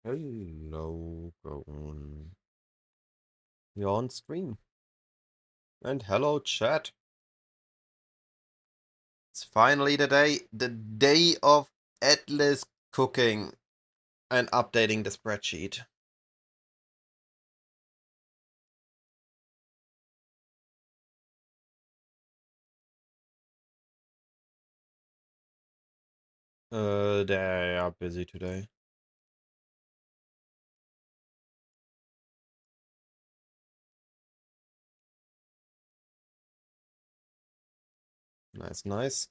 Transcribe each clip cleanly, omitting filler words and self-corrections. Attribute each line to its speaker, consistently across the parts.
Speaker 1: Hello, go on. You're on stream. And hello, chat. It's finally the day of Atlas cooking and updating the spreadsheet. They are busy today. Nice, nice.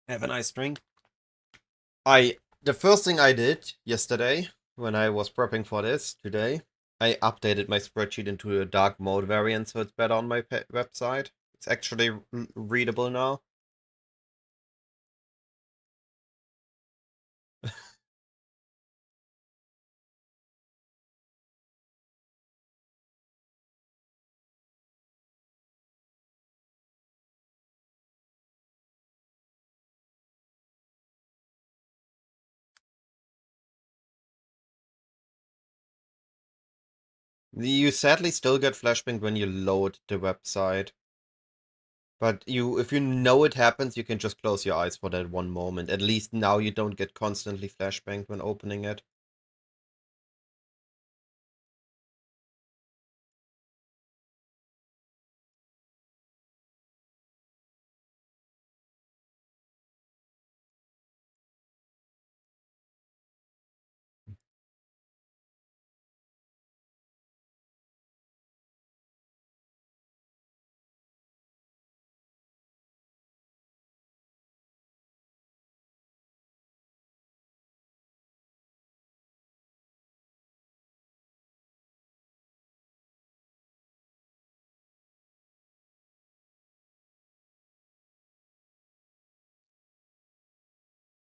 Speaker 1: Have a nice drink. The first thing I did yesterday when I was prepping for this today, I updated my spreadsheet into a dark mode variant so it's better on my website. It's actually readable now. You sadly still get flashbang when you load the website. But if you know it happens, you can just close your eyes for that one moment. At least now you don't get constantly flashbanged when opening it.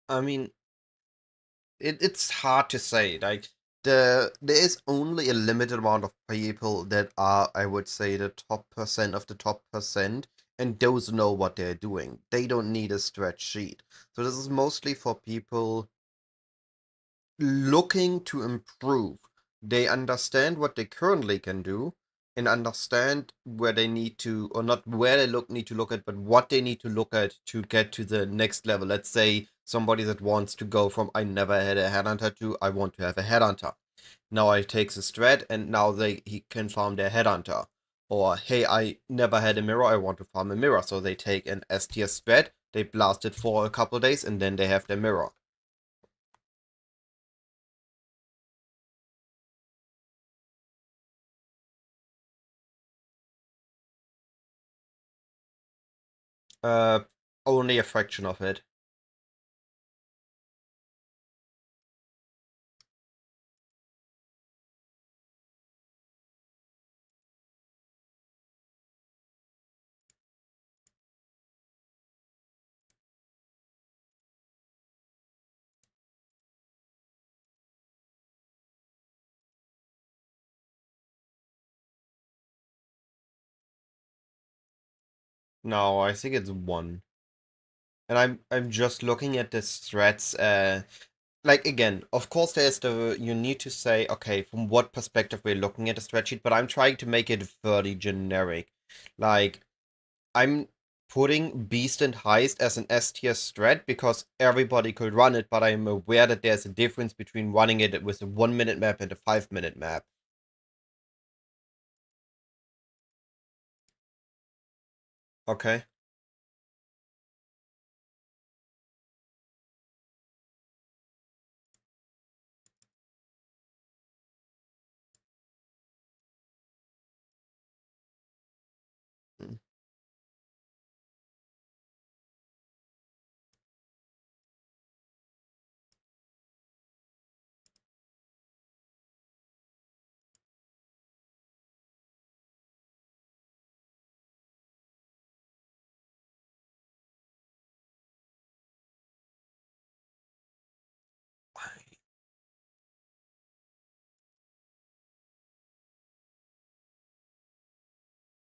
Speaker 1: I mean, it's hard to say. Like there is only a limited amount of people that are, I would say, the top percent of the top percent, and those know what they're doing. They don't need a stretch sheet. So this is mostly for people looking to improve. They understand what they currently can do and understand where they need to, or not where they need to look at, but what they need to look at to get to the next level. Let's say somebody that wants to go from I never had a headhunter to I want to have a headhunter. Now I takes a strat and now he can farm their headhunter. Or hey, I never had a mirror, I want to farm a mirror. So they take an STS strat, they blast it for a couple days, and then they have their mirror. Uh, Only a fraction of it. No, I think it's one. And I'm just looking at the threads. Like again, of course, there's the you need to say okay from what perspective we're looking at the spreadsheet, but I'm trying to make it fairly generic. Like I'm putting Beast and Heist as an S tier strat because everybody could run it, but I'm aware that there's a difference between running it with a 1 minute map and a 5 minute map. Okay. Mm.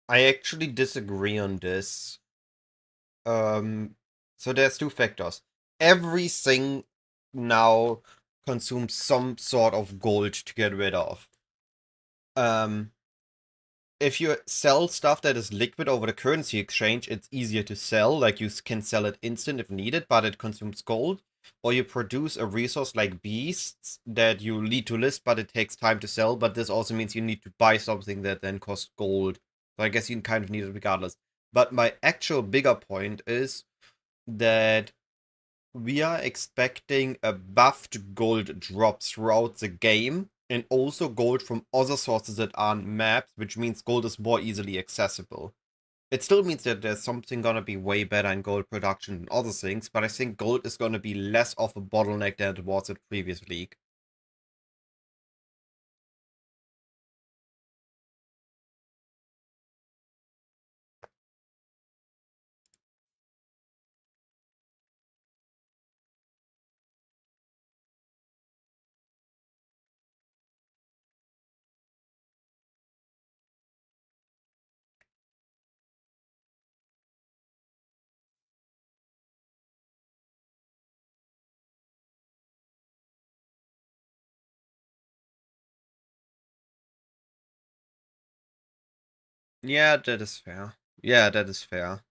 Speaker 1: I actually disagree on this. Um, so there's two factors. Everything now consumes some sort of gold to get rid of. Um, if you sell stuff that is liquid over the currency exchange, it's easier to sell. Like you can sell it instant if needed, but it consumes gold. Or you produce a resource like beasts that you need to list, but it takes time to sell. But this also means you need to buy something that then costs gold. So I guess you kind of need it regardless. But my actual bigger point is that we are expecting a buffed gold drop throughout the game, and also gold from other sources that aren't maps, which means gold is more easily accessible. It still means that there's something gonna be way better in gold production than other things, but I think gold is gonna be less of a bottleneck than it was at previous league. Yeah, that is fair. Yeah, that is fair.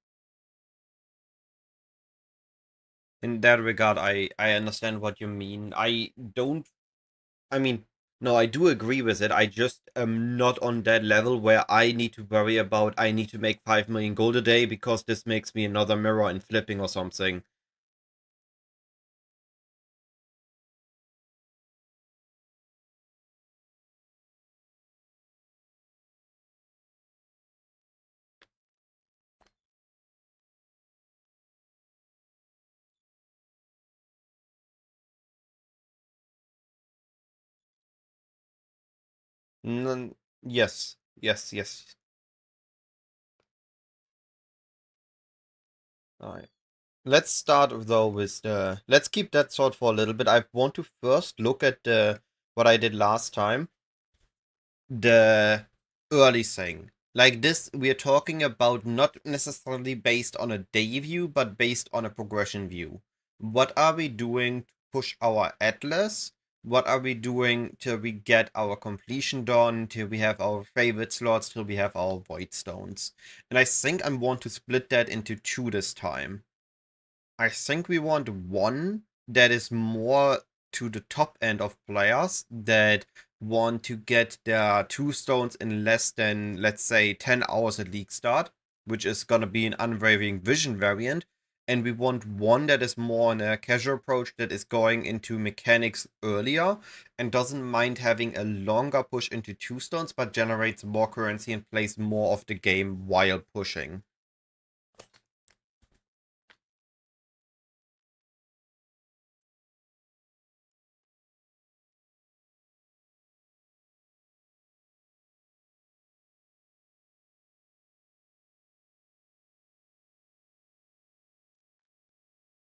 Speaker 1: In that regard, I understand what you mean. I don't I mean, no, I do agree with it. I just am not on that level where I need to worry about I need to make 5 million gold a day because this makes me another mirror and flipping or something. Yes, yes, yes. Alright. Let's start though with the. Let's keep that thought for a little bit. I want to first look at what I did last time. The early thing. Like this, we are talking about not necessarily based on a day view, but based on a progression view. What are we doing to push our atlas? What are we doing till we get our completion done, till we have our favorite slots, till we have our void stones? And I think I want to split that into two this time. I think we want one that is more to the top end of players that want to get their two stones in less than, let's say, 10 hours at league start, which is going to be an unwavering vision variant. And we want one that is more on a casual approach that is going into mechanics earlier and doesn't mind having a longer push into two stones, but generates more currency and plays more of the game while pushing.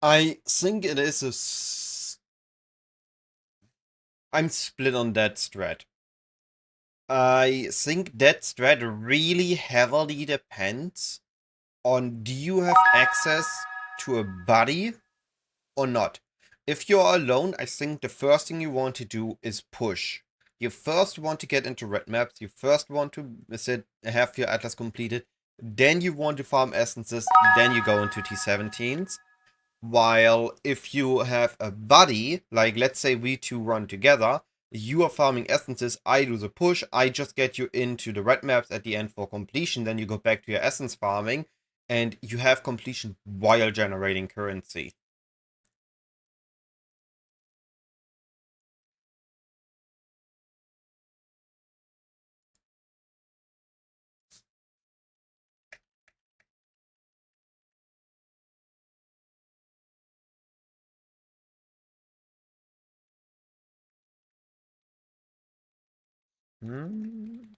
Speaker 1: I think it is I'm split on that strat. I think that strat really heavily depends on do you have access to a buddy or not. If you're alone, I think the first thing you want to do is push. You first want to get into red maps, you first want to have your atlas completed, then you want to farm essences, then you go into T17s. While if you have a buddy, like let's say we two run together, you are farming essences, I do the push, I just get you into the red maps at the end for completion, then you go back to your essence farming, and you have completion while generating currency. Mm-hmm.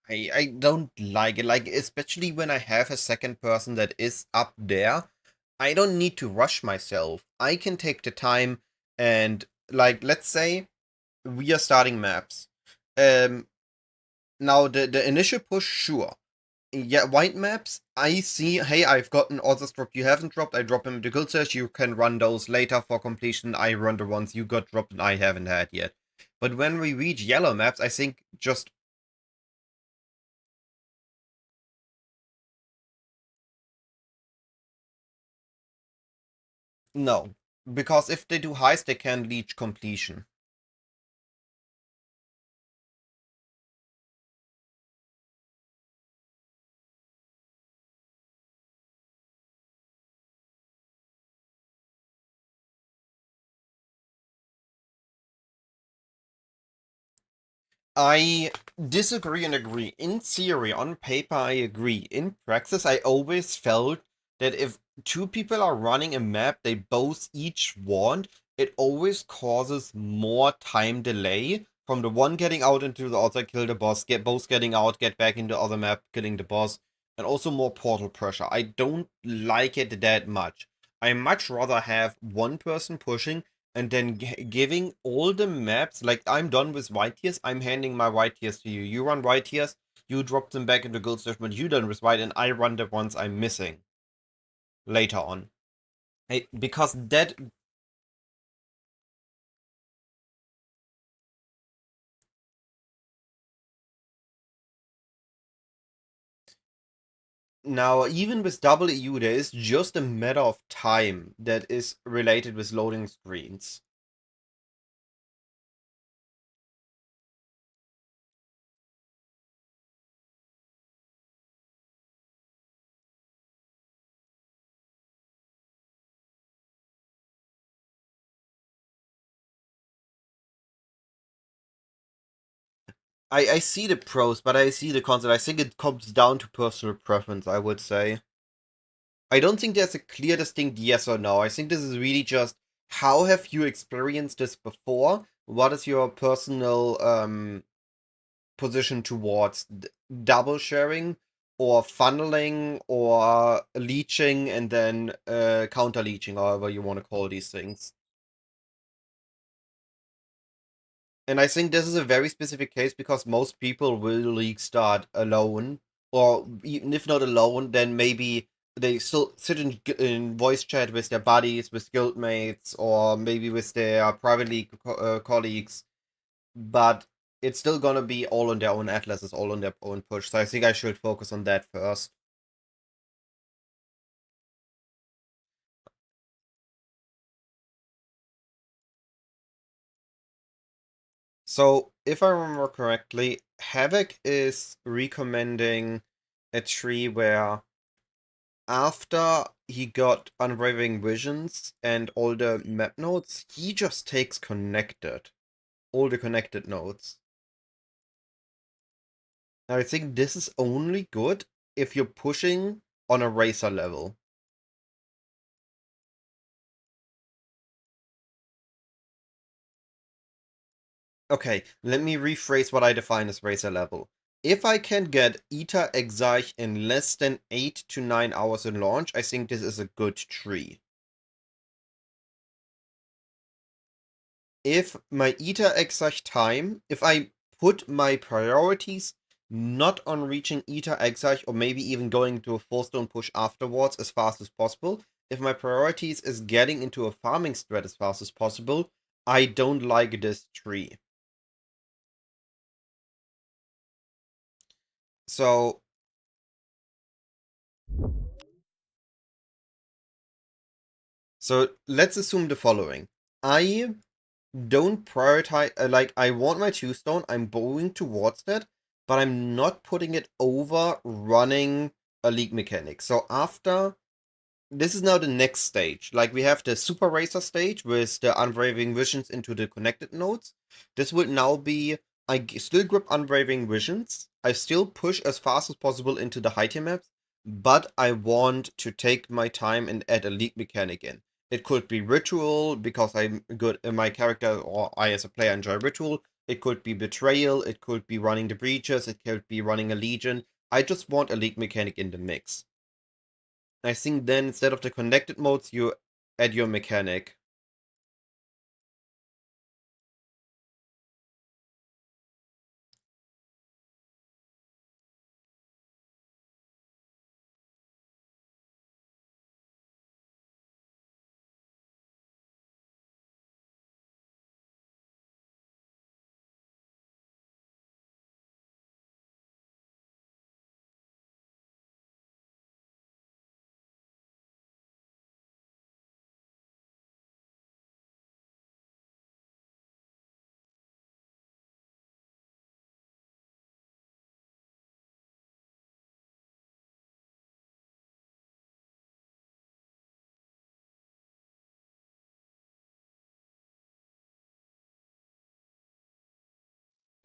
Speaker 1: I don't like it. Like, especially when I have a second person that is up there, I don't need to rush myself. I can take the time and, like, let's say we are starting maps. Um, Now the initial push, sure. Yeah, white maps, I see, hey, I've gotten others dropped you haven't dropped, I drop them into guild search, you can run those later for completion, I run the ones you got dropped and I haven't had yet. But when we reach yellow maps, I think just no. Because if they do highs, they can leech completion. I disagree and agree. In theory, on paper, I agree. In practice, I always felt that if two people are running a map they both each want, it always causes more time delay from the one getting out into the other, kill the boss, get both getting out, get back into the other map, killing the boss, and also more portal pressure. I don't like it that much. I much rather have one person pushing and then giving all the maps, like I'm done with white tiers, I'm handing my white tiers to you. You run white tiers, you drop them back into gold search, but you done with white, and I run the ones I'm missing later on. Because that now, even with double EU, there is just a matter of time that is related with loading screens. I see the pros, but I see the cons, and I think it comes down to personal preference, I would say. I don't think there's a clear distinct yes or no. I think this is really just how have you experienced this before? What is your personal position towards double sharing or funneling or leeching and then counter leeching, however you want to call these things. And I think this is a very specific case because most people will league start alone, or even if not alone, then maybe they still sit in voice chat with their buddies, with guildmates, or maybe with their private league colleagues. But it's still gonna be all on their own atlases, all on their own push. So I think I should focus on that first. So if I remember correctly, Havoc is recommending a tree where after he got Unwavering Visions and all the map nodes, he just takes connected. All the connected nodes. Now I think this is only good if you're pushing on a racer level. Okay, let me rephrase what I define as racer level. If I can get Eta Exarch in less than 8 to 9 hours in launch, I think this is a good tree. If my Eta Exarch time, if I put my priorities not on reaching Eta Exarch or maybe even going to a 4-stone push afterwards as fast as possible, if my priorities is getting into a farming strat as fast as possible, I don't like this tree. So, so let's assume the following. I don't prioritize, like, I want my 2-stone, I'm going towards that, but I'm not putting it over running a league mechanic. So after this is now the next stage. Like we have the Super Racer stage with the Unwavering Visions into the connected nodes. This will now be still grip Unwavering Visions. I still push as fast as possible into the high tier maps, but I want to take my time and add a league mechanic in. It could be ritual because I'm good in my character or I as a player enjoy ritual. It could be Betrayal, it could be running the Breaches, it could be running a Legion. I just want a League mechanic in the mix. I think then instead of the connected modes, you add your mechanic.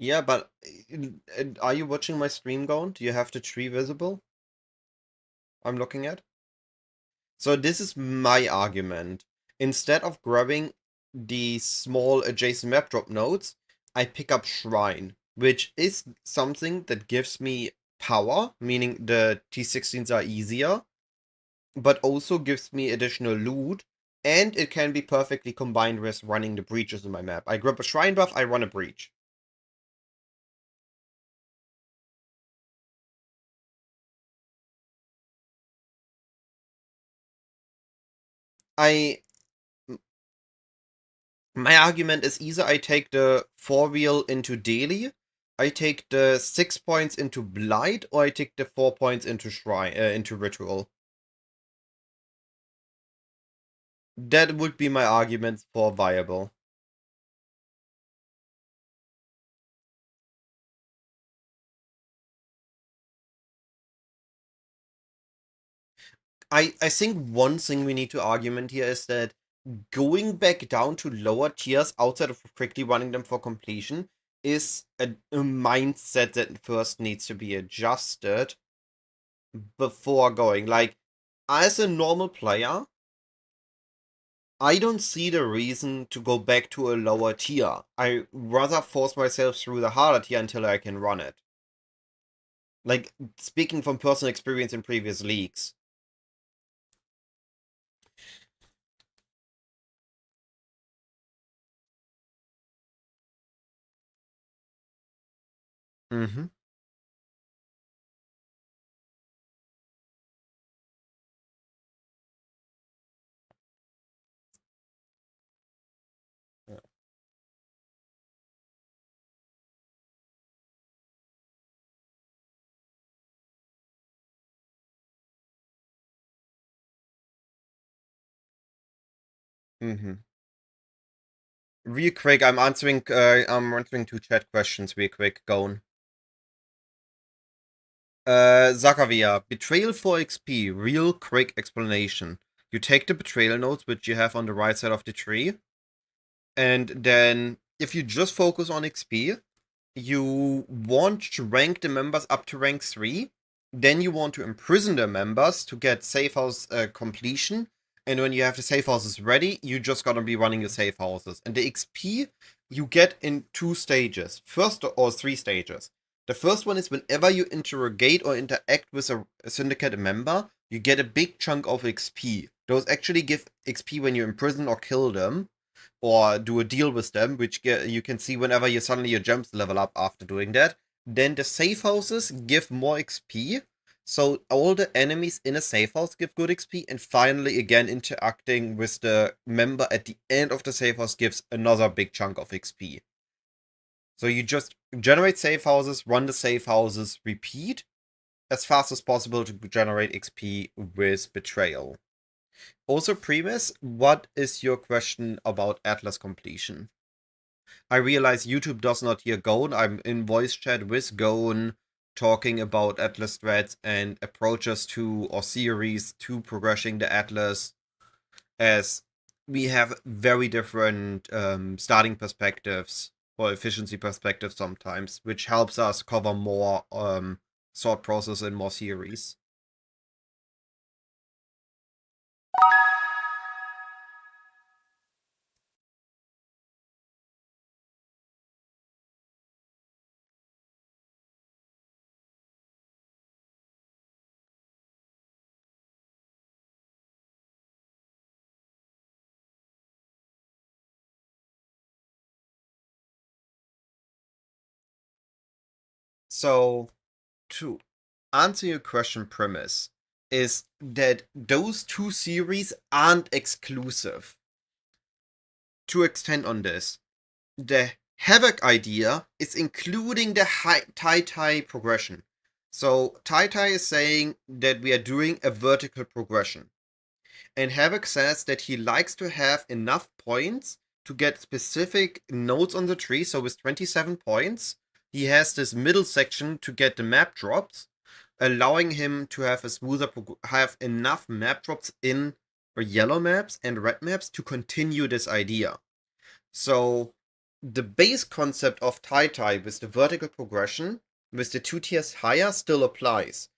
Speaker 1: Yeah, but are you watching my stream, Gone? Do you have the tree visible? I'm looking at? So this is my argument. Instead of grabbing the small adjacent map drop nodes, I pick up Shrine, which is something that gives me power, meaning the T16s are easier, but also gives me additional loot, and it can be perfectly combined with running the breaches in my map. I grab a Shrine buff, I run a breach. I My argument is either I take the 4 wheel into daily, I take the 6 points into blight, or I take the 4 points into shrine into ritual. That would be my argument for viable. I think one thing we need to argument here is that going back down to lower tiers outside of quickly running them for completion is a mindset that first needs to be adjusted before going. Like, as a normal player, I don't see the reason to go back to a lower tier. I rather force myself through the harder tier until I can run it. Like, speaking from personal experience in previous leagues. Mm-hmm. Mm-hmm. Real quick, I'm answering two chat questions real quick, going. Zakavia, Betrayal for XP, real quick explanation. You take the betrayal notes, which you have on the right side of the tree, and then if you just focus on XP, you want to rank the members up to rank 3. Then you want to imprison the members to get safe house completion. And when you have the safe houses ready, you just gotta be running your safe houses. And the XP you get in 2 stages. First, or 3 stages. The first one is whenever you interrogate or interact with a syndicate member, you get a big chunk of XP. Those actually give XP when you imprison or kill them or do a deal with them, which you can see whenever you suddenly your gems level up after doing that. Then the safe houses give more XP, so all the enemies in a safe house give good XP, and finally, again, interacting with the member at the end of the safe house gives another big chunk of XP. So you just generate safe houses, run the safe houses, repeat as fast as possible to generate XP with Betrayal. Also, Primus, what is your question about Atlas completion? I realize YouTube does not hear Gone. I'm in voice chat with Gone talking about Atlas threads and approaches to or theories to progressing the Atlas, as we have very different starting perspectives or efficiency perspectives sometimes, which helps us cover more thought process and more theories. So, to answer your question premise, is that those two series aren't exclusive. To extend on this, the Havoc idea is including the Tai Tai progression. So Tai Tai is saying that we are doing a vertical progression. And Havoc says that he likes to have enough points to get specific nodes on the tree. So with 27 points, he has this middle section to get the map drops, allowing him to have a have enough map drops in yellow maps and red maps to continue this idea. So the base concept of Tai Tai with the vertical progression with the 2 tiers higher still applies.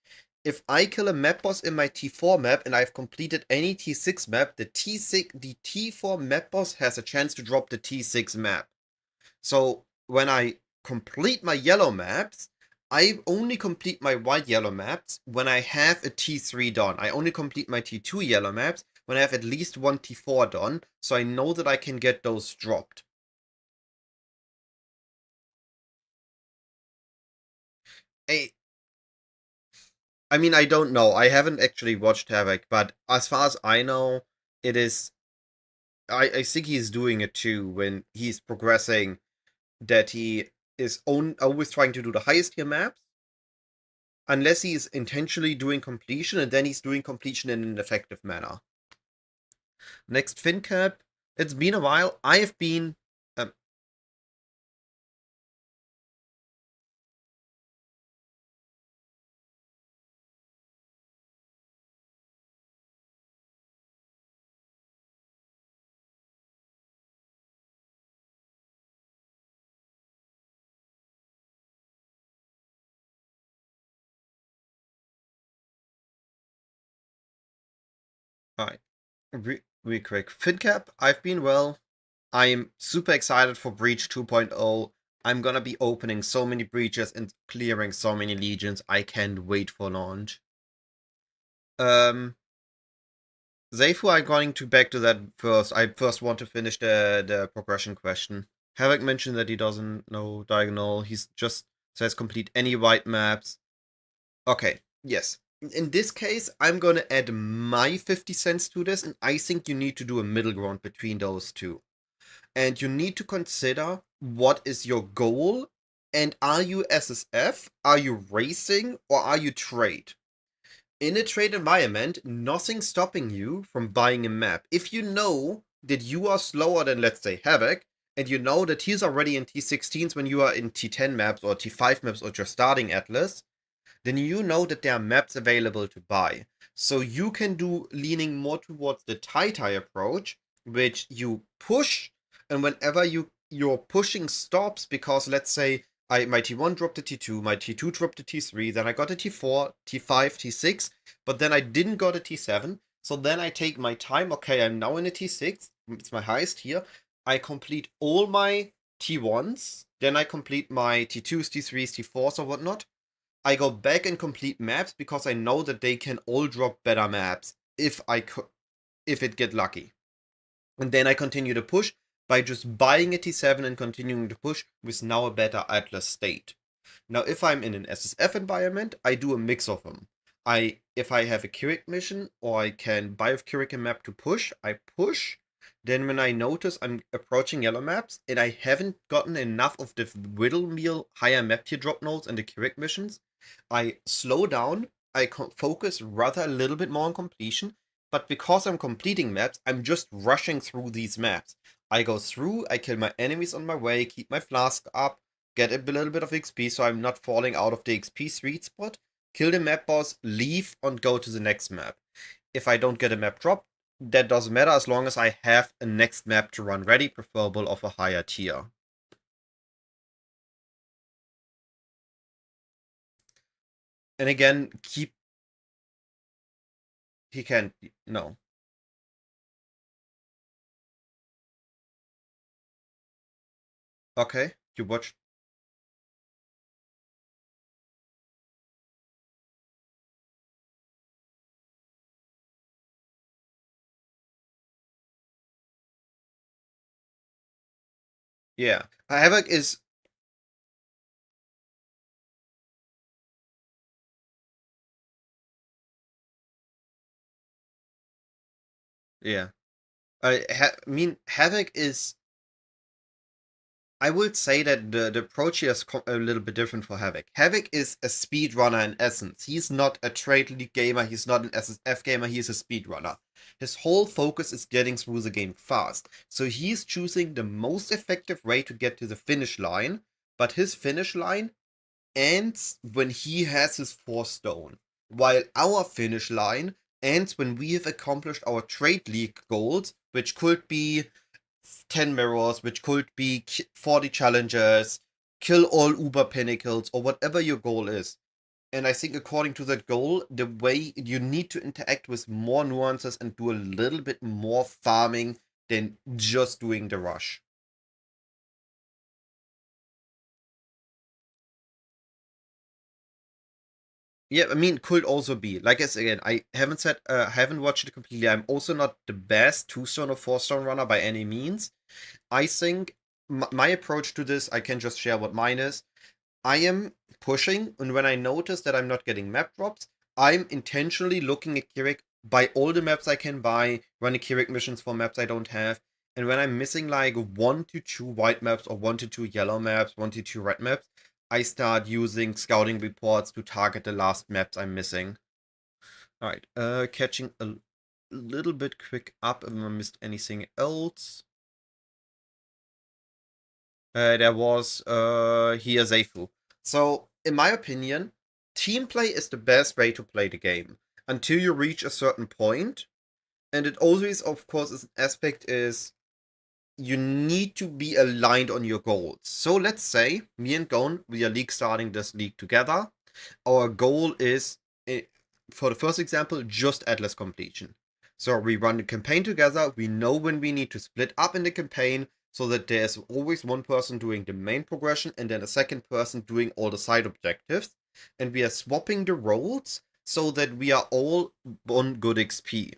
Speaker 1: If I kill a map boss in my T4 map and I've completed any T6 map, the T4 map boss has a chance to drop the T6 map. So when I complete my yellow maps, I only complete my white yellow maps when I have a T3 done. I only complete my T2 yellow maps when I have at least one T4 done, so I know that I can get those dropped. I, I mean, I don't know. I haven't actually watched Havoc, but as far as I know, it is. I think he's doing it too when he's progressing. That he is always trying to do the highest tier maps, unless he's intentionally doing completion, and then he's doing completion in an effective manner. Next, FinCap. It's been a while. I have been. Um, Alright. Real quick. FinCap, I've been well. I'm super excited for Breach 2.0. I'm gonna be opening so many breaches and clearing so many legions. I can't wait for launch. Zeifu, I'm going to back to that first. I first want to finish the progression question. Havoc mentioned that he doesn't know diagonal. He's just says complete any white maps. Okay, yes. In this case, I'm gonna add my 50 cents to this, and I think you need to do a middle ground between those two. And you need to consider what is your goal, and are you SSF, are you racing, or are you trade? In a trade environment, nothing's stopping you from buying a map. If you know that you are slower than, let's say, Havoc, and you know that he's already in T16s when you are in T10 maps or T5 maps or just starting Atlas, then you know that there are maps available to buy. So you can do leaning more towards the Tai approach, which you push, and whenever your pushing stops, because let's say my T1 dropped to T2, my T2 dropped to T3, then I got a T4, T5, T6, but then I didn't got a T7. So then I take my time. Okay, I'm now in a T6. It's my highest here. I complete all my T1s. Then I complete my T2s, T3s, T4s, or whatnot. I go back and complete maps because I know that they can all drop better maps if it get lucky. And then I continue to push by just buying a T7 and continuing to push with now a better Atlas state. Now, if I'm in an SSF environment, I do a mix of them. If I have a Kirik mission or I can buy a Kirik map to push, I push. Then when I notice I'm approaching yellow maps and I haven't gotten enough of the Whittle Meal higher map tier drop nodes and the Kirik missions, I slow down. I focus rather a little bit more on completion. But because I'm completing maps, I'm just rushing through these maps. I go through, I kill my enemies on my way, keep my flask up, get a little bit of XP so I'm not falling out of the XP sweet spot, kill the map boss, leave, and go to the next map. If I don't get a map drop, that doesn't matter as long as I have a next map to run ready, preferable of a higher tier. And again, he can't, no. Okay, you watch. Yeah. Havoc is Yeah. I mean, Havoc is. I would say that the approach here is a little bit different for Havoc. Havoc is a speedrunner in essence. He's not a trade league gamer, he's not an SSF gamer, he's a speedrunner. His whole focus is getting through the game fast. So he's choosing the most effective way to get to the finish line, but his finish line ends when he has his 4 stone, while our finish line ends when we have accomplished our trade league goals, which could be 10 mirrors, which could be 40 challenges, kill all Uber pinnacles, or whatever your goal is. And I think according to that goal, the way you need to interact with more nuances and do a little bit more farming than just doing the rush. Yeah, I mean, could also be. Like I said again, I haven't said, haven't watched it completely. I'm also not the best 2 stone or 4 stone runner by any means. I think my approach to this, I can just share what mine is. I am pushing, and when I notice that I'm not getting map drops, I'm intentionally looking at Kirik, buy all the maps I can buy, running Kirik missions for maps I don't have, and when I'm missing like 1 to 2 white maps or 1 to 2 yellow maps, 1 to 2 red maps, I start using scouting reports to target the last maps I'm missing. Alright, catching a little bit quick up if I missed anything else. There was here Zayfu. So, in my opinion, team play is the best way to play the game until you reach a certain point. And it always, of course, is an aspect is you need to be aligned on your goals. So let's say me and Gon, we are league starting this league together. Our goal is, for the first example, just Atlas completion. So we run the campaign together. We know when we need to split up in the campaign so that there's always one person doing the main progression and then a second person doing all the side objectives. And we are swapping the roles so that we are all on good XP.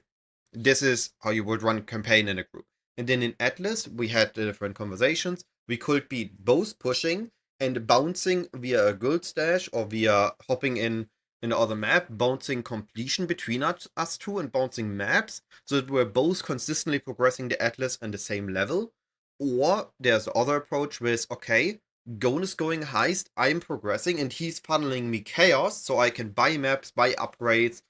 Speaker 1: This is how you would run a campaign in a group. And then in Atlas, we had the different conversations. We could be both pushing and bouncing via a guild stash or via hopping in another map, bouncing completion between us two and bouncing maps so that we're both consistently progressing the Atlas on the same level. Or there's the other approach with, okay, Gon is going heist, I'm progressing, and he's funneling me chaos so I can buy maps, buy upgrades,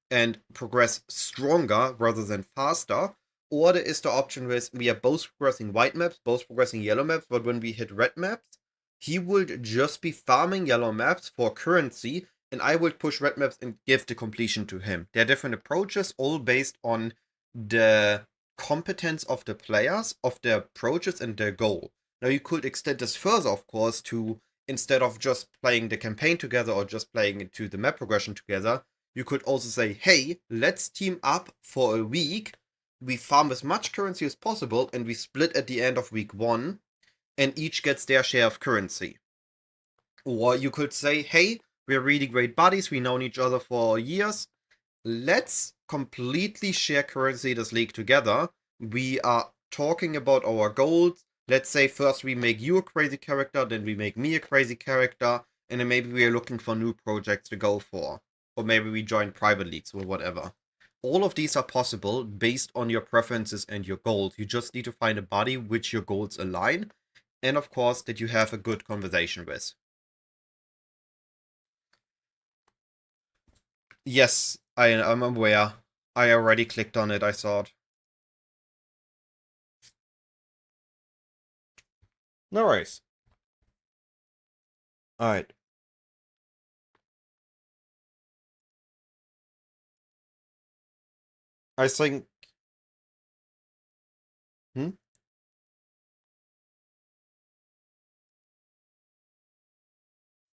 Speaker 1: and progress stronger rather than faster. Or there is the option where we are both progressing white maps, both progressing yellow maps, but when we hit red maps, he would just be farming yellow maps for currency, and I would push red maps and give the completion to him. There are different approaches, all based on the competence of the players, of their approaches, and their goal. Now, you could extend this further, of course, to instead of just playing the campaign together or just playing into the map progression together, you could also say, hey, let's team up for a week. We farm as much currency as possible and we split at the end of week 1 and each gets their share of currency. Or you could say, hey, we're really great buddies, we known each other for years. Let's completely share currency this league together. We are talking about our goals. Let's say first we make you a crazy character, then we make me a crazy character, and then maybe we are looking for new projects to go for. Or maybe we join private leagues or whatever. All of these are possible based on your preferences and your goals. You just need to find a buddy which your goals align, and of course that you have a good conversation with. Yes, I'm aware. I already clicked on it, I saw it. No worries. Alright. I think. Hmm?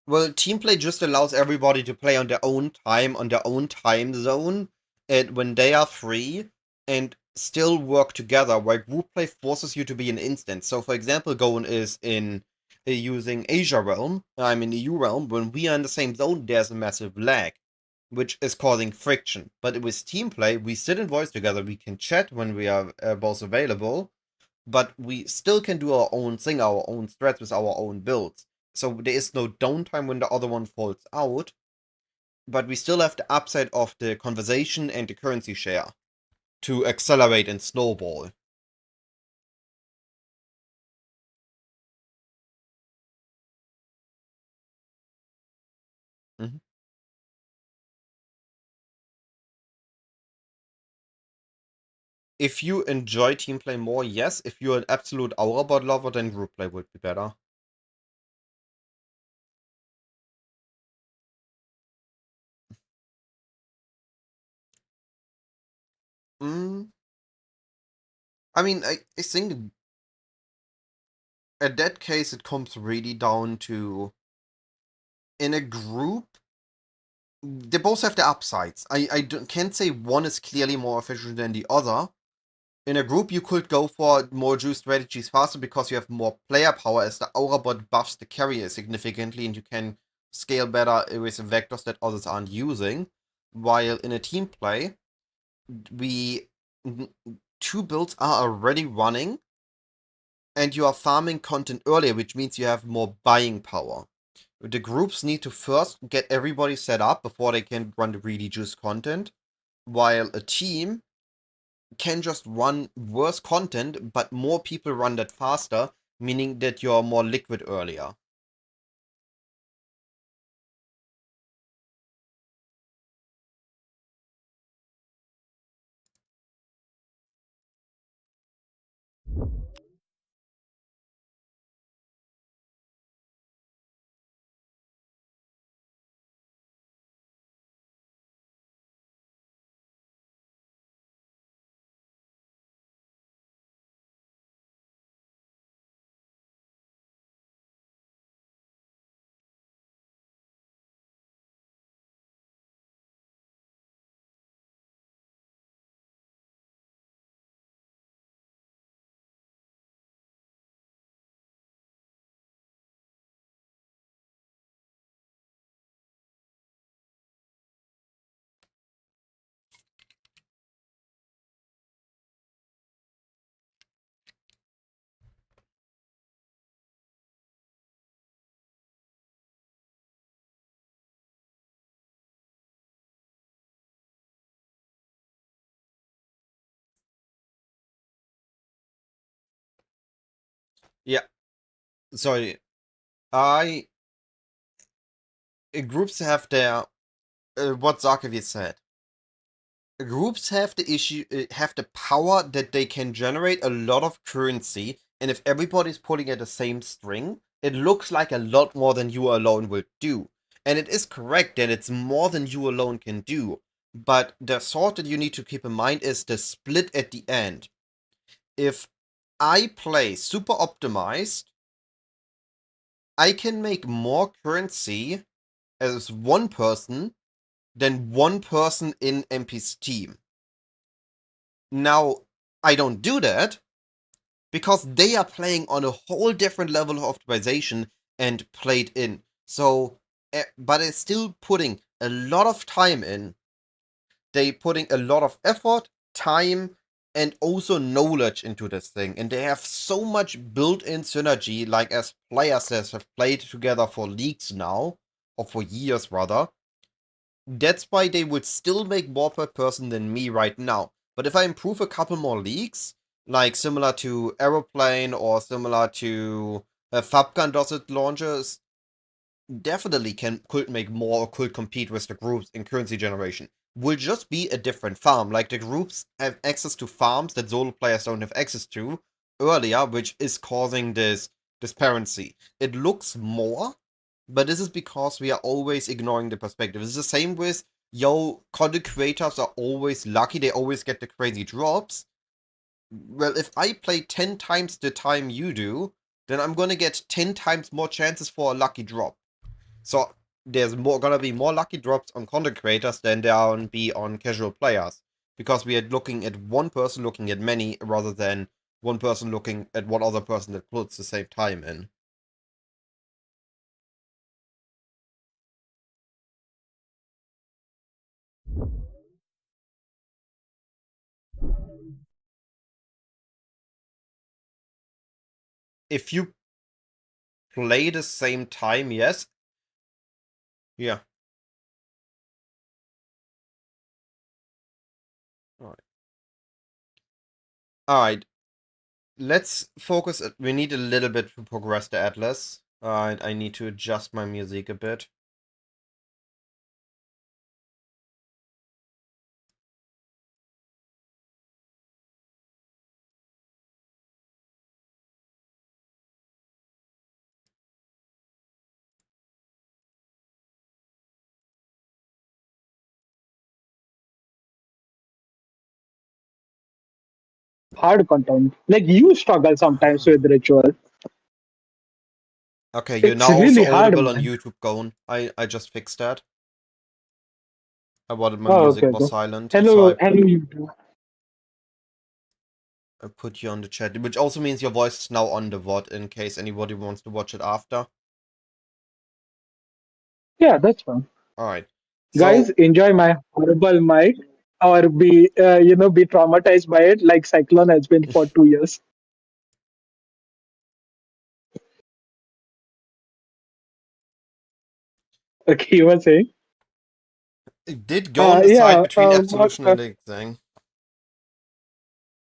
Speaker 1: Well, team play just allows everybody to play on their own time, on their own time zone, and when they are free, and still work together. While group play forces you to be an instant. So, for example, Goen is in using Asia realm. I'm in EU realm. When we are in the same zone, there's a massive lag, which is causing friction. But with team play, we sit in voice together. We can chat when we are both available, but we still can do our own thing, our own strats with our own builds. So there is no downtime when the other one falls out, but we still have the upside of the conversation and the currency share. to accelerate and snowball. Mhm. If you enjoy team play more, yes. If you're an absolute Aurabot lover, then group play would be better. Mm, I mean, I think in that case, it comes really down to in a group, they both have their upsides. Can't say one is clearly more efficient than the other. In a group, you could go for more juice strategies faster because you have more player power as the Aura bot buffs the carrier significantly and you can scale better with vectors that others aren't using. While in a team play, we two builds are already running and you are farming content earlier, which means you have more buying power. The groups need to first get everybody set up before they can run the really juice content, while a team can just run worse content, but more people run that faster, meaning that you're more liquid earlier. Yeah, sorry. I Groups have their what Zarkovic said. Groups have the have the power that they can generate a lot of currency, and if everybody's pulling at the same string, it looks like a lot more than you alone will do. And it is correct that it's more than you alone can do. But the thought that you need to keep in mind is the split at the end. If I play super optimized, I can make more currency as one person than one person in MP's team. Now, I don't do that because they are playing on a whole different level of optimization and played in. So, but it's still putting a lot of time in. They putting a lot of effort, time, and also knowledge into this thing. And they have so much built-in synergy, like as players that have played together for leagues now, or for years rather. That's why they would still make more per person than me right now. But if I improve a couple more leagues, like similar to Aeroplane or similar to Fabgun does it launches, definitely could make more or could compete with the groups in currency generation. Will just be a different farm. Like the groups have access to farms that solo players don't have access to earlier, which is causing this disparity. It looks more, but this is because we are always ignoring the perspective. It's the same with content creators are always lucky, they always get the crazy drops. Well, if I play 10 times the time you do, then I'm gonna get 10 times more chances for a lucky drop. So there's gonna be more lucky drops on content creators than there are be on casual players. Because we are looking at one person looking at many rather than one person looking at one other person that puts the same time in. If you play the same time, yes. Yeah. Alright. Alright, let's focus. We need a little bit to progress the Atlas. I need to adjust my music a bit.
Speaker 2: Hard content. Like you struggle sometimes with ritual.
Speaker 1: Okay, you're
Speaker 2: It's
Speaker 1: now also
Speaker 2: really hard,
Speaker 1: audible on
Speaker 2: man.
Speaker 1: YouTube, Gone. I just fixed that. I wanted my
Speaker 2: Oh, okay,
Speaker 1: music more
Speaker 2: okay.
Speaker 1: silent, so
Speaker 2: Hello, hello, YouTube.
Speaker 1: I put you on the chat, which also means your voice is now on the VOD in case anybody wants to watch it after.
Speaker 2: Yeah, that's fine.
Speaker 1: Alright,
Speaker 2: Guys,
Speaker 1: so
Speaker 2: enjoy my horrible mic, or be be traumatized by it, like Cyclone has been for 2 years. Okay, you were saying?
Speaker 1: did Gone decide
Speaker 2: Yeah.
Speaker 1: between Absolution and Exang?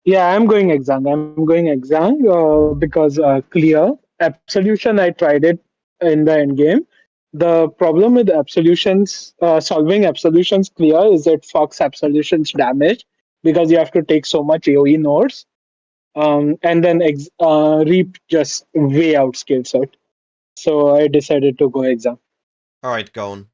Speaker 2: Yeah, I'm going Exang. I'm going Exang because clear absolution. I tried it in the end game. The problem with absolutions, solving absolutions clear, is it fucks absolutions damage because you have to take so much AOE nodes, and then Reap just way outscales it. So I decided to go Exang.
Speaker 1: Alright, Gone.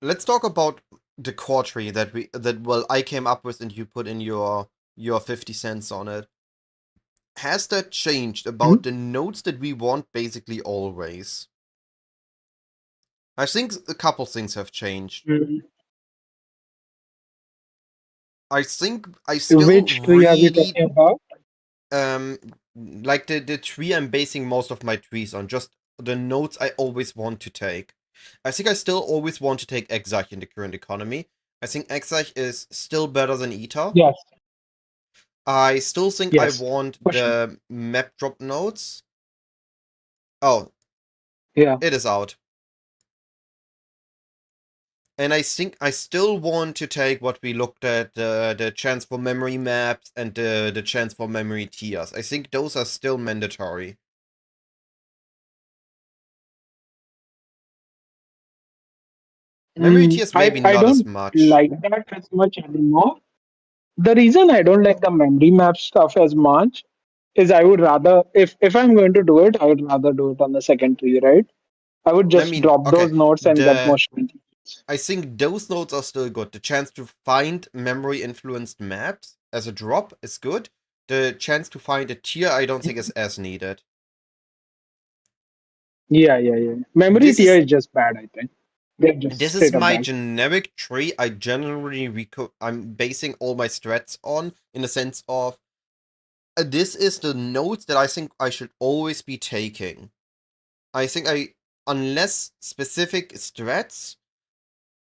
Speaker 1: Let's talk about the core tree that I came up with and you put in your 50 cents on it. Has that changed about the nodes that we want basically always? I think a couple things have changed.
Speaker 2: Mhm.
Speaker 1: I think I still
Speaker 2: Which tree are we
Speaker 1: really
Speaker 2: talking about?
Speaker 1: um like the tree I'm basing most of my trees on, just the nodes I always want to take. I think I still always want to take Exarch in the current economy. I think Exarch is still better than Eta.
Speaker 2: Yes,
Speaker 1: I still think I
Speaker 2: yes,
Speaker 1: want
Speaker 2: for sure.
Speaker 1: the map drop nodes. Oh,
Speaker 2: Yeah.
Speaker 1: it is out. And I think I still want to take what we looked at, the chance for memory maps and the chance for memory tiers. I think those are still mandatory. Memory tiers maybe
Speaker 2: I
Speaker 1: not as
Speaker 2: don't
Speaker 1: much.
Speaker 2: like that as much anymore. The reason I don't like the memory map stuff as much is I would rather, if I'm going to do it, I would rather do it on the second tree, right? I would
Speaker 1: I
Speaker 2: just
Speaker 1: mean,
Speaker 2: drop
Speaker 1: okay,
Speaker 2: those notes and get more
Speaker 1: the
Speaker 2: shiny.
Speaker 1: I think those nodes are still good. The chance to find memory influenced maps as a drop is good. The chance to find a tier I don't think is as needed.
Speaker 2: Yeah, yeah, yeah. Memory
Speaker 1: This
Speaker 2: tier
Speaker 1: is
Speaker 2: is just bad, I think. They're just
Speaker 1: this is
Speaker 2: straight up
Speaker 1: my
Speaker 2: bad.
Speaker 1: generic tree I generally I'm basing all my strats on, in the sense of this is the nodes that I think I should always be taking. I think unless specific strats,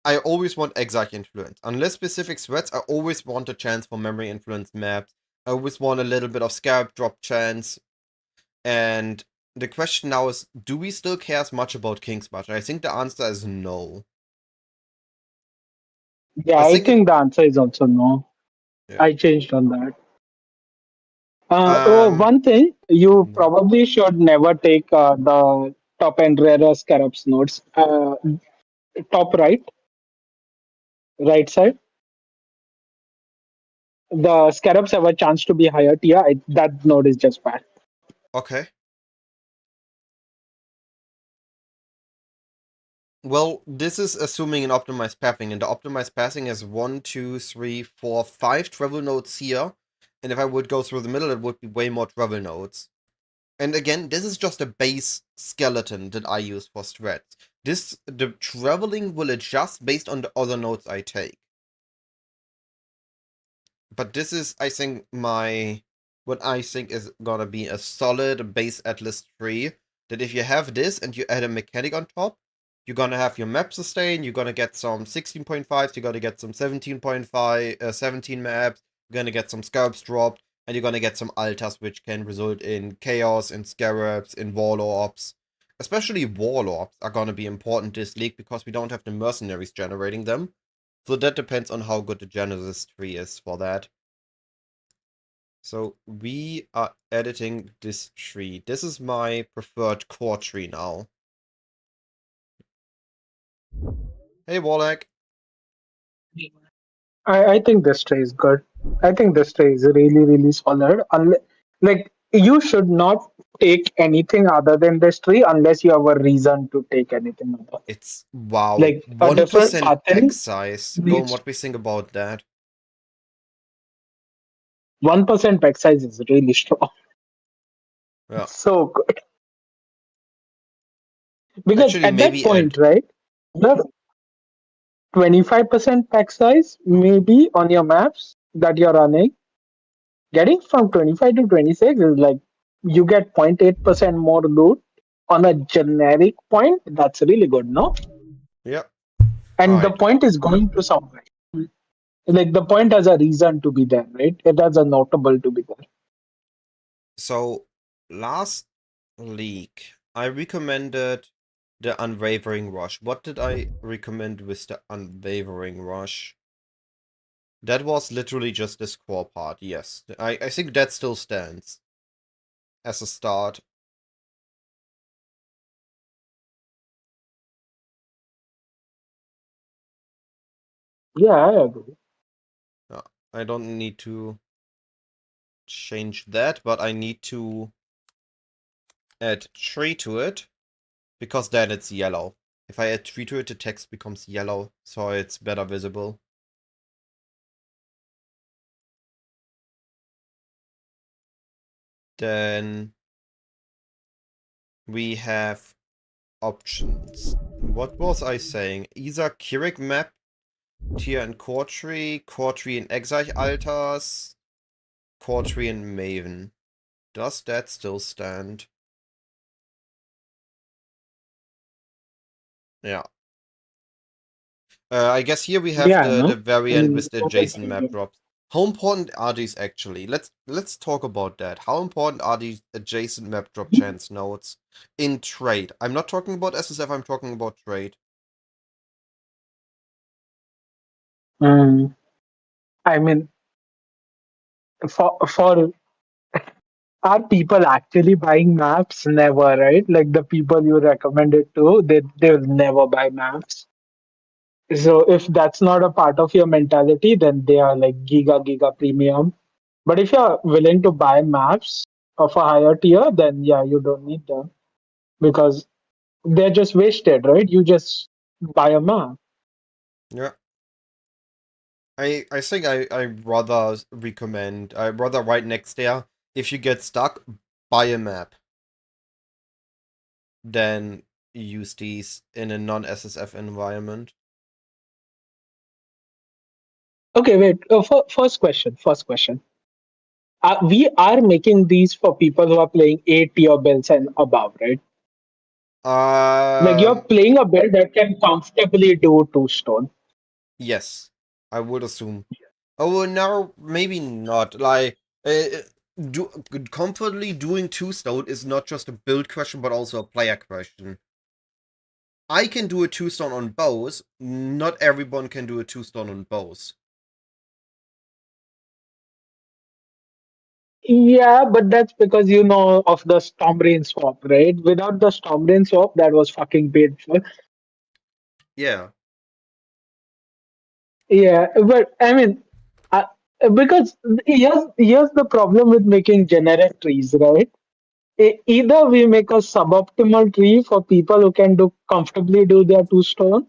Speaker 1: I always want exact influence. Unless specific threats, I always want a chance for memory influence maps. I always want a little bit of scarab drop chance. And the question now is, do we still care as much about King's March? I think the answer is no.
Speaker 2: Yeah,
Speaker 1: I
Speaker 2: I
Speaker 1: think it,
Speaker 2: think the answer is also no.
Speaker 1: yeah.
Speaker 2: I changed on that.
Speaker 1: Um,
Speaker 2: One thing you probably should never take the top and rarer scarabs nodes. Top right side. The scarabs have a chance to be higher tier. That node is just bad.
Speaker 1: okay. Well, this is assuming an optimized pathing, and the optimized pathing has 1, 2, 3, 4, 5 travel nodes here. And if I would go through the middle, it would be way more travel nodes. And again, this is just a base skeleton that I use for strats. The traveling will adjust based on the other nodes I take. But this is, I think, what I think is gonna be a solid base Atlas tree. That if you have this and you add a mechanic on top, you're gonna have your map sustain, you're gonna get some 16.5s, you're gonna get some 17.5, 17 maps, you're gonna get some scarabs dropped, and you're gonna get some altars which can result in chaos, in scarabs, in warlords. Especially warlords are gonna be important this league because we don't have the mercenaries generating them. So that depends on how good the Genesis tree is for that. So we are editing this tree. This is my preferred core tree now. Hey, Wallach.
Speaker 2: I think this tray is good. I think this tray is really, really solid. Like you should not take anything other than this tree unless you have a reason to take anything other.
Speaker 1: It's, wow,
Speaker 2: Like a different
Speaker 1: 1% pack
Speaker 2: pattern
Speaker 1: size. Go on,
Speaker 2: needs
Speaker 1: what we think about that.
Speaker 2: 1% pack size is really strong.
Speaker 1: Yeah.
Speaker 2: So good. Because
Speaker 1: Actually,
Speaker 2: at that
Speaker 1: maybe
Speaker 2: point,
Speaker 1: add.
Speaker 2: right, the 25% pack size maybe on your maps that you're running, getting from 25 to 26 is like you get 0.8% more loot on a generic point. That's really good, no?
Speaker 1: Yeah.
Speaker 2: And the
Speaker 1: Right.
Speaker 2: point is going to somewhere. Like the point has a reason to be there, right? It has a notable to be there.
Speaker 1: So, last leak, I recommended the Unwavering Rush. What did I recommend with the Unwavering Rush? That was literally just this core part, yes. I think that still stands as a start.
Speaker 2: Yeah, I agree.
Speaker 1: Uh, I don't need to change that, but I need to add tree to it, because then it's yellow. If I add tree to it, the text becomes yellow, so it's better visible. Then we have options. What was I saying? Either Kirik map, tier and core tree in Exarch Altars, core tree in Maven. Does that still stand? Yeah. I guess here we have
Speaker 2: Yeah,
Speaker 1: the
Speaker 2: no? I
Speaker 1: variant
Speaker 2: mean,
Speaker 1: with the
Speaker 2: what
Speaker 1: adjacent
Speaker 2: I
Speaker 1: map
Speaker 2: think.
Speaker 1: drops. How important are these actually? Let's talk about that. How important are these adjacent map drop chance nodes in trade? I'm not talking about SSF, I'm talking about trade.
Speaker 2: Mm, I mean, for are people actually buying maps? Never, right? Like the people you recommend it to, they'll never buy maps. So if that's not a part of your mentality, then they are like giga premium. But if you're willing to buy maps of a higher tier, then yeah, you don't need them because they're just wasted, right? You just buy a map.
Speaker 1: Yeah. I think I rather recommend, I rather right next there, if you get stuck, buy a map, than use these in a non-SSF environment.
Speaker 2: Okay, wait. First question. First question. We are making these for people who are playing A tier builds and above, right? Like you're
Speaker 1: Um,
Speaker 2: playing a build that can comfortably do two stone.
Speaker 1: yes, I would assume. Oh, no, maybe not. Like, do comfortably doing two stone is not just a build question, but also a player question. I can do a two stone on bows. Not everyone can do a two stone on bows.
Speaker 2: Yeah, but that's because you know of the Storm Rain swap, right? Without the Storm Rain swap, that was fucking painful.
Speaker 1: Yeah.
Speaker 2: Yeah, but I mean, uh, because here's the problem with making generic trees, right? Either we make a suboptimal tree for people who can do comfortably do their two stone,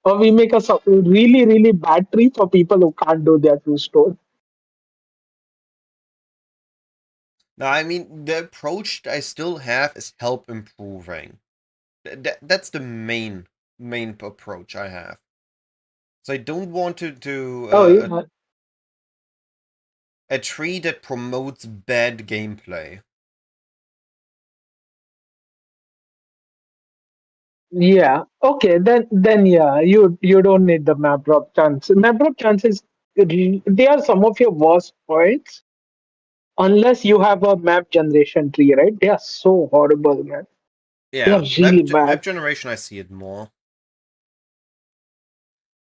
Speaker 2: or we make a really bad tree for people who can't do their two stone.
Speaker 1: Now, I mean, the approach I still have is help improving. That's the main approach I have. So I don't want to do
Speaker 2: Oh yeah,
Speaker 1: a tree that promotes bad gameplay.
Speaker 2: yeah. Okay, then yeah, you don't need the map drop chance. Map drop chances they are some of your worst points unless you have a map generation tree, right? They are so horrible, man. They are
Speaker 1: Yeah,
Speaker 2: really
Speaker 1: map
Speaker 2: bad.
Speaker 1: generation I see it more.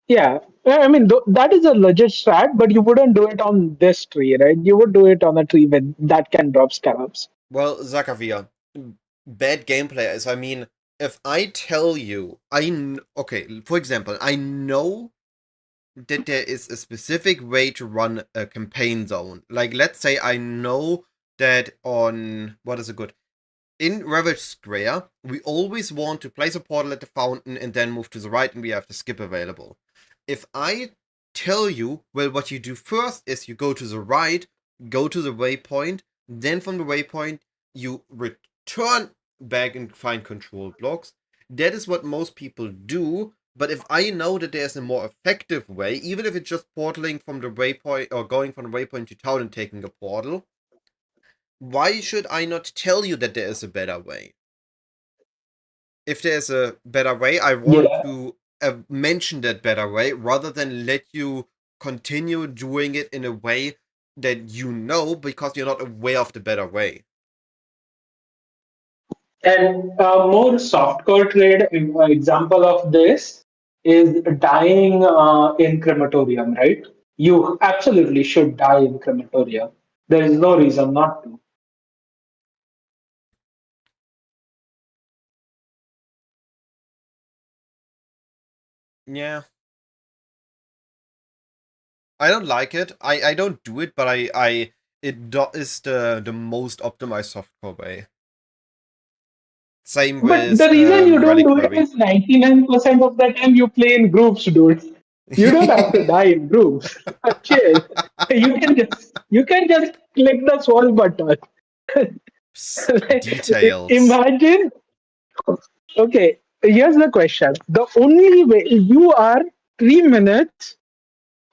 Speaker 2: Yeah, I mean, that is a legit strat, but you wouldn't do it on this tree, right? You would do it on a tree with that can drop scallops.
Speaker 1: Well, Zakavia, bad gameplay is, I mean, if I tell you, okay, for example, I know that there is a specific way to run a campaign zone. Like, let's say I know that on, what is it good? In Ravage Square, we always want to place a portal at the fountain and then move to the right, and we have the skip available. If I tell you, well, what you do first is you go to the right, go to the waypoint, then from the waypoint, you return back and find control blocks. That is what most people do. But if I know that there's a more effective way, even if it's just portaling from the waypoint or going from the waypoint to town and taking a portal, why should I not tell you that there is a better way? If there's a better way, I want
Speaker 2: Yeah.
Speaker 1: to mention that better way rather than let you continue doing it in a way that you know because you're not aware of the better way.
Speaker 2: And a more softcore trade example of this is dying in crematorium, right? You absolutely should die in crematorium. There is no reason not to.
Speaker 1: Yeah, I don't like it. I don't do it, but is the most optimized softcore way. Same
Speaker 2: But the
Speaker 1: with
Speaker 2: reason you don't do it
Speaker 1: Reliquary.
Speaker 2: is 99% of the time you play in groups, dude. You don't have to die in groups. Chill. You can just click the sword button.
Speaker 1: Psst, details.
Speaker 2: Imagine. Okay, here's the question. The only way you are 3 minutes,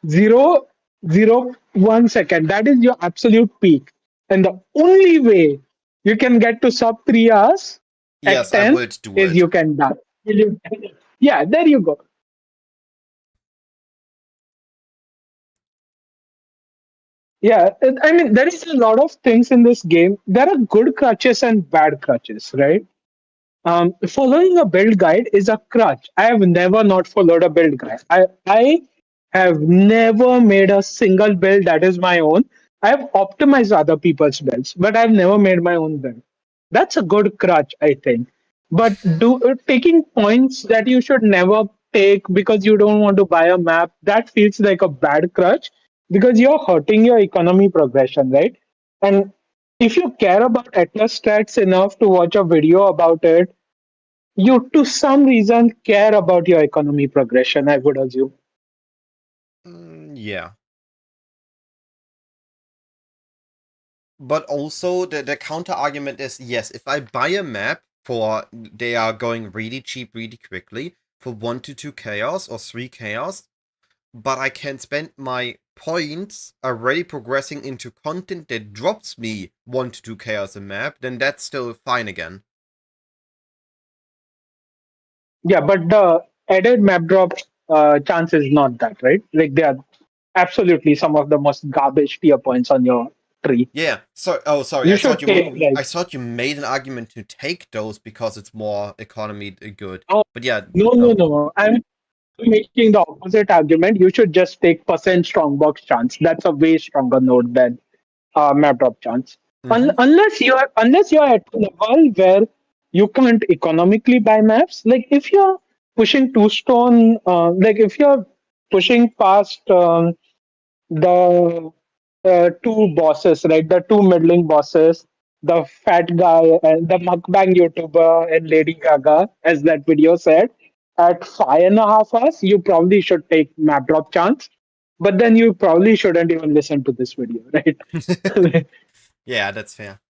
Speaker 2: 0.01 second. That is your absolute peak. And the only way you can get to sub 3 hours
Speaker 1: Yes,
Speaker 2: at
Speaker 1: I
Speaker 2: 10
Speaker 1: would do
Speaker 2: is
Speaker 1: it.
Speaker 2: you can die. Yeah, there you go. Yeah, I mean, there is a lot of things in this game. There are good crutches and bad crutches, right? Following a build guide is a crutch. I have never not followed a build guide. I have never made a single build that is my own. I have optimized other people's builds, but I've never made my own build. That's a good crutch, I think. But taking points that you should never take because you don't want to buy a map, that feels like a bad crutch because you're hurting your economy progression, right? And if you care about Atlas stats enough to watch a video about it, you to some reason care about your economy progression, I would assume.
Speaker 1: Yeah. But also the counter argument is yes, if I buy a map for they are going really cheap really quickly for 1 to 2 chaos or 3 chaos, but I can spend my points already progressing into content that drops me 1 to 2 chaos a map, then that's still fine again.
Speaker 2: Yeah, but the added map drop chance is not that, right? Like they are absolutely some of the most garbage tier points on your tree.
Speaker 1: Yeah. So sorry,
Speaker 2: You should take
Speaker 1: I
Speaker 2: like
Speaker 1: thought you made an argument to take those because it's more economy good.
Speaker 2: oh
Speaker 1: But yeah,
Speaker 2: no no
Speaker 1: no.
Speaker 2: no. I'm making the opposite argument. You should just take percent strongbox chance. That's a way stronger node than map drop chance.
Speaker 1: Mhm.
Speaker 2: Unless you're at a level where you can't economically buy maps. Like if you're pushing two stone, like if you're pushing past the two bosses, right? The two middling bosses, the fat guy and the mukbang YouTuber and Lady Gaga, as that video said. At 5.5 hours, you probably should take map drop chance, but then you probably shouldn't even listen to this video, right?
Speaker 1: Yeah, that's fair.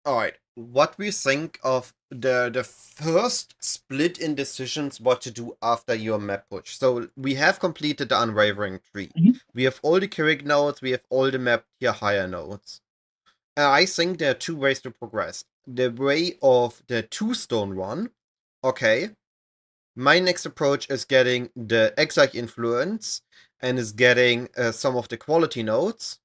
Speaker 1: All right. What we think of the first split in decisions what to do after your map push. So we have completed the unwavering tree. We have all the Kirik nodes. We have all the map tier higher nodes. I think there are two ways to progress. The way of the two stone one. Okay. My next approach is getting the Exarch influence and is getting some of the quality nodes.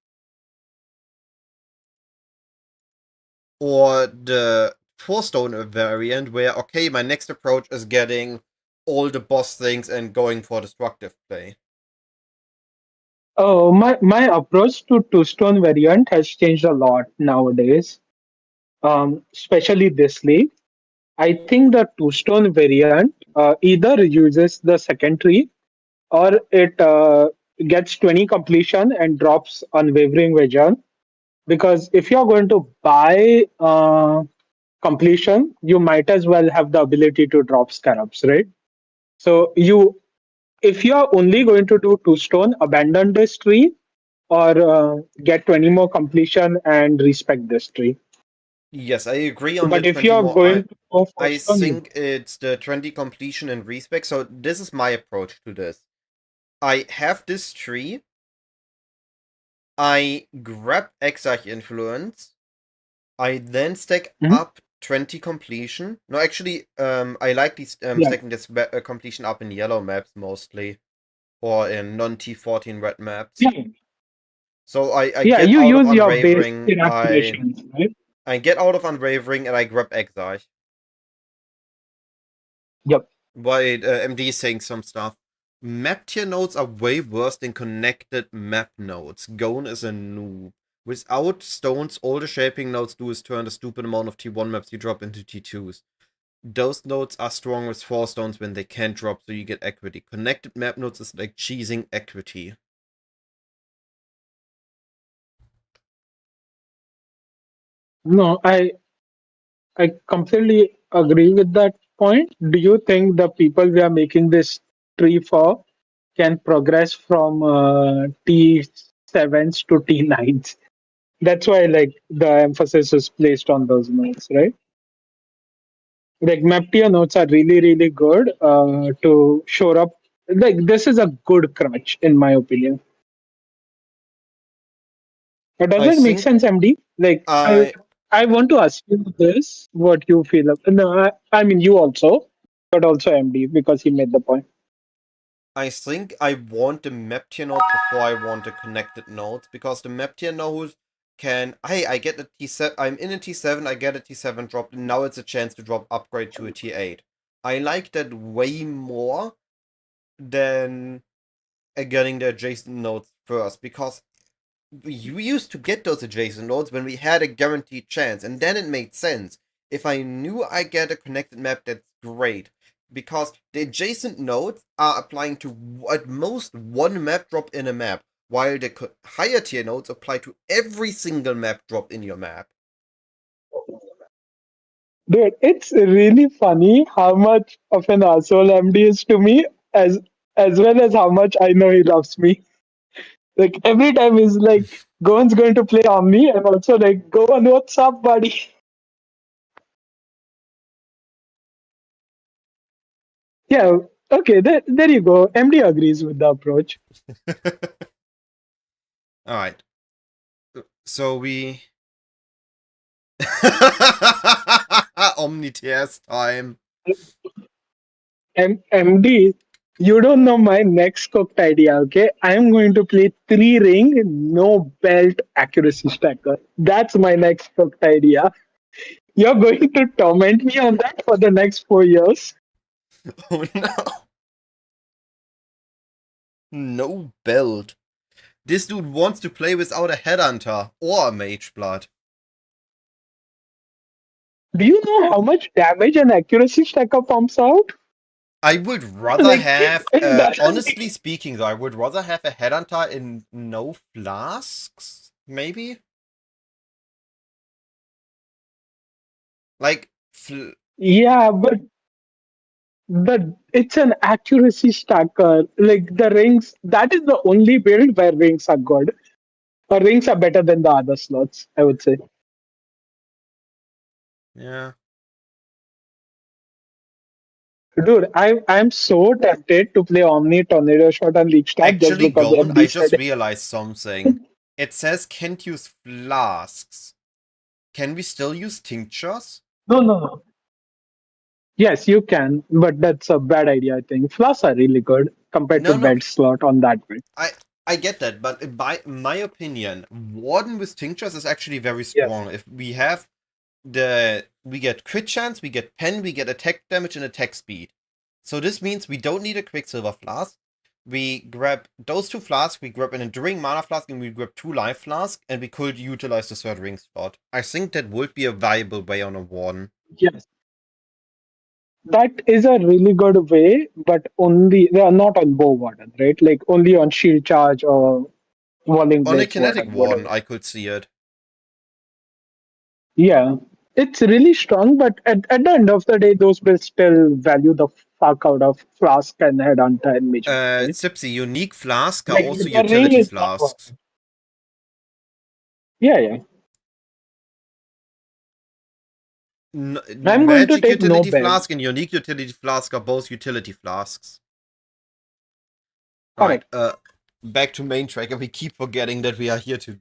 Speaker 1: Or the four stone variant where okay, my next approach is getting all the boss things and going for destructive play.
Speaker 2: Oh, my approach to two stone variant has changed a lot nowadays. Especially this league. I think the two stone variant either uses the second tree or it gets 20 completion and drops unwavering vision. Because if you're going to buy completion, you might as well have the ability to drop scarabs, right? So you, if you're only going to do two stone, abandon this tree or get 20 more completion and respect this tree.
Speaker 1: Yes, I agree on the
Speaker 2: But if
Speaker 1: 20
Speaker 2: you're
Speaker 1: more.
Speaker 2: going to go for
Speaker 1: I
Speaker 2: stone,
Speaker 1: think it's the 20 completion and respec. So this is my approach to this. I have this tree. I grab Exarch Influence. I then stack
Speaker 2: Mhm.
Speaker 1: up 20 completion. No, actually, I like these
Speaker 2: Yeah,
Speaker 1: stacking this completion up in yellow maps mostly, or in non-T14 red maps.
Speaker 2: yeah,
Speaker 1: So I
Speaker 2: yeah.
Speaker 1: get
Speaker 2: You
Speaker 1: out of
Speaker 2: use your base
Speaker 1: Unwavering.
Speaker 2: inactivations, right?
Speaker 1: I get out of Unwavering and I grab Exarch.
Speaker 2: Yep.
Speaker 1: Wait, MD is saying some stuff. Map tier nodes are way worse than connected map nodes. Gone is a noob. Without stones, all the shaping nodes do is turn the stupid amount of T1 maps you drop into T2s. Those nodes are strong with 4 stones when they can't drop, so you get equity. Connected map nodes is like cheesing equity.
Speaker 2: No, I completely agree with that point. Do you think the people we are making this tree for can progress from T7s to T9s? That's why like the emphasis is placed on those nodes, right? Like map tier nodes are really really good to shore up. Like this is a good crutch in my opinion. Does
Speaker 1: I
Speaker 2: it make
Speaker 1: think
Speaker 2: sense, MD? Like
Speaker 1: I
Speaker 2: I want to ask you this: what you feel? No, I mean you also, but also MD because he made the point.
Speaker 1: I think I want the map tier nodes before I want the connected nodes, because the map tier nodes can, hey, I get a T7, I'm in a T7, I get a T7 drop, and now it's a chance to drop upgrade to a T8. I like that way more than getting the adjacent nodes first, because you used to get those adjacent nodes when we had a guaranteed chance, and then it made sense. If I knew I get a connected map, that's great. Because the adjacent nodes are applying to at most one map drop in a map, while the higher tier nodes apply to every single map drop in your map.
Speaker 2: Dude, it's really funny how much of an asshole MD is to me, as as well as how much I know he loves me. Like every time he's like, Gohan's going to play Omni, I'm also like, Gohan, what's up, buddy? Yeah, okay, there you go. MD agrees with the approach.
Speaker 1: Alright. So we. Omnitiers time.
Speaker 2: MD, you don't know my next cooked idea, okay? I am going to play three ring, no belt accuracy stacker. That's my next cooked idea. You're going to torment me on that for the next 4 years.
Speaker 1: Oh no. No belt. This dude wants to play without a headhunter or a mage blood.
Speaker 2: Do you know how much damage an accuracy stacker pumps out?
Speaker 1: I would rather
Speaker 2: Like,
Speaker 1: have,
Speaker 2: it doesn't.
Speaker 1: honestly speaking though, I would rather have a headhunter in no flasks, maybe? Like,
Speaker 2: Yeah, but it's an accuracy stacker. Like the rings, that is the only build where rings are good. Or rings are better than the other slots, I would say.
Speaker 1: yeah.
Speaker 2: Dude, I'm so tempted to play Omni Tornado Shot on League Start just
Speaker 1: Actually,
Speaker 2: because
Speaker 1: Gone,
Speaker 2: MD
Speaker 1: I just
Speaker 2: said it.
Speaker 1: realized something. It says can't use flasks. Can we still use tinctures?
Speaker 2: No, no, no. Yes, you can, but that's a bad idea, I think. Flasks are really good compared to
Speaker 1: No, no,
Speaker 2: bed slot on that way.
Speaker 1: I I get that, but in my opinion, Warden with tinctures is actually very
Speaker 2: Yes.
Speaker 1: strong. If we get crit chance, we get pen, we get attack damage and attack speed. So this means we don't need a Quicksilver Flask. we grab those two flasks, we grab an Enduring Mana Flask, and we grab two Life Flasks, and we could utilize the third ring slot. I think that would be a viable way on a Warden.
Speaker 2: Yes, that is a really good way, but only they are not on bow warden, right? Like only on shield charge or walling
Speaker 1: On a
Speaker 2: blaze
Speaker 1: Kinetic
Speaker 2: warden,
Speaker 1: Warden,
Speaker 2: whatever.
Speaker 1: I could see it.
Speaker 2: Yeah, it's really strong, but at the end of the day, those will still value the fuck out of flask and headhunter and mage Armor, right?
Speaker 1: Sipsy, unique flasks are
Speaker 2: Like
Speaker 1: also
Speaker 2: the ring
Speaker 1: utility
Speaker 2: is not worth
Speaker 1: flasks.
Speaker 2: it. Yeah, yeah. I'm going to
Speaker 1: Magic
Speaker 2: take no
Speaker 1: Utility
Speaker 2: bed.
Speaker 1: Flask and Unique Utility Flask are both utility flasks. Alright,
Speaker 2: Correct.
Speaker 1: back to main track, and we keep forgetting that we are here to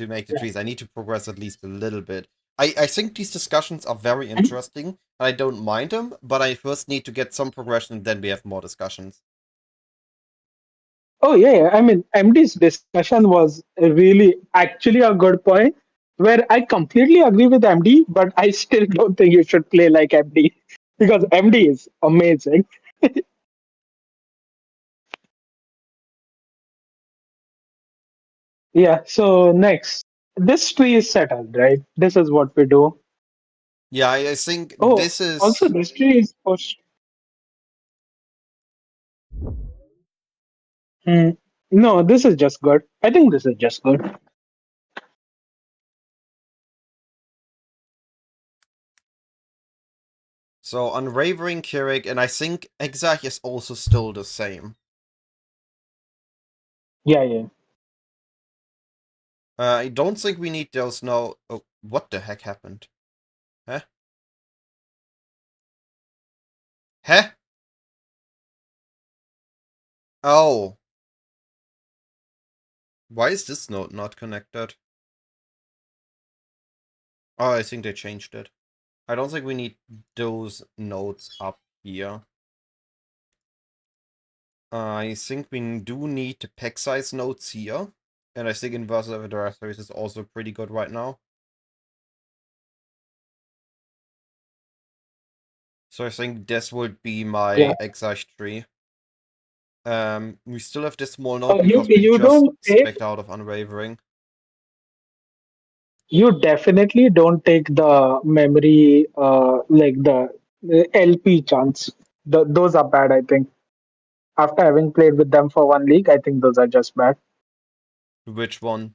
Speaker 1: make the
Speaker 2: Yeah.
Speaker 1: trees. I need to progress at least a little bit. I think these discussions are very interesting, and I don't mind them, but I first need to get some progression, and then we have more discussions.
Speaker 2: Oh yeah, yeah. I mean, MD's discussion was really actually a good point where I completely agree with MD, but I still don't think you should play like MD because MD is amazing. Yeah. So next, this tree is settled, right? This is what we do.
Speaker 1: Yeah, I think
Speaker 2: Oh,
Speaker 1: this
Speaker 2: also
Speaker 1: is.
Speaker 2: this tree is pushed. Hmm. No, this is just good. I think this is just good.
Speaker 1: So, Unwavering Kirik, and I think Exarch is also still the same.
Speaker 2: Yeah, yeah.
Speaker 1: I don't think we need those now. Oh, what the heck happened? Huh? Huh? Oh. Why is this node not connected? Oh, I think they changed it. I don't think we need those nodes up here. I think we do need the pack size nodes here. And I think Inverse of Adversaries is also pretty good right now. So I think this would be
Speaker 2: Yeah.
Speaker 1: my Exarch tree. We still have this small node
Speaker 2: You
Speaker 1: because we
Speaker 2: you
Speaker 1: just
Speaker 2: don't take
Speaker 1: spec'd out of Unwavering.
Speaker 2: you definitely don't take the memory like the LP chance. Those are bad, I think. After having played with them for one league, I think those are just bad.
Speaker 1: Which one?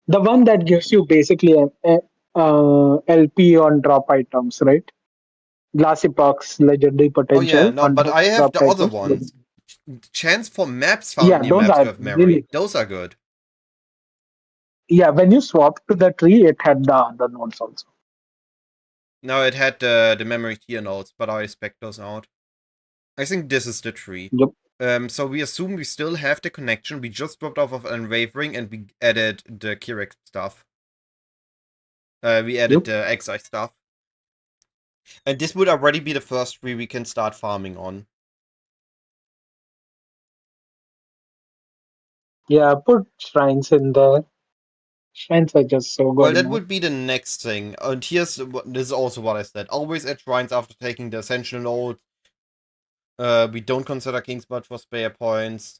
Speaker 2: The one that gives you basically an LP on drop items, right? Glassy Pucks, legendary
Speaker 1: Oh yeah,
Speaker 2: potential
Speaker 1: no,
Speaker 2: on
Speaker 1: but I have
Speaker 2: drop
Speaker 1: the other
Speaker 2: items.
Speaker 1: ones. Chance for maps found
Speaker 2: Yeah,
Speaker 1: near
Speaker 2: those
Speaker 1: maps to
Speaker 2: are
Speaker 1: have
Speaker 2: really
Speaker 1: memory. Those are good.
Speaker 2: yeah. When you swap to the tree, it had the other nodes also.
Speaker 1: No, it had the memory tier nodes, but I spec those out. I think this is the tree.
Speaker 2: Yep.
Speaker 1: So we assume we still have the connection. We just dropped off of Unwavering and we added the Kirik stuff. We added
Speaker 2: Yep.
Speaker 1: the Xi stuff. And this would already be the first tree we can start farming on.
Speaker 2: Yeah, put shrines in there. Shrines are just so
Speaker 1: Well,
Speaker 2: good,
Speaker 1: that
Speaker 2: man.
Speaker 1: would be the next thing. And this is also what I said. Always add shrines after taking the Essential Node. We don't consider King's Blood for spare points.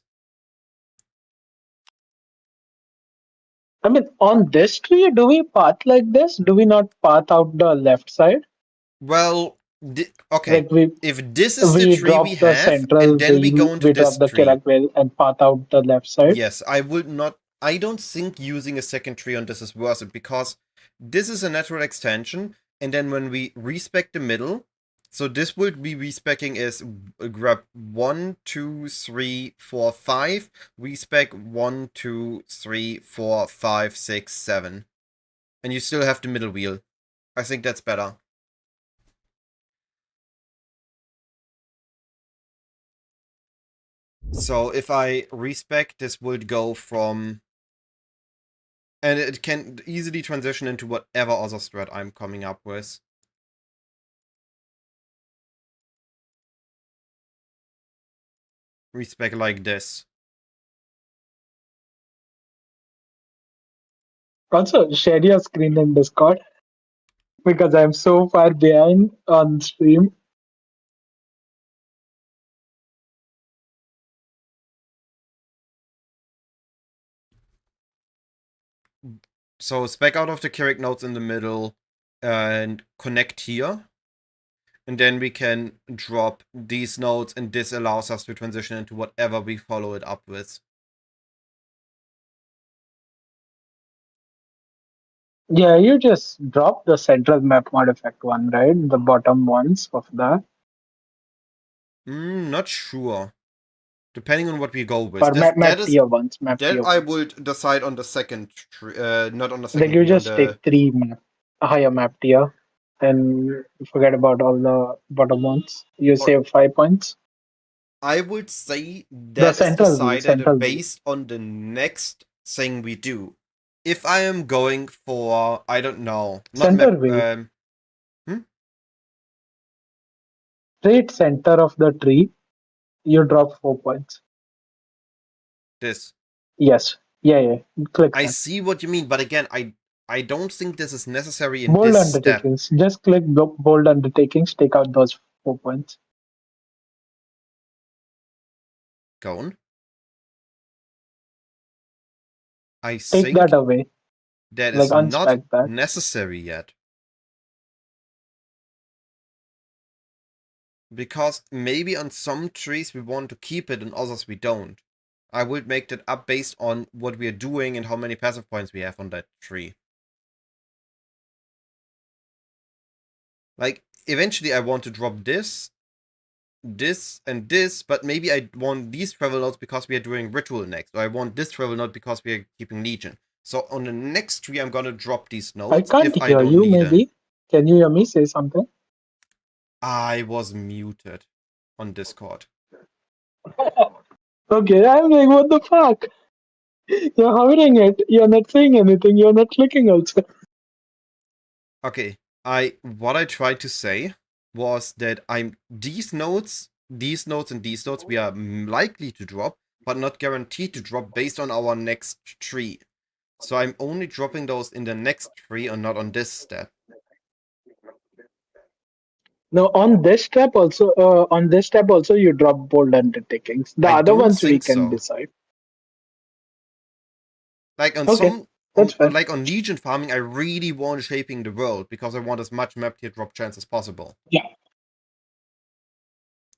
Speaker 2: I mean, on this tree, do we path like this? Do we not path out the left side?
Speaker 1: Well, okay.
Speaker 2: Like we
Speaker 1: If this is the
Speaker 2: we
Speaker 1: tree we
Speaker 2: drop the
Speaker 1: have, and
Speaker 2: central
Speaker 1: then we
Speaker 2: wheel,
Speaker 1: go into
Speaker 2: we drop
Speaker 1: this
Speaker 2: the
Speaker 1: tree,
Speaker 2: Kirak wheel, and path out the left side.
Speaker 1: yes, I would not. I don't think using a second tree on this is worth it because this is a natural extension, and then when we respec the middle, so this would be respecking is grab 1, 2, 3, 4, 5, respec 1, 2, 3, 4, 5, 6, 7. And you still have the middle wheel. I think that's better. So if I respec, this would go from. And it can easily transition into whatever other strat I'm coming up with. Respec like this.
Speaker 2: Also, share your screen in Discord because I'm so far behind on stream.
Speaker 1: So spec out of the Keurig nodes in the middle and connect here. And then we can drop these nodes, and this allows us to transition into whatever we follow it up with.
Speaker 2: Yeah, you just drop the central map mod effect one, right? The bottom ones of that.
Speaker 1: Not sure. Depending on what we go with.
Speaker 2: Or map
Speaker 1: That is
Speaker 2: tier ones, map
Speaker 1: that
Speaker 2: tier
Speaker 1: I
Speaker 2: ones.
Speaker 1: would decide on the second tree, not on the
Speaker 2: Like
Speaker 1: second
Speaker 2: you
Speaker 1: tree, on
Speaker 2: just take
Speaker 1: the
Speaker 2: three map, a higher map tier, and forget about all the bottom ones. You
Speaker 1: or
Speaker 2: save 5 points.
Speaker 1: I would say
Speaker 2: The
Speaker 1: that is
Speaker 2: central wheel,
Speaker 1: decided
Speaker 2: central wheel.
Speaker 1: based on the next thing we do. If I am going for, I don't know, not
Speaker 2: Center
Speaker 1: map,
Speaker 2: wheel.
Speaker 1: hmm?
Speaker 2: Straight center of the tree, you drop 4 points.
Speaker 1: This.
Speaker 2: Yes. Yeah, yeah. Click
Speaker 1: I
Speaker 2: that.
Speaker 1: see what you mean, but again, I don't think this is necessary in
Speaker 2: Bold
Speaker 1: this step.
Speaker 2: undertakings. Just click bold undertakings, take out those 4 points.
Speaker 1: Go on. I
Speaker 2: Take that
Speaker 1: think
Speaker 2: away.
Speaker 1: that
Speaker 2: Like
Speaker 1: is not
Speaker 2: unspec that.
Speaker 1: necessary yet. Because maybe on some trees we want to keep it and others we don't. I would make that up based on what we are doing and how many passive points we have on that tree. Like, eventually I want to drop this, and this, but maybe I want these travel nodes because we are doing ritual next, or I want this travel node because we are keeping legion. So on the next tree I'm gonna drop these
Speaker 2: I
Speaker 1: nodes
Speaker 2: can't
Speaker 1: if I
Speaker 2: hear
Speaker 1: don't
Speaker 2: you,
Speaker 1: need them.
Speaker 2: maybe. Can you hear me say something?
Speaker 1: I was muted on Discord.
Speaker 2: Okay, I'm like, what the fuck? You're hovering it. You're not saying anything. You're not clicking also.
Speaker 1: Okay, what I tried to say was that I'm these nodes, and these nodes we are likely to drop, but not guaranteed to drop based on our next tree. So I'm only dropping those in the next tree and not on this step.
Speaker 2: No, on this step also, you drop bold undertakings. The
Speaker 1: I
Speaker 2: other
Speaker 1: don't
Speaker 2: ones we
Speaker 1: think
Speaker 2: can
Speaker 1: so.
Speaker 2: decide.
Speaker 1: Like on
Speaker 2: Okay,
Speaker 1: some
Speaker 2: that's
Speaker 1: on
Speaker 2: fair.
Speaker 1: like on Legion farming, I really want shaping the world because I want as much map tier drop chance as possible.
Speaker 2: Yeah,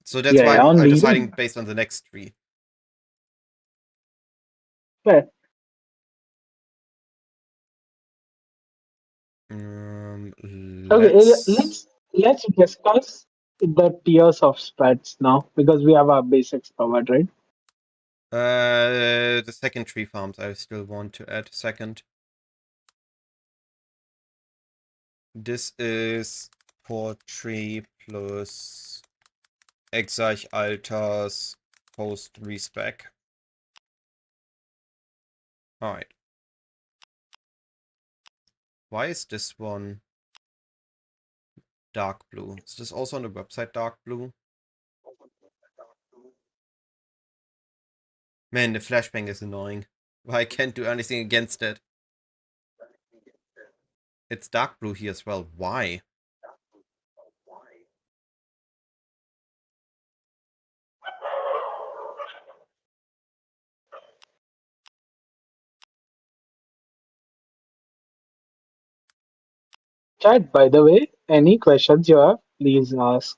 Speaker 1: So that's
Speaker 2: yeah,
Speaker 1: why
Speaker 2: yeah.
Speaker 1: I'm
Speaker 2: On
Speaker 1: deciding
Speaker 2: Legion,
Speaker 1: based on the next tree.
Speaker 2: fair. Okay,
Speaker 1: Let's
Speaker 2: let's discuss the tiers of strats now because we have our basics covered, right?
Speaker 1: the second tree farms I still want to add second. This is Portrait plus Exarch Altars post respec. Alright. Why is this one dark blue? Is this also on the website dark blue? Man, the flashbang is annoying. I can't do anything against it. It's dark blue here as well. Why?
Speaker 2: Chat, by the way, any questions you have, please ask.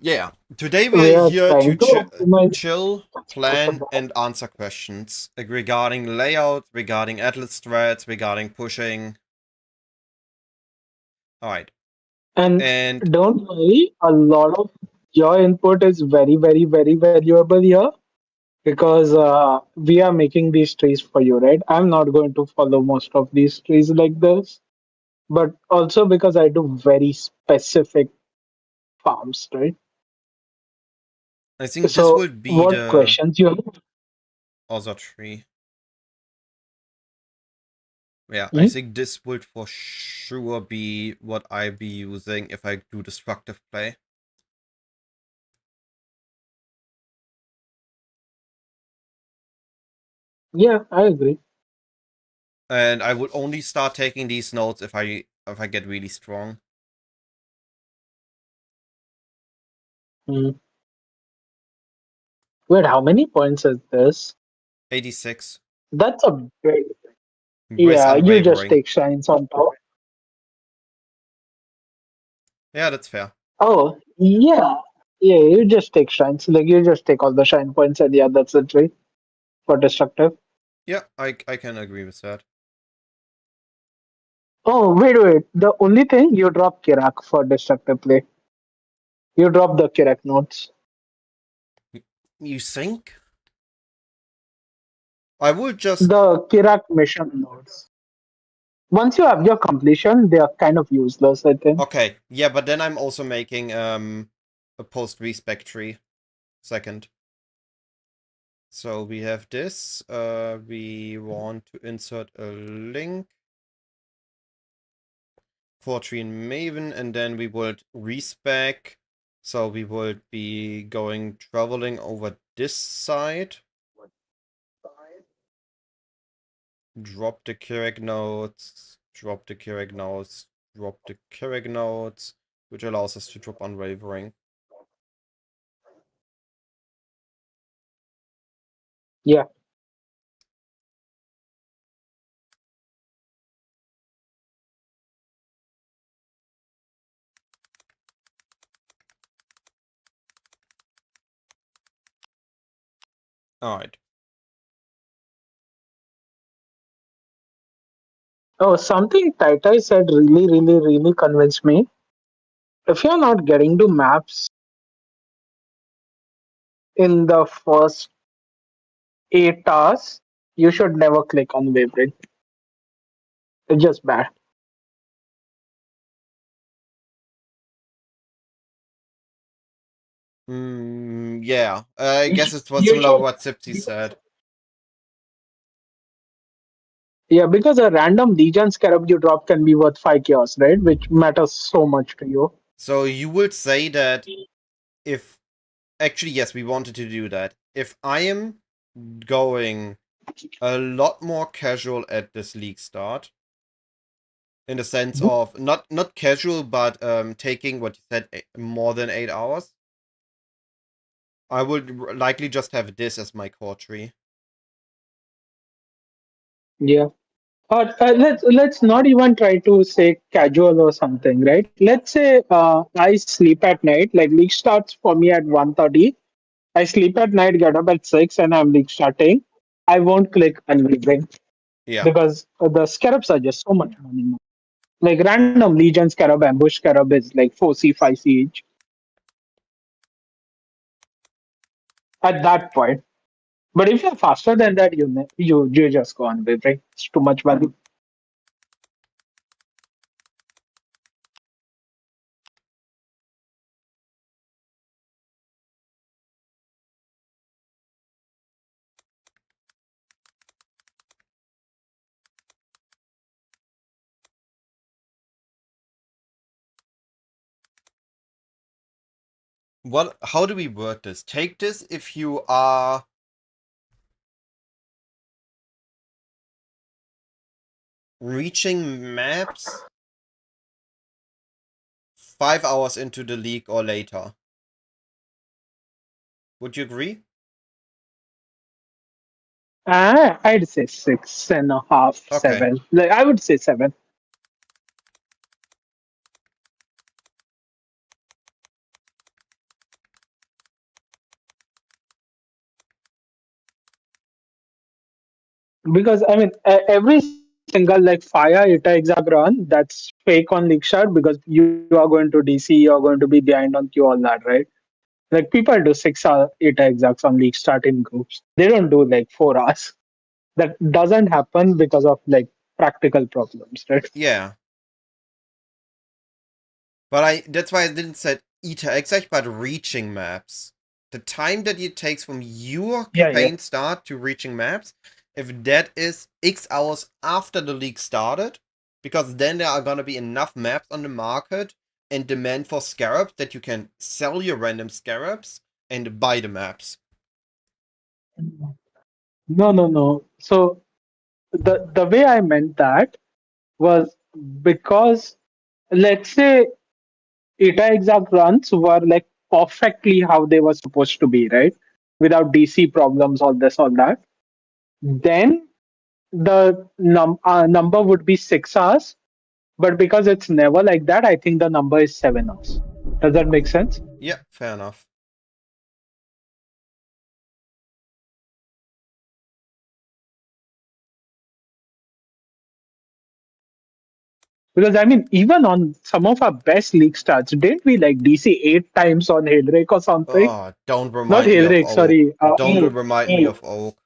Speaker 1: Yeah, today we
Speaker 2: We
Speaker 1: are
Speaker 2: are
Speaker 1: here to
Speaker 2: trying to optimize
Speaker 1: chill,
Speaker 2: for
Speaker 1: plan,
Speaker 2: that.
Speaker 1: and answer questions regarding layout, regarding atlas strats, regarding pushing. Alright.
Speaker 2: And
Speaker 1: And
Speaker 2: don't worry, a lot of your input is very, very, very valuable here because we are making these trees for you, right? I'm not going to follow most of these trees like this, but also because I do very specific farms, right?
Speaker 1: I think this
Speaker 2: So,
Speaker 1: will be
Speaker 2: what
Speaker 1: the
Speaker 2: questions you have?
Speaker 1: other tree. Yeah, I
Speaker 2: Hmm?
Speaker 1: think this would for sure be what I'll be using if I do destructive play.
Speaker 2: Yeah, I agree.
Speaker 1: And I would only start taking these notes if I get really strong.
Speaker 2: Hmm. Wait, how many points is this?
Speaker 1: 86.
Speaker 2: That's a big.
Speaker 1: with
Speaker 2: Yeah, you just
Speaker 1: unwavering.
Speaker 2: take shrines on top.
Speaker 1: Yeah, that's fair.
Speaker 2: Oh, yeah. Yeah, you just take shrines. Like, you just take all the shrine points, and yeah, that's it, right? For destructive.
Speaker 1: Yeah, I can agree with that.
Speaker 2: Oh, wait. The only thing you drop Kirak for destructive play. You drop the Kirak notes.
Speaker 1: You think? I would just
Speaker 2: The Kirak mission notes. Once you have your completion, they are kind of useless, I think.
Speaker 1: okay. Yeah, but then I'm also making a post respec tree second. So we have this. We want to insert a link for tree and Maven, and then we would respec. So we would be traveling over this side. Drop the Keurig nodes, drop the Keurig nodes, drop the Keurig nodes, which allows us to drop Unwavering.
Speaker 2: Yeah.
Speaker 1: Alright.
Speaker 2: Oh, something Taitai said really convinced me. If you're not getting to maps in the first 8 hours, you should never click on Waybraid. It's just bad.
Speaker 1: Yeah. I guess it was
Speaker 2: You
Speaker 1: similar to
Speaker 2: should.
Speaker 1: what Sipsy said.
Speaker 2: Yeah, because a random Legion Scarab you drop can be worth 5 chaos, right? Which matters so much to you.
Speaker 1: So you would say that if actually yes, we wanted to do that. If I am going a lot more casual at this league start, in the sense of not casual, but taking what you said more than 8 hours, I would likely just have this as my core tree.
Speaker 2: Yeah. Or let's not even try to say casual or something, right? Let's say I sleep at night. Like league starts for me at 1:30. I sleep at night, get up at 6, and I'm league starting. I won't click unwavering
Speaker 1: Yeah.
Speaker 2: because the scarabs are just so much money more. Like random Legion scarab, ambush scarab is like 4C, 5C each at that point. But if you're faster than that, you just go unwavering. It's too much value.
Speaker 1: What? How do we word this? Take this if you are reaching maps 5 hours into the league or later. Would you agree?
Speaker 2: I'd say 6.5,
Speaker 1: Okay.
Speaker 2: 7. Like I would say 7 because I mean every single like fire ita exact run that's fake on league shot because you are going to DC, you're going to be behind on Q, all that, right? Like people do 6 hour ita exacts on league start in groups. They don't do like 4 hours. That doesn't happen because of like practical problems, right?
Speaker 1: Yeah. But that's why I didn't say ETA exact, but reaching maps. The time that it takes from your
Speaker 2: Yeah, yeah.
Speaker 1: campaign start to reaching maps, if that is X hours after the league started, because then there are gonna be enough maps on the market and demand for scarabs that you can sell your random scarabs and buy the maps.
Speaker 2: No. So the way I meant that was because let's say ETA exact runs were like perfectly how they were supposed to be, right? Without DC problems, all this, all that. Then the number would be 6 hours, but because it's never like that, I think the number is 7 hours. Does that make sense?
Speaker 1: Yeah, fair enough.
Speaker 2: Because I mean, even on some of our best league starts, didn't we like DC 8 times on Headrake or something?
Speaker 1: Oh, don't
Speaker 2: Not
Speaker 1: remind me of
Speaker 2: Headrake,
Speaker 1: Oak.
Speaker 2: sorry,
Speaker 1: Don't
Speaker 2: Eve.
Speaker 1: remind me
Speaker 2: Eve.
Speaker 1: of Oak.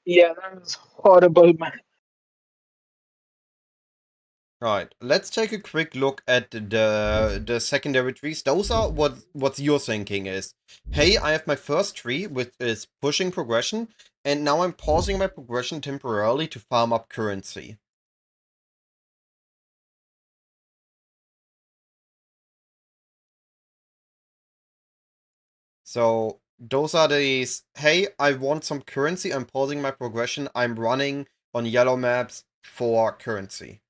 Speaker 2: Yeah, that was horrible, man.
Speaker 1: Right, let's take a quick look at the secondary trees. Those are what your thinking is. Hey, I have my first tree, which is pushing progression, and now I'm pausing my progression temporarily to farm up currency. So those are these. Hey, I want some currency. I'm pausing my progression. I'm running on yellow maps for currency.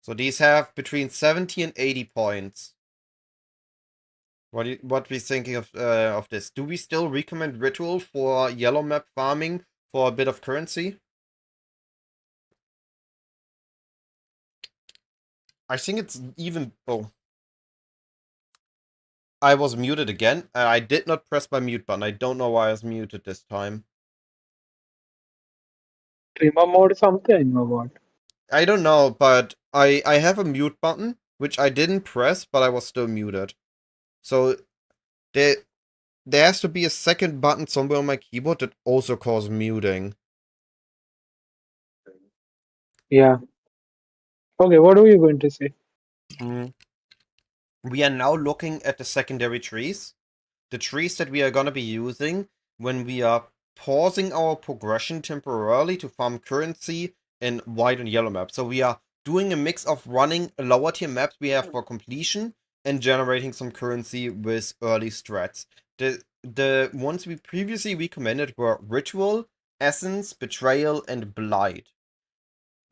Speaker 1: So these have between 70 and 80 points. What we thinking of this? Do we still recommend ritual for yellow map farming for a bit of currency? I think it's even. Oh, I was muted again. I did not press my mute button. I don't know why I was muted this time.
Speaker 2: Streamer mode something or what?
Speaker 1: I don't know, but I have a mute button which I didn't press, but I was still muted. So there there has to be a second button somewhere on my keyboard that also causes muting.
Speaker 2: Yeah. Okay, what were you going to say?
Speaker 1: Mm. We are now looking at the secondary trees. The trees that we are gonna be using when we are pausing our progression temporarily to farm currency in white and yellow maps. So we are doing a mix of running lower tier maps we have for completion and generating some currency with early strats. The ones we previously recommended were Ritual, Essence, Betrayal, and Blight.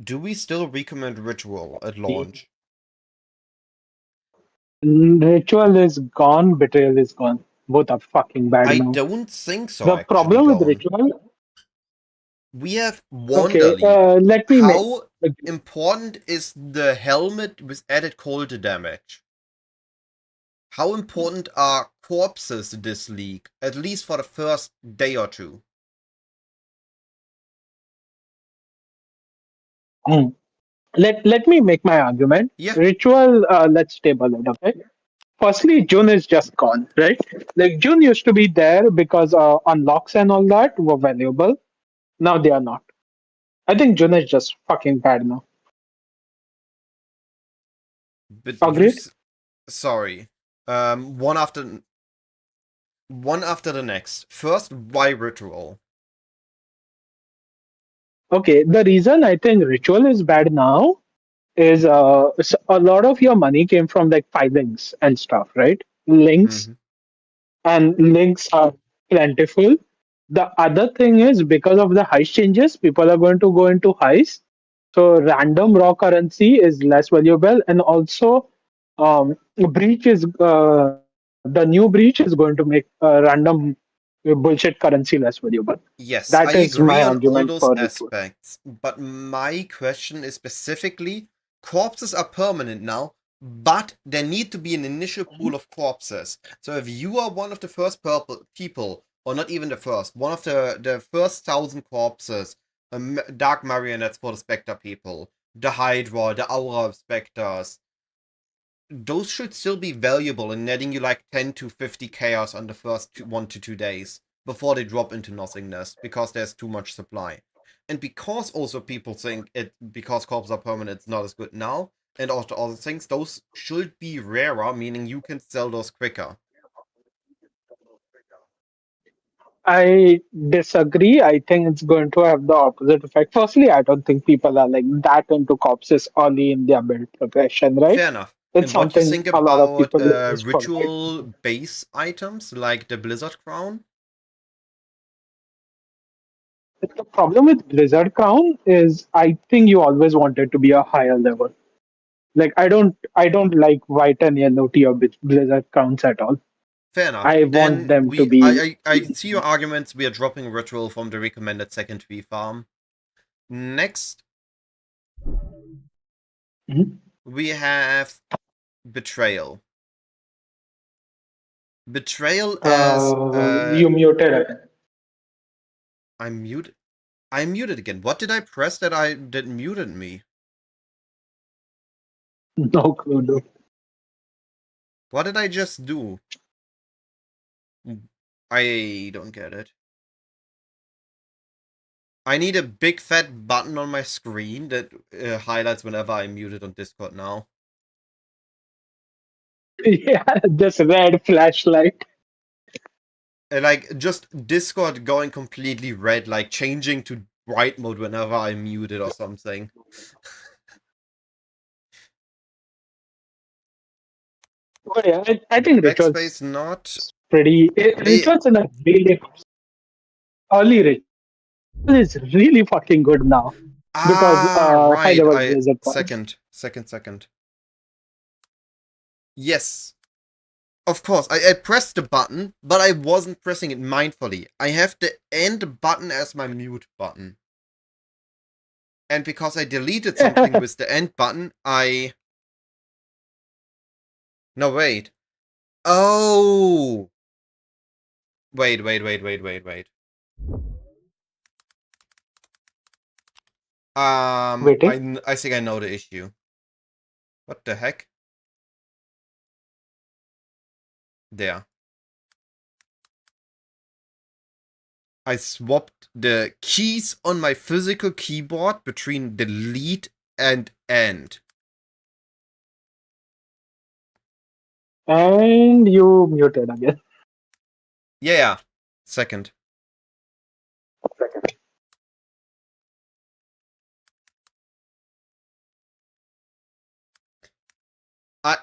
Speaker 1: Do we still recommend Ritual at launch?
Speaker 2: Ritual is gone, betrayal is gone. Both are fucking bad
Speaker 1: I
Speaker 2: now.
Speaker 1: don't think so,
Speaker 2: The
Speaker 1: actually,
Speaker 2: problem with
Speaker 1: Don.
Speaker 2: ritual,
Speaker 1: We have
Speaker 2: okay,
Speaker 1: Wanderly.
Speaker 2: let me make.
Speaker 1: How important is the helmet with added cold damage? How important are corpses in this league, at least for the first day or two?
Speaker 2: Hmm. Let me make my argument.
Speaker 1: Yeah.
Speaker 2: Ritual, let's table it, okay? Firstly, June is just gone, right? Like June used to be there because unlocks and all that were valuable. Now they are not. I think June is just fucking bad now.
Speaker 1: But
Speaker 2: Agreed?
Speaker 1: sorry. Um, one after one after the next. First, why ritual?
Speaker 2: Okay, the reason I think ritual is bad now is a lot of your money came from like filings and stuff, right? Links,
Speaker 1: Mm-hmm.
Speaker 2: and links are plentiful. The other thing is because of the heist changes, people are going to go into heist. So random raw currency is less valuable, and also breach is the new breach is going to make random bullshit currency less valuable.
Speaker 1: Yes,
Speaker 2: That
Speaker 1: I
Speaker 2: is my
Speaker 1: agree on all
Speaker 2: argument
Speaker 1: those
Speaker 2: for ritual.
Speaker 1: aspects, but my question is specifically corpses are permanent now, but there need to be an initial pool of corpses. So if you are one of the first purple people, or not even the first, one of the first 1,000 corpses, dark marionettes for the Spectre people, the Hydra, the Aura Spectres, those should still be valuable in netting you like 10 to 50 chaos on the first 1 to 2 days before they drop into nothingness because there's too much supply. And because also people think it because corps are permanent, it's not as good now, and also other things, those should be rarer, meaning you can sell those quicker.
Speaker 2: I disagree. I think it's going to have the opposite effect. Firstly, I don't think people are like that into corpses early in their build progression, right?
Speaker 1: Fair enough.
Speaker 2: It's
Speaker 1: And what you
Speaker 2: something
Speaker 1: think
Speaker 2: a lot of
Speaker 1: about
Speaker 2: people use for life.
Speaker 1: ritual base items like the Blizzard Crown?
Speaker 2: The problem with Blizzard Crown is I think you always want it to be a higher level. Like I don't like white and yellow tier Blizzard Crowns at all.
Speaker 1: Fair enough.
Speaker 2: I want
Speaker 1: Then
Speaker 2: them to be.
Speaker 1: I see your arguments. We are dropping ritual from the recommended second tree farm. Next,
Speaker 2: Mhm.
Speaker 1: we have betrayal. Betrayal is
Speaker 2: You muted again.
Speaker 1: I'm muted. I'm muted again. What did I press that muted me?
Speaker 2: No clue, dude.
Speaker 1: What did I just do? I don't get it. I need a big fat button on my screen that highlights whenever I'm muted on Discord now.
Speaker 2: Yeah, this red flashlight.
Speaker 1: Like, just Discord going completely red, like changing to bright mode whenever I'm muted or something.
Speaker 2: Oh yeah, I think
Speaker 1: Backspace
Speaker 2: Ritual's
Speaker 1: not.
Speaker 2: pretty.
Speaker 1: I,
Speaker 2: Ritual's in a really early Ritual is really fucking good now because high
Speaker 1: right.
Speaker 2: level wizard points.
Speaker 1: Second. Yes. Of course, I pressed the button, but I wasn't pressing it mindfully. I have the end button as my mute button. And because I deleted something with the end button, No, wait. Oh! Wait.
Speaker 2: Waiting.
Speaker 1: I think I know the issue. What the heck? There. I swapped the keys on my physical keyboard between delete and end.
Speaker 2: And you muted again.
Speaker 1: Yeah. Second.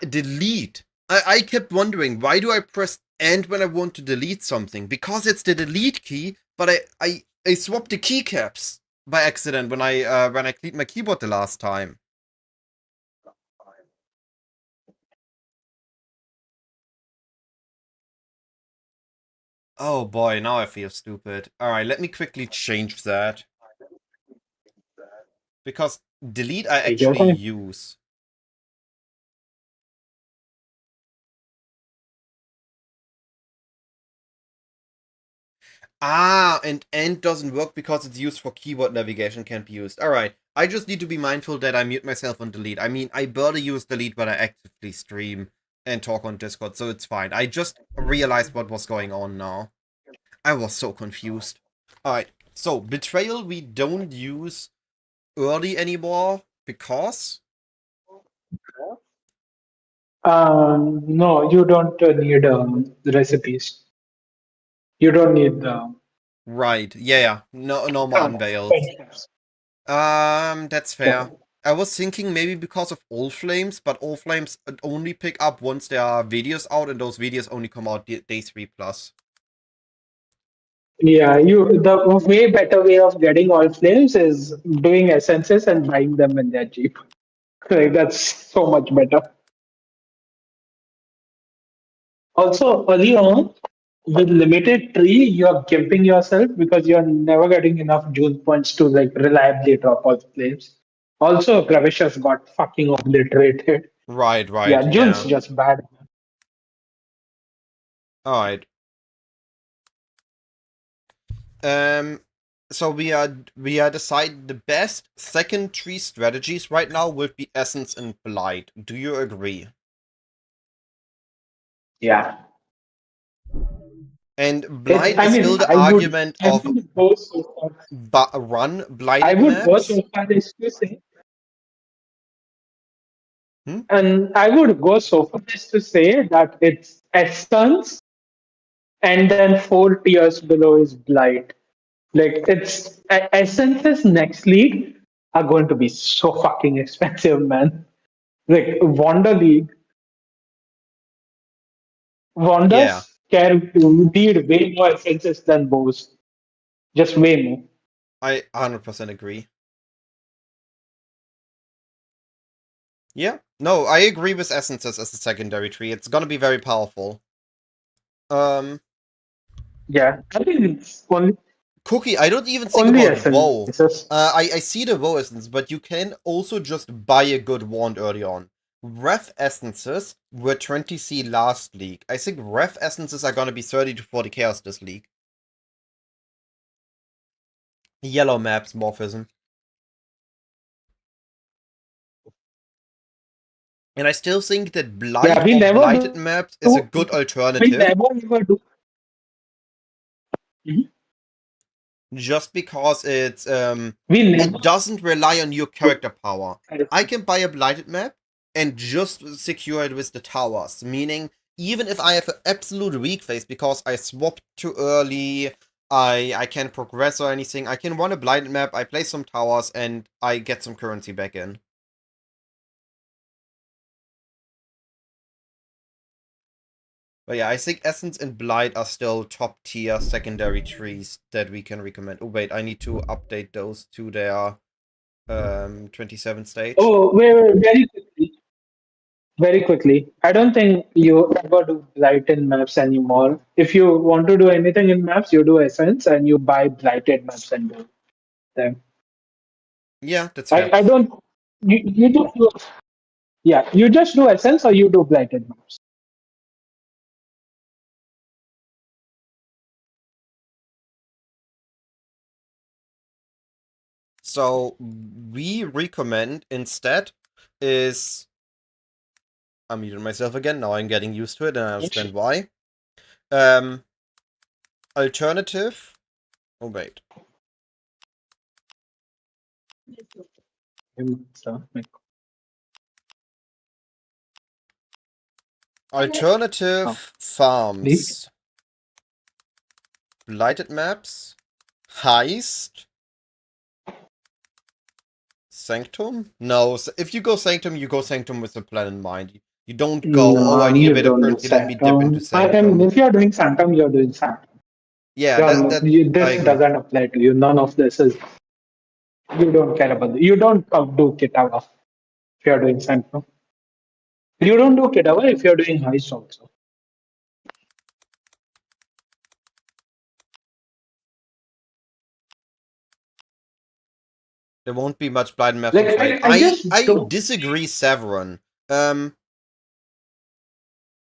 Speaker 1: Delete. I kept wondering, why do I press end when I want to delete something? Because it's the delete key, but I swapped the keycaps by accident when I cleaned my keyboard the last time. Oh boy, now I feel stupid. Alright, let me quickly change that. Because delete I
Speaker 2: Take your
Speaker 1: actually
Speaker 2: time.
Speaker 1: use. And end doesn't work because it's used for keyboard navigation, can't be used. Alright, I just need to be mindful that I mute myself on delete. I mean, I barely use delete when I actively stream and talk on Discord, so it's fine. I just realized what was going on now. I was so confused. Alright, so betrayal we don't use early anymore because
Speaker 2: No, you don't need the recipes. You don't need the
Speaker 1: right, yeah, no more unveils.
Speaker 2: benchmarks.
Speaker 1: That's
Speaker 2: Yeah.
Speaker 1: fair. I was thinking maybe because of All Flames, but All Flames only pick up once there are videos out, and those videos only come out day 3 plus.
Speaker 2: Yeah, you the way better way of getting all flames is doing essences and buying them when they're cheap. Like that's so much better. Also, early on, with limited tree, you're gimping yourself because you're never getting enough June points to like reliably drop all flames. Also, Gravicious got fucking obliterated.
Speaker 1: Right,
Speaker 2: Yeah, June's
Speaker 1: yeah.
Speaker 2: just bad.
Speaker 1: Alright. Um, so we are deciding the best second tree strategies right now would be Essence and Blight. Do you agree?
Speaker 2: Yeah.
Speaker 1: And
Speaker 2: It's,
Speaker 1: Blight
Speaker 2: I
Speaker 1: is
Speaker 2: mean,
Speaker 1: still the argument
Speaker 2: I
Speaker 1: of
Speaker 2: would go so far.
Speaker 1: run
Speaker 2: I
Speaker 1: blighted
Speaker 2: would go
Speaker 1: maps.
Speaker 2: so far as to say,
Speaker 1: Hmm?
Speaker 2: and I would go so far as to say that it's Essence and then 4 tiers below is Blight. Like it's Essence's next league are going to be so fucking expensive, man. Like
Speaker 1: Yeah,
Speaker 2: Wanders can need way more essences than bows. Just way more.
Speaker 1: I 100% agree. Yeah. No, I agree with Essences as a secondary tree. It's gonna be very powerful. Um,
Speaker 2: Yeah, I think it's
Speaker 1: Cookie, I don't even think
Speaker 2: only
Speaker 1: about WoW.
Speaker 2: essences.
Speaker 1: I see the WoW essence, but you can also just buy a good wand early on. Ref essences were 20C last league. I think ref essences are gonna be 30 to 40 chaos this league. Yellow maps, morphism. And I still think that
Speaker 2: Yeah,
Speaker 1: blight
Speaker 2: we
Speaker 1: or
Speaker 2: never
Speaker 1: blighted
Speaker 2: do.
Speaker 1: maps is a good
Speaker 2: We
Speaker 1: alternative,
Speaker 2: never ever do. Mhm.
Speaker 1: just because
Speaker 2: We
Speaker 1: it
Speaker 2: never
Speaker 1: doesn't rely on your
Speaker 2: do.
Speaker 1: character power. I can buy a blighted map and just secure it with the towers, meaning even if I have an absolute weak phase because I swapped too early, I can't progress or anything, I can run a blighted map, I play some towers, and I get some currency back in. But yeah, I think Essence and Blight are still top tier secondary trees that we can recommend. Oh wait, I need to update those to their 27 stage.
Speaker 2: Oh, very quickly. Very quickly. I don't think you ever do blighted maps anymore. If you want to do anything in maps, you do essence and you buy blighted maps and do them.
Speaker 1: Yeah, that's fair.
Speaker 2: I don't. You do. Yeah, you just do essence or you do blighted maps.
Speaker 1: So we recommend instead is I'm muting myself again. Now I'm getting used to it and I understand why. Um, alternative. Oh wait.
Speaker 2: So, oh,
Speaker 1: Alternative
Speaker 2: please.
Speaker 1: farms. Blighted maps. Heist. Sanctum? No, if you go Sanctum, you go Sanctum with the plan in mind. You don't go, oh, I
Speaker 2: No,
Speaker 1: need a
Speaker 2: you
Speaker 1: bit of
Speaker 2: don't do
Speaker 1: currency, let me dip into
Speaker 2: Sanctum. I mean,
Speaker 1: Sanctum.
Speaker 2: if you're doing Sanctum, you're doing Sanctum.
Speaker 1: Yeah, that I
Speaker 2: This
Speaker 1: agree.
Speaker 2: doesn't apply to you. None of this is. You don't care about. You don't do Kitawa if you're doing Sanctum. You don't do Kitawa if you're doing Heist also.
Speaker 1: There won't be much blind maps
Speaker 2: Like
Speaker 1: in fight.
Speaker 2: I
Speaker 1: I
Speaker 2: just don't.
Speaker 1: disagree, Severin. Um,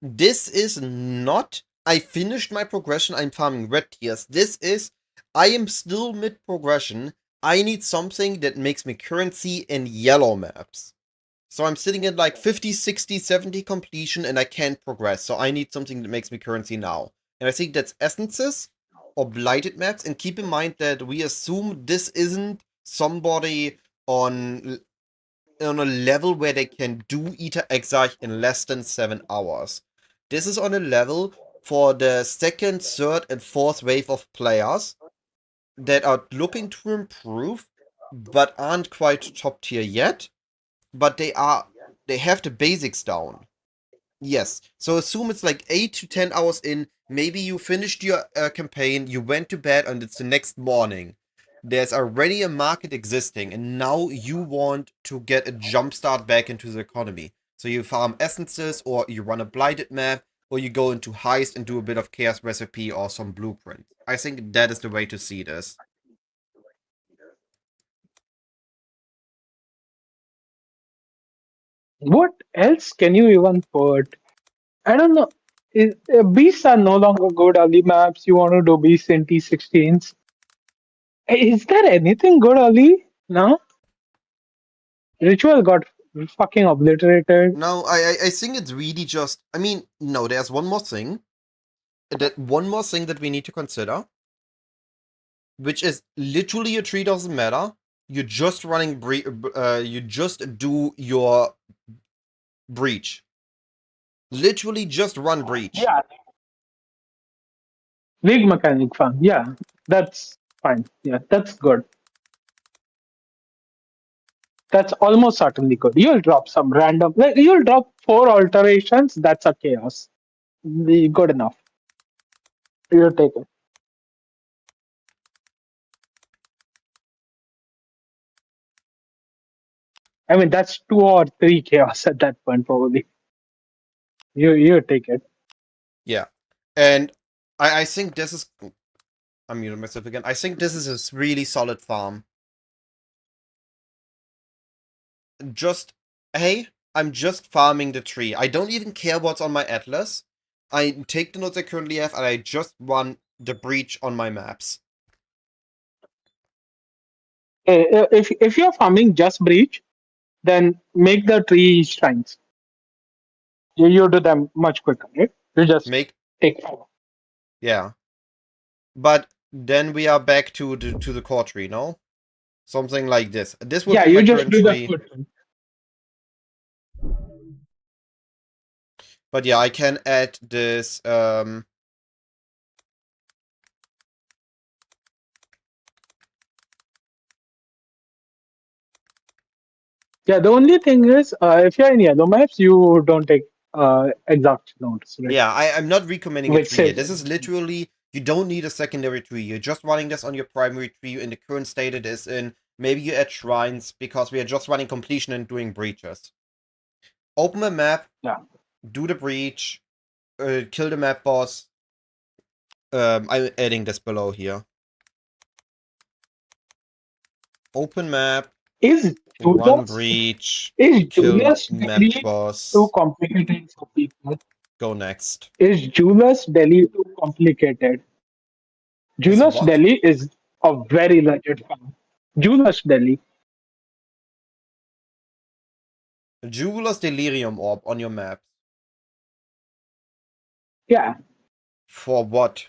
Speaker 1: this is not. I finished my progression. I'm farming red tiers. This is. I am still mid progression. I need something that makes me currency in yellow maps. So I'm sitting at like 50, 60, 70 completion and I can't progress. So I need something that makes me currency now. And I think that's essences or blighted maps. And keep in mind that we assume this isn't somebody on on a level where they can do Ether Exarch in less than 7 hours. This is on a level for the second, third, and fourth wave of players that are looking to improve but aren't quite top tier yet, but they have the basics down. Yes. So assume it's like 8 to 10 hours in. Maybe you finished your campaign, you went to bed, and it's the next morning. There's already a market existing, and now you want to get a jump start back into the economy. So you farm essences, or you run a blighted map, or you go into heist and do a bit of chaos recipe or some blueprint. I think that is the way to see this.
Speaker 2: What else can you even put? I don't know. Beasts are no longer good early maps. You want to do beasts in T16s. Is there anything good early? No? Ritual got fucking obliterated.
Speaker 1: No, I think it's really just. I mean, no, there's one more thing. One more thing that we need to consider, which is literally a tree doesn't matter. You're just running you just do your breach. Literally just run breach.
Speaker 2: Yeah, League mechanic fun. Yeah, that's fine. Yeah, that's good. That's almost certainly good. You'll drop some random. Like, you'll drop 4 alterations. That's a chaos. Good enough. You take it. I mean, that's 2 or 3 chaos at that point, probably. You take it.
Speaker 1: Yeah. And I think this is. I muted myself again. I think this is a really solid farm. Just, hey, I'm just farming the tree. I don't even care what's on my atlas. I take the nodes I currently have and I just run the breach on my maps.
Speaker 2: If you're farming just breach, then make the tree shrines. You do them much quicker, right? You just
Speaker 1: Make,
Speaker 2: take 4.
Speaker 1: yeah. But then we are back to the core tree, no? Something like this. This would
Speaker 2: Yeah,
Speaker 1: be my
Speaker 2: you just
Speaker 1: current
Speaker 2: do the
Speaker 1: tree.
Speaker 2: foot.
Speaker 1: But yeah, I can add this
Speaker 2: Yeah, the only thing is, if you're in yellow maps, you don't take exact notes, right?
Speaker 1: yeah, I'm not recommending a
Speaker 2: Which
Speaker 1: tree here.
Speaker 2: saves
Speaker 1: This is
Speaker 2: everything.
Speaker 1: literally, you don't need a secondary tree. You're just running this on your primary tree in the current state it is in. Maybe you add shrines because we are just running completion and doing breaches. Open a map,
Speaker 2: Yeah.
Speaker 1: do the breach, kill the map boss. I'm adding this below here. Open map,
Speaker 2: Is
Speaker 1: run
Speaker 2: Julius
Speaker 1: breach,
Speaker 2: is
Speaker 1: kill
Speaker 2: Julius
Speaker 1: map
Speaker 2: Delhi too
Speaker 1: boss,
Speaker 2: complicated for people?
Speaker 1: go next.
Speaker 2: Is Julius Delhi too complicated?
Speaker 1: Is
Speaker 2: Julius
Speaker 1: what?
Speaker 2: Delhi is a very legit farm. Julius Delhi.
Speaker 1: Jeweler's Delirium Orb on your map.
Speaker 2: Yeah,
Speaker 1: For what?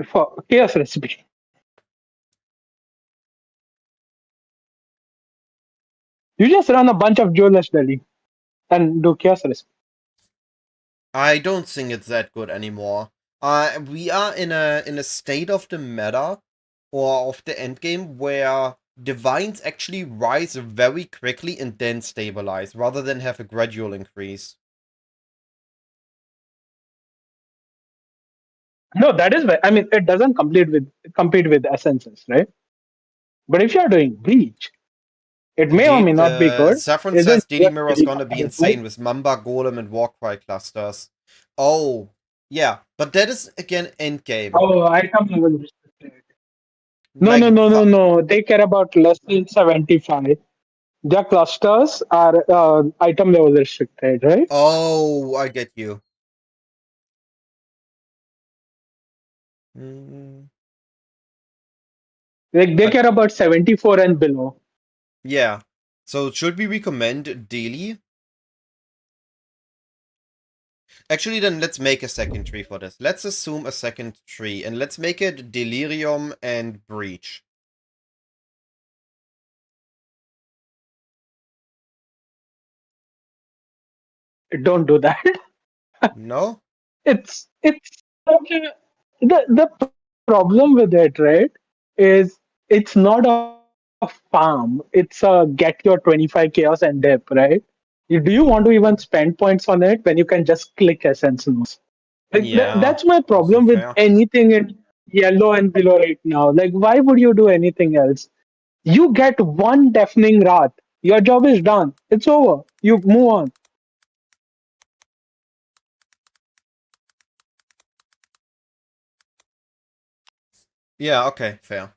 Speaker 2: for chaos recipe. You just run a bunch of Julius Delhi and do chaos recipe.
Speaker 1: I don't think it's that good anymore. We are in a state of the meta or of the endgame where divines actually rise very quickly and then stabilize rather than have a gradual increase.
Speaker 2: No, that is why. I mean, it doesn't compete with essences, right? But if you're doing bleach, it may or may not be good.
Speaker 1: Saffron
Speaker 2: Isn't
Speaker 1: says Daily
Speaker 2: Julius
Speaker 1: Mirror's
Speaker 2: Delhi
Speaker 1: gonna be
Speaker 2: compatible?
Speaker 1: insane with Mamba, Golem, and Warcry clusters. Oh, yeah, but that is again endgame.
Speaker 2: Oh, item level restricted. No,
Speaker 1: Like,
Speaker 2: no, no, no, no. They care about less than 75. Their clusters are item level restricted, right?
Speaker 1: oh, I get you. Mm,
Speaker 2: Like they
Speaker 1: but
Speaker 2: care about 74 and below.
Speaker 1: yeah. So should we recommend daily? Actually, then let's make a second tree for this. Let's assume a second tree and let's make it Delirium and Breach.
Speaker 2: Don't do that.
Speaker 1: No?
Speaker 2: It's okay. The problem with it, right, is it's not a farm. It's a get your 25 chaos and dip, right? Do you want to even spend points on it when you can just click essence nodes? Like
Speaker 1: Yeah.
Speaker 2: that's my
Speaker 1: Also
Speaker 2: problem with
Speaker 1: fair.
Speaker 2: anything in yellow and below right now. Like, why would you do anything else? You get one deafening wrath. Your job is done. It's over. You move on.
Speaker 1: Yeah, okay, fair.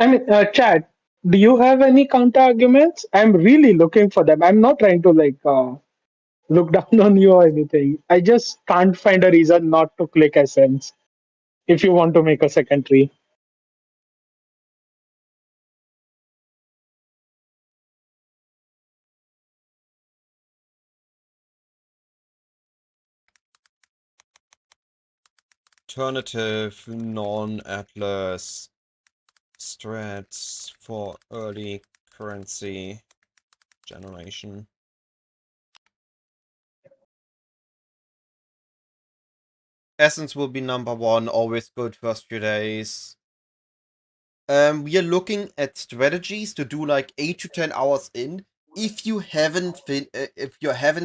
Speaker 2: I mean, Chad, do you have any counter arguments? I'm really looking for them. I'm not trying to look down on you or anything. I just can't find a reason not to click Essence if you want to make a secondary.
Speaker 1: Alternative non-atlas strats for early currency generation. Essence will be number one, always good first few days. We are looking at strategies to do like 8 to 10 hours in if you haven't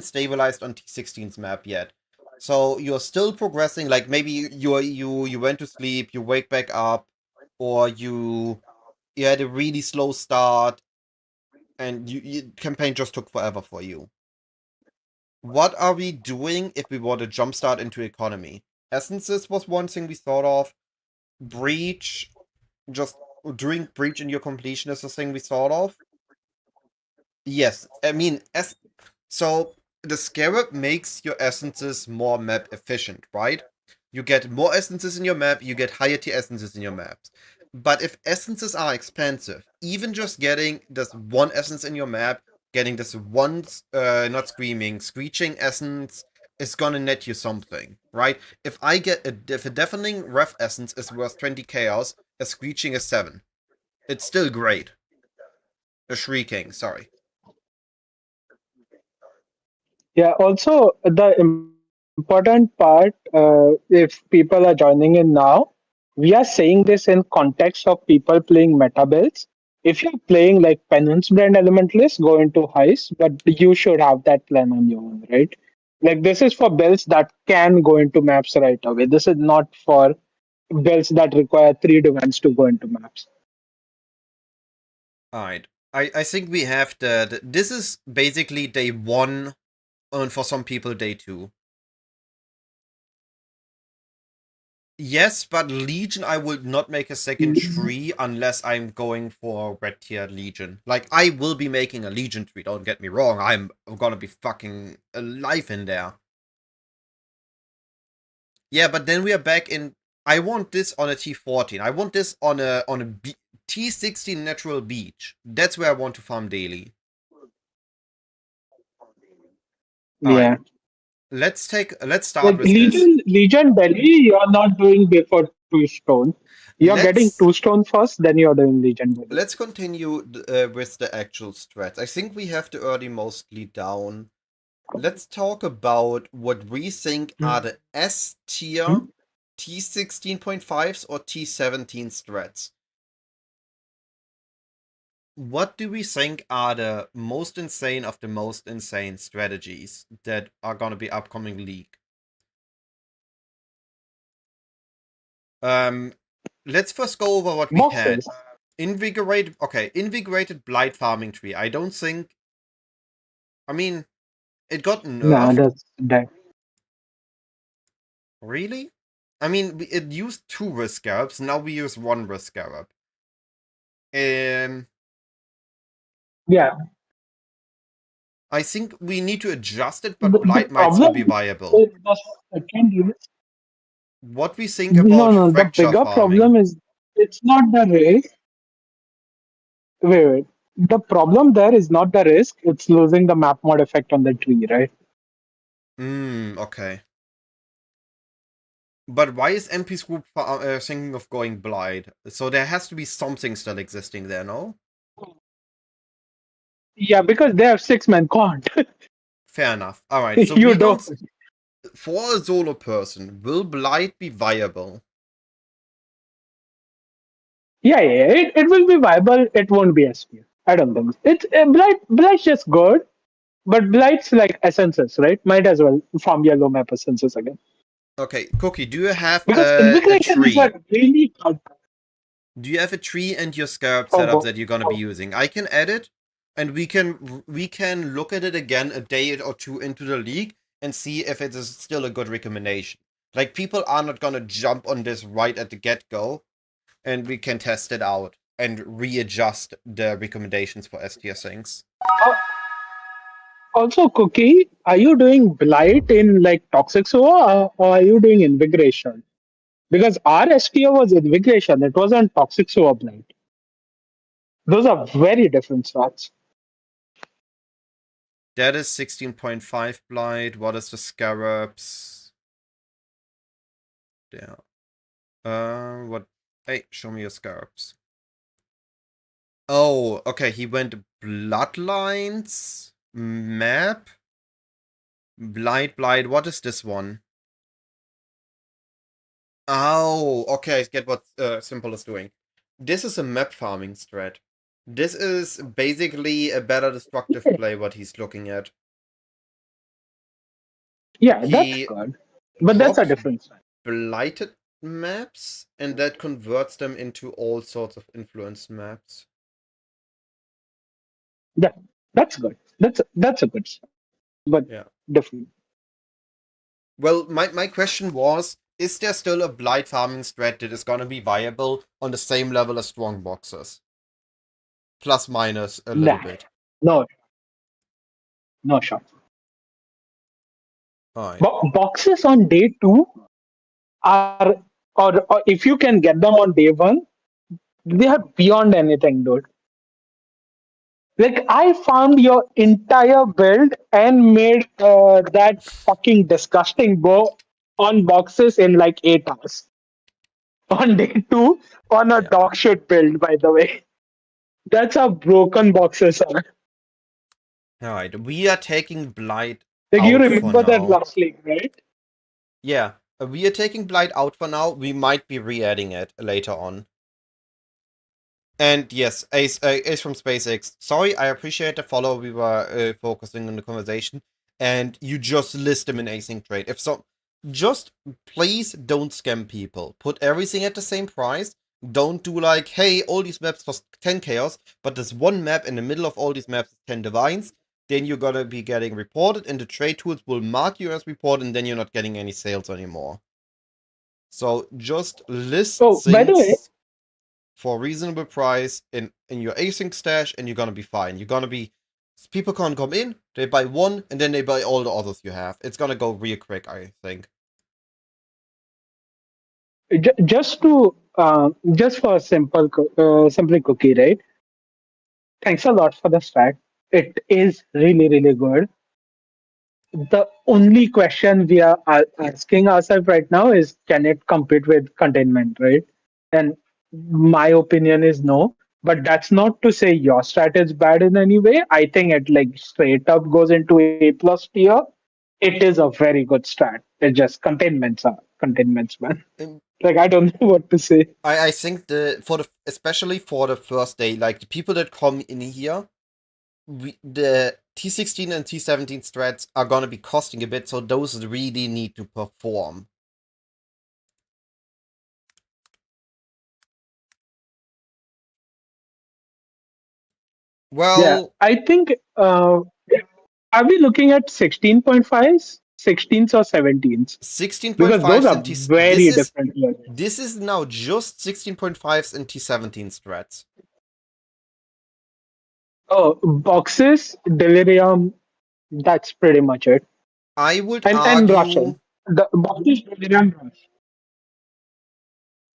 Speaker 1: stabilized on T16's map yet. So you're still progressing, like maybe you went to sleep, you wake back up, or you had a really slow start, and you campaign just took forever for you. What are we doing if we want to jumpstart into economy? Essences was one thing we thought of. Breach, just doing breach in your completion is a thing we thought of. Yes, I mean, so the scarab makes your essences more map efficient, right? You get more essences in your map, you get higher tier essences in your maps. But if essences are expensive, even just getting this one essence in your map, getting this one, not screaming, screeching essence is gonna net you something, right? If a deafening ref essence is worth 20 chaos, a screeching is 7. It's still great. A shrieking, sorry.
Speaker 2: Yeah, also the important part, if people are joining in now, we are saying this in context of people playing meta builds. If you're playing like Penance Brand Elementalist, go into Heist, but you should have that plan on your own, right? Like this is for builds that can go into maps right away. This is not for builds that require 3 events to go into maps.
Speaker 1: Alright. I think we have this is basically day one, and for some people day two. Yes, but Legion I would not make a second tree unless I'm going for red tier Legion. Like, I will be making a Legion tree, don't get me wrong. I'm gonna be fucking alive in there. Yeah, but then we are back in. I want this on a T14. I want this on a T16 natural beach. That's where I want to farm daily. Alright.
Speaker 2: Yeah.
Speaker 1: Let's start
Speaker 2: Like
Speaker 1: with this.
Speaker 2: Legion Delhi, you're not doing before 2 stone. You're getting
Speaker 1: Let's
Speaker 2: 2 stone first, then you're doing Legion Delhi.
Speaker 1: let's continue with the actual strats. I think we have the early mostly down. Let's talk about what we think are the S tier
Speaker 2: Hmm?
Speaker 1: T16.5s or T17 strats. What do we think are the most insane of the most insane strategies that are gonna be upcoming league? Um, let's first go over what we had.
Speaker 2: Boxes.
Speaker 1: Invigorated blight farming tree. I don't think. I mean, it got
Speaker 2: Nah,
Speaker 1: nerfed.
Speaker 2: that's that.
Speaker 1: Really? I mean, it used 2 risk scarabs. Now we use 1 risk scarab. Um,
Speaker 2: Yeah.
Speaker 1: I think we need to adjust it, but
Speaker 2: The
Speaker 1: blight might still
Speaker 2: problem
Speaker 1: be viable.
Speaker 2: is the second risk.
Speaker 1: What we think
Speaker 2: No,
Speaker 1: about
Speaker 2: no. The
Speaker 1: fracture
Speaker 2: bigger
Speaker 1: farming?
Speaker 2: problem is it's not the risk. Wait. The problem there is not the risk. It's losing the map mod effect on the tree, right?
Speaker 1: Okay. But why is MP's group thinking of going blind? So there has to be something still existing there, no?
Speaker 2: Yeah, because they have 6 men can't.
Speaker 1: Fair enough. Alright, so
Speaker 2: You
Speaker 1: we
Speaker 2: don't.
Speaker 1: don't. For a solo person, will blight be viable?
Speaker 2: Yeah. It will be viable. It won't be SP. I don't think so. It's Blight's just good, but Blight's like essences, right? Might as well farm yellow map essences again.
Speaker 1: Okay, Cookie, do you have
Speaker 2: Because
Speaker 1: a
Speaker 2: invigoration is a
Speaker 1: tree?
Speaker 2: really hard.
Speaker 1: Do you have a tree and your scarab
Speaker 2: Oh,
Speaker 1: setup that you're gonna be using? I can add it, and we can look at it again a day or two into the league and see if it is still a good recommendation. Like, people are not gonna jump on this right at the get go, and we can test it out and readjust the recommendations for S tier things.
Speaker 2: oh, also, Cookie, are you doing blight in like toxic SOA or are you doing invigoration? Because our SPO was invigoration, it wasn't toxic SOA blight. Those are very different stats.
Speaker 1: That is 16.5 blight. What is the scarabs? There. What? Hey, show me your scarabs. Oh, okay. He went Bloodlines map. Blight. What is this one? Oh, okay. I get what Simple is doing. This is a map farming strat. This is basically a better destructive play. What he's looking at.
Speaker 2: Yeah, that's
Speaker 1: He
Speaker 2: good. But that's a
Speaker 1: drops
Speaker 2: difference.
Speaker 1: blighted. maps, and that converts them into all sorts of influence maps.
Speaker 2: Yeah, that's good. That's a good start, but
Speaker 1: Yeah.
Speaker 2: different.
Speaker 1: Well, my question was, is there still a blight farming strat that is gonna be viable on the same level as strong boxes? Plus minus a little
Speaker 2: Nah,
Speaker 1: bit.
Speaker 2: no, no shot.
Speaker 1: Alright.
Speaker 2: But boxes on day two are, or if you can get them on day one, they are beyond anything, dude. Like I found your entire build and made that fucking disgusting bow on boxes in like 8 hours. On day two, on a
Speaker 1: Yeah.
Speaker 2: dog shit build, by the way. That's how broken boxes are.
Speaker 1: Alright. We are taking blight
Speaker 2: Like you
Speaker 1: out for
Speaker 2: remember that
Speaker 1: now.
Speaker 2: last league, right?
Speaker 1: Yeah. We are taking blight out for now. We might be re-adding it later on. And yes, Ace from SpaceX. Sorry, I appreciate the follow. We were focusing on the conversation, and you just list them in async trade. If so, just please don't scam people. Put everything at the same price. Don't do like, hey, all these maps cost 10 chaos, but this one map in the middle of all these maps is 10 divines. Then you're gonna be getting reported, and the trade tools will mark you as reported, and then you're not getting any sales anymore. So just list
Speaker 2: Oh, by the way,
Speaker 1: things for a reasonable price in your async stash, and you're gonna be fine. You're gonna be people can't come in, they buy one, and then they buy all the others you have. It's gonna go real quick, I think.
Speaker 2: just to just for a simply cookie, right? Thanks a lot for the strat. It is really really good. The only question we are asking ourselves right now is, can it compete with containment, right? And my opinion is no. But that's not to say your strat is bad in any way. I think it like straight up goes into A plus tier. It is a very good strat. It just containments, man.
Speaker 1: Um,
Speaker 2: Like I don't know what to say.
Speaker 1: I think especially for the first day, like the people that come in here, the T16 and T17 strats are gonna be costing a bit, so those really need to perform.
Speaker 2: Yeah,
Speaker 1: Well,
Speaker 2: I think. Are we looking at 16.5s, 16s, or 17s? Because those
Speaker 1: 16.5s
Speaker 2: are
Speaker 1: and T.
Speaker 2: very different.
Speaker 1: This is now just 16.5s and T17 strats.
Speaker 2: Oh, boxes, delirium. That's pretty much it.
Speaker 1: I would
Speaker 2: And
Speaker 1: argue.
Speaker 2: Russian. The boxes, delirium, rush.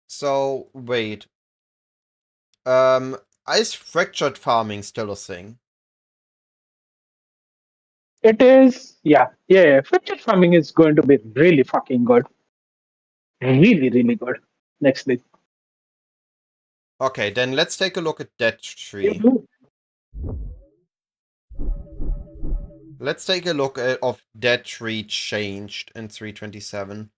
Speaker 1: So wait, um, is fractured farming still a thing?
Speaker 2: It is. Yeah, yeah, yeah. Fractured farming is going to be really fucking good. Really, really good. Next week.
Speaker 1: Okay, then let's take a look at that
Speaker 2: You
Speaker 1: tree.
Speaker 2: do.
Speaker 1: Let's take a look at of that tree changed in 327.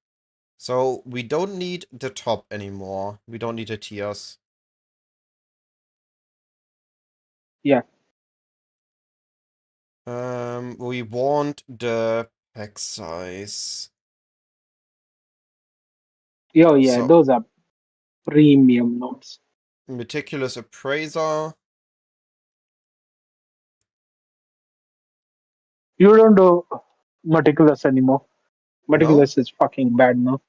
Speaker 1: So we don't need the top anymore. We don't need the tiers.
Speaker 2: Yeah.
Speaker 1: We want the pack size.
Speaker 2: Oh, yeah.
Speaker 1: So
Speaker 2: Those are premium notes.
Speaker 1: meticulous appraiser.
Speaker 2: You don't do meticulous anymore.
Speaker 1: No?
Speaker 2: Meticulous is fucking bad now.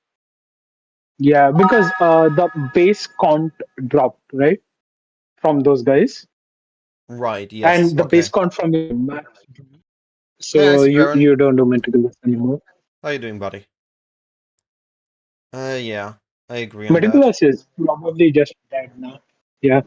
Speaker 2: Yeah, because the base count dropped, right? From those guys.
Speaker 1: Right, yes,
Speaker 2: And the base
Speaker 1: okay.
Speaker 2: count from your max.
Speaker 1: Hey,
Speaker 2: So
Speaker 1: nice,
Speaker 2: you,
Speaker 1: Baron.
Speaker 2: you don't do meticulous anymore.
Speaker 1: How you doing, buddy? Yeah, I agree on that.
Speaker 2: Meticulous is probably just dead now. Yeah.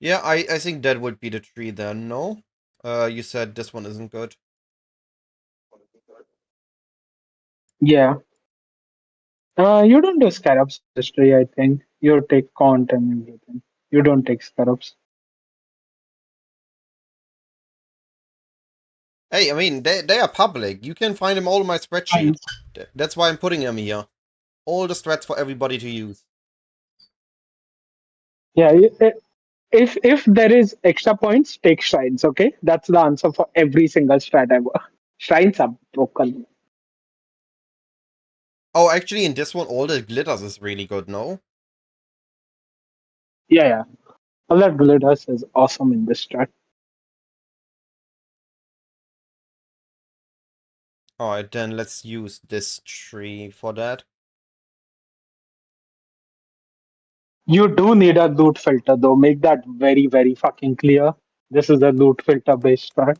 Speaker 1: Yeah, I think that would be the tree then, no? You said this one isn't good.
Speaker 2: Yeah. You don't do scarabs in this tree, I think. You take count and everything. You don't take scarabs.
Speaker 1: Hey, I mean, they are public. You can find them all in my
Speaker 2: Fine.
Speaker 1: spreadsheet. That's why I'm putting them here. All the strats for everybody to use.
Speaker 2: Yeah, if there is extra points, take shrines. Okay, that's the answer for every single strat ever. Shrines are broken.
Speaker 1: Oh, actually, in this one, all the glitters is really good, no?
Speaker 2: Yeah, yeah. All that glitters is awesome in this strat.
Speaker 1: Alright, then let's use this tree for that.
Speaker 2: You do need a loot filter though. Make that very, very fucking clear. This is a loot filter based strat.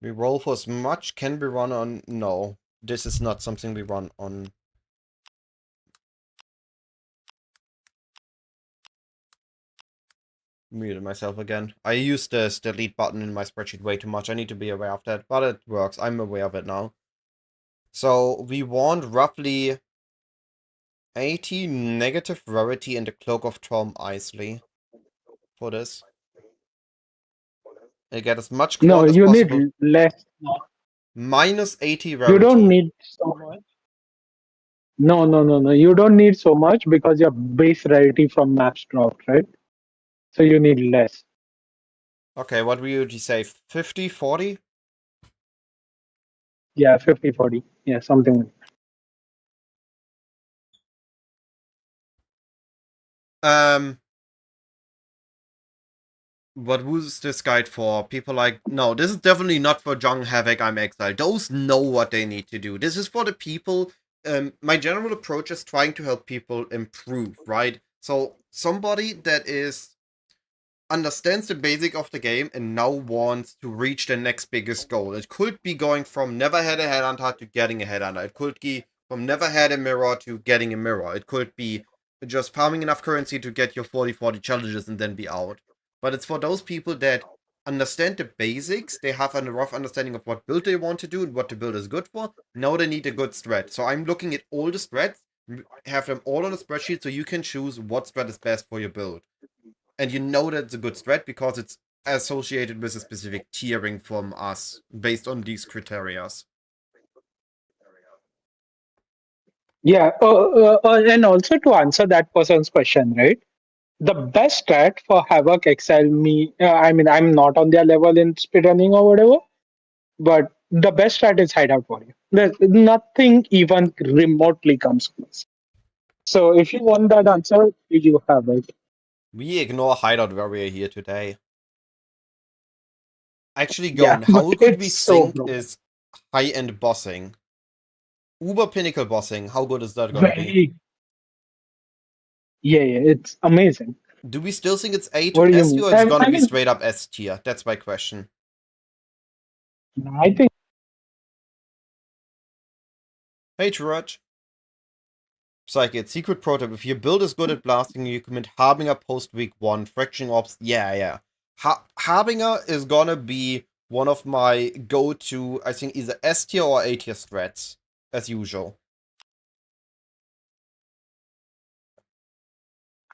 Speaker 1: We roll for as much. Can we run on? No. This is not something we run on. Muted myself again. I used this delete button in my spreadsheet way too much. I need to be aware of that, but it works. I'm aware of it now. So we want roughly 80 negative rarity in the Cloak of Tom Isley for this. And get as much
Speaker 2: No,
Speaker 1: quant as
Speaker 2: you need
Speaker 1: possible.
Speaker 2: less.
Speaker 1: Minus 80
Speaker 2: You don't
Speaker 1: rarity.
Speaker 2: need so much. No, no, no, no. You don't need so much because your base rarity from maps dropped, right? So you need less.
Speaker 1: Okay, what would you say? 50, 40?
Speaker 2: Yeah, 50, 40. Yeah, something like
Speaker 1: Um, what was this guide for? People like, no, this is definitely not for Young Havoc, I'm Exiled. Those know what they need to do. This is for the people. My general approach is trying to help people improve, right? So somebody that is understands the basic of the game and now wants to reach the next biggest goal. It could be going from never had a headhunter to getting a headhunter. It could be from never had a mirror to getting a mirror. It could be just farming enough currency to get your 40-40 challenges and then be out. But it's for those people that understand the basics, they have a rough understanding of what build they want to do and what the build is good for. Now they need a good strat. So I'm looking at all the strats, have them all on a spreadsheet so you can choose what strat is best for your build. And you know that it's a good strat because it's associated with a specific tiering from us based on these criterias.
Speaker 2: yeah. And also to answer that person's question, right? The best strat for Havoc Excel me, I mean, I'm not on their level in speedrunning or whatever, but the best strat is Hideout Warrior. There's nothing even remotely comes close. So if you want that answer, you have it.
Speaker 1: We ignore Hideout Warrior here today. Actually,
Speaker 2: Yeah,
Speaker 1: Gone,
Speaker 2: but
Speaker 1: how good we
Speaker 2: it's so
Speaker 1: think
Speaker 2: broken.
Speaker 1: is high-end bossing? Uber Pinnacle bossing, how good is that gonna be?
Speaker 2: Very, yeah, yeah, it's amazing.
Speaker 1: Do we still think it's A to
Speaker 2: What do you
Speaker 1: S tier
Speaker 2: mean?
Speaker 1: or it's gonna
Speaker 2: I
Speaker 1: be
Speaker 2: mean,
Speaker 1: straight up S tier? That's my question.
Speaker 2: I think,
Speaker 1: Hey, Church. Psychic, secret pro tip. If your build is good at blasting, you commit Harbinger post week 1. Fraction Ops, yeah. Harbinger is gonna be one of my go-to, I think, either S tier or A tier strats, as usual.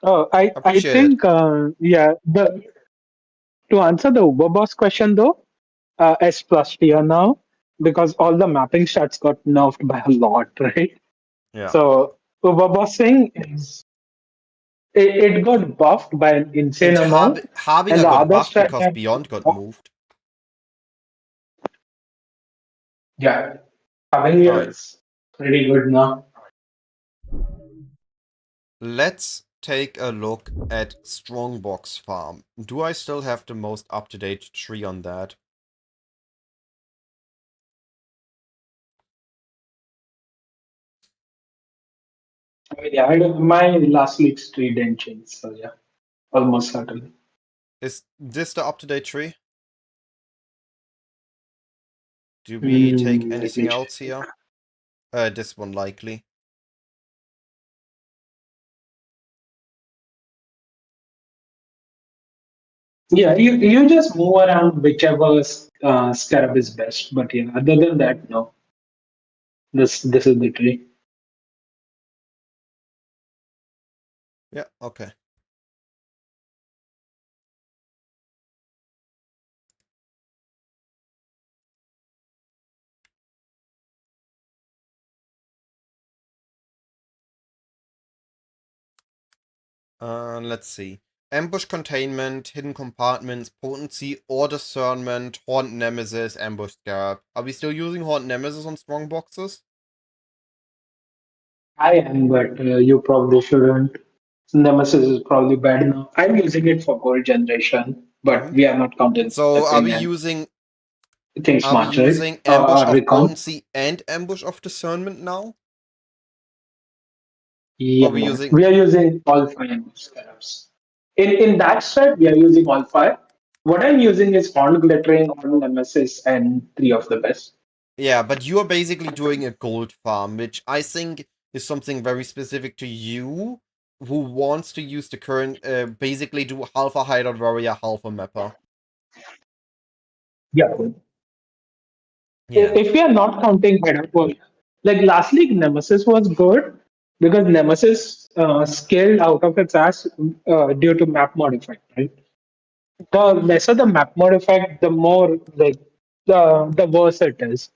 Speaker 2: I
Speaker 1: Appreciate it.
Speaker 2: think, yeah, to answer the Uber boss question though, S plus tier now because all the mapping stats got nerfed by a lot, right?
Speaker 1: Yeah.
Speaker 2: So Uber bossing is it got buffed by an insane
Speaker 1: And
Speaker 2: amount, and
Speaker 1: Harbinger
Speaker 2: the
Speaker 1: got
Speaker 2: other
Speaker 1: buffed
Speaker 2: strat
Speaker 1: because
Speaker 2: that
Speaker 1: Beyond got moved.
Speaker 2: yeah, Cavalier
Speaker 1: Alright.
Speaker 2: is pretty good now.
Speaker 1: Let's take a look at Strongbox Farm. Do I still have the most up-to-date tree on that?
Speaker 2: I mean, yeah, my last week's trade didn't change, so yeah, almost certainly.
Speaker 1: Is this the up-to-date tree? Do we take
Speaker 2: Let me
Speaker 1: anything
Speaker 2: check.
Speaker 1: else here? This one likely.
Speaker 2: Yeah, you just move around whichever scarab is best, but yeah, other than that, no. This is the tree.
Speaker 1: Yeah, okay. Let's see. Ambush containment, hidden compartments, potency or discernment, horned nemesis, ambush scarab. Are we still using horned nemesis on strong boxes?
Speaker 2: I am, but you probably shouldn't. Nemesis is probably bad now. I'm using it for gold generation, but
Speaker 1: Mm-hmm.
Speaker 2: we are not counting the
Speaker 1: So
Speaker 2: thing and thing
Speaker 1: are we
Speaker 2: smart, right?
Speaker 1: using ambush of
Speaker 2: Recon.
Speaker 1: potency and ambush of discernment now? Or
Speaker 2: Yeah,
Speaker 1: are we using
Speaker 2: we are using all five scarabs. In that set, we are using all five. What I'm using is Horn Glittering, Horn Nemesis, and three of the best.
Speaker 1: yeah, but you are basically doing a gold farm, which I think is something very specific to you, who wants to use the current, basically do half a hideout warrior, half a mapper.
Speaker 2: Yeah.
Speaker 1: Yeah.
Speaker 2: If we are not counting Head, like last league, Nemesis was good because Nemesis scaled out of its ass due to map mod effect, right? The lesser the map mod effect, the more like the worse it is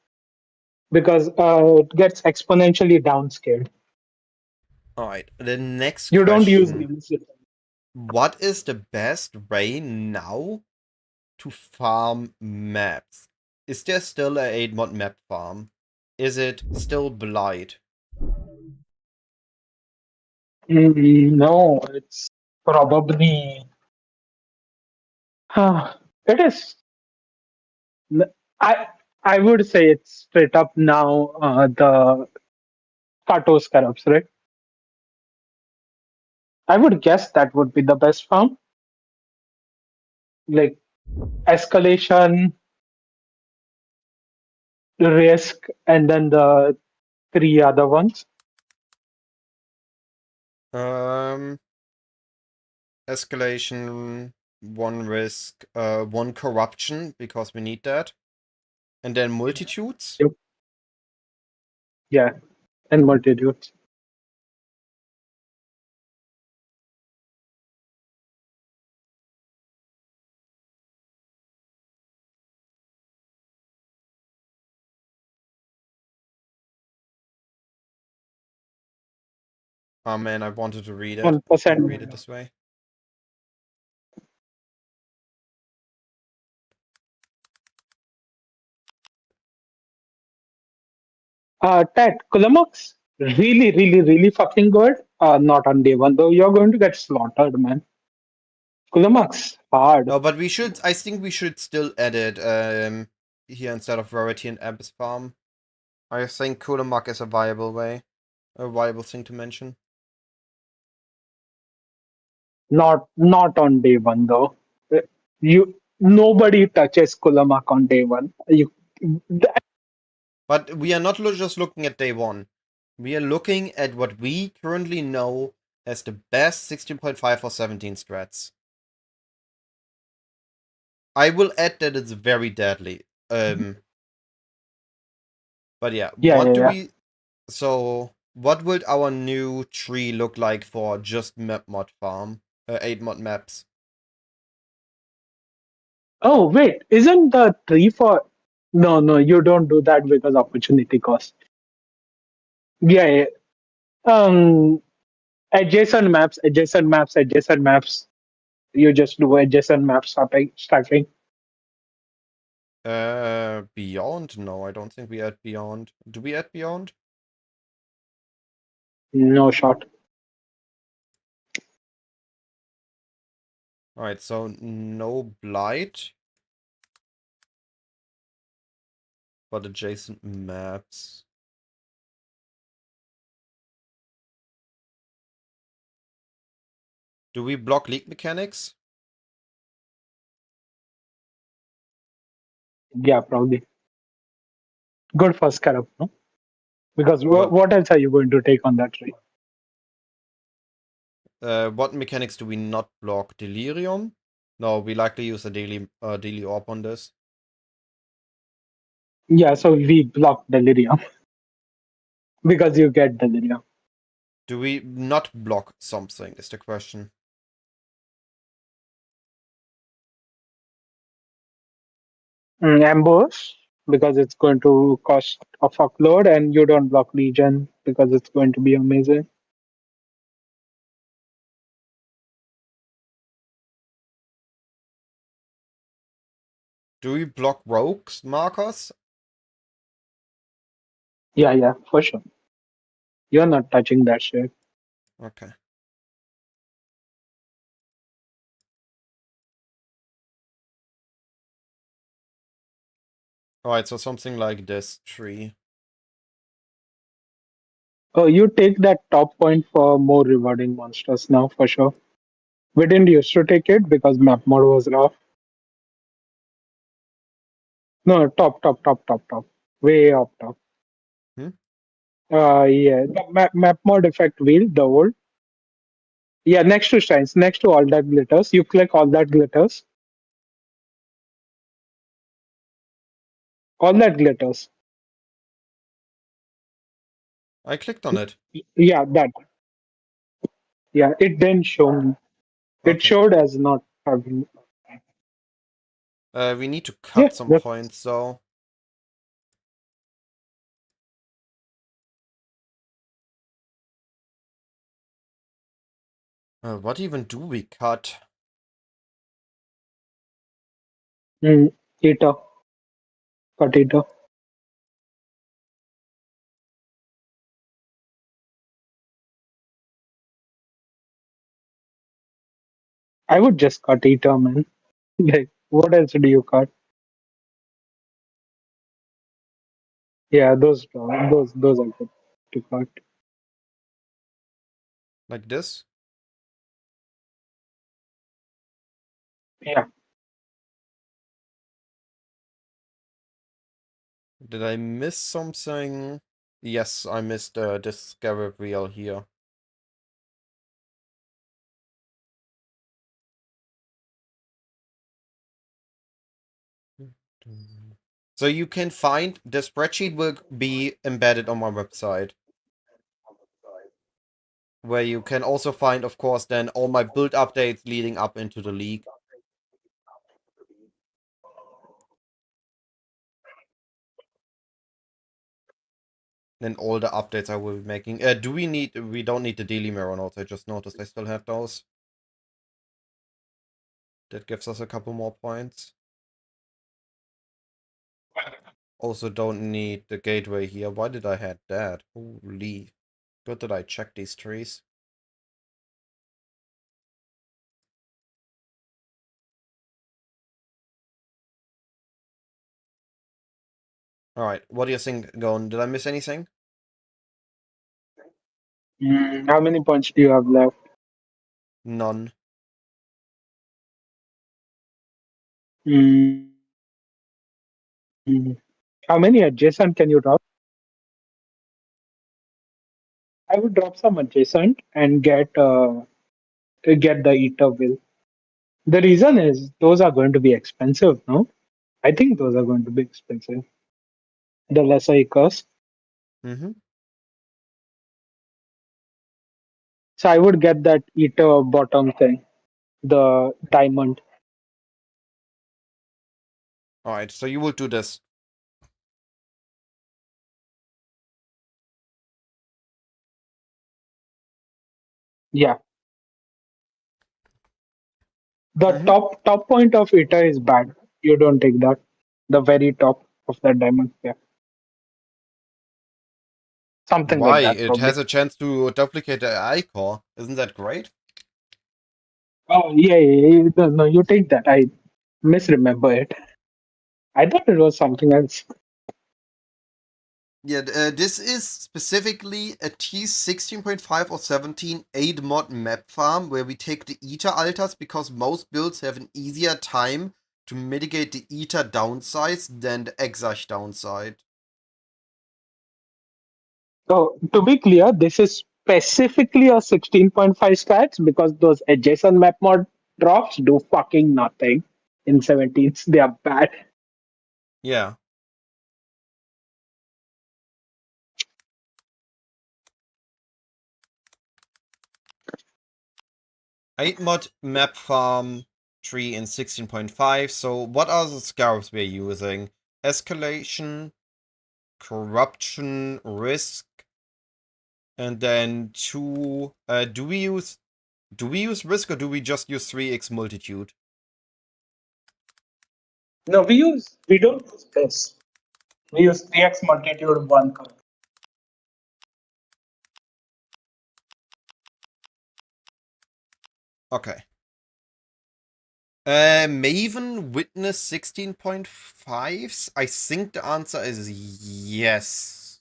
Speaker 2: because it gets exponentially downscaled.
Speaker 1: Alright, the next
Speaker 2: You don't use
Speaker 1: question.
Speaker 2: Nemesis.
Speaker 1: What is the best way now to farm maps? Is there still a 8 mod map farm? Is it still Blight?
Speaker 2: No, it's probably it is. I I would say it's straight up now the Kato Scarabs, right? I would guess that would be the best farm. Like escalation, risk, and then the three other ones.
Speaker 1: Um, Escalation, one risk, one corruption, because we need that. And then multitudes.
Speaker 2: Yep. Yeah, and multitudes.
Speaker 1: Oh man, I wanted to read it. I can't
Speaker 2: 1%.
Speaker 1: read it this way.
Speaker 2: Ted, Kulamux, really, really, really fucking good. Not on day one though. You're going to get slaughtered, man. Kulamux, hard.
Speaker 1: No, but we should. I think we should still edit here instead of Rarity and Abyss Farm. I think Kulamak is a viable way, a viable thing to mention.
Speaker 2: Not on day one though. You nobody touches Kulamak on day one. You
Speaker 1: But we are not just looking at day one. We are looking at what we currently know as the best 16.5 or 17 strats. I will add that it's very deadly. But yeah,
Speaker 2: yeah,
Speaker 1: what
Speaker 2: yeah,
Speaker 1: do
Speaker 2: yeah.
Speaker 1: we? So, what would our new tree look like for just map mod farm? 8 mod maps.
Speaker 2: Oh wait, isn't the tree for no, no, you don't do that because opportunity cost. Yeah, yeah. Um adjacent maps, adjacent maps, adjacent maps. You just do adjacent map stacking.
Speaker 1: Beyond? No, I don't think we add beyond. Do we add beyond?
Speaker 2: No shot.
Speaker 1: Alright, so no blight, but adjacent maps. Do we block leak mechanics?
Speaker 2: Yeah, probably. Good for Scarab, no? Because
Speaker 1: What
Speaker 2: what else are you going to take on that tree?
Speaker 1: what mechanics do we not block? Delirium? No, we likely use a daily orb on this.
Speaker 2: Yeah, so we block Delirium because you get Delirium.
Speaker 1: Do we not block something is the question.
Speaker 2: Ambush because it's going to cost a fuckload, and you don't block Legion because it's going to be amazing.
Speaker 1: Do we block rogues markers?
Speaker 2: Yeah, for sure. You're not touching that shit.
Speaker 1: Okay. Alright, so something like this tree.
Speaker 2: Oh, you take that top point for more rewarding monsters now, for sure. We didn't used to take it because map mode was rough. No, top. Way up top.
Speaker 1: Hmm?
Speaker 2: Yeah, the map mode effect wheel, the old. Yeah, next to shrines, next to all that glitters. You click all that glitters. All that glitters.
Speaker 1: I clicked on it.
Speaker 2: Yeah, that. Yeah, it didn't show me. It
Speaker 1: Okay.
Speaker 2: showed as not having.
Speaker 1: We need to
Speaker 2: Yeah,
Speaker 1: cut some
Speaker 2: that's.
Speaker 1: points though. What even do we cut?
Speaker 2: Mm, Eta, cut Eta. I would just cut Eta, man. Like, what else do you cut? Yeah, those are good to cut.
Speaker 1: Like this?
Speaker 2: Yeah.
Speaker 1: Did I miss something? Yes, I missed this scarab wheel here. So you can find the spreadsheet will be embedded on my website, where you can also find, of course, then all my build updates leading up into the league. And all the updates I will be making. We don't need the daily mirror notes. I just noticed I still have those. That gives us a couple more points. Also don't need the gateway here. Why did I have that? Holy. Good that I checked these trees. Alright, what do you think, Gon? Did I miss anything?
Speaker 2: How many points do you have left?
Speaker 1: None.
Speaker 2: Mm, how many adjacent can you drop? I would drop some adjacent and get the Eta will. The reason is those are going to be expensive, no? I think those are going to be expensive. The lesser Ecos.
Speaker 1: Mm-hmm.
Speaker 2: So I would get that Eta bottom thing, the diamond.
Speaker 1: Alright, so you will do this.
Speaker 2: Yeah. The
Speaker 1: Mm-hmm.
Speaker 2: top point of Eta is bad. You don't take that. The very top of that diamond. Yeah. Something
Speaker 1: Why?
Speaker 2: like that,
Speaker 1: It
Speaker 2: probably.
Speaker 1: has a chance to duplicate the AI core. Isn't that great?
Speaker 2: Oh, yeah. No, you take that. I misremember it. I thought it was something else.
Speaker 1: Yeah, this is specifically a T16.5 or 17 8 mod map farm where we take the Eta altars because most builds have an easier time to mitigate the Eta downside than the Exarch downside.
Speaker 2: So, to be clear, this is specifically a 16.5 stats because those adjacent map mod drops do fucking nothing in 17s. They are bad.
Speaker 1: Yeah. Eight mod map farm tree in 16.5. So what are the scarabs we're using? Escalation, corruption, risk, and then two. Do we use risk or do we just use 3x multitude?
Speaker 2: No, we don't use this. We use 3x multitude 1 card.
Speaker 1: Okay. Maven Witness 16.5s? I think the answer is yes.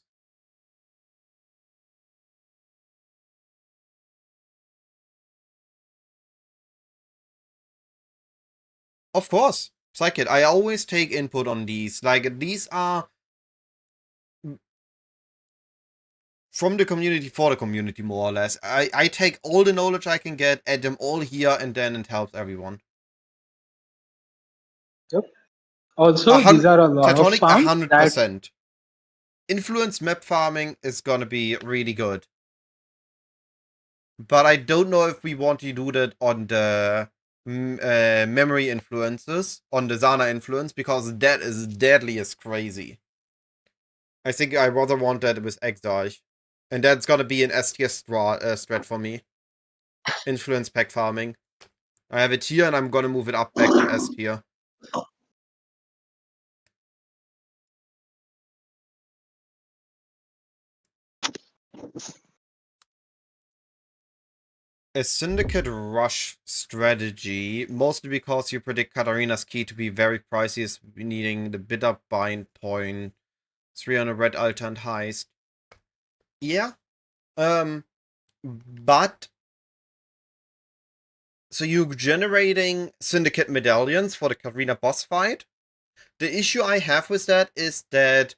Speaker 1: Of course. Psychic, I always take input on these. Like, these are from the community for the community, more or less. I take all the knowledge I can get, add them all here, and then it helps everyone.
Speaker 2: Yep. Also, these are a lot of
Speaker 1: Tectonic,
Speaker 2: farms that
Speaker 1: 100%. Influence map farming is gonna be really good. But I don't know if we want to do that on the memory influences, on the Zana influence, because that is deadly as crazy. I think I rather want that with Exarch. And that's gonna be an S tier strat for me. Influence pack farming. I have it here and I'm gonna move it up back to S tier. A Syndicate Rush strategy, mostly because you predict Katarina's key to be very pricey, is needing the bidder bind point, 300 red altar and heist. Yeah. But so you're generating Syndicate medallions for the Katarina boss fight. The issue I have with that is that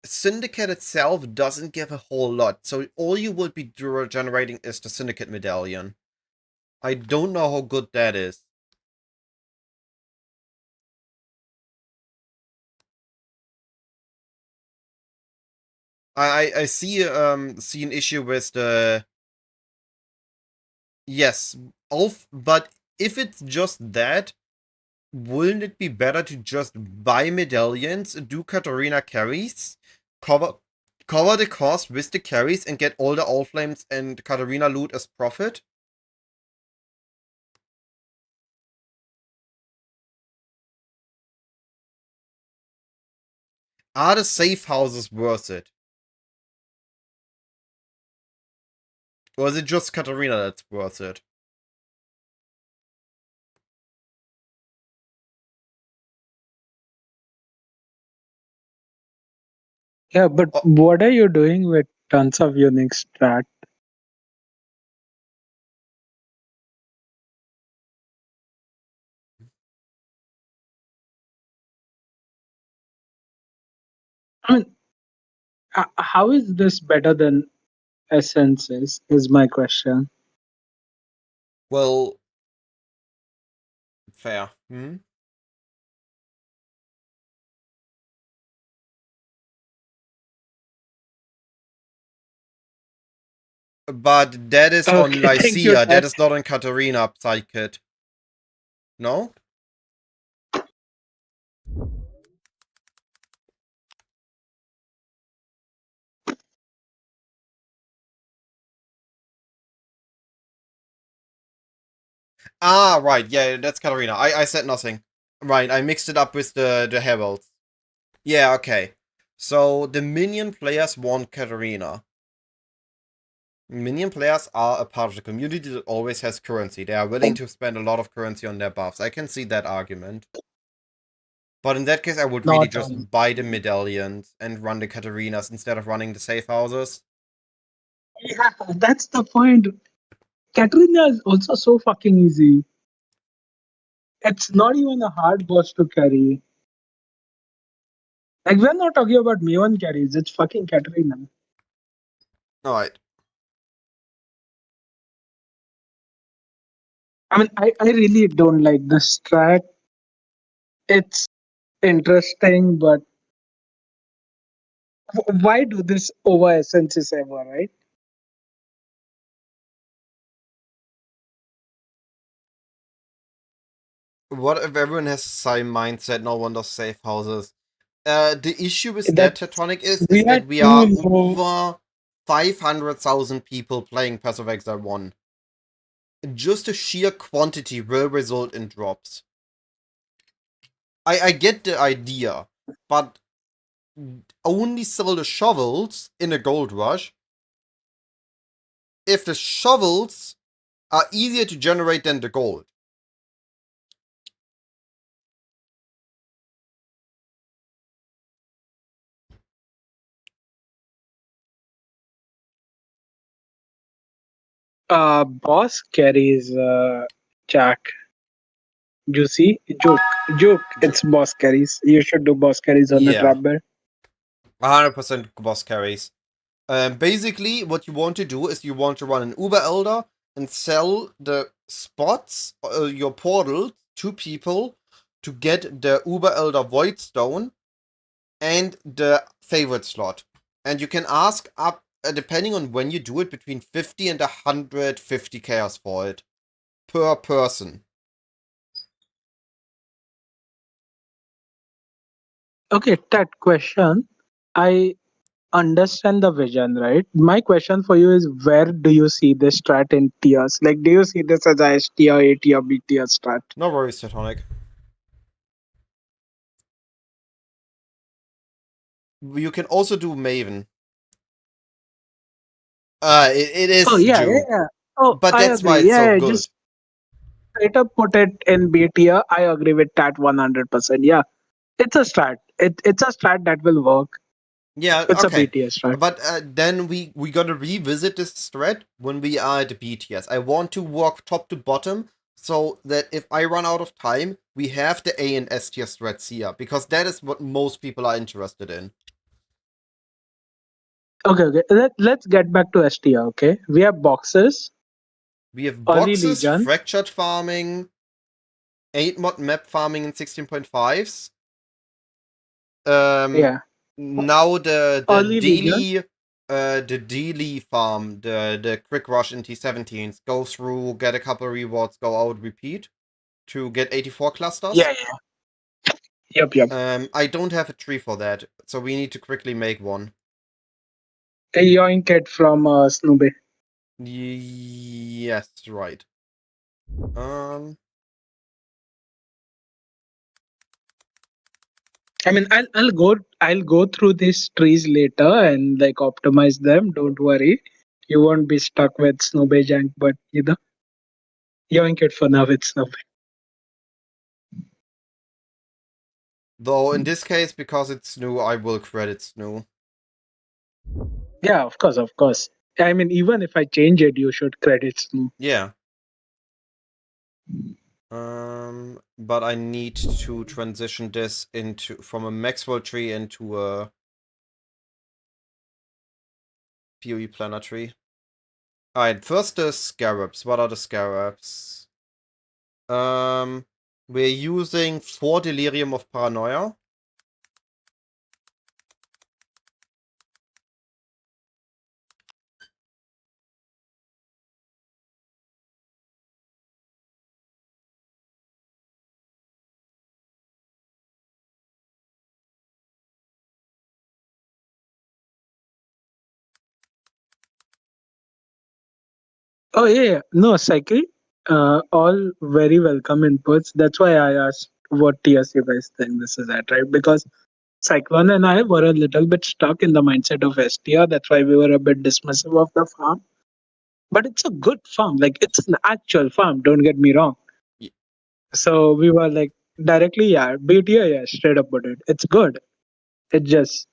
Speaker 1: Syndicate itself doesn't give a whole lot, so all you will be generating is the Syndicate medallion. I don't know how good that is. I see an issue with the yes, but if it's just that, wouldn't it be better to just buy medallions, do Katarina carries, cover the cost with the carries, and get all the All Flames and Katarina loot as profit? Are the safe houses worth it? Or is it just Katarina that's worth it?
Speaker 2: yeah, but
Speaker 1: Oh,
Speaker 2: what are you doing with tons of unique strat? I mean, how is this better than essences? Is my question.
Speaker 1: well, fair. Hmm? But that is on
Speaker 2: Okay, thank you,
Speaker 1: Lycia, that
Speaker 2: Dad.
Speaker 1: is not on Katarina Psychic. No? Ah, right, yeah, that's Katarina. I said nothing. Right, I mixed it up with the heralds. Yeah, okay. So the minion players want Katarina. Minion players are a part of the community that always has currency. They are willing to spend a lot of currency on their buffs. I can see that argument. But in that case, I would really
Speaker 2: Not all.
Speaker 1: just buy the medallions and run the Katarinas instead of running the safe houses.
Speaker 2: Yeah, that's the point. Katrina is also so fucking easy. It's not even a hard boss to carry. Like we're not talking about Maven carries. It's fucking Katrina.
Speaker 1: Alright.
Speaker 2: I mean, I really don't like the strat. It's interesting, but why do this over essences ever, right?
Speaker 1: What if everyone has the same mindset? No one does safe houses. The issue with that
Speaker 2: That
Speaker 1: Tectonic is
Speaker 2: we are
Speaker 1: that we are
Speaker 2: too low.
Speaker 1: over 500,000 people playing Path of Exile 1. Just the sheer quantity will result in drops. I get the idea, but only sell the shovels in a gold rush if the shovels are easier to generate than the gold.
Speaker 2: Boss carries Jack. Juicy. Joke. It's boss carries. You should do boss carries on the
Speaker 1: Yeah,
Speaker 2: trap bear.
Speaker 1: 100% boss carries. Basically, what you want to do is you want to run an Uber Elder and sell the spots, your portal, to people to get the Uber Elder Void Stone and the favorite slot. And you can ask up, depending on when you do it, between 50 and 150 chaos for it per person.
Speaker 2: Okay, that question. I understand the vision, right? My question for you is, where do you see this strat in tiers? Like, do you see this as a S tier, A tier, B tier strat?
Speaker 1: No worries, Tectonic. You can also do Maven. It
Speaker 2: Oh
Speaker 1: is
Speaker 2: yeah, yeah,
Speaker 1: juke,
Speaker 2: yeah. Oh,
Speaker 1: but
Speaker 2: I
Speaker 1: that's why
Speaker 2: agree.
Speaker 1: it's so
Speaker 2: Yeah, yeah,
Speaker 1: good.
Speaker 2: just straight up put it in B tier. I agree with that 100%. Yeah, it's a strat. It's a strat that will work.
Speaker 1: Yeah,
Speaker 2: It's a B
Speaker 1: okay.
Speaker 2: tier strat.
Speaker 1: But then we gotta revisit this thread when we are at the BTS. I want to work top to bottom so that if I run out of time, we have the A and S tier threads here, because that is what most people are interested in.
Speaker 2: Okay. Let's get back to S tier. Okay, we have boxes,
Speaker 1: We have
Speaker 2: early
Speaker 1: boxes,
Speaker 2: legion.
Speaker 1: fractured farming, 8 mod map farming in 16.5s. Um,
Speaker 2: Yeah,
Speaker 1: now the
Speaker 2: early legion.
Speaker 1: daily farm, the quick rush in T17s, go through, get a couple rewards, go out, repeat to get 84 clusters.
Speaker 2: Yeah, yeah. Yep.
Speaker 1: I don't have a tree for that, so we need to quickly make one.
Speaker 2: A yoink it from Snoopy.
Speaker 1: Yes, right. Um,
Speaker 2: I mean, I'll go through these trees later and like optimize them. Don't worry, you won't be stuck with Snoopy Jank. But yoink it for now with Snoopy.
Speaker 1: though in this case, because it's new, I will credit Snoo.
Speaker 2: Yeah, of course, of course. I mean, even if I change it, you should credit Snoop.
Speaker 1: Yeah. But I need to transition this into from a Maxwell tree into a PoE planner tree. Alright, first the scarabs. What are the scarabs? We're using 4 Delirium of Paranoia.
Speaker 2: Oh yeah. No, Cycle. All very welcome inputs. That's why I asked what tiers you guys think this is at, right? Because Cyclone and I were a little bit stuck in the mindset of S tier. That's why we were a bit dismissive of the farm. But it's a good farm. Like it's an actual farm. Don't get me wrong.
Speaker 1: Y-
Speaker 2: So we were like directly, yeah, B tier, yeah, straight up put it. It's good. It just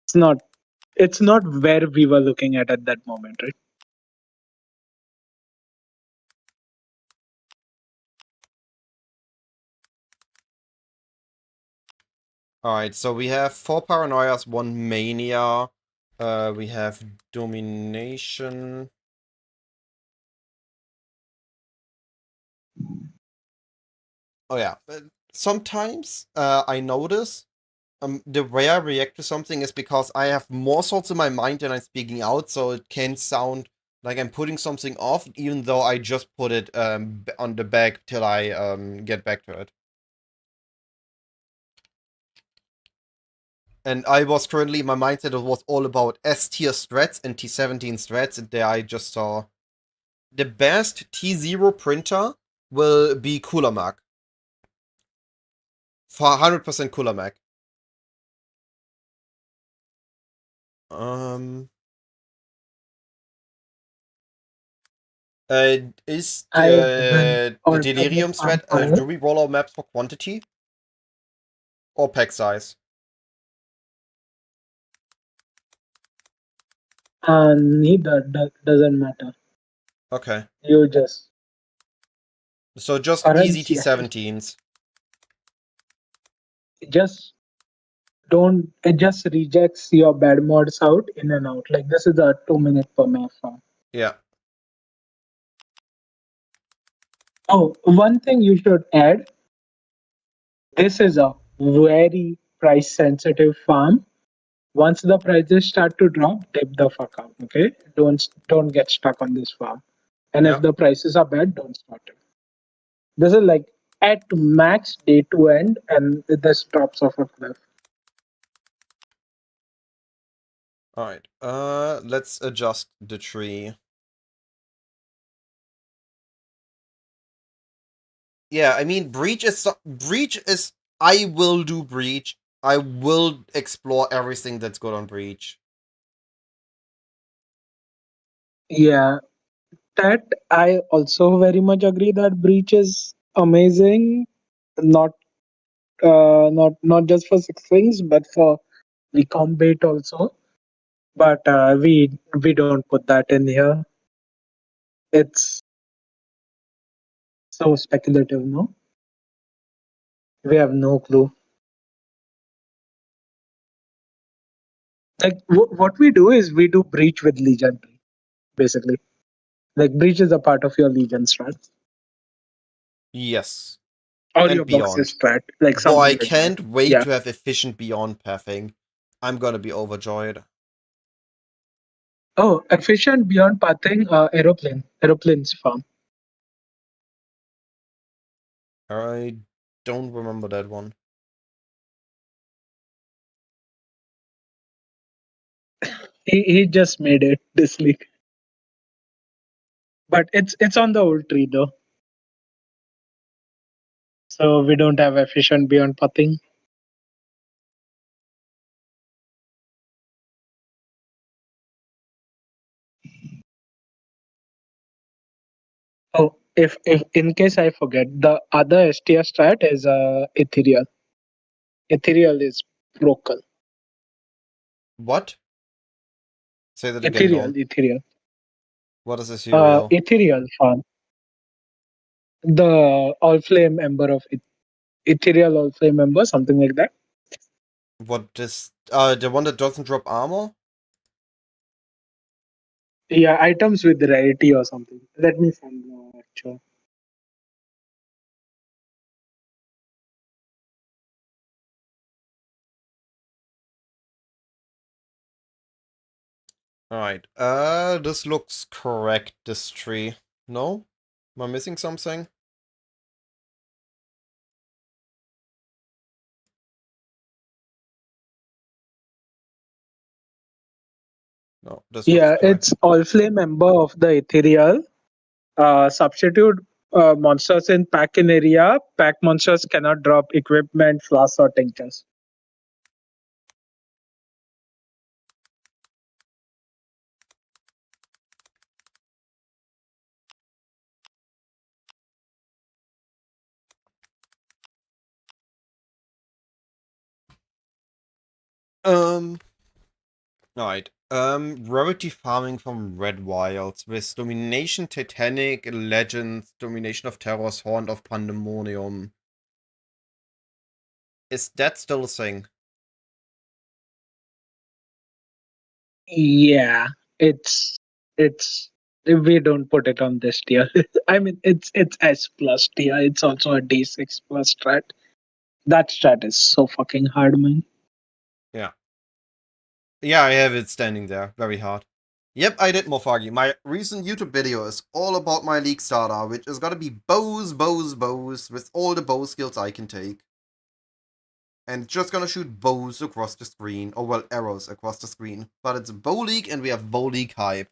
Speaker 2: it's not it's not where we were looking at that moment, right?
Speaker 1: Alright, so we have 4 Paranoias, 1 Mania. We have Domination. Oh yeah. Sometimes I notice the way I react to something is because I have more thoughts in my mind than I'm speaking out, so it can sound like I'm putting something off, even though I just put it on the back till I get back to it. And I was currently, my mindset was all about S tier strats and T17 strats, and there I just saw the best T0 printer will be Cooler Mark. For 100% cooler Mac. Um, is
Speaker 2: I haven't
Speaker 1: the
Speaker 2: altered the
Speaker 1: Delirium
Speaker 2: farm
Speaker 1: thread,
Speaker 2: for
Speaker 1: do
Speaker 2: it.
Speaker 1: we roll our maps for quantity or pack size?
Speaker 2: Neither doesn't matter.
Speaker 1: Okay.
Speaker 2: You just
Speaker 1: So just easy
Speaker 2: currency.
Speaker 1: T17s.
Speaker 2: Just don't. It just rejects your bad mods out in and out. Like this is a 2 minute per map farm.
Speaker 1: Yeah.
Speaker 2: Oh, one thing you should add. This is a very price sensitive farm. Once the prices start to drop, dip the fuck out. Okay, don't get stuck on this farm. And if
Speaker 1: Yeah.
Speaker 2: the prices are bad, don't start it. This is like at max day to end, and this drops off a cliff.
Speaker 1: Alright. Let's adjust the tree. Yeah, I mean, Breach is. I will do Breach. I will explore everything that's good on Breach.
Speaker 2: Yeah, that I also very much agree that Breach is amazing. Not not just for six things, but for the combat also. But we don't put that in here. It's so speculative, no? We have no clue. Like what we do is we do breach with legion, basically. Like breach is a part of your legion strat
Speaker 1: Yes.
Speaker 2: or
Speaker 1: And
Speaker 2: your boxes
Speaker 1: beyond.
Speaker 2: strat, like
Speaker 1: Though I
Speaker 2: something like that.
Speaker 1: can't wait
Speaker 2: Yeah.
Speaker 1: to have efficient beyond pathing. I'm gonna be overjoyed.
Speaker 2: Oh, efficient beyond pathing, aeroplanes farm.
Speaker 1: I don't remember that one.
Speaker 2: He just made it this league, but it's on the old tree though, so we don't have efficient beyond pathing. Oh, if in case I forget, the other STR strat is ethereal. Ethereal is broken.
Speaker 1: What? Say that again,
Speaker 2: Ethereal,
Speaker 1: Dawn.
Speaker 2: ethereal.
Speaker 1: What is a cereal?
Speaker 2: Ethereal farm. The all flame ember of ethereal all flame ember, something like that.
Speaker 1: What is the one that doesn't drop armor?
Speaker 2: Yeah, items with rarity or something. Let me find the actual.
Speaker 1: Alright. This looks correct, this tree. No? Am I missing something? No, this looks
Speaker 2: Yeah,
Speaker 1: correct.
Speaker 2: it's all flame ember of the ethereal. Substitute monsters in pack in area. Pack monsters cannot drop equipment, flasks, or tinctures.
Speaker 1: Um, alright. Rarity farming from Red Wilds with Domination Titanic, Legends, Domination of Terrors, Horn of Pandemonium. Is that still a thing?
Speaker 2: Yeah, it's we don't put it on this tier. I mean, it's S plus tier. It's also a D6 plus strat. That strat is so fucking hard, man.
Speaker 1: Yeah. Yeah, I have it standing there. Very hard. Yep, I did Mofagi. My recent YouTube video is all about my League starter, which is gonna be bows, bows, bows, with all the bow skills I can take. And just gonna shoot bows across the screen, or well, arrows across the screen. But it's a bow league, and we have bow league hype.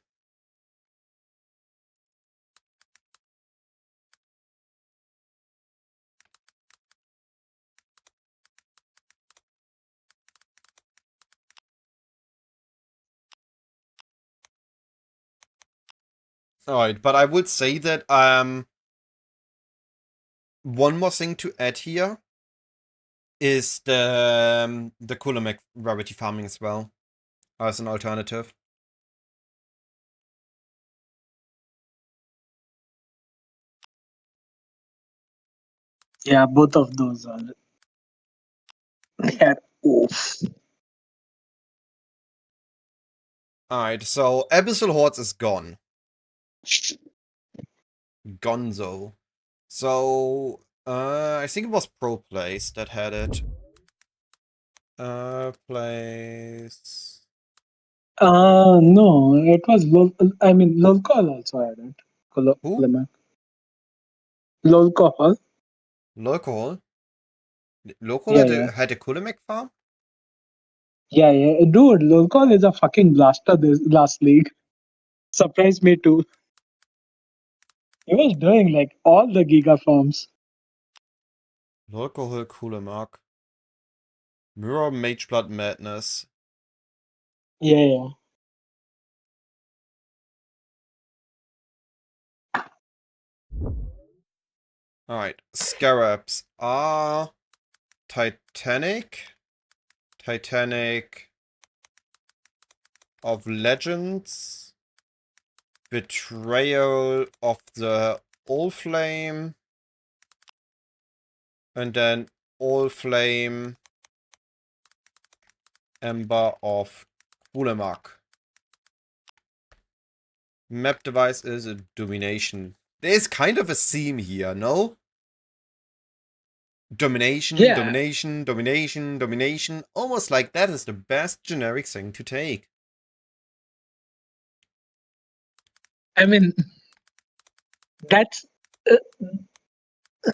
Speaker 1: Alright, but I would say that one more thing to add here is the Coulomb rarity farming as well as an alternative.
Speaker 2: Yeah, both of those are. They're oof.
Speaker 1: Alright, so Abyssal Hordes is gone. Gonzo. So I think it was Pro Place that had it. Place.
Speaker 2: No, it was I mean, Lolcall also had it.
Speaker 1: Who?
Speaker 2: Lolcall.
Speaker 1: Local. Local
Speaker 2: Yeah, yeah.
Speaker 1: had a Coulomb farm?
Speaker 2: Yeah, yeah. Dude, Lolcall is a fucking blaster this last league. Surprised me too. He was doing like all the Giga farms.
Speaker 1: Local Coulomb. Mirror Mageblood Madness.
Speaker 2: Yeah, yeah.
Speaker 1: Alright. Scarabs are Titanic. Titanic of Legends. Betrayal of the All Flame. And then All Flame Ember of Kulemak. Map device is a domination. There's kind of a theme here, no? Domination,
Speaker 2: Yeah.
Speaker 1: domination, domination, domination. Almost like that is the best generic thing to take.
Speaker 2: I mean, that's uh,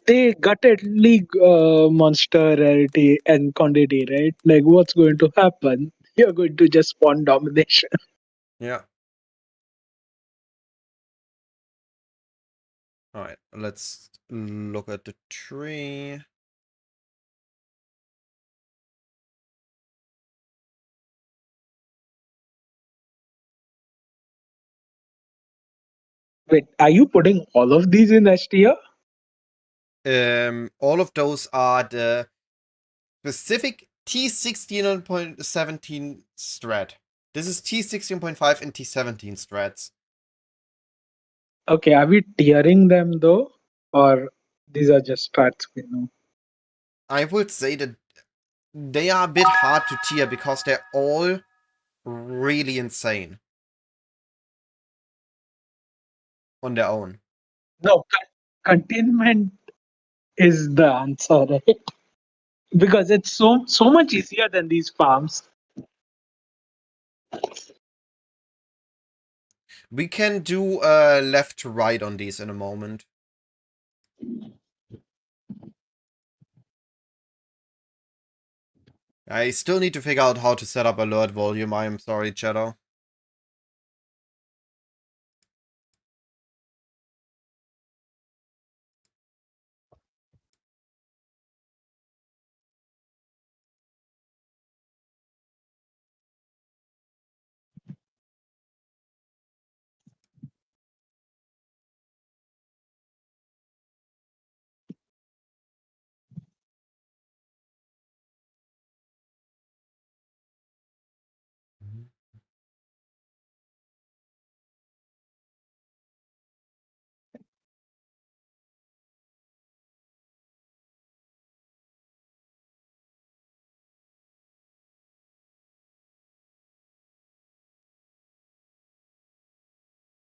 Speaker 2: they gutted League Monster Rarity and quantity, right? Like, what's going to happen? You're going to just spawn domination.
Speaker 1: Yeah. Alright, let's look at the tree.
Speaker 2: Wait, are you putting all of these in S tier?
Speaker 1: All of those are the specific T16.17 strat. This is T16.5 and T17 strats.
Speaker 2: Okay, are we tiering them though, or these are just strats we know?
Speaker 1: I would say that they are a bit hard to tier because they're all really insane on their own.
Speaker 2: No, containment is the answer, right? Because it's so much easier than these farms.
Speaker 1: We can do left to right on these in a moment. I still need to figure out how to set up alert volume. I am sorry, Shadow.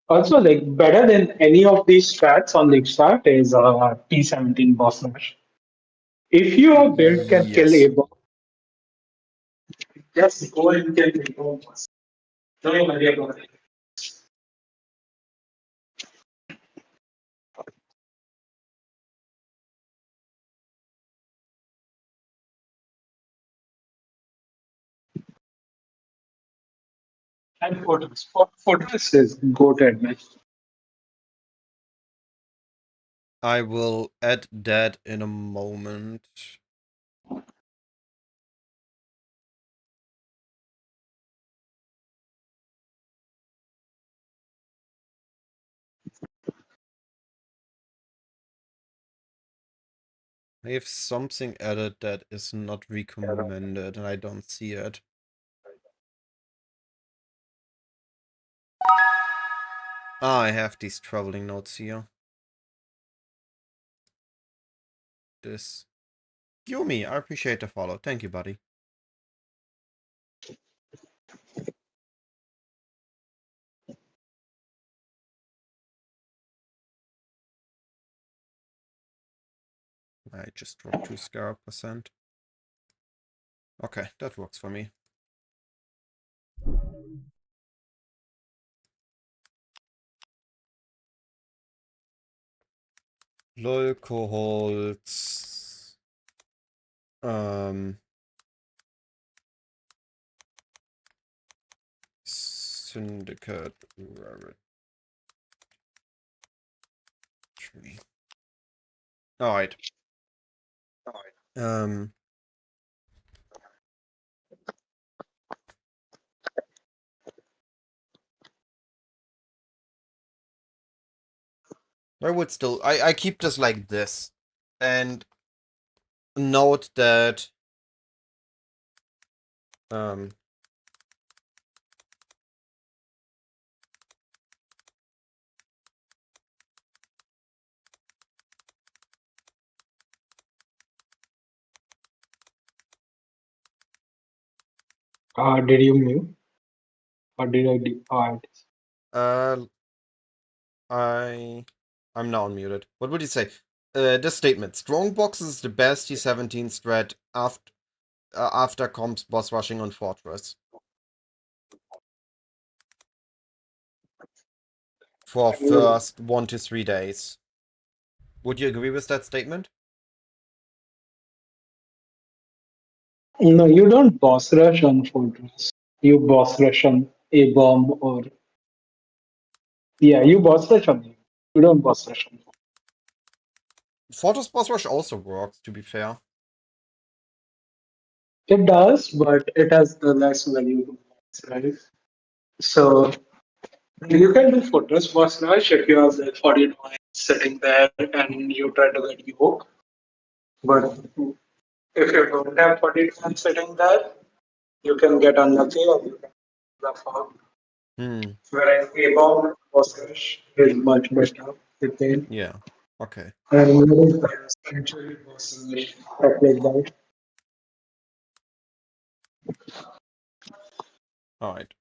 Speaker 2: Also, like better than any of these strats on the start is T17 boss rush. If your build can kill a
Speaker 1: Yes.
Speaker 2: boss, just go and kill the boss. Don't worry about it. And photos is goated, man.
Speaker 1: I will add that in a moment. I have something added that is not recommended, and I don't see it. Ah, I have these traveling notes here. This. Yumi, I appreciate the follow. Thank you, buddy. I just dropped 2 scarab percent. Okay, that works for me. LOL cohorts. Syndicate rabbit tree. Alright. I would still I keep this like this. And note that
Speaker 2: Did you mute? Or did I?
Speaker 1: uh I'm now unmuted. What would you say? This statement. Strongbox is the best T17 strat after comps boss rushing on Fortress. For first 1 to 3 days. Would you agree with that statement?
Speaker 2: No, you don't boss rush on Fortress. You boss rush on a bomb or yeah, you boss rush on it. You don't boss rush on.
Speaker 1: Fortress boss rush also works, to be fair.
Speaker 2: It does, but it has the less value, right? So you can do Fortress boss rush if you have like 40 points sitting there and you try to get yoke. But if you don't have 40 points sitting there, you can get unlucky and you can the farm. Whereas a bomb boss rush is much better. Detail.
Speaker 1: Yeah. Okay.
Speaker 2: And century boss rush stuff like that.
Speaker 1: Alright.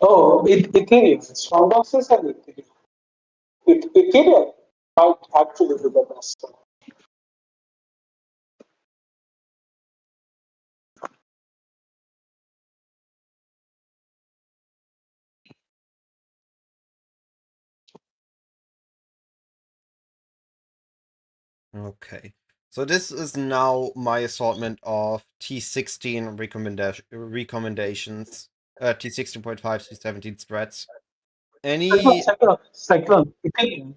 Speaker 2: Oh, Ethereum. Strong boxes are Ethereum. Ethereum might actually be the best one.
Speaker 1: Okay. So this is now my assortment of T16 recommendations. T16.5, T17 strats. Any
Speaker 2: Cyclone, Ethereum.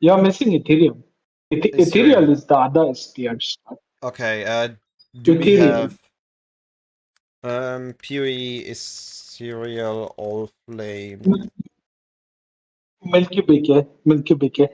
Speaker 2: You're missing Ethereum. Ethereal
Speaker 1: Ethereal.
Speaker 2: is the other tier.
Speaker 1: Okay, do we
Speaker 2: Ethereal.
Speaker 1: have Puri is cereal all flame?
Speaker 2: Milky BK. Milky BK.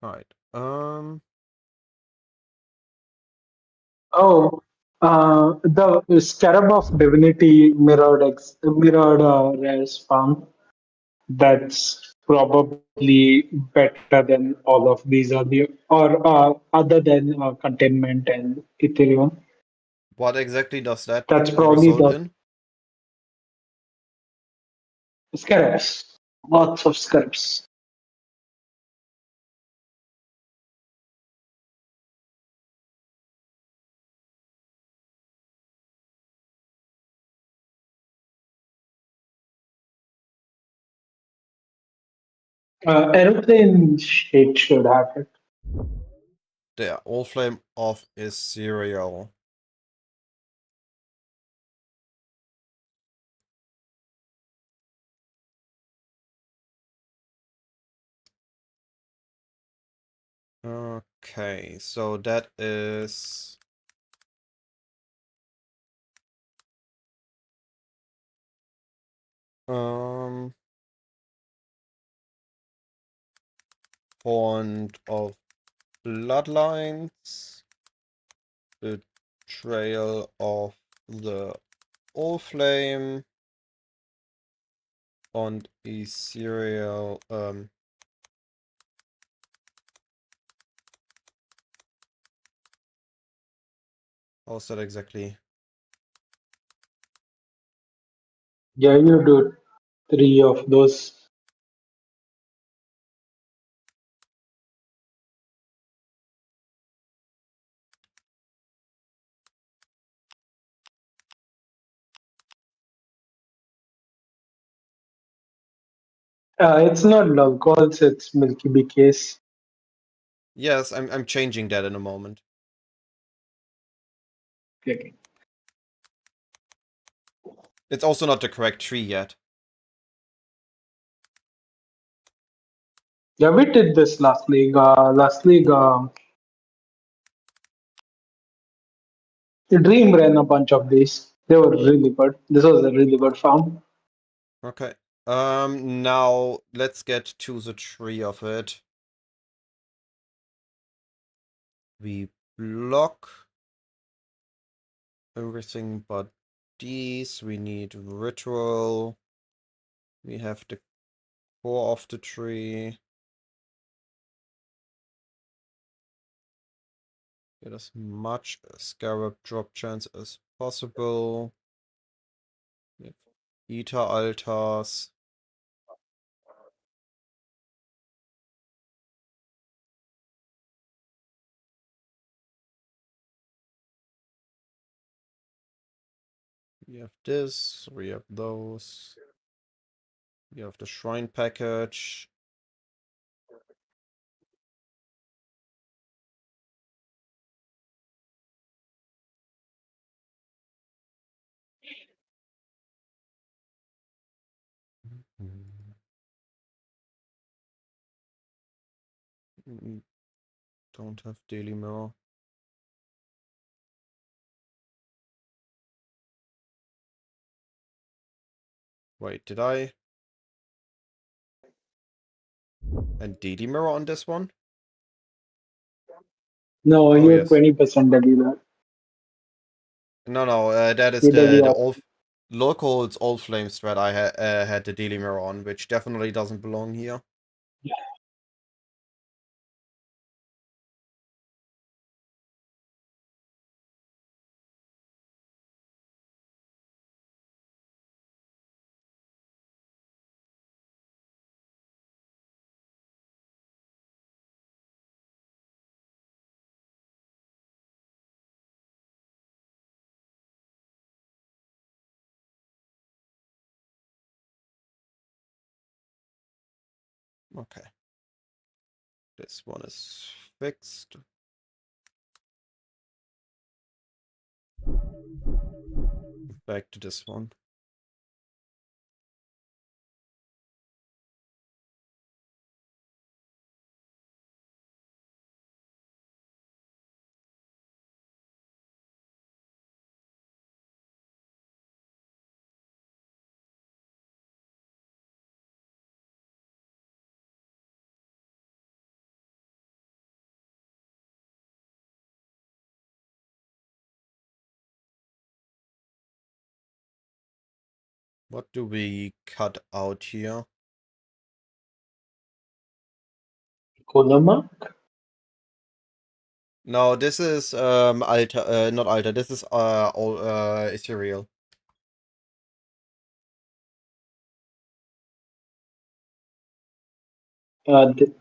Speaker 1: Alright.
Speaker 2: Oh, the Scarab of Divinity mirrored rare spam. That's probably better than all of these other than containment and Ethereum.
Speaker 1: What exactly does that
Speaker 2: That's probably
Speaker 1: result
Speaker 2: the
Speaker 1: in?
Speaker 2: scarabs. Lots of scarabs. Aeroplane sheet should have it.
Speaker 1: The all flame off is serial. Okay, so that is Bond of Bloodlines, Betrayal of the All Flame, und Ethereal, how's that exactly?
Speaker 2: Yeah, you do three of those. It's not love calls, it's Milky Bee case.
Speaker 1: Yes, I'm changing that in a moment.
Speaker 2: Okay.
Speaker 1: It's also not the correct tree yet.
Speaker 2: Yeah, we did this last league. The Dream ran a bunch of these. They were really good. This was a really good farm.
Speaker 1: Okay. Now let's get to the tree of it. We block everything but these. We need ritual. We have the core of the tree. Get as much scarab drop chance as possible. We have ether altars. We have this. We have those. We have the shrine package. Mm, don't have daily mirror. Wait, did I? And daily mirror on this one?
Speaker 2: No,
Speaker 1: Oh
Speaker 2: you're
Speaker 1: yes.
Speaker 2: 20% W.
Speaker 1: No, that is the
Speaker 2: UWR.
Speaker 1: old locals old flame strat I had the daily mirror on, which definitely doesn't belong here. Okay. This one is fixed. Back to this one. What do we cut out here?
Speaker 2: Konama?
Speaker 1: No, this is alter not alter, this is all ethereal.
Speaker 2: Th-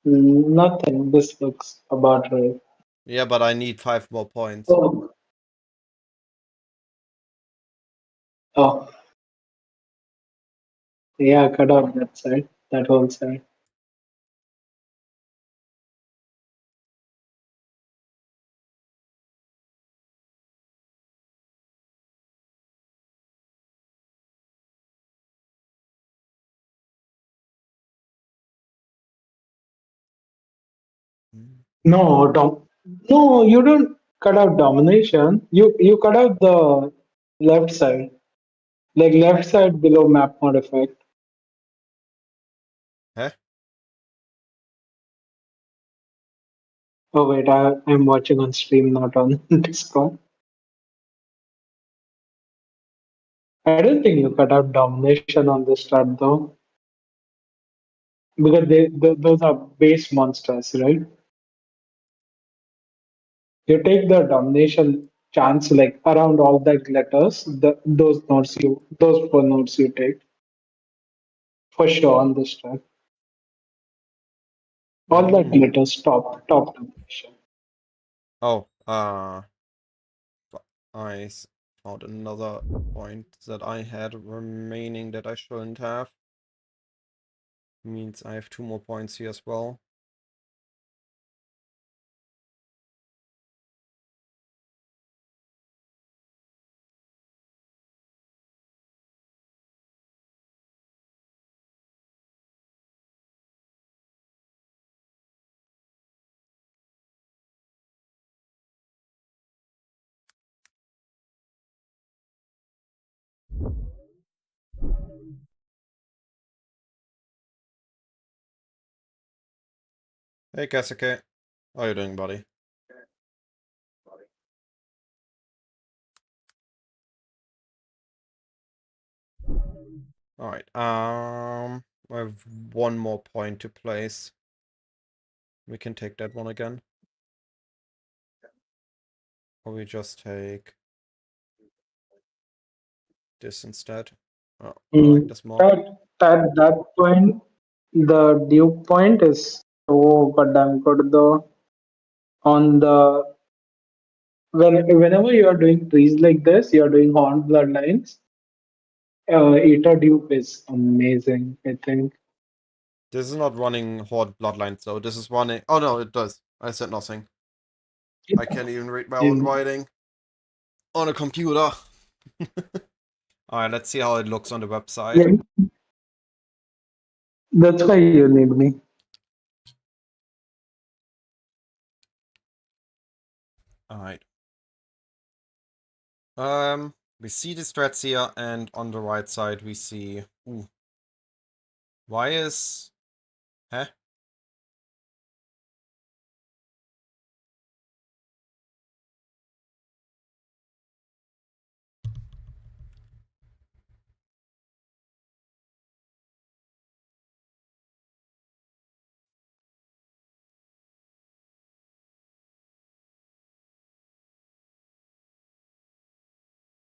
Speaker 2: Nothing. This looks about right.
Speaker 1: Yeah, but I need 5 more points.
Speaker 2: Oh, oh. Yeah, cut off that side. that whole side. No, no, you don't cut out domination. You cut out the left side, like left side below map mod effect.
Speaker 1: Huh?
Speaker 2: Oh wait, I'm watching on stream, not on Discord. I don't think you cut out domination on this strat though, because those are base monsters, right? You take the domination chance like around all the glitters, those four nodes you take for sure on this strat. All that
Speaker 1: Mm.
Speaker 2: glitters top domination.
Speaker 1: Oh, I found another point that I had remaining that I shouldn't have. Means I have 2 more points here as well. Hey, Kasuke. How are you doing, buddy? Alright, I have 1 more point to place. We can take that one again. Or we just take this instead. Oh, I like this more.
Speaker 2: That point, the Duke point is so goddamn good though. On the whenever you are doing trees like this, you are doing horn bloodlines. Eta Duke is amazing. I think.
Speaker 1: This is not running Horde Bloodlines though. This is running. Oh no, it does. I said nothing. I can't even read my own
Speaker 2: In,
Speaker 1: writing on a computer. Alright, let's see how it looks on the website.
Speaker 2: yeah, that's why you need me.
Speaker 1: Alright. We see the strats here, and on the right side we see. Ooh. Why is. Huh?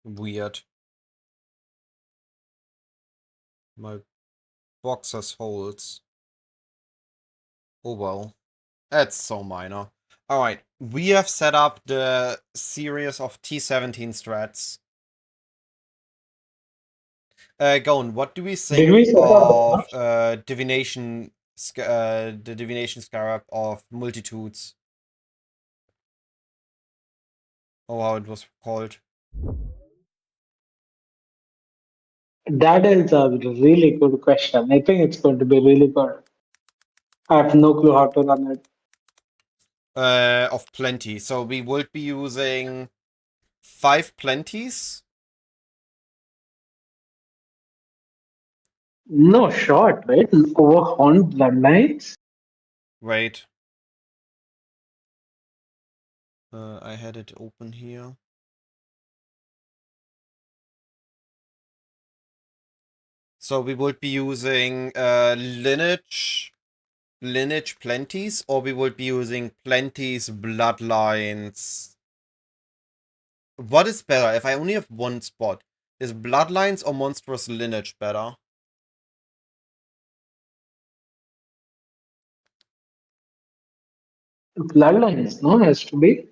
Speaker 1: Weird. My box has holes. Oh well. That's so minor. Alright, we have set up the series of T17 strats. Gon, what do we
Speaker 2: Did
Speaker 1: think
Speaker 2: we set up?
Speaker 1: of divination, the divination scarab of multitudes? Oh, how it was called.
Speaker 2: That is a really good question. I think it's going to be really good. I have no clue how to run it.
Speaker 1: Of plenty. So we would be using 5 plenties.
Speaker 2: No shot, right? Over horn bloodlines.
Speaker 1: Wait. I had it open here. So we would be using lineage plenties, or we would be using plenties bloodlines. What is better if I only have one spot? Is bloodlines or monstrous lineage better?
Speaker 2: Bloodlines, no, has to be.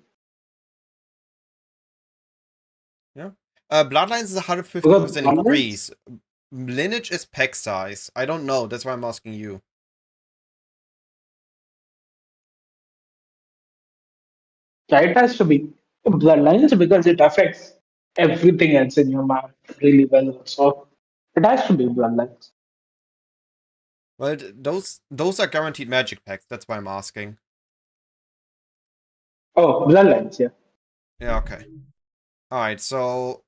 Speaker 1: Yeah. Bloodlines is
Speaker 2: Because
Speaker 1: 150%
Speaker 2: bloodlines,
Speaker 1: increase. lineage is pack size. I don't know. That's why I'm asking you.
Speaker 2: Yeah, it has to be bloodlines because it affects everything else in your map really well. So it has to be bloodlines.
Speaker 1: Well, those are guaranteed magic packs. That's why I'm asking.
Speaker 2: Oh, bloodlines, yeah.
Speaker 1: Yeah. Okay. All right. So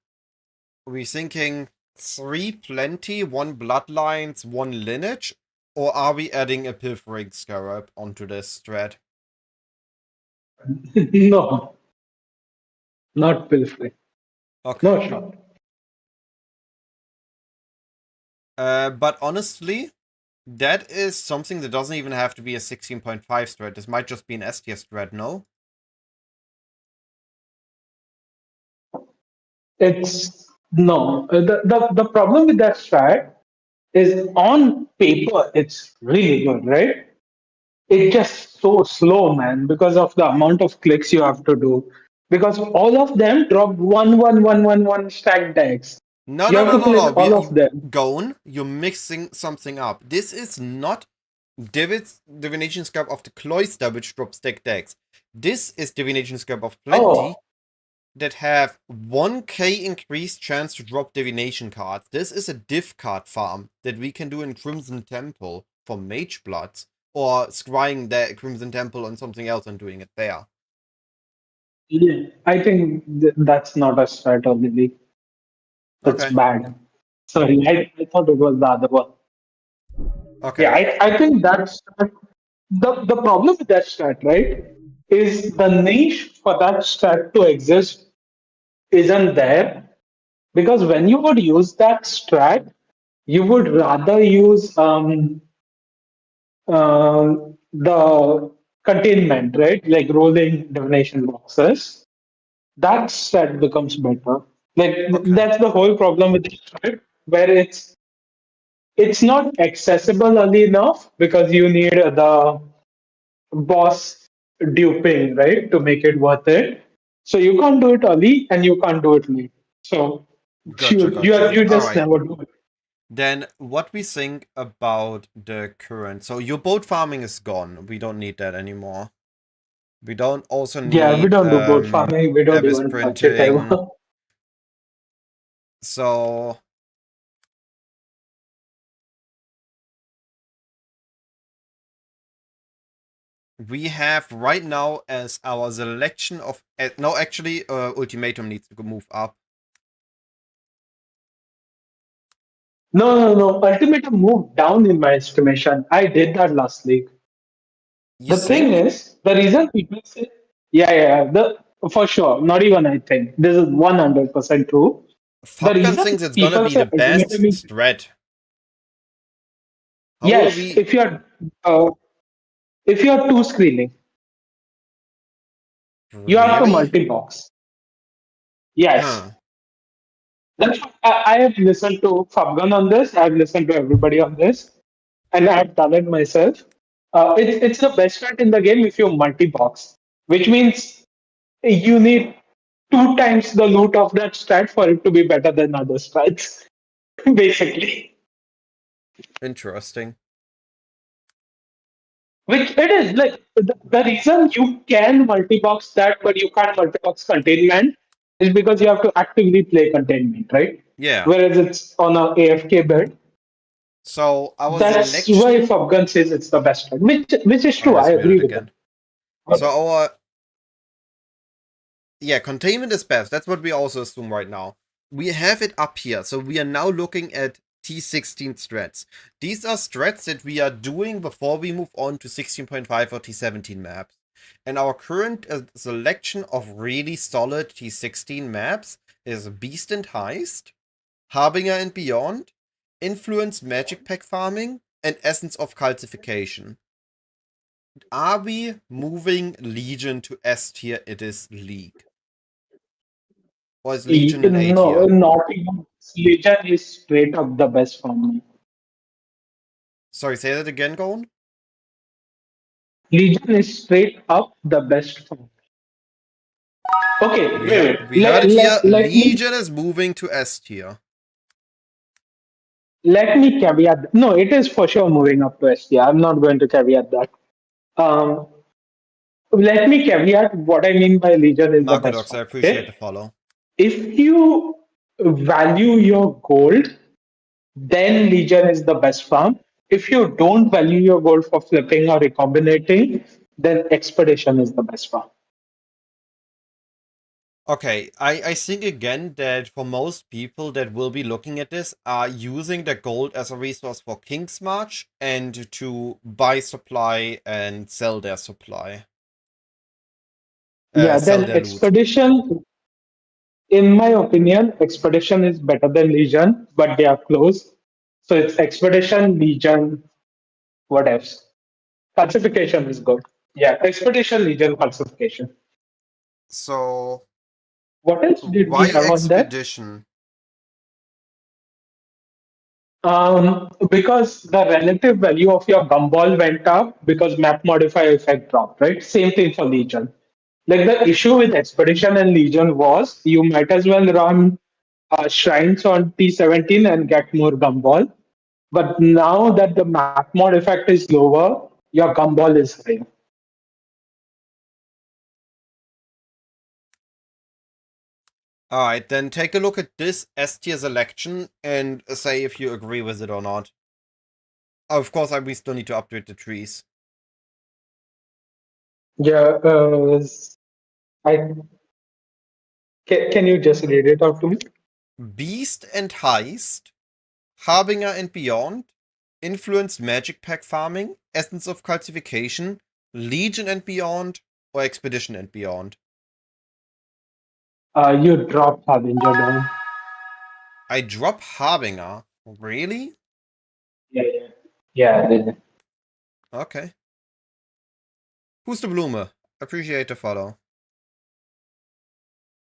Speaker 1: we thinking three plenty, one bloodlines, one lineage, or are we adding a pilfering scarab onto this strat?
Speaker 2: No, not pilfering.
Speaker 1: Okay.
Speaker 2: No shot.
Speaker 1: But honestly, that is something that doesn't even have to be a 16.5 strat. This might just be an S tier strat, no?
Speaker 2: It's no. The problem with that strat is on paper it's really good, right? It's just so slow, man, because of the amount of clicks you have to do. Because all of them drop one stack decks.
Speaker 1: No,
Speaker 2: You
Speaker 1: no,
Speaker 2: have
Speaker 1: no,
Speaker 2: to
Speaker 1: no,
Speaker 2: click
Speaker 1: no.
Speaker 2: all of them.
Speaker 1: Gone. You're mixing something up. This is not David's Divination Scarab of the Cloister, which drops stack decks. This is Divination Scarab of Plenty
Speaker 2: Oh,
Speaker 1: that have 1k increased chance to drop divination cards. This is a div card farm that we can do in Crimson Temple for Mage Bloods, or scrying the Crimson Temple on something else and doing it there.
Speaker 2: yeah. I think that's not a strat, Lily. That's
Speaker 1: Okay.
Speaker 2: bad. Sorry, I thought it was the other one. Yeah,
Speaker 1: Okay.
Speaker 2: I think that's the problem with that strat, right? Is the niche for that strat to exist isn't there because when you would use that strat, you would rather use the containment, right? Like rolling divination boxes. That strat becomes better. Like
Speaker 1: Okay.
Speaker 2: that's the whole problem with the strat, where it's not accessible early enough because you need the boss duping, right, to make it worth it. So you can't do it early and you can't do it late. So
Speaker 1: Gotcha,
Speaker 2: you
Speaker 1: gotcha.
Speaker 2: just
Speaker 1: Alright.
Speaker 2: never do it.
Speaker 1: Then what we think about the current. So your boat farming is gone. We don't need that anymore. We don't also
Speaker 2: Yeah, we
Speaker 1: need
Speaker 2: don't do boat farming. We don't
Speaker 1: abyss
Speaker 2: even touch it
Speaker 1: printing.
Speaker 2: ever.
Speaker 1: So we have right now as our selection of no, actually ultimatum needs to move up.
Speaker 2: No. Ultimatum moved down in my estimation. I did that last week.
Speaker 1: You
Speaker 2: The thing
Speaker 1: think?
Speaker 2: is, the reason people say, yeah, for sure, not even I think. This is 100% true. The
Speaker 1: Fopgun
Speaker 2: reason
Speaker 1: thinks it's gonna
Speaker 2: people
Speaker 1: be
Speaker 2: say
Speaker 1: the best
Speaker 2: ultimatum is,
Speaker 1: strat. How will
Speaker 2: yes,
Speaker 1: we
Speaker 2: uh, if you're two screening, you have to
Speaker 1: really?
Speaker 2: multi-box. Yes.
Speaker 1: Huh.
Speaker 2: That's I have listened to Fabgan on this. I've listened to everybody on this, and I've done it myself. It's the best strat in the game if you multi-box, which means you need two times the loot of that strat for it to be better than other strats, basically.
Speaker 1: Interesting.
Speaker 2: Which it is like the reason you can multi-box that, but you can't multi-box containment is because you have to actively play containment, right?
Speaker 1: Yeah.
Speaker 2: Whereas it's on a AFK build.
Speaker 1: So our
Speaker 2: That's why
Speaker 1: selection.
Speaker 2: Fabgan says it's the best one, which is
Speaker 1: I
Speaker 2: true. I
Speaker 1: just
Speaker 2: agree
Speaker 1: muted
Speaker 2: with that.
Speaker 1: again. So
Speaker 2: But
Speaker 1: our yeah, containment is best. That's what we also assume right now. We have it up here. So we are now looking at T16 strats. These are strats that we are doing before we move on to 16.5 or T17 maps. And our current selection of really solid T16 maps is Beast and Heist, Harbinger and Beyond, Influence Magic Pack Farming, and Essence of Calcification. Are we moving Legion to S tier? It is League. Or is Legion an A
Speaker 2: no,
Speaker 1: tier?
Speaker 2: not even Legion is straight up the best for me.
Speaker 1: Sorry, say that again, Gone?
Speaker 2: Legion is straight up the best for me. Okay, wait.
Speaker 1: We heard it here.
Speaker 2: Let me
Speaker 1: Legion is moving to S tier.
Speaker 2: Let me caveat. No, it is for sure moving up to ST. I'm not going to caveat that. Um, Let me caveat what I mean by Legion is the best
Speaker 1: Marcodox, I
Speaker 2: farm.
Speaker 1: appreciate
Speaker 2: Okay,
Speaker 1: the follow.
Speaker 2: if you value your gold, then Legion is the best farm. If you don't value your gold for flipping or recombinating, then Expedition is the best farm.
Speaker 1: Okay, I think again that for most people that will be looking at this are using the gold as a resource for King's March and to buy supply and sell their supply.
Speaker 2: Yeah,
Speaker 1: Sell
Speaker 2: then
Speaker 1: their loot.
Speaker 2: Expedition, in my opinion, Expedition is better than Legion, but they are close. So it's Expedition, Legion, what else? Falsification is good. Yeah, Expedition, Legion, Falsification.
Speaker 1: So,
Speaker 2: What else did we
Speaker 1: why
Speaker 2: have on that?
Speaker 1: Expedition?
Speaker 2: Because the relative value of your gumball went up because map modifier effect dropped, right? Same thing for Legion. Like the issue with Expedition and Legion was you might as well run shrines on T17 and get more gumball. But now that the map mod effect is lower, your gumball is high.
Speaker 1: Alright, then take a look at this S tier selection and say if you agree with it or not. Of course, we still need to update the trees.
Speaker 2: Yeah, I can you just read it out to me?
Speaker 1: Beast and Heist, Harbinger and Beyond, Influenced Magic Pack Farming, Essence of Cultification, Legion and Beyond, or Expedition and Beyond.
Speaker 2: You drop Harbinger down.
Speaker 1: I drop Harbinger. Really?
Speaker 2: Yeah, yeah, yeah.
Speaker 1: Okay. Who's the Blume? Appreciate the follow.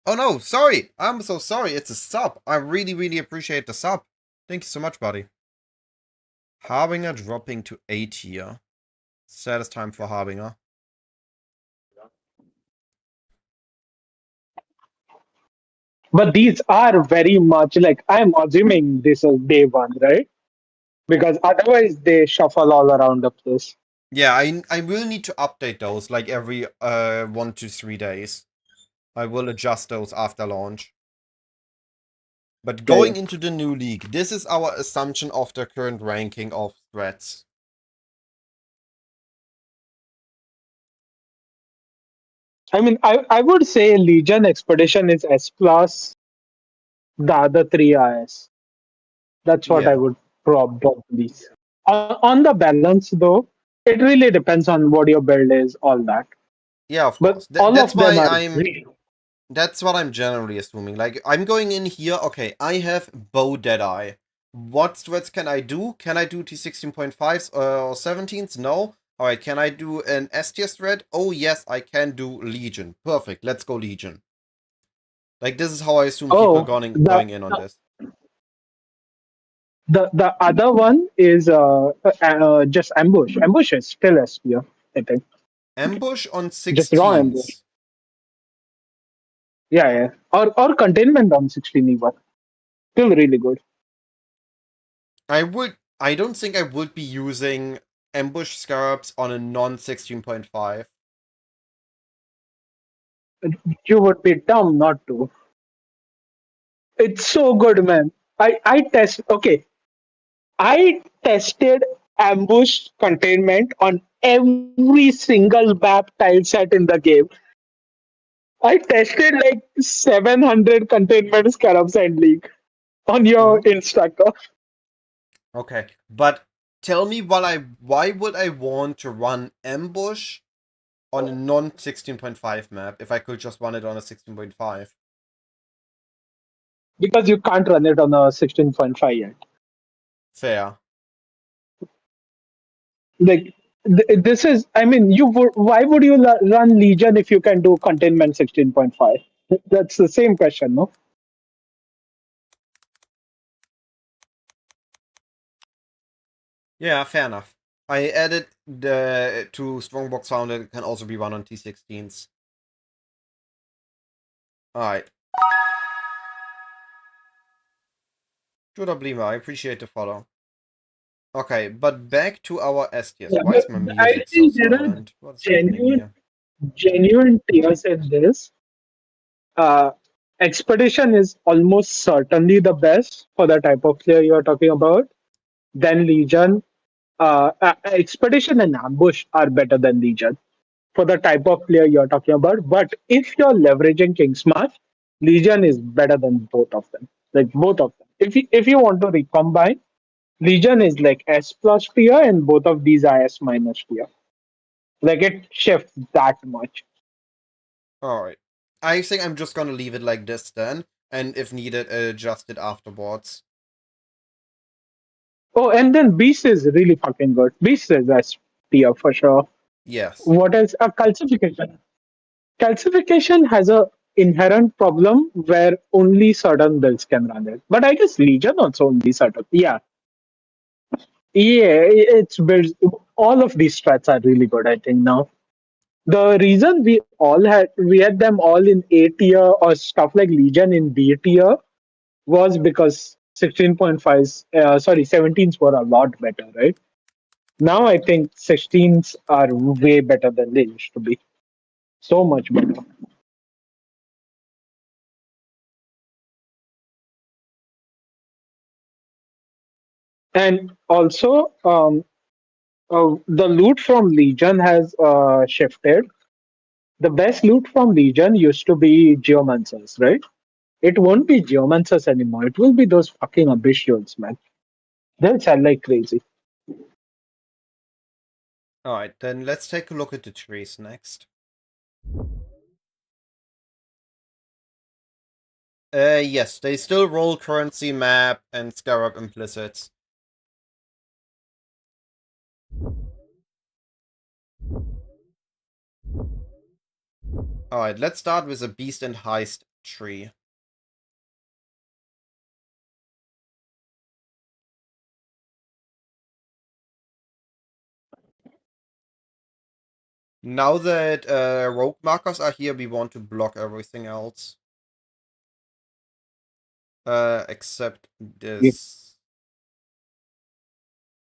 Speaker 1: Oh no, sorry! I'm so sorry, it's a sub. I really, really appreciate the sub. Thank you so much, buddy. Harbinger dropping to A tier. Saddest time for Harbinger.
Speaker 2: But these are very much like I'm assuming this is day one, right? Because otherwise they shuffle all around the place.
Speaker 1: Yeah, I will need to update those like every 1 to 3 days. I will adjust those after launch. But
Speaker 2: Yeah, yeah.
Speaker 1: going into the new league, this is our assumption of the current ranking of Strats.
Speaker 2: I mean, I would say Legion Expedition is S plus. The other three are S. That's what I
Speaker 1: Yeah.
Speaker 2: would probably say. On the balance, though, it really depends on what your build is, all that.
Speaker 1: Yeah, of
Speaker 2: But
Speaker 1: course.
Speaker 2: all
Speaker 1: That's
Speaker 2: of them
Speaker 1: why
Speaker 2: are
Speaker 1: I'm
Speaker 2: really.
Speaker 1: that's what I'm generally assuming. Like I'm going in here, okay, I have Bow Deadeye. What strats can I do? Can I do T16.5s or 17s? No. Alright, can I do an S tier strat? Oh yes, I can do Legion. Perfect, let's go Legion. Like this is how I assume people
Speaker 2: Oh,
Speaker 1: going in on this.
Speaker 2: the other one is just ambush. Ambush is still S tier, I think.
Speaker 1: Ambush on
Speaker 2: Just raw ambush.
Speaker 1: 16s.
Speaker 2: Yeah, yeah. Or containment on 16 even. Still really good.
Speaker 1: I don't think I would be using ambush scarabs on a non 16.5.
Speaker 2: You would be dumb not to. It's so good, man. I tested ambush containment on every single map tile set in the game. I tested like 700 containment scarabs and league on your
Speaker 1: Mhm.
Speaker 2: instructor.
Speaker 1: Okay, but tell me why would I want to run ambush on a non 16.5 map if I could just run it on a 16.5?
Speaker 2: Because you can't run it on a 16.5 yet.
Speaker 1: Fair.
Speaker 2: Like this is, I mean, why would you run Legion if you can do containment 16.5? That's the same question, no?
Speaker 1: Yeah, fair enough. I added the to Strongbox Founder it can also be run on T16s. Alright. Blima, I appreciate the follow. Okay, but back to our S tiers.
Speaker 2: Yeah,
Speaker 1: Why is my
Speaker 2: but I
Speaker 1: music so
Speaker 2: think there are
Speaker 1: silent? What is happening
Speaker 2: genuine,
Speaker 1: here?
Speaker 2: genuine tiers in this. Uh, Expedition is almost certainly the best for the type of player you're talking about. Then Legion, Expedition and Ambush are better than Legion for the type of player you're talking about. But if you're leveraging King's March, Legion is better than both of them. Like both of them. If you want to recombine, Legion is like S plus tier, and both of these are S minus tier. Like it shifts that much.
Speaker 1: Alright. I think I'm just gonna leave it like this then, and if needed, adjust it afterwards.
Speaker 2: Oh, and then Beast is really fucking good. Beast is S tier for sure.
Speaker 1: Yes.
Speaker 2: What else? Calcification. Calcification has a inherent problem where only certain builds can run it. But I guess Legion also only certain. Yeah, it's builds. All of these strats are really good. I think now the reason we had them all in A tier or stuff like Legion in B tier was because 16.5s, sorry, 17s were a lot better, right? Now I think 16s are way better than they used to be. So much better. And also, the loot from Legion has shifted. The best loot from Legion used to be Geomancers, right? It won't be Geomancers anymore. It will be those fucking Abyssals, man. They'll sell like crazy.
Speaker 1: Alright, then let's take a look at the trees next. Yes, they still roll currency map and Scarab implicits. Alright, let's start with a Beast and Heist tree. Now that rogue markers are here, we want to block everything else. Except
Speaker 2: Yeah,
Speaker 1: this.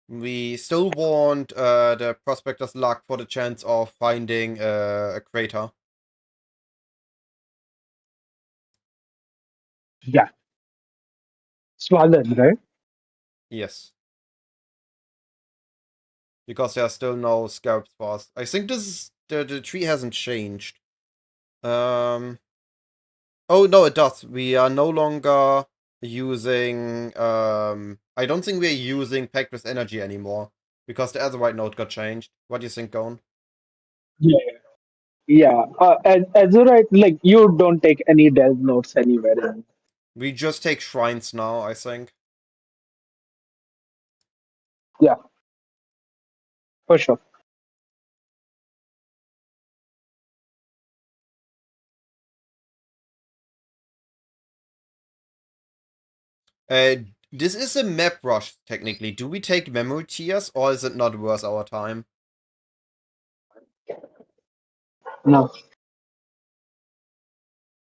Speaker 1: We still want the Prospector's Luck for the chance of finding a crater.
Speaker 2: yeah. Swollen, right?
Speaker 1: Yes. Because there are still no Scarab spawns. I think this is... the tree hasn't changed. Um... Oh, no, it does. We are no longer using... I don't think we're using Pact with Energy anymore. Because the Azerite node got changed. What do you think, Gone?
Speaker 2: Yeah. Yeah. Azurite, like, you don't take any delve notes anywhere.
Speaker 1: We just take shrines now, I think.
Speaker 2: Yeah, for sure.
Speaker 1: Uh, this is a map rush, technically. Do we take memory tiers, or is it not worth our time?
Speaker 2: No.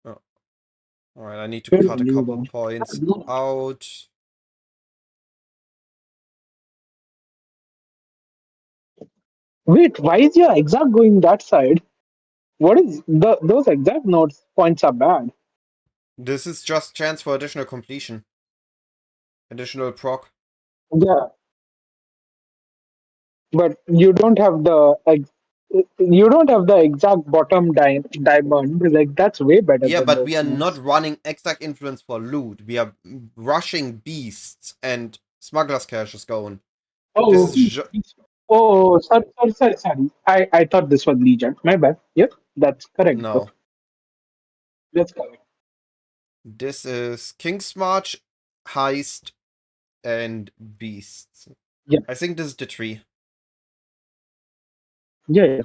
Speaker 1: Oh, alright, I need to
Speaker 2: Good
Speaker 1: cut
Speaker 2: on
Speaker 1: a
Speaker 2: you,
Speaker 1: couple
Speaker 2: though.
Speaker 1: points out.
Speaker 2: Wait, why is your exact going that side? What is those exact notes points are bad.
Speaker 1: This is just chance for additional completion. Additional proc.
Speaker 2: Yeah, but you don't have the exact bottom diamond. Like that's way better
Speaker 1: Yeah,
Speaker 2: than
Speaker 1: but we
Speaker 2: those
Speaker 1: are not
Speaker 2: notes.
Speaker 1: running exact influence for loot. We are rushing beasts and smuggler's cash is going. This
Speaker 2: Oh,
Speaker 1: is
Speaker 2: sorry. I thought this was Legion. My bad. Yep, that's correct. Though.
Speaker 1: no.
Speaker 2: That's correct.
Speaker 1: This is King's March, Heist, and Beasts.
Speaker 2: Yeah,
Speaker 1: I think this is the tree.
Speaker 2: yeah.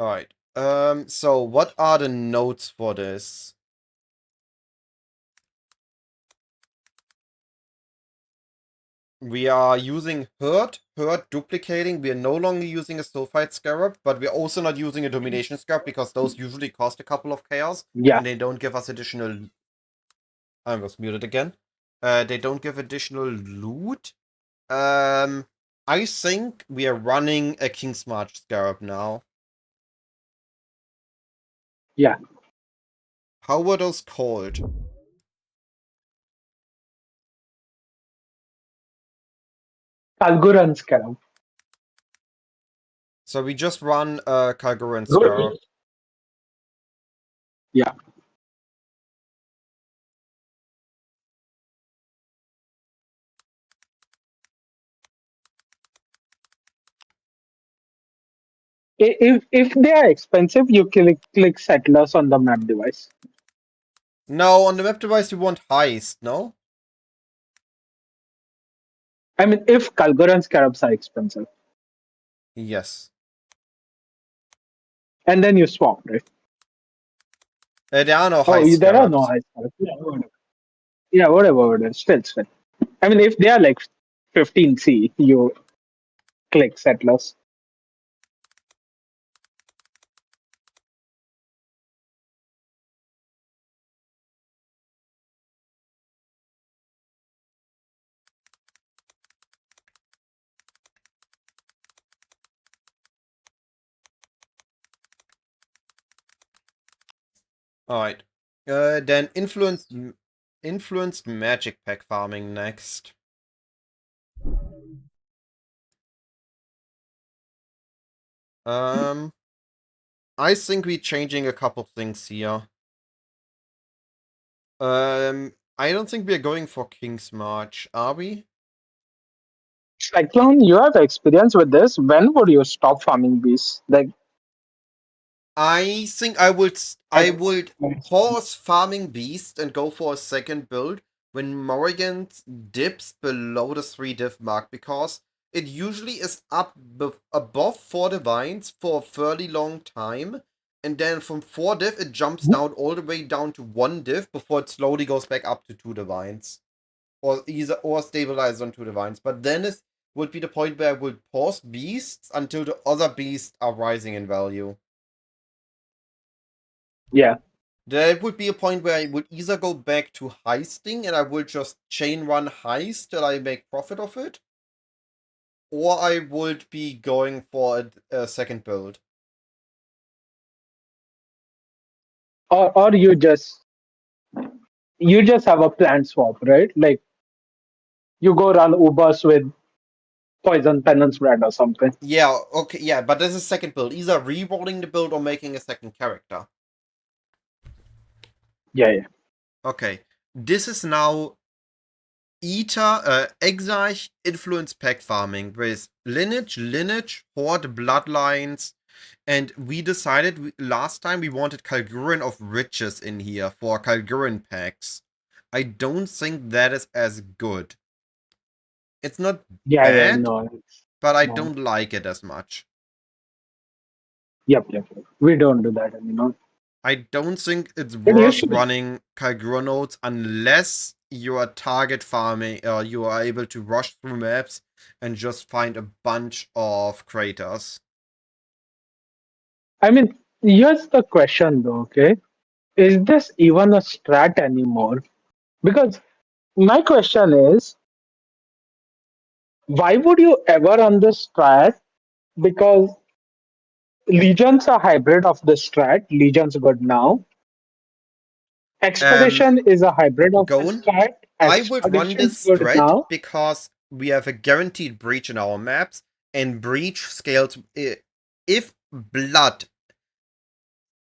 Speaker 1: Alright. So what are the notes for this? We are using Hurt duplicating. We are no longer using a Sulfite Scarab, but we're also not using a Domination Scarab because those usually cost a couple of chaos
Speaker 2: Yeah.
Speaker 1: and they don't give us additional. I was muted again. They don't give additional loot. Um, I think we are running a King's March Scarab now.
Speaker 2: Yeah,
Speaker 1: How were those called?
Speaker 2: Kalguran Scarab.
Speaker 1: So we just run Kalguran
Speaker 2: Good.
Speaker 1: Scarab.
Speaker 2: Yeah. If they are expensive, you click settlers on the map device.
Speaker 1: No, on the map device you want heist, no?
Speaker 2: I mean, if Kalguran Scarabs are expensive,
Speaker 1: Yes.
Speaker 2: and then you swap, right?
Speaker 1: There are no
Speaker 2: Oh,
Speaker 1: heist
Speaker 2: there are no
Speaker 1: scarabs.
Speaker 2: high scarabs. Yeah, whatever it is. Still. I mean, if they are like 15C, you click settlers.
Speaker 1: Alright. Then influenced magic pack farming next. Um, I think we're changing a couple things here. I don't think we're going for King's March, are we?
Speaker 2: Cyclone, you have experience with this. When would you stop farming bees? Like,
Speaker 1: I think I would
Speaker 2: at
Speaker 1: I would pause farming beast and go for a second build when Morrigan dips below the 3 div mark because it usually is up above 4 divines for a fairly long time, and then from 4 div it jumps down all the way down to 1 div before it slowly goes back up to 2 divines. Or stabilize on 2 divines. But then it would be the point where I would pause beasts until the other beasts are rising in value.
Speaker 2: yeah.
Speaker 1: There would be a point where I would either go back to heisting and I would just chain run heist till I make profit of it, or I would be going for a second build.
Speaker 2: Or you just have a planned swap, right? Like you go run Ubers with Poison Penance Brand or something.
Speaker 1: Yeah, okay, yeah, but there's a second build. Either re-rolling the build or making a second character.
Speaker 2: Yeah, yeah.
Speaker 1: Okay, this is now Exarch influence pack farming with lineage, horde, bloodlines, and we decided last time we wanted Kalguran of Riches in here for Kalguran packs. I don't think that is as good. It's not
Speaker 2: Yeah, yeah,
Speaker 1: bad,
Speaker 2: no.
Speaker 1: but I
Speaker 2: No.
Speaker 1: don't like it as much.
Speaker 2: Yep. We don't do that anymore.
Speaker 1: I don't think it's
Speaker 2: It
Speaker 1: worth
Speaker 2: used to be.
Speaker 1: running Kalguran nodes unless you are target farming or you are able to rush through maps and just find a bunch of craters.
Speaker 2: I mean, here's the question though, okay? Is this even a strat anymore? Because my question is, why would you ever run this strat? Because Legion's a hybrid of the strat. Legion's good now.
Speaker 1: Um,
Speaker 2: Expedition is a hybrid of the
Speaker 1: Gone.
Speaker 2: strat.
Speaker 1: I would run
Speaker 2: Expedition's
Speaker 1: this
Speaker 2: good
Speaker 1: thread
Speaker 2: now.
Speaker 1: because we have a guaranteed breach in our maps, and breach scales. If blood.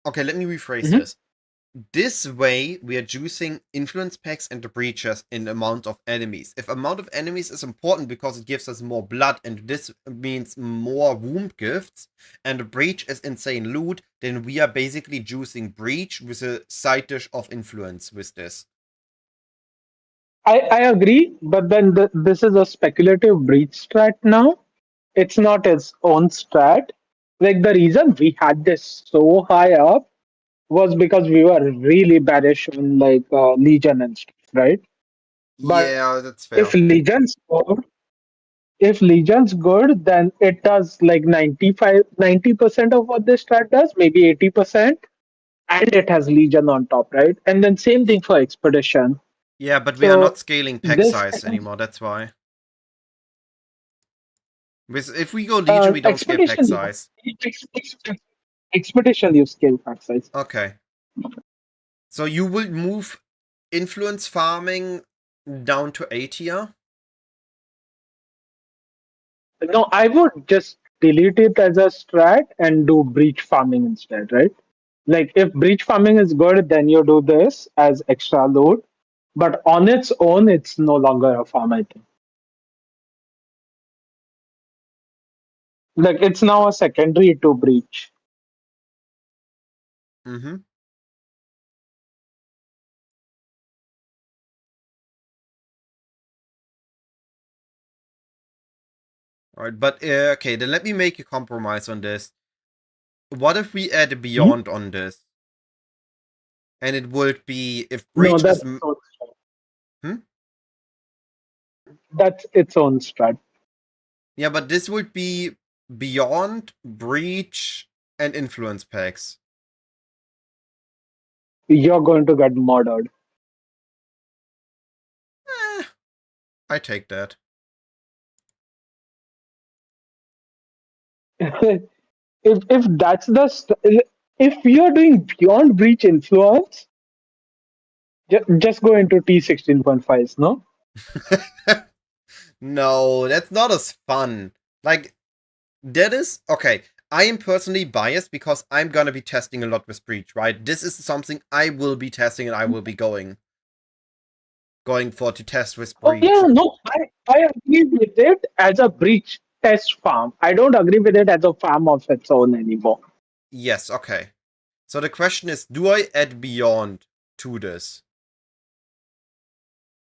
Speaker 1: Okay, let me rephrase
Speaker 2: Mhm.
Speaker 1: this. This way, we are juicing influence packs and the breaches in amount of enemies. If amount of enemies is important because it gives us more blood, and this means more wound gifts, and the breach is insane loot, then we are basically juicing breach with a side dish of influence with this.
Speaker 2: I agree, but then this is a speculative breach strat now. It's not its own strat. Like the reason we had this so high up was because we were really bearish on like Legion and stuff, right? But
Speaker 1: Yeah, that's
Speaker 2: if
Speaker 1: fair.
Speaker 2: Legion's good, if Legion's good, then it does like 90% of what this strat does, maybe 80%, and it has Legion on top, right? And then same thing for Expedition.
Speaker 1: Yeah, but we are not
Speaker 2: So
Speaker 1: scaling pack
Speaker 2: this
Speaker 1: size anymore, that's why. If we go Legion, we don't scale pack
Speaker 2: expedition,
Speaker 1: size.
Speaker 2: expedition you scale pack size.
Speaker 1: Okay. So you will move influence farming down to A tier?
Speaker 2: No, I would just delete it as a strat and do breach farming instead, right? Like if breach farming is good, then you do this as extra load. But on its own, it's no longer a farm item. Like it's now a secondary to breach.
Speaker 1: Mm-hmm. Alright, but okay, then let me make a compromise on this. What if we add a
Speaker 2: Hmm?
Speaker 1: beyond on this? And it would be if
Speaker 2: No,
Speaker 1: breach is. Hmm?
Speaker 2: that's its own strat.
Speaker 1: Yeah, but this would be beyond breach and influence packs.
Speaker 2: You're going to get murdered.
Speaker 1: I take that.
Speaker 2: If that's the if you're doing beyond breach influence, just go into T16.5s, no?
Speaker 1: No, that's not as fun. Like, that is. Okay, I am personally biased because I'm gonna be testing a lot with breach, right? This is something I will be testing and I will be going for to test with
Speaker 2: Oh yeah,
Speaker 1: breach.
Speaker 2: no, I agree with it as a breach test farm. I don't agree with it as a farm of its own anymore.
Speaker 1: Yes, okay. So the question is, do I add beyond to this?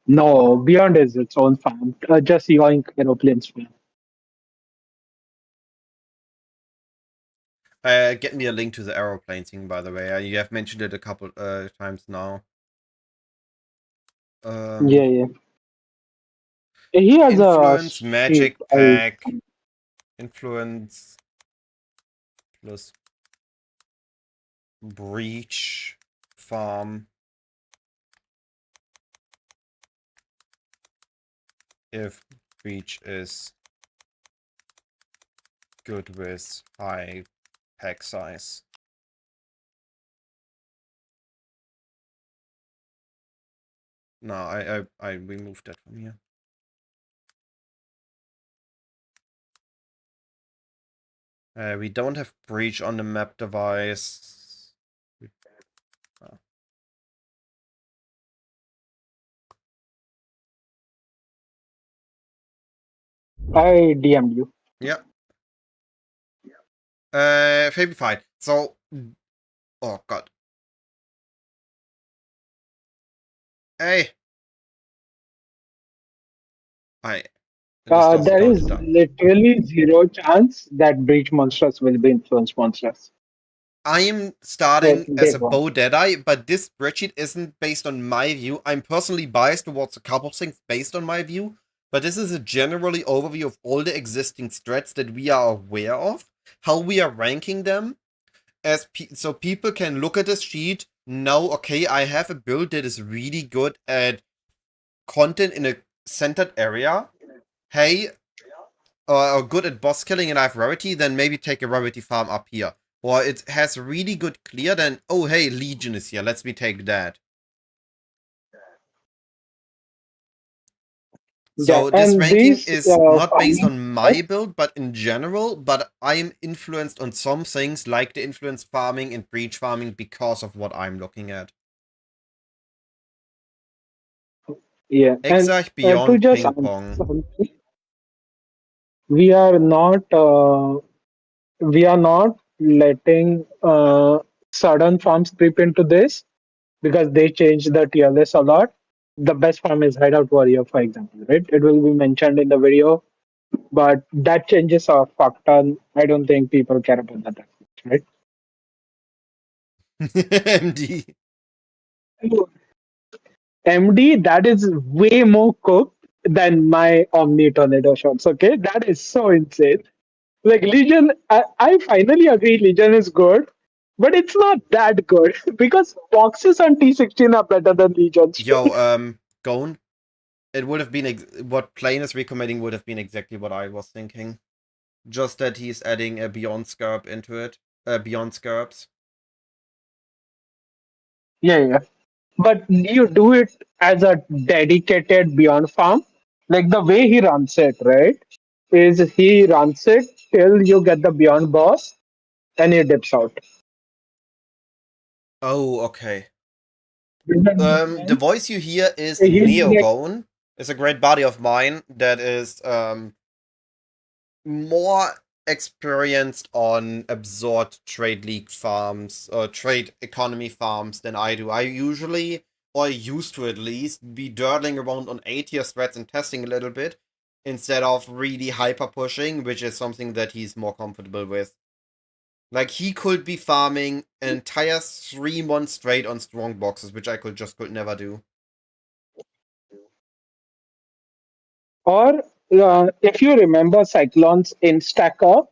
Speaker 2: No, beyond is its own farm. Just yoink aeroplanes.
Speaker 1: Get me a link to the aeroplane thing, by the way. You have mentioned it a couple times now.
Speaker 2: Yeah, yeah. He has a
Speaker 1: Influence
Speaker 2: sheep.
Speaker 1: magic pack. Influence plus breach farm. If breach is good with high pack size. No, I removed that from here. We don't have breach on the map device. Oh.
Speaker 2: I DM'd you.
Speaker 1: Yeah. Fabified. So, oh god. Hey. I this doesn't
Speaker 2: There
Speaker 1: count it
Speaker 2: is
Speaker 1: down.
Speaker 2: literally zero chance that breach monsters will be influence monsters.
Speaker 1: I'm
Speaker 2: Like
Speaker 1: starting
Speaker 2: they
Speaker 1: as a
Speaker 2: won't.
Speaker 1: bow deadeye, but this spreadsheet isn't based on my view. I'm personally biased towards a couple things based on my view, but this is a generally overview of all the existing strats that we are aware of, how we are ranking them, so people can look at this sheet, know, okay, I have a build that is really good at content in a centered area. Hey, or good at boss killing and I have rarity, then maybe take a rarity farm up here. Or it has really good clear, then oh hey, Legion is here, let's me take that.
Speaker 2: Yeah,
Speaker 1: So this
Speaker 2: and
Speaker 1: ranking
Speaker 2: these
Speaker 1: is not based
Speaker 2: farming
Speaker 1: on my build, but in general, but I'm influenced on some things like the influence farming and breach farming because of what I'm looking at.
Speaker 2: yeah, and
Speaker 1: Exarch
Speaker 2: to
Speaker 1: beyond
Speaker 2: just
Speaker 1: ping
Speaker 2: answer
Speaker 1: pong.
Speaker 2: something, we are not we are not letting sudden farms creep into this because they changed the tier list a lot. The best farm is Hideout Warrior, for example, right? It will be mentioned in the video, but that changes are fucked on. I don't think people care about that much,
Speaker 1: MD.
Speaker 2: right? MD, that is way more cooked than my Omni Tornado shots. Okay, that is so insane. Like Legion, I finally agree Legion is good, but it's not that good because boxes on T16 are better than Legion still.
Speaker 1: Yo, Gone. It would have been what Plane is recommending would have been exactly what I was thinking. Just that he's adding a Beyond Scarp into it. Beyond Scarps.
Speaker 2: Yeah, yeah. But you do it as a dedicated Beyond farm. Like the way he runs it, right? Is he runs it till you get the Beyond boss and he dips out.
Speaker 1: Oh, okay.
Speaker 2: Does that make
Speaker 1: The
Speaker 2: sense?
Speaker 1: voice you hear is
Speaker 2: He'll be like,
Speaker 1: Neogone. It's a great buddy of mine that is more experienced on absorbed trade league farms or trade economy farms than I do. I usually, or used to at least, be durdling around on A-tier strats and testing a little bit instead of really hyper pushing, which is something that he's more comfortable with. Like he could be farming an entire 3 months straight on strong boxes, which I could never do.
Speaker 2: or if you remember Cyclones in Stacker,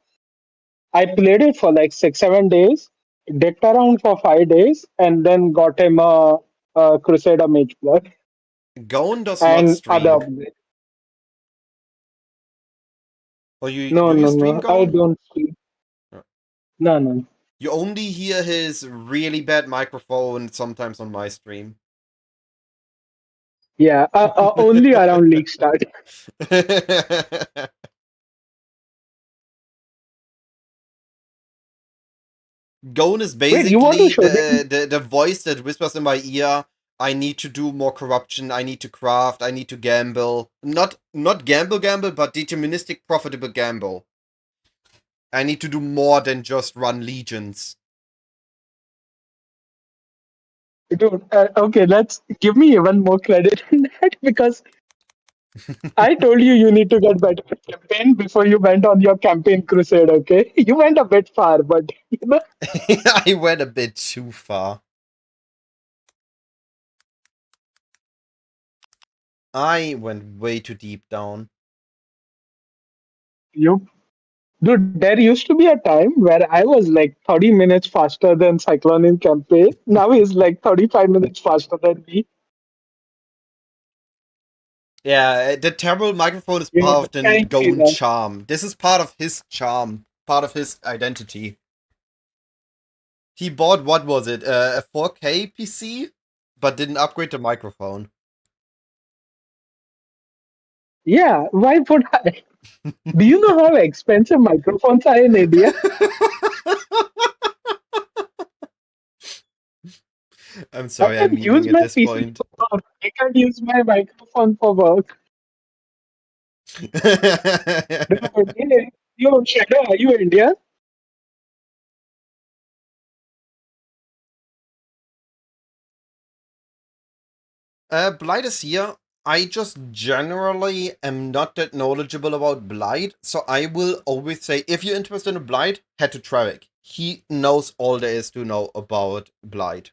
Speaker 2: I played it for like 6, 7 days, dipped around for 5 days, and then got him a Crusader Mage Blood
Speaker 1: Gone does not
Speaker 2: and other
Speaker 1: stream.
Speaker 2: upgrades.
Speaker 1: Or you
Speaker 2: No,
Speaker 1: do you
Speaker 2: no,
Speaker 1: stream
Speaker 2: no. I
Speaker 1: Gone?
Speaker 2: don't see. No, no.
Speaker 1: You only hear his really bad microphone sometimes on my stream.
Speaker 2: Yeah, only around league start.
Speaker 1: Gone is
Speaker 2: Wait, you want to
Speaker 1: basically
Speaker 2: show them?
Speaker 1: the voice that whispers in my ear. I need to do more corruption. I need to craft. I need to gamble. Not gamble, but deterministic profitable gamble. I need to do more than just run legions.
Speaker 2: Dude, okay, let's give me even more credit in that because I told you you need to get better at campaign before you went on your campaign crusade. Okay, you went a bit far, but you know,
Speaker 1: I went a bit too far. I went way too deep down.
Speaker 2: you, dude, there used to be a time where I was like 30 minutes faster than Cyclone in campaign. Now he's like 35 minutes faster than me.
Speaker 1: Yeah, the terrible microphone is
Speaker 2: Yeah,
Speaker 1: part of the
Speaker 2: thank you,
Speaker 1: Gone
Speaker 2: man.
Speaker 1: charm. This is part of his charm, part of his identity. He bought, what was it, a 4K PC, but didn't upgrade the microphone.
Speaker 2: Yeah, why would I? Do you know how expensive microphones are in India?
Speaker 1: I'm
Speaker 2: I
Speaker 1: sorry, I'm
Speaker 2: can
Speaker 1: memeing
Speaker 2: use
Speaker 1: at
Speaker 2: my
Speaker 1: this
Speaker 2: PC
Speaker 1: point.
Speaker 2: for work. I can't use my microphone for work. Dude, hey, yo, Shadow, are you Indian?
Speaker 1: Blight is here. I just generally am not that knowledgeable about Blight, so I will always say if you're interested in Blight, head to Trevik. He knows all there is to know about Blight.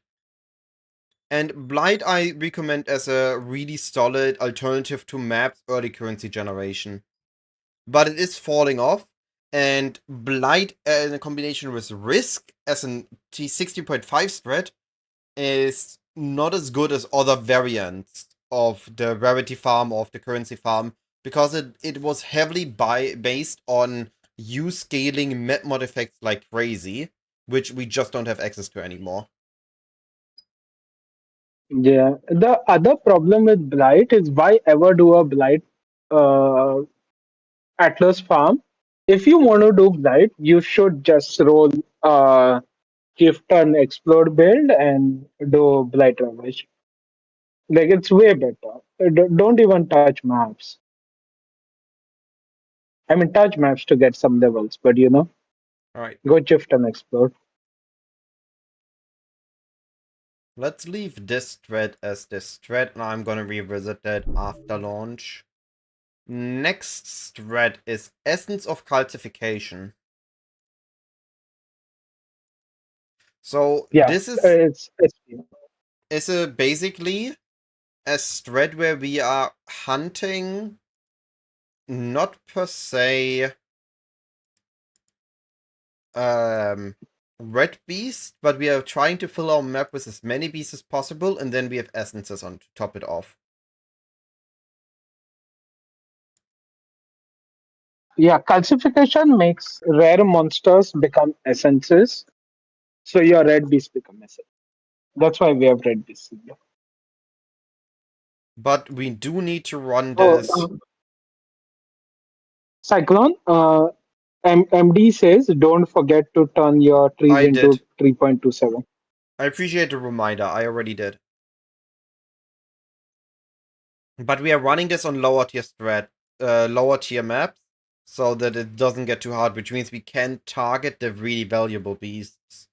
Speaker 1: And Blight I recommend as a really solid alternative to Map's early currency generation. But it is falling off, and Blight in a combination with Risk as an T60.5 spread is not as good as other variants of the rarity farm or of the currency farm because it was heavily based on you scaling map mod effects like crazy, which we just don't have access to anymore.
Speaker 2: Yeah. The other problem with Blight is why ever do a Blight uh, Atlas farm? If you want to do Blight, you should just roll Gift and Explode build and do Blight Ravage. Like it's way better. Don't even touch maps. I mean, touch maps to get some levels, but
Speaker 1: All right,
Speaker 2: go Gift and Explode.
Speaker 1: let's leave this thread as this thread, and I'm gonna revisit that after launch. Next thread is Essence of Cultification. So
Speaker 2: Yeah,
Speaker 1: this
Speaker 2: it's
Speaker 1: is a basically a thread where we are hunting not per se um red beast, but we are trying to fill our map with as many beasts as possible, and then we have essences on to top it off.
Speaker 2: Yeah, calcification makes rare monsters become essences, so your red beast become essence. That's why we have red beasts.
Speaker 1: But we do need to run
Speaker 2: Oh,
Speaker 1: this.
Speaker 2: Cyclone. MD says, don't forget to turn your trees
Speaker 1: I
Speaker 2: into
Speaker 1: did.
Speaker 2: 3.27.
Speaker 1: I appreciate the reminder. I already did. But we are running this on lower tier maps, so that it doesn't get too hard, which means we can target the really valuable beasts.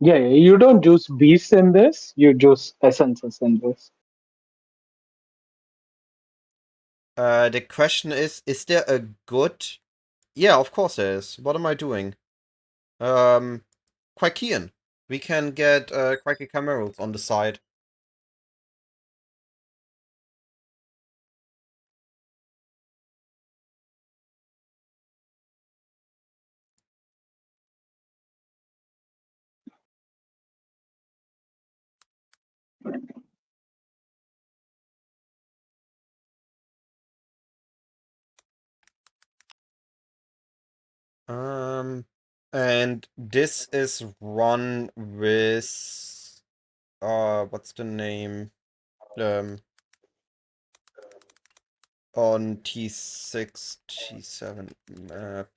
Speaker 2: Yeah, yeah, you don't juice beasts in this, you juice essences in this.
Speaker 1: The question is there a good? Yeah, of course there is. What am I doing? Um, Quakian. We can get Quacky Camerals on the side. Um, and this is run with what's the name? Um, on T6, T7 map.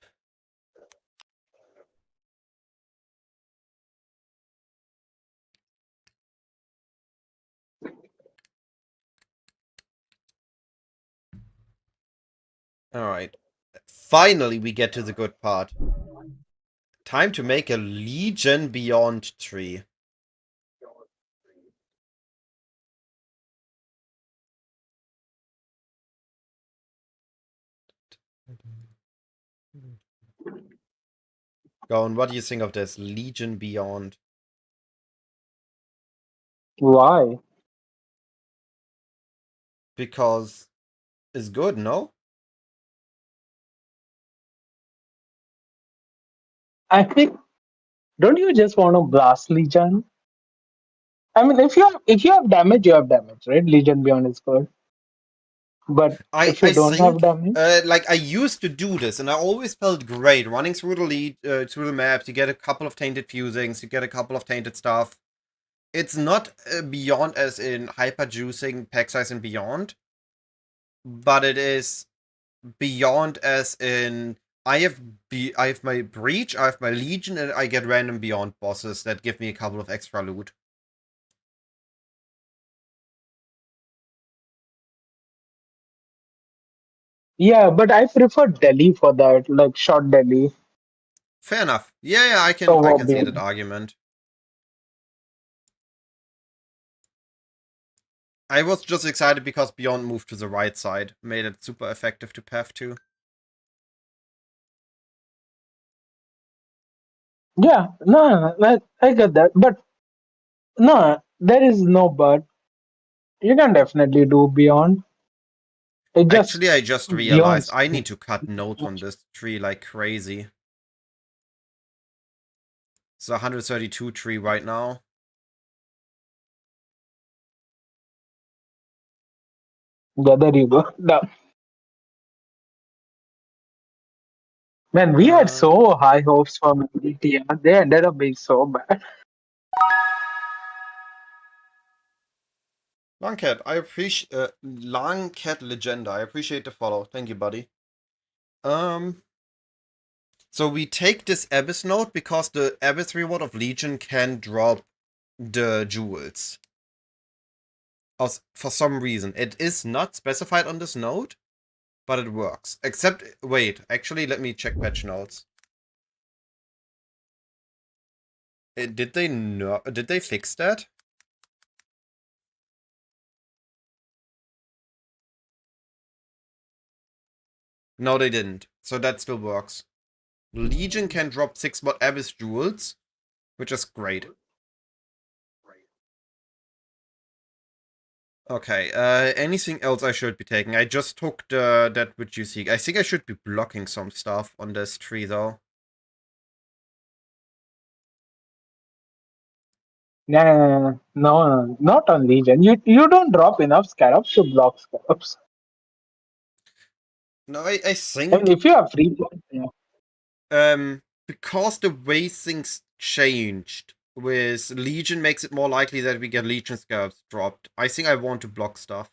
Speaker 1: Alright. Finally, we get to the good part. Time to make a Legion Beyond tree. Gone, what do you think of this? Legion Beyond.
Speaker 2: Why?
Speaker 1: Because it's good, no?
Speaker 2: I think, don't you just want to blast Legion? I mean, if you have damage, you have damage, right? Legion Beyond is good. But
Speaker 1: I,
Speaker 2: if you
Speaker 1: I
Speaker 2: don't have
Speaker 1: think,
Speaker 2: damage,
Speaker 1: like, I used to do this, and I always felt great running through through the maps. You get a couple of tainted fusings, you get a couple of tainted stuff. It's not beyond as in hyper juicing pack size and beyond, but it is beyond as in I have my breach, I have my legion, and I get random beyond bosses that give me a couple of extra loot.
Speaker 2: yeah, but I prefer Delhi for that, like short Delhi
Speaker 1: Fair enough. Yeah, I
Speaker 2: over
Speaker 1: can see that
Speaker 2: Beyond.
Speaker 1: argument. I was just excited because Beyond moved to the right side, made it super effective to path to.
Speaker 2: Yeah, no, I get that. But no, there is no but. You can definitely do Beyond. It just
Speaker 1: Actually, I just realized
Speaker 2: Beyond.
Speaker 1: I need to cut notes on this tree like crazy. It's a 132 tree right now.
Speaker 2: Yeah, there you go. No. Man, we had
Speaker 1: Um,
Speaker 2: so high hopes for MBT. They ended up being so bad.
Speaker 1: Longcat, I appreciate Longcat Legenda. I appreciate the follow. Thank you, buddy. Um, so we take this Abyss node because the Abyss reward of Legion can drop the jewels. For some reason. It is not specified on this node, but it works. Except, wait, actually, let me check patch notes. Did they no did they fix that? No, they didn't. So that still works. Legion can drop 6 more Abyss jewels, which is great. Okay, anything else I should be taking? I just took that which you see. I think I should be blocking some stuff on this tree though.
Speaker 2: Nah, no, not on Legion. You don't drop enough scarabs to block scarabs.
Speaker 1: No, I
Speaker 2: And
Speaker 1: think
Speaker 2: if you have free points, yeah.
Speaker 1: because the way things changed with Legion makes it more likely that we get Legion scabs dropped. I think I want to block stuff.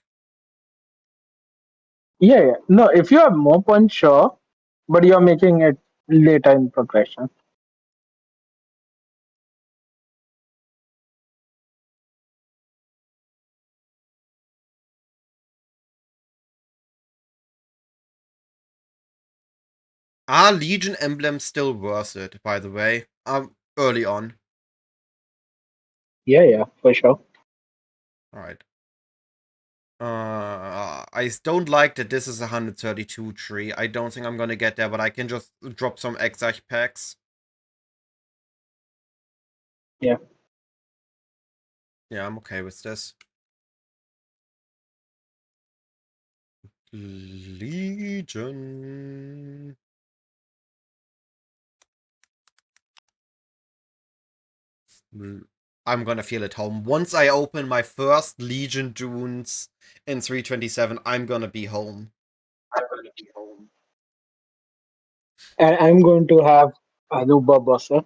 Speaker 2: Yeah, yeah. No, if you have more points, sure, but you're making it later in progression.
Speaker 1: Are Legion emblems still worth it, by the way? Early on.
Speaker 2: Yeah, yeah, for sure.
Speaker 1: Alright. I don't like that this is a 132 tree. I don't think I'm gonna get there, but I can just drop some Exarch packs.
Speaker 2: Yeah.
Speaker 1: Yeah, I'm okay with this. Legion. I'm gonna feel at home. Once I open my first Legion Dunes in 327, I'm gonna be home.
Speaker 2: And I'm going to have Aluba Bossa.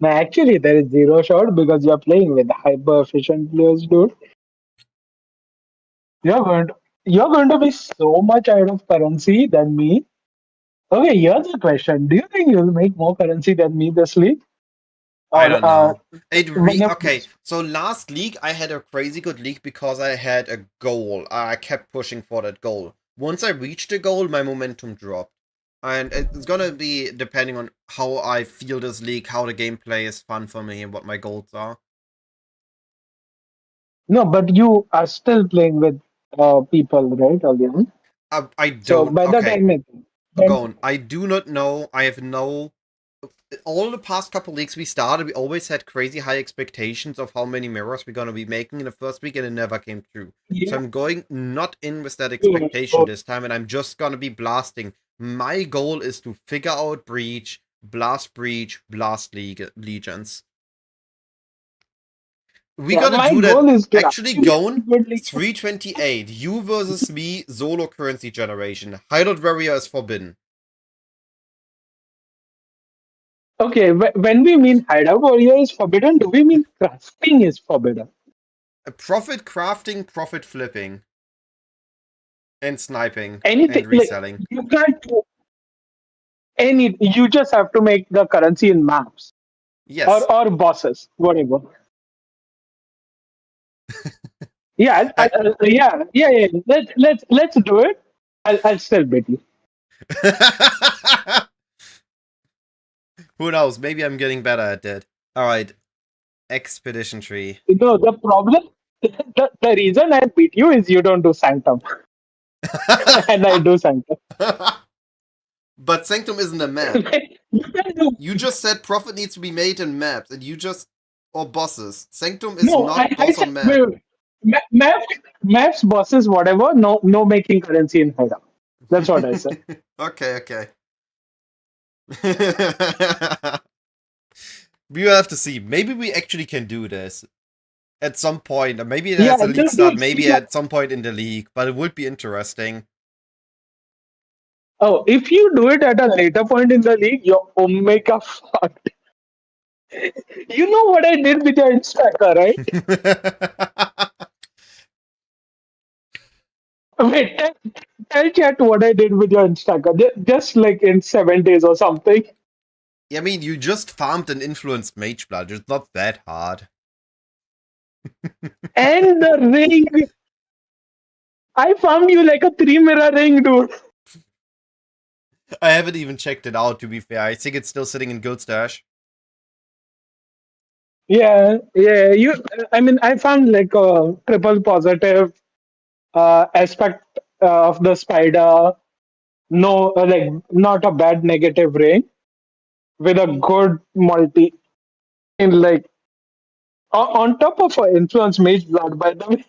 Speaker 2: No, actually, there is zero shot because you're playing with hyper efficient players, dude. You're going to you're going to be so much out of currency than me. Okay, here's the question: do you think you'll make more currency than me this league,
Speaker 1: I
Speaker 2: or
Speaker 1: don't know.
Speaker 2: whenever
Speaker 1: Okay. So last league I had a crazy good league because I had a goal. I kept pushing for that goal. Once I reached the goal, my momentum dropped. And it's gonna be depending on how I feel this league, how the gameplay is fun for me, and what my goals are.
Speaker 2: no, but you are still playing with people, right, again?
Speaker 1: I
Speaker 2: So
Speaker 1: don't.
Speaker 2: by the
Speaker 1: Okay,
Speaker 2: time it, then
Speaker 1: Gone. I do not know. I have no. All the past couple leagues we started, we always had crazy high expectations of how many mirrors we're gonna be making in the first week, and it never came true. So
Speaker 2: yeah,
Speaker 1: I'm going not in with that
Speaker 2: yeah,
Speaker 1: expectation
Speaker 2: so
Speaker 1: this time, and I'm just gonna be blasting. My goal is to figure out Breach, Blast Legions. We
Speaker 2: yeah,
Speaker 1: gotta
Speaker 2: my
Speaker 1: do that.
Speaker 2: goal is to
Speaker 1: Actually,
Speaker 2: actually have a
Speaker 1: Gone
Speaker 2: good league.
Speaker 1: 328. You versus me, solo currency generation. Hideout Warrior is forbidden.
Speaker 2: Okay, when we mean hideout warrior is forbidden, do we mean crafting is forbidden?
Speaker 1: Profit crafting, profit flipping, and sniping
Speaker 2: Anything
Speaker 1: and
Speaker 2: like
Speaker 1: reselling.
Speaker 2: you can't do any. You just have to make the currency in maps
Speaker 1: Yes.
Speaker 2: or bosses, whatever. Yeah,
Speaker 1: I,
Speaker 2: yeah, yeah, yeah. Let's do it. I'll still beat you.
Speaker 1: Who knows? Maybe I'm getting better at that. Alright. Expedition tree.
Speaker 2: No, the problem, the reason I beat you is you don't do Sanctum, and I do Sanctum.
Speaker 1: But Sanctum isn't a map.
Speaker 2: You can do.
Speaker 1: You just said profit needs to be made in maps, and you just. Or bosses. Sanctum is
Speaker 2: No,
Speaker 1: not
Speaker 2: I
Speaker 1: boss
Speaker 2: said
Speaker 1: on map.
Speaker 2: wait, maps, maps, bosses, whatever. No, no making currency in Haida. That's what I said.
Speaker 1: Okay, okay. We will have to see. Maybe we actually can do this at some point. Or maybe it
Speaker 2: Yeah,
Speaker 1: has a league start,
Speaker 2: dude,
Speaker 1: maybe
Speaker 2: see,
Speaker 1: at some point in the league, but it would be interesting.
Speaker 2: oh, if you do it at a later point in the league, you're omega fucked. You know what I did with your Instacker, right? Wait, tell chat what I did with your Instacker. Just like in 7 days or something.
Speaker 1: I mean, you just farmed an influenced mage blood. It's not that hard.
Speaker 2: And the ring. I found you like a 3 mirror ring, dude.
Speaker 1: I haven't even checked it out, to be fair. I think it's still sitting in Guild Stash.
Speaker 2: Yeah, yeah. I mean, I found like a triple positive aspect of the spider. No, like not a bad negative ring with a good multi. In like on top of influence mage blood, by the way.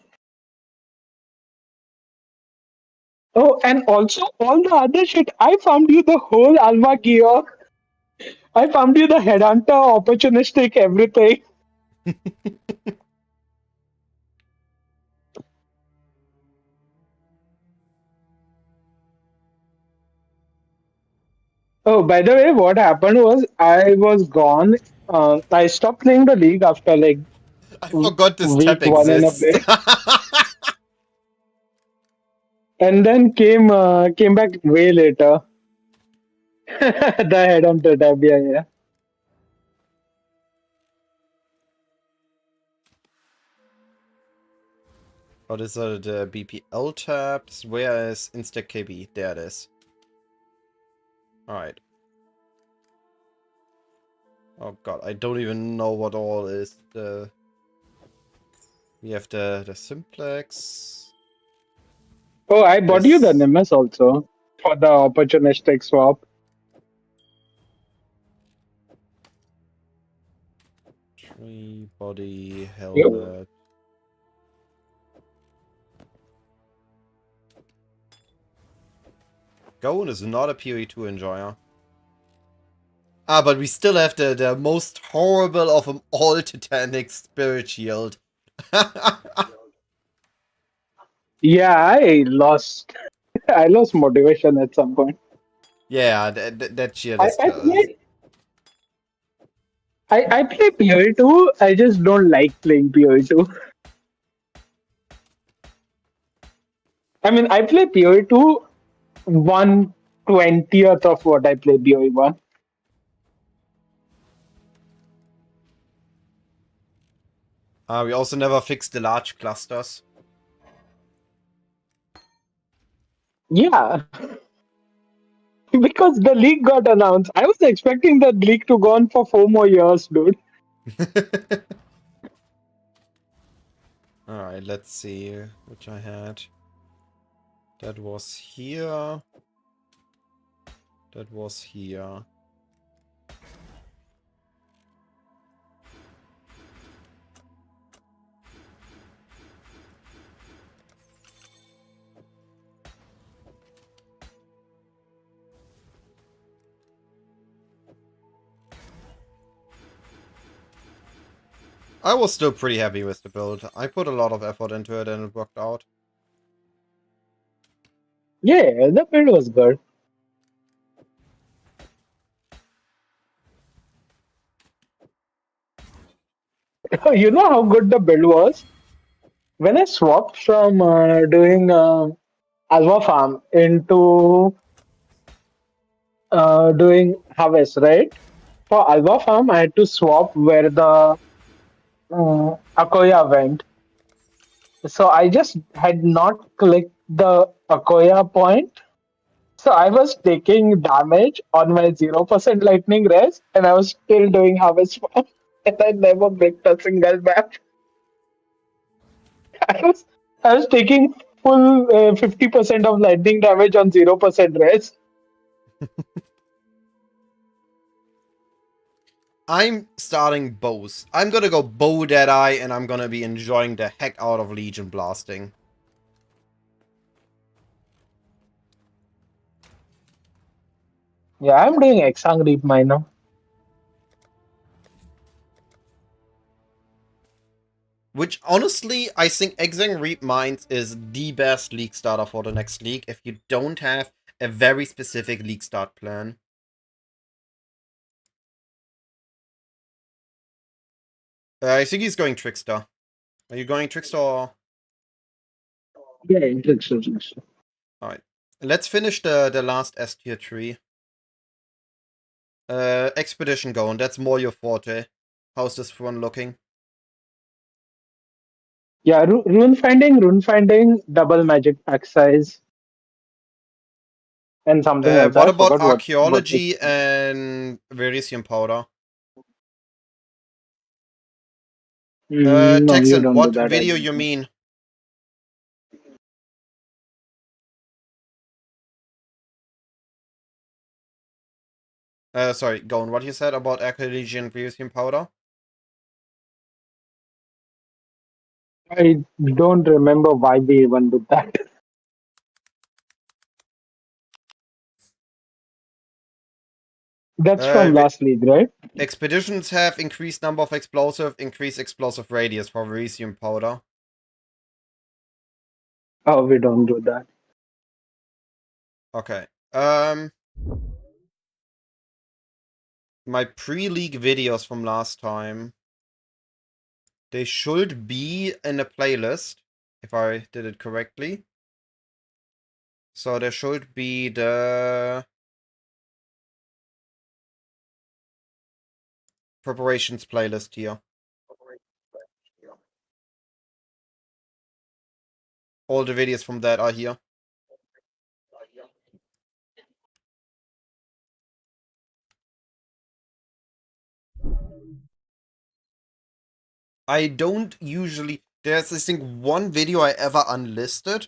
Speaker 2: Oh, and also all the other shit. I found you the whole Alva gear. I found you the headhunter, opportunistic, everything. Oh, by the way, what happened was I was gone. I stopped playing the league after like
Speaker 1: I forgot this tab
Speaker 2: week one and a
Speaker 1: exists.
Speaker 2: bit, and then came back way later. The head on the tab, yeah, yeah.
Speaker 1: What is the BPL tabs? Where is InstaKB? There it is. Alright. Oh god, I don't even know what all is. We have the simplex.
Speaker 2: Oh, I bought you the
Speaker 1: This
Speaker 2: Nemes also for the opportunistic swap.
Speaker 1: tree, body,
Speaker 2: Yep.
Speaker 1: helmet. Goen is not a PoE2 enjoyer. Ah, but we still have the most horrible of them all Titanic Spirit Shield.
Speaker 2: Yeah, I lost. I lost motivation at some point.
Speaker 1: Yeah, that shield
Speaker 2: I
Speaker 1: is
Speaker 2: I
Speaker 1: just...
Speaker 2: play I play PoE 2. I just don't like playing PoE 2. I mean, I play PoE 2 1/20th of what I play PoE 1.
Speaker 1: We also never fixed the large clusters.
Speaker 2: Yeah, because the league got announced. I was expecting the league to go on for 4 more years, dude.
Speaker 1: Alright, let's see which I had. That was here. That was here. I was still pretty happy with the build. I put a lot of effort into it and it worked out.
Speaker 2: Yeah, the build was good. You know how good the build was? When I swapped from doing Alpha Farm into doing Harvest, right? For Alpha Farm, I had to swap where the Akoya went. So I just had not clicked the Akoya point. So I was taking damage on my 0% lightning res, and I was still doing Harvest Farm. And I never bricked a single map. I was I was taking full 50% of lightning damage on 0% res.
Speaker 1: I'm starting both. I'm gonna go bow Deadeye and I'm gonna be enjoying the heck out of Legion blasting.
Speaker 2: Yeah, I'm doing Exang Reap Miner.
Speaker 1: Which honestly, I think Exang Reap Mines is the best league starter for the next league if you don't have a very specific league start plan. I think he's going Trickster. Are you going Trickster or...
Speaker 2: Yeah, interesting.
Speaker 1: Alright. Let's finish the last S tier tree. Expedition going, that's more your forte. How's this one looking?
Speaker 2: Yeah, rune finding, double magic pack size, and something else.
Speaker 1: What
Speaker 2: I
Speaker 1: about
Speaker 2: forgot what it.
Speaker 1: archaeology and verisium powder?
Speaker 2: No, you
Speaker 1: Texan,
Speaker 2: don't do
Speaker 1: what
Speaker 2: that. I
Speaker 1: video
Speaker 2: don't
Speaker 1: you
Speaker 2: know.
Speaker 1: mean? Sorry, Gone, what you said about archaeology and verisium powder?
Speaker 2: I don't remember why we even did that. That's
Speaker 1: Uh,
Speaker 2: from
Speaker 1: re-
Speaker 2: last league, right?
Speaker 1: expeditions have increased number of explosive, increased explosive radius for verisium powder.
Speaker 2: Oh, we don't do that.
Speaker 1: Okay. Um, my pre-league videos from last time. They should be in a playlist, if I did it correctly. So there should be the preparations playlist here. All the videos from that are here. I don't usually... There's, I think, one video I ever unlisted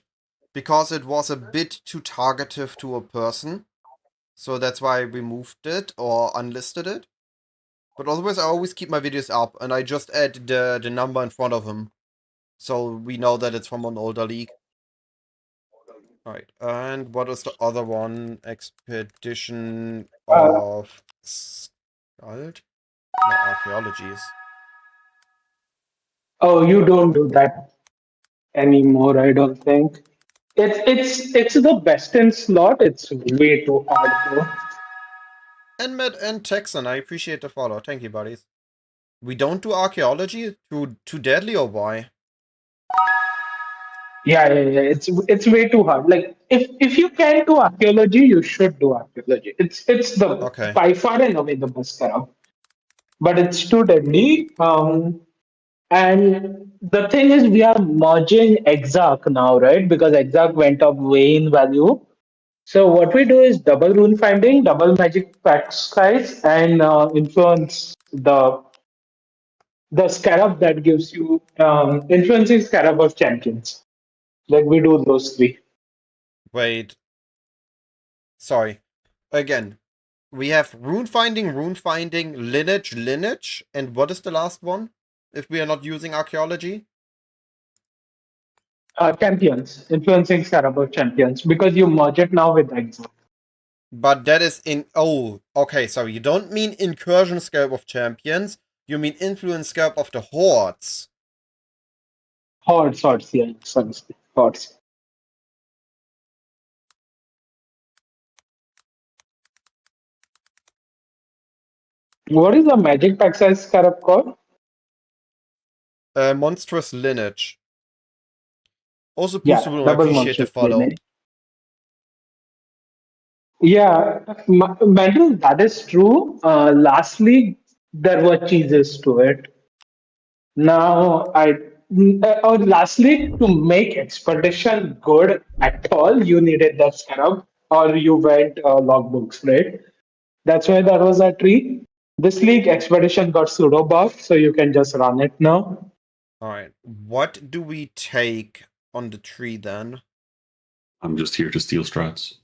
Speaker 1: because it was a bit too targetive to a person. So that's why I removed it or unlisted it. But otherwise, I always keep my videos up and I just add the number in front of them. So we know that it's from an older league. Alright, and what is the other one? Expedition of Skald? No, archaeologies.
Speaker 2: Oh, you don't do that anymore, I don't think. It's the best in slot. It's way too hard though.
Speaker 1: Enmed and Texan, I appreciate the follow. Thank you, buddies. We don't do archaeology? Too deadly or why?
Speaker 2: Yeah. It's way too hard. Like if you can do archaeology, you should do archaeology. It's the
Speaker 1: Okay.
Speaker 2: by far and away the best setup. But it's too deadly. And the thing is, we are merging Exarch now, right? Because Exarch went up way in value. So what we do is double rune finding, double magic pack skies, and influence the scarab that gives you influencing scarab of champions. Like we do those three.
Speaker 1: Wait. Sorry. Again. We have rune finding, lineage, and what is the last one? If we are not using archaeology?
Speaker 2: Champions, influencing scarab of champions, because you merge it now with Exarch.
Speaker 1: But that is in... Oh, okay, sorry. You don't mean incursion scope of champions. You mean influence scope of the hordes.
Speaker 2: Hordes, yeah, sorry, hordes. What is the magic pack size scarab called?
Speaker 1: Monstrous lineage. Also,
Speaker 2: Yeah,
Speaker 1: Boostable, I
Speaker 2: double
Speaker 1: appreciate the
Speaker 2: monstrous
Speaker 1: follow.
Speaker 2: lineage. Yeah, Mandel, that is true. Lastly, there were cheeses to it. Now, or lastly, to make expedition good at all, you needed that scarab, or you went logbooks, right? That's why there was a tree. This league expedition got pseudo buff, so you can just run it now.
Speaker 1: Alright, what do we take on the tree then?
Speaker 3: I'm just here to steal strats.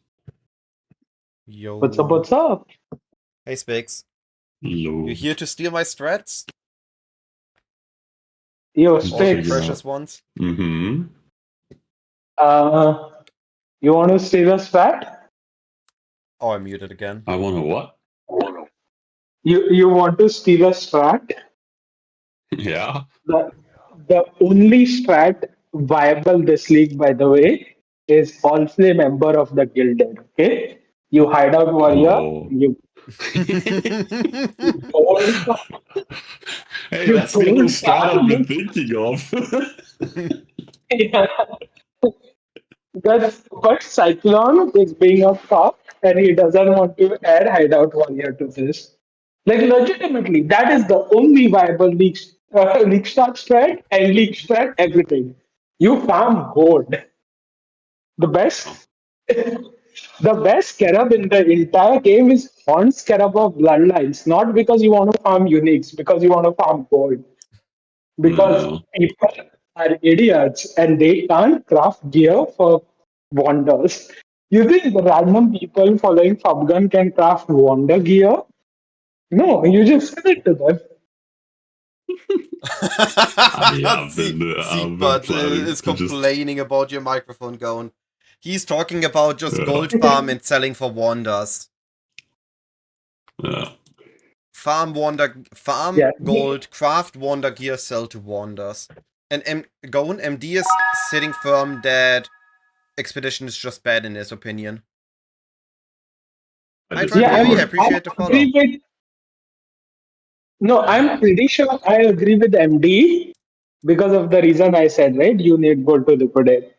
Speaker 1: Yo.
Speaker 2: What's up? What's up?
Speaker 1: Hey, Spix.
Speaker 3: Low.
Speaker 1: You here to steal my strats?
Speaker 2: Yo,
Speaker 1: All the
Speaker 2: Spix.
Speaker 1: precious ones?
Speaker 3: Mm-hmm.
Speaker 2: You want to steal a strat?
Speaker 1: Oh, I muted again.
Speaker 3: I want to what?
Speaker 2: You want to steal a strat?
Speaker 3: Yeah.
Speaker 2: The only strat viable this league, by the way, is all flame member of the gilded. Okay, you hideout warrior.
Speaker 3: Oh.
Speaker 2: You don't.
Speaker 3: Hey,
Speaker 2: You
Speaker 3: that's the only
Speaker 2: don't
Speaker 3: strat I've been
Speaker 2: farm.
Speaker 3: thinking of.
Speaker 2: Yeah. But Cyclone is being a cop and he doesn't want to add hideout warrior to this. Like legitimately, that is the only viable league start strat and league strat everything. You farm gold. The best the best scarab in the entire game is Horn Scarab of Bloodlines, not because you want to farm uniques, because you want to farm gold. Because
Speaker 3: No.
Speaker 2: people are idiots and they can't craft gear for wonders. You think the random people following Fubgun can craft wonder gear? No, you just sell it to them.
Speaker 3: I've been
Speaker 1: Seedbud
Speaker 3: planning
Speaker 1: is
Speaker 3: to just...
Speaker 1: complaining about your microphone going. He's talking about just
Speaker 3: Yeah.
Speaker 1: gold farm and selling for wonders.
Speaker 3: Yeah.
Speaker 1: Farm
Speaker 2: Yeah.
Speaker 1: gold, craft wonder gear, sell to wonders. And Goen, MD is sitting firm that Expedition is just bad in his opinion.
Speaker 3: I
Speaker 1: Hi,
Speaker 3: disagree.
Speaker 1: Tron
Speaker 2: Yeah,
Speaker 1: Beauty, I appreciate the follow.
Speaker 2: No, I'm pretty sure I agree with MD because of the reason I said, right? You need gold to liquidate.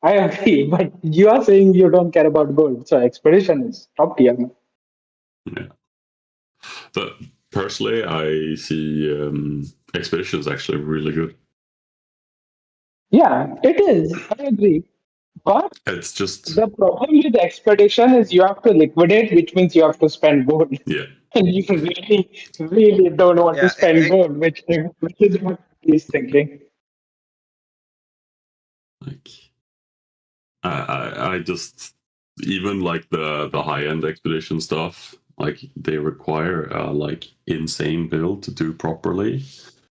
Speaker 2: I agree, but you are saying you don't care about gold. So expedition is top tier.
Speaker 3: Yeah. But personally, I see Expedition is actually really good.
Speaker 2: Yeah, it is. I agree. But
Speaker 3: It's just,
Speaker 2: the problem with expedition is you have to liquidate, which means you have to spend gold.
Speaker 3: yeah.
Speaker 2: And you really, really don't want to
Speaker 1: Yeah,
Speaker 2: spend gold, which is what he's thinking.
Speaker 3: Like, I just, even like the high end expedition stuff, like they require like insane build to do properly.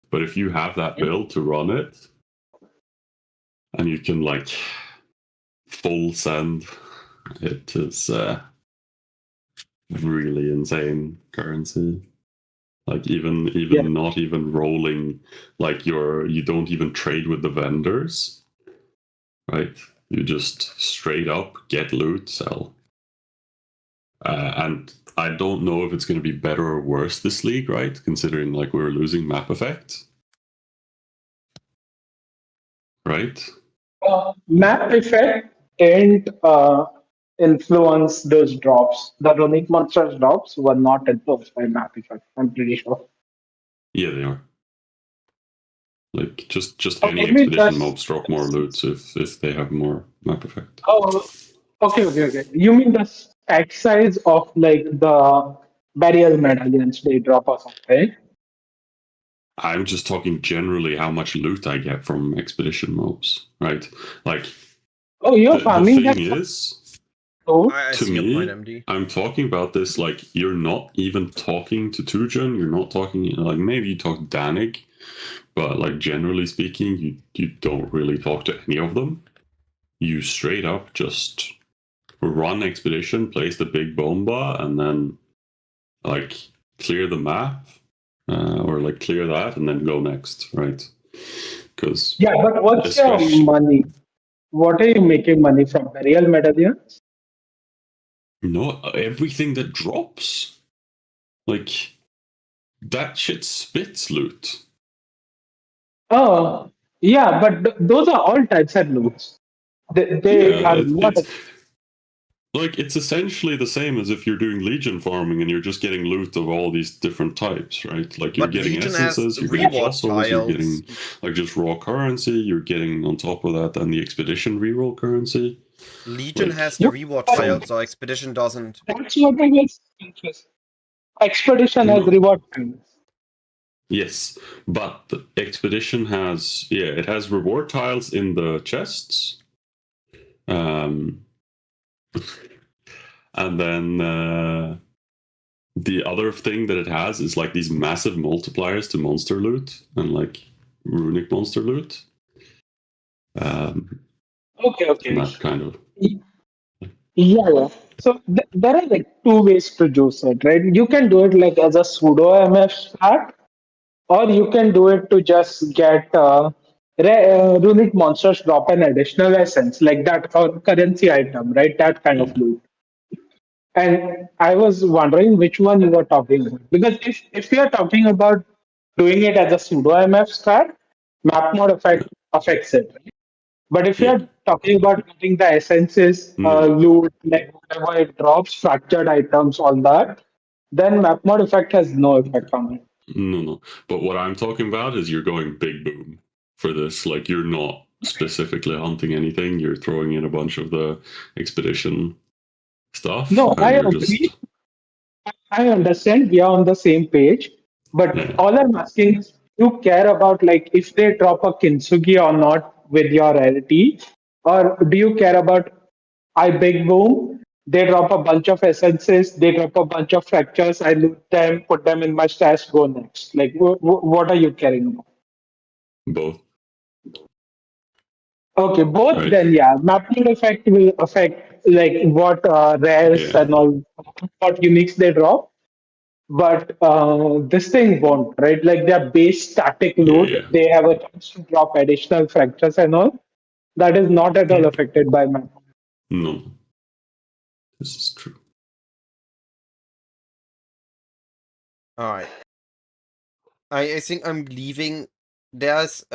Speaker 3: But if you have that build to run it, and you can like full send, it is really insane currency. Like
Speaker 2: Yeah.
Speaker 3: even not even rolling, like you don't even trade with the vendors, right? You just straight up get loot, sell. And I don't know if it's going to be better or worse this league, right? Considering like we're losing map effect, right?
Speaker 2: Map effect didn't influence those drops. The runic monsters drops were not influenced by map effect. I'm pretty sure.
Speaker 3: Yeah, they are. Like just
Speaker 2: Oh,
Speaker 3: any
Speaker 2: maybe
Speaker 3: expedition mobs drop more loot if they have more map effect.
Speaker 2: oh, okay. You mean the stack size of like the burial medallions they drop or something?
Speaker 3: I'm just talking generally how much loot I get from expedition mobs, right? Like
Speaker 2: Oh, you're
Speaker 3: the
Speaker 2: farming that
Speaker 3: thing is,
Speaker 2: too?
Speaker 1: I
Speaker 3: to
Speaker 1: see your point,
Speaker 3: me,
Speaker 1: MD.
Speaker 3: I'm talking about this like you're not even talking to Tujan, you're not talking like maybe you talk Danig, but like generally speaking, you don't really talk to any of them. You straight up just run expedition, place the big bomba, and then like clear the map, or like clear that, and then go next, right? Because
Speaker 2: Yeah, but what's your
Speaker 3: especially
Speaker 2: money? What are you making money from burial medallions?
Speaker 3: not everything that drops, like that shit spits loot.
Speaker 2: Oh, yeah, but those are all types of loots. They
Speaker 3: Yeah,
Speaker 2: are not.
Speaker 3: it's like it's essentially the same as if you're doing legion farming and you're just getting loot of all these different types, right? Like you're
Speaker 1: But
Speaker 3: getting
Speaker 1: Legion has
Speaker 3: essences, you're getting
Speaker 1: reward
Speaker 3: fossils, you're
Speaker 1: tiles.
Speaker 3: getting like just raw currency, you're getting on top of that then the expedition reroll currency.
Speaker 1: Legion
Speaker 3: Like
Speaker 1: has the
Speaker 2: You,
Speaker 1: reward
Speaker 3: from
Speaker 1: tiles, so Expedition doesn't.
Speaker 2: that's what I was confused. Expedition has
Speaker 3: no,
Speaker 2: reward tiles.
Speaker 3: yes, but the expedition has it has reward tiles in the chests. Um and then the other thing that it has is like these massive multipliers to monster loot and like runic monster loot. And
Speaker 2: Okay.
Speaker 3: that kind of
Speaker 2: Yeah. So there are like two ways to juice it, right? You can do it like as a pseudo MF strat, or you can do it to just get runic monsters drop an additional essence, like that or currency item, right? That kind of
Speaker 3: yeah,
Speaker 2: loot. And I was wondering which one you were talking about. Because if you are talking about doing it as a pseudo MF strat, map mod affects it. Right? But if you
Speaker 3: yeah.
Speaker 2: are talking about getting the essences,
Speaker 3: No,
Speaker 2: loot, like whatever it drops, structured items, all that, then map mod effect has no effect on it.
Speaker 3: no. But what I'm talking about is you're going big boom for this. Like you're not specifically hunting anything. You're throwing in a bunch of the expedition stuff,
Speaker 2: No,
Speaker 3: and
Speaker 2: I
Speaker 3: you're
Speaker 2: agree.
Speaker 3: just
Speaker 2: I understand we are on the same page, but
Speaker 3: yeah,
Speaker 2: all I'm asking is you care about like if they drop a kintsugi or not with your rarity, or do you care about I big boom, they drop a bunch of essences, they drop a bunch of fractures, I loot them, put them in my stash, go next. Like what are you caring about?
Speaker 3: both
Speaker 2: Okay, both
Speaker 3: right.
Speaker 2: then yeah, mapping effect will affect like what rares
Speaker 3: Yeah,
Speaker 2: and all, what uniques they drop. But this thing won't, right? Like their base static loot,
Speaker 3: yeah.
Speaker 2: they have a chance to drop additional fractures and all. That is not at all affected by map.
Speaker 3: No, this is true.
Speaker 1: Alright. I think I'm leaving. There's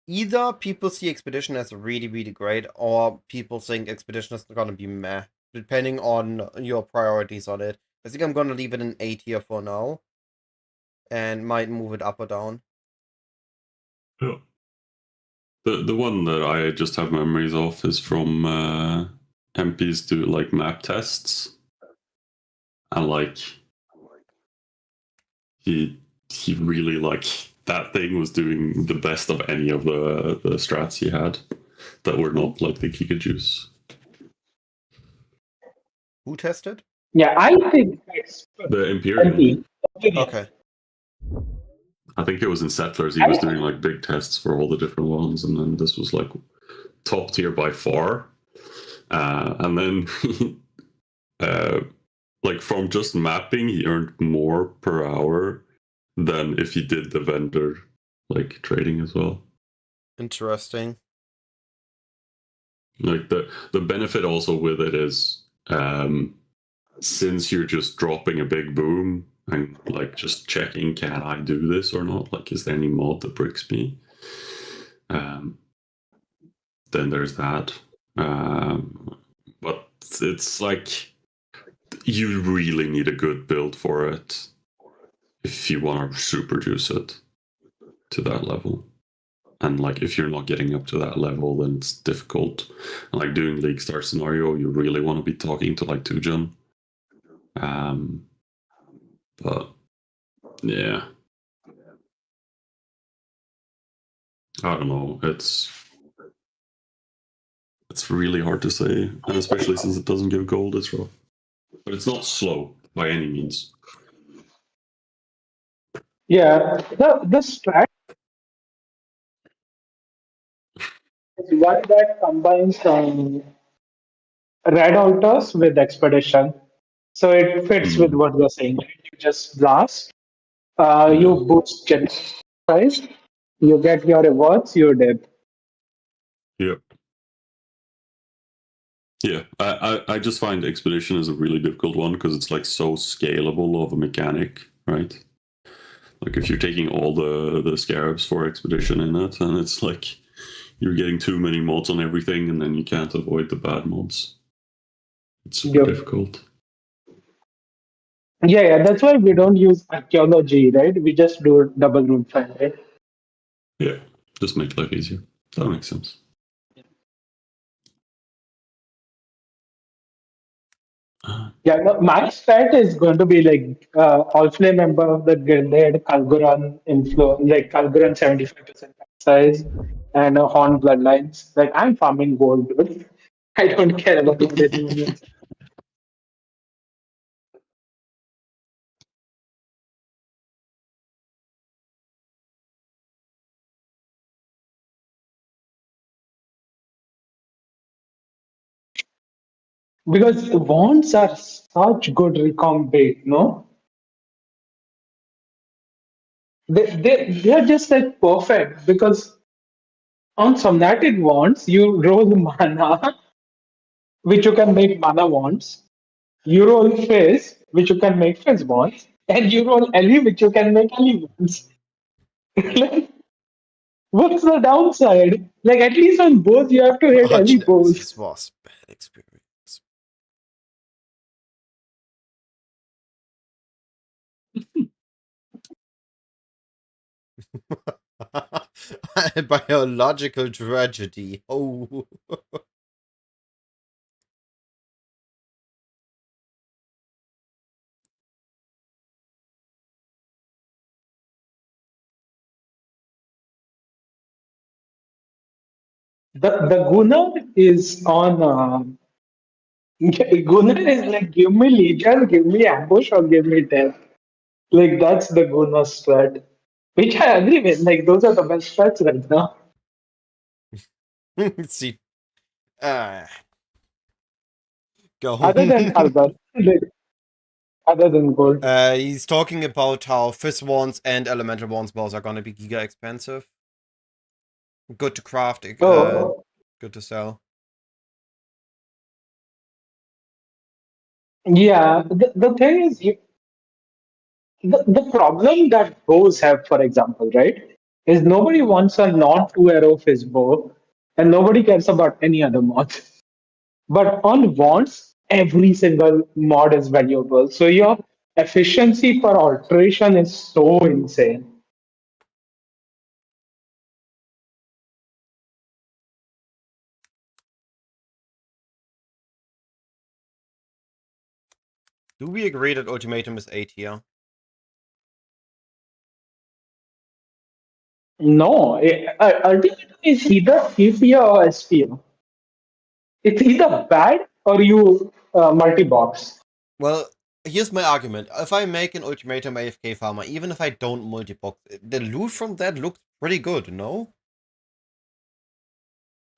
Speaker 1: either people see Expedition as really, really great, or people think Expedition is gonna be meh, depending on your priorities on it. I think I'm gonna leave it in A tier for now, and might move it up or down.
Speaker 3: Yeah. The one that I just have memories of is from MPs do like map tests, and like he really like that thing was doing the best of any of the strats he had that were not like the Kikajus.
Speaker 1: Who tested?
Speaker 2: Yeah, I think it's
Speaker 3: The Imperial.
Speaker 2: MP.
Speaker 1: Okay.
Speaker 3: I think it was in Settlers. He was doing like big tests for all the different ones, and then this was like top tier by far. And then like from just mapping, he earned more per hour than if he did the vendor like trading as well.
Speaker 1: Interesting.
Speaker 3: Like the benefit also with it is since you're just dropping a big boom and like just checking, can I do this or not? Like, is there any mod that bricks me? Then there's that. But it's like you really need a good build for it if you want to super juice it to that level. And like if you're not getting up to that level, then it's difficult. And like doing League Star scenario, you really want to be talking to like Tujan. But yeah, I don't know. It's really hard to say, and especially since it doesn't give gold, it's rough. But it's not slow by any means.
Speaker 2: Yeah, the strat is one that combines red altars with expedition. So it fits with what you're saying. You just blast, you
Speaker 3: Yeah.
Speaker 2: boost gen size, you get your rewards, you're dead.
Speaker 3: Yep. Yeah, I just find Expedition is a really difficult one because it's like so scalable of a mechanic, right? Like if you're taking all the scarabs for Expedition in it, and it's like you're getting too many mods on everything, and then you can't avoid the bad mods. It's super
Speaker 2: Yep.
Speaker 3: difficult.
Speaker 2: Yeah, that's why we don't use archaeology, right? We just do double room find, right?
Speaker 3: Yeah, just make life easier. That makes sense.
Speaker 2: Yeah, no, my strat is going to be like all flame member of the gilded Kalguran influence, like Kalguran 75% size and Horn bloodlines. Like I'm farming gold, dude. I don't care about what anyone else. Because wands are such good recom bait, no? They're just like perfect because on Somnatic wands, you roll mana, which you can make mana wands. You roll Fizz, which you can make Fizz wands. And you roll Ellie, which you can make Ellie wands. Like, what's the downside? Like, at least on both, you have to hit Ellie
Speaker 1: Arch
Speaker 2: bows.
Speaker 1: nemesis was bad experience. Biological tragedy. Oh.
Speaker 2: The Gunnar is on. Gunnar is like, give me Legion, give me Ambush, or give me Death. Like, that's the Gunnar strat. Which I agree with. Like, those are the best strats right now.
Speaker 1: See. Go.
Speaker 2: Other than Kalbar. Like, other than gold.
Speaker 1: He's talking about how Fizz wands and Elemental wands both are gonna be giga expensive. Good to craft,
Speaker 2: Oh,
Speaker 1: good to sell.
Speaker 2: yeah. The thing is, the problem that bows have, for example, right, is nobody wants a non-two-arrow bow, and nobody cares about any other mod. But on wands, every single mod is valuable. So your efficiency per alteration is so insane.
Speaker 1: Do we agree that Ultimatum is A tier?
Speaker 2: No, ultimately it's either C tier or S tier. It's either bad or you multi-box.
Speaker 1: Well, here's my argument. If I make an Ultimatum AFK farmer, even if I don't multi-box, the loot from that looks pretty good, no?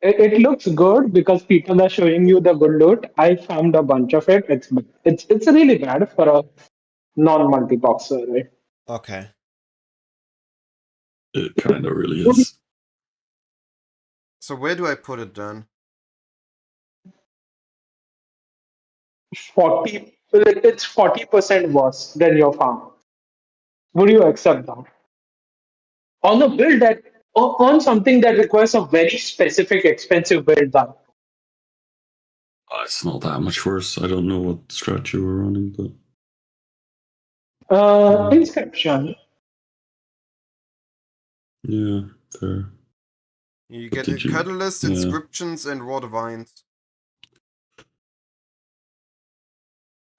Speaker 2: It looks good because people are showing you the good loot. I found a bunch of it. It's really bad for a non-multi-boxer, right?
Speaker 1: Okay.
Speaker 3: It kind of really is.
Speaker 1: So where do I put it then?
Speaker 2: it's 40% worse than your farm. Would you accept that? On a build that on something that requires a very specific, expensive build that.
Speaker 3: It's not that much worse. I don't know what strat you were running, but
Speaker 2: Inscription.
Speaker 3: yeah, fair.
Speaker 1: You
Speaker 3: But
Speaker 1: get
Speaker 3: did you-
Speaker 1: Catalyst,
Speaker 3: yeah.
Speaker 1: Inscriptions, and War Divines.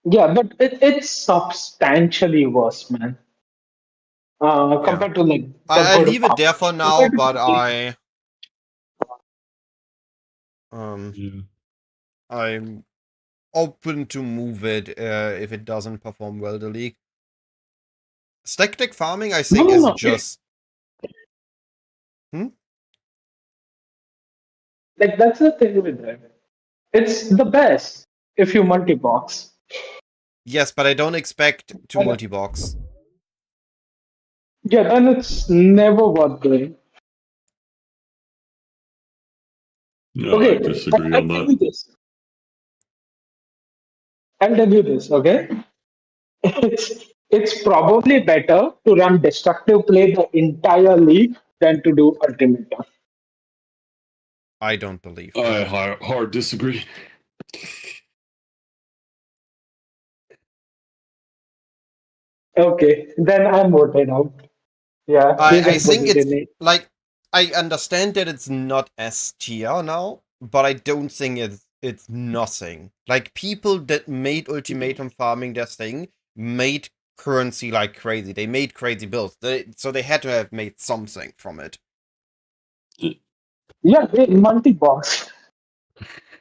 Speaker 2: Yeah, but it's substantially worse, man. Compared to like the
Speaker 1: I
Speaker 2: good
Speaker 1: leave it
Speaker 2: farm.
Speaker 1: there for now, but
Speaker 3: Yeah.
Speaker 1: I'm open to move it if it doesn't perform well the league. Stack deck farming, I think, is
Speaker 2: No.
Speaker 1: just
Speaker 2: Like that's the thing with it. It's the best if you multi-box.
Speaker 1: yes, but I don't expect to
Speaker 2: And-
Speaker 1: multi-box.
Speaker 2: Yeah, then it's never worth doing.
Speaker 3: No,
Speaker 2: Okay,
Speaker 3: I disagree
Speaker 2: I'll
Speaker 3: on
Speaker 2: tell you
Speaker 3: that.
Speaker 2: this. I'll tell you this, okay? It's probably better to run destructive play the entire league than to do ultimate.
Speaker 1: I don't believe
Speaker 3: I
Speaker 1: that.
Speaker 3: hard disagree.
Speaker 2: Okay, then I'm voted out. Yeah, you
Speaker 1: I
Speaker 2: can put
Speaker 1: think
Speaker 2: it
Speaker 1: it's
Speaker 2: in it.
Speaker 1: like I understand that it's not S tier now, but I don't think it's nothing. Like people that made ultimatum farming their thing made currency like crazy. They made crazy builds. So they had to have made something from it.
Speaker 2: Yeah, they multi-box.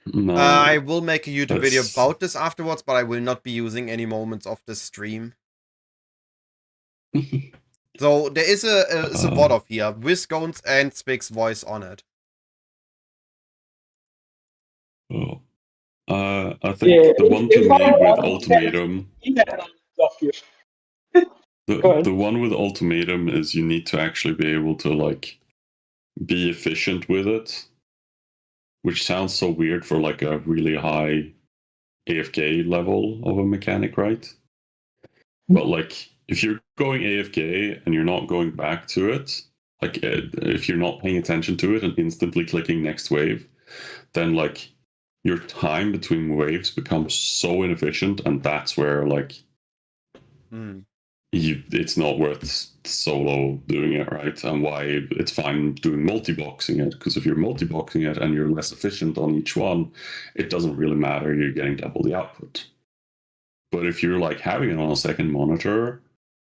Speaker 3: No,
Speaker 1: I will make a YouTube video
Speaker 3: that's-
Speaker 1: about this afterwards, but I will not be using any moments of the stream. So there is a support of here with Scones and Spig's voice on it.
Speaker 3: Oh. I think
Speaker 2: Yeah,
Speaker 3: the one to
Speaker 2: if
Speaker 3: me
Speaker 2: I
Speaker 3: with
Speaker 2: want
Speaker 3: ultimatum,
Speaker 2: of you. Go ahead.
Speaker 3: the one with ultimatum is you need to actually be able to like be efficient with it, which sounds so weird for like a really high AFK level of a mechanic, right? But like if you're going AFK and you're not going back to it, like if you're not paying attention to it and instantly clicking next wave, then like your time between waves becomes so inefficient, and that's where like it's not worth solo doing it, right? And why it's fine doing multi-boxing it, because if you're multi-boxing it and you're less efficient on each one, it doesn't really matter, you're getting double the output. But if you're like having it on a second monitor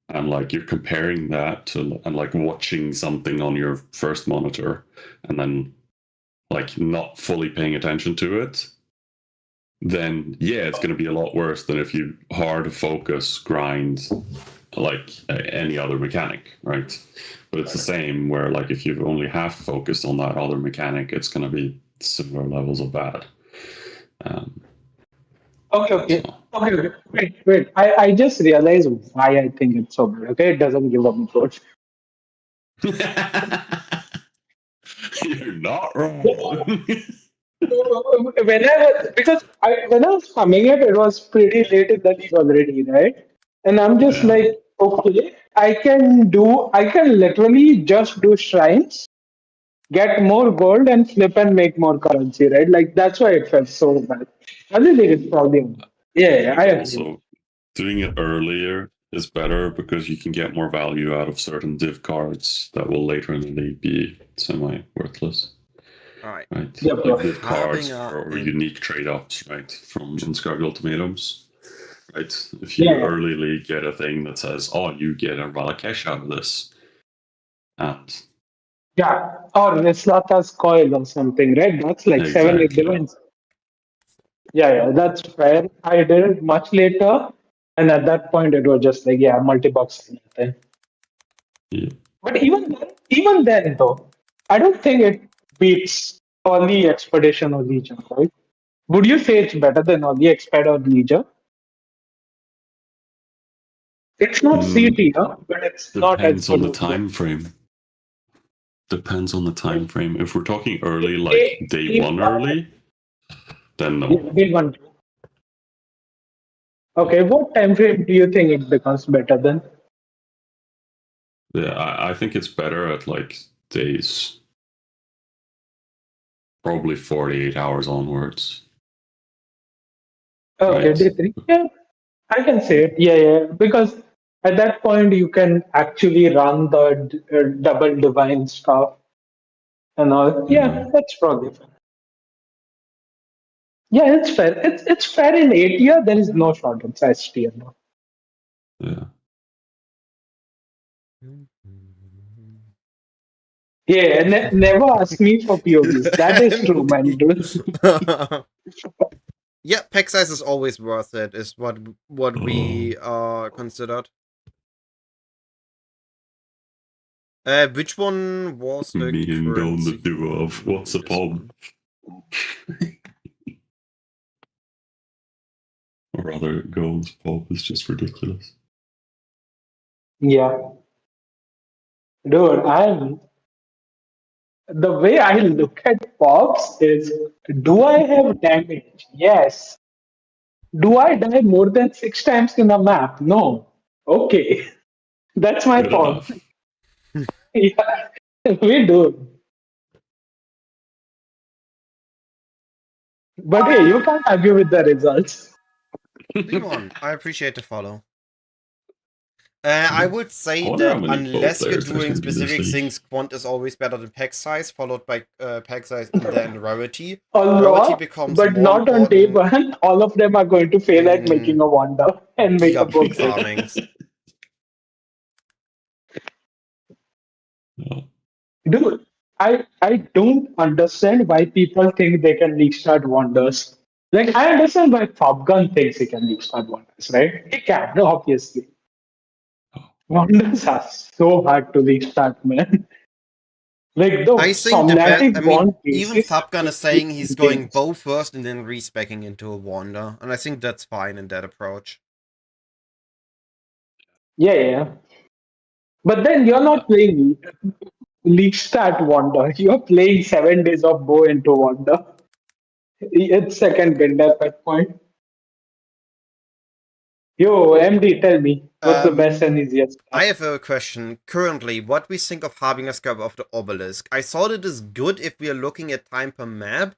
Speaker 3: and like you're comparing that to and like watching something on your first monitor and then like not fully paying attention to it, then yeah, it's going to be a lot worse than if you hard focus grind like any other mechanic, right? But it's the same where like if you've only half focused on that other mechanic, it's going to be similar levels of bad.
Speaker 2: Okay. Wait. I just realized why I think it's so good. Okay, it doesn't give up approach.
Speaker 3: You're not wrong.
Speaker 2: When I was coming it was pretty late in the league already, right? And I'm just
Speaker 3: Yeah.
Speaker 2: like, okay, I can literally just do shrines, get more gold, and flip and make more currency, right? Like that's why it felt so bad. I think it's probably yeah,
Speaker 3: I
Speaker 2: yeah,
Speaker 3: think
Speaker 2: I agree.
Speaker 3: also doing it earlier is better because you can get more value out of certain div cards that will later in the league be semi-worthless.
Speaker 1: All right.
Speaker 3: Right,
Speaker 2: Yep,
Speaker 3: like
Speaker 2: yep.
Speaker 3: div cards
Speaker 1: Harbinger
Speaker 3: or
Speaker 1: in
Speaker 3: unique trade-offs, right, from Inscribed Ultimatums. Right, if
Speaker 2: Yeah,
Speaker 3: you
Speaker 2: yeah.
Speaker 3: early league get a thing that says, "Oh, you get a Ralakesh out of this," and
Speaker 2: Yeah, or Veslata's coil or something, right? That's like 7, 8
Speaker 3: exactly,
Speaker 2: divines. Yeah, yeah, that's fair. I did it much later, and at that point, it was just like, yeah, multi-box. Thing.
Speaker 3: yeah.
Speaker 2: But even then, though, I don't think it beats early Expedition or Legion, right? Would you say it's better than early Exped or Legion? It's not C
Speaker 3: Mm,
Speaker 2: tier, but it's not as
Speaker 3: depends on
Speaker 2: good
Speaker 3: the
Speaker 2: as well.
Speaker 3: time frame. Depends on the time frame. If we're talking early, like
Speaker 2: Day,
Speaker 3: day
Speaker 2: day
Speaker 3: one
Speaker 2: one,
Speaker 3: early, then
Speaker 2: yeah,
Speaker 3: no.
Speaker 2: day one. Okay, what time frame do you think it becomes better than?
Speaker 3: Yeah, I think it's better at like days, probably 48 hours onwards,
Speaker 2: Okay,
Speaker 3: right?
Speaker 2: day three. Yeah, I can say it. Yeah, yeah. Because at that point, you can actually run the double divine stuff and all.
Speaker 3: Yeah,
Speaker 2: Yeah, that's probably fair. Yeah, it's fair. It's fair in 8 year. There is no short on size tier now.
Speaker 3: yeah.
Speaker 2: Yeah, never ask me for POVs. That is true, man.
Speaker 1: Yeah, pack size is always worth it, is what we considered. Which one was the
Speaker 3: Me and Gone, the
Speaker 1: currency
Speaker 3: duo of
Speaker 1: for
Speaker 3: what's a
Speaker 1: this
Speaker 3: pub?
Speaker 1: one?
Speaker 3: Or rather, Gone's pub is just ridiculous.
Speaker 2: Yeah, dude. I'm the way I look at pops is: do I have damage? Yes. Do I die more than 6 times in a map? No. Okay, that's my
Speaker 3: Good
Speaker 2: pop.
Speaker 3: enough.
Speaker 2: Yeah, we do. But hey, you can't argue with the results.
Speaker 1: Simon, I appreciate the follow. I
Speaker 3: Yeah.
Speaker 1: would
Speaker 3: I
Speaker 1: say
Speaker 3: wonder how
Speaker 1: that
Speaker 3: many pro
Speaker 1: unless you're
Speaker 3: players there's
Speaker 1: doing
Speaker 3: going to be in this
Speaker 1: specific
Speaker 3: league.
Speaker 1: things, quant is always better than pack size, followed by pack size and then rarity.
Speaker 2: A
Speaker 1: Rarity
Speaker 2: lot,
Speaker 1: becomes
Speaker 2: but
Speaker 1: more
Speaker 2: not on day
Speaker 1: important
Speaker 2: one. All of them are going to fail at
Speaker 1: in
Speaker 2: making a wonder and make a
Speaker 1: gigaboost
Speaker 2: portrait.
Speaker 1: farmings.
Speaker 3: Oh,
Speaker 2: Dude, I don't understand why people think they can league start wonders. Like I understand why Top Gun thinks he can league start wonders, right? He can, obviously.
Speaker 3: oh.
Speaker 2: Wonders are so hard to league start, man. Like the
Speaker 1: I think the best. I
Speaker 2: Somnatic
Speaker 1: mean,
Speaker 2: Bond
Speaker 1: even
Speaker 2: basis
Speaker 1: Thapgan is
Speaker 2: is
Speaker 1: saying he's going
Speaker 2: intense.
Speaker 1: bow first and then respecking into a wander, and I think that's fine in that approach.
Speaker 2: Yeah, yeah. But then you're not playing League Start Wonder. You're playing 7 days of Bow into Wonder. It's second build at that point. Yo, MD, tell me, what's the
Speaker 1: Um,
Speaker 2: best and easiest
Speaker 1: I
Speaker 2: start?
Speaker 1: have a question. Currently, what we think of Harbinger's Curve of the Obelisk? I thought it is good if we are looking at time per map,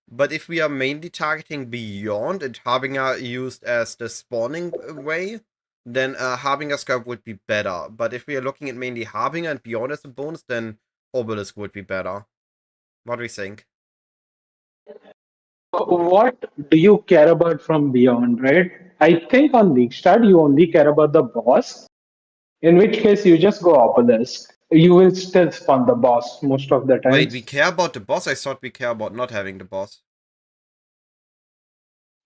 Speaker 1: but if we are mainly targeting beyond and Harbinger used as the spawning way, then Harbinger's Curve would be better. But if we are looking at mainly Harbinger and beyond as a bonus, then Obelisk would be better. What do we think?
Speaker 2: What do you care about from beyond, right? I think on League Start, you only care about the boss, in which case you just go Obelisk. You will still spawn the boss most of the
Speaker 1: Wait, we
Speaker 2: times.
Speaker 1: care about the boss? I thought we care about not having the boss.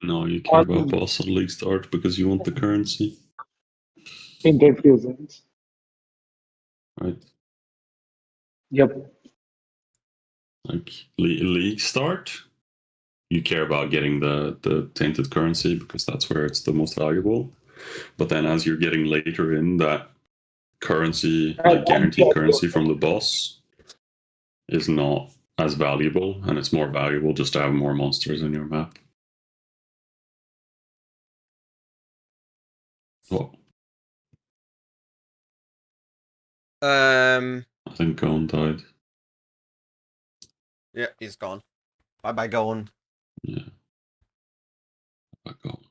Speaker 3: No, you care about
Speaker 2: On
Speaker 3: boss on league start because you want the currency,
Speaker 2: Infusions.
Speaker 3: right?
Speaker 2: Yep.
Speaker 3: Like league start, you care about getting the tainted currency because that's where it's the most valuable. But then as you're getting later in, that currency, like guaranteed currency from the boss, is not as valuable, and it's more valuable just to have more monsters in your map. Well,
Speaker 1: Um,
Speaker 3: I think Gone died.
Speaker 1: yeah, he's gone. Bye bye, Gone.
Speaker 3: Yeah. Gone.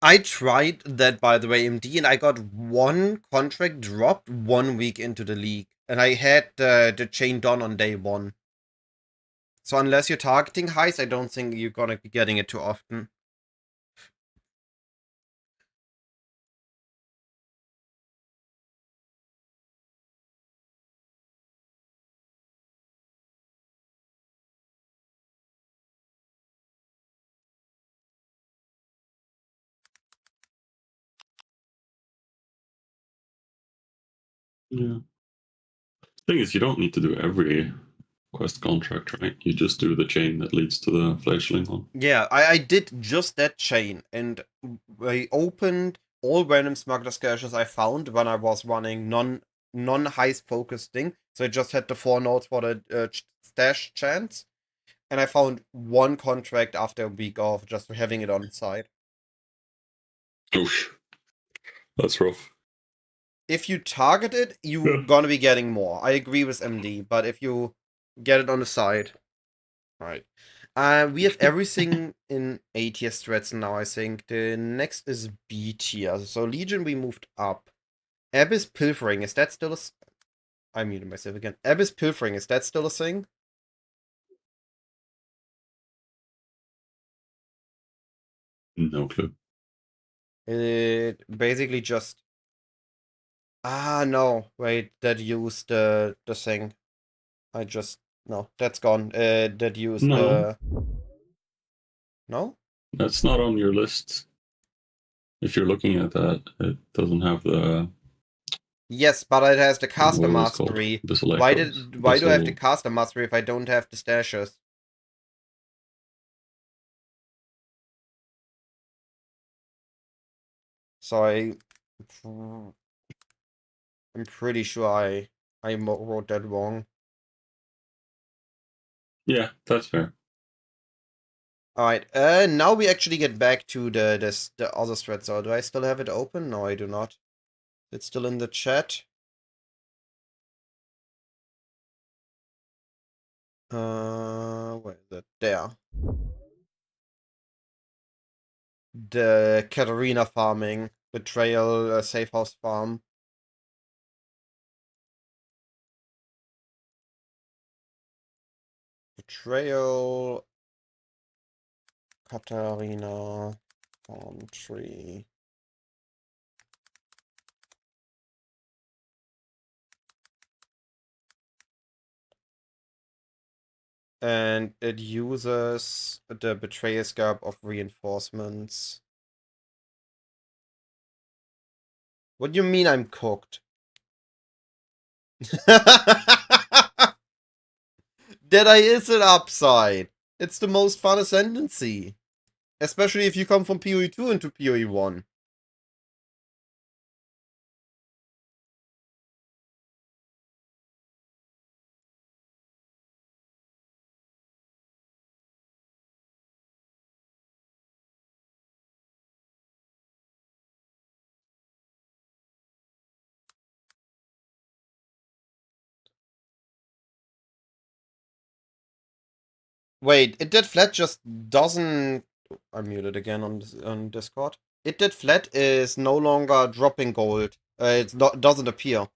Speaker 1: I tried that, by the way, MD, and I got one contract dropped 1 week into the league, and I had the chain done on day one. So unless you're targeting highs, I don't think you're gonna be getting it too often.
Speaker 3: Yeah. Thing is, you don't need to do every quest contract, right? You just do the chain that leads to the fledgling one.
Speaker 1: Yeah, I did just that chain, and I opened all random smuggler caches I found when I was running non heist focused thing. So I just had the 4 nodes for the stash chance, and I found one contract after a week of just having it on site.
Speaker 3: Oof. That's rough.
Speaker 1: If you target it, you're gonna be getting more. I agree with MD, but if you get it on the side, right. We have everything in A tier strats now, I think. The next is B tier. So Legion we moved up. Abyss Pilfering, is that still a... I muted myself again. Abyss Pilfering, is that still a thing?
Speaker 3: No clue.
Speaker 1: It basically just... Ah, no. Wait, that used the thing. I just... No, that's gone. That used
Speaker 3: No.
Speaker 1: No?
Speaker 3: That's not on your list. If you're looking at that, it doesn't have the...
Speaker 1: Yes, but it has the caster
Speaker 3: What was it called?
Speaker 1: mastery.
Speaker 3: Abyssal
Speaker 1: Why
Speaker 3: Echoes.
Speaker 1: do I have the
Speaker 3: Abyssal...
Speaker 1: caster mastery if I don't have the stashes? So I'm pretty sure I wrote that wrong.
Speaker 3: Yeah, that's fair.
Speaker 1: Alright, now we actually get back to the other thread. So do I still have it open? No, I do not. It's still in the chat. Where is it? There. The Katarina farming. Betrayal, safe house farm. Betrayal. Katarina. Farm tree. And it uses the betrayer scarab of reinforcements. What do you mean I'm cooked? Deadeye is an upside. It's the most fun ascendancy. Especially if you come from PoE 2 into PoE 1. Wait, it did flat just doesn't... I'm muted again on Discord. It did flat is no longer dropping gold. It doesn't appear.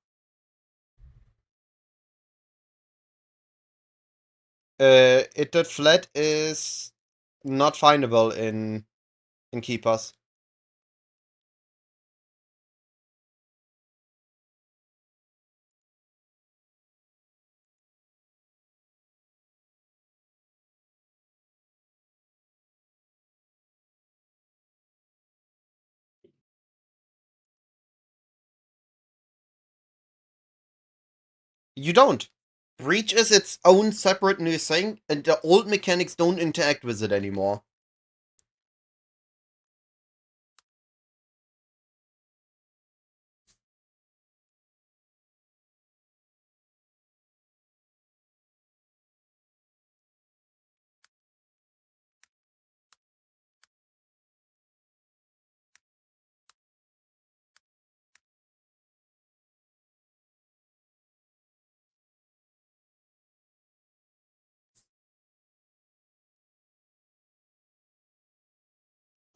Speaker 1: It did flat is not findable in Keepers. You don't. Breach is its own separate new thing, and the old mechanics don't interact with it anymore.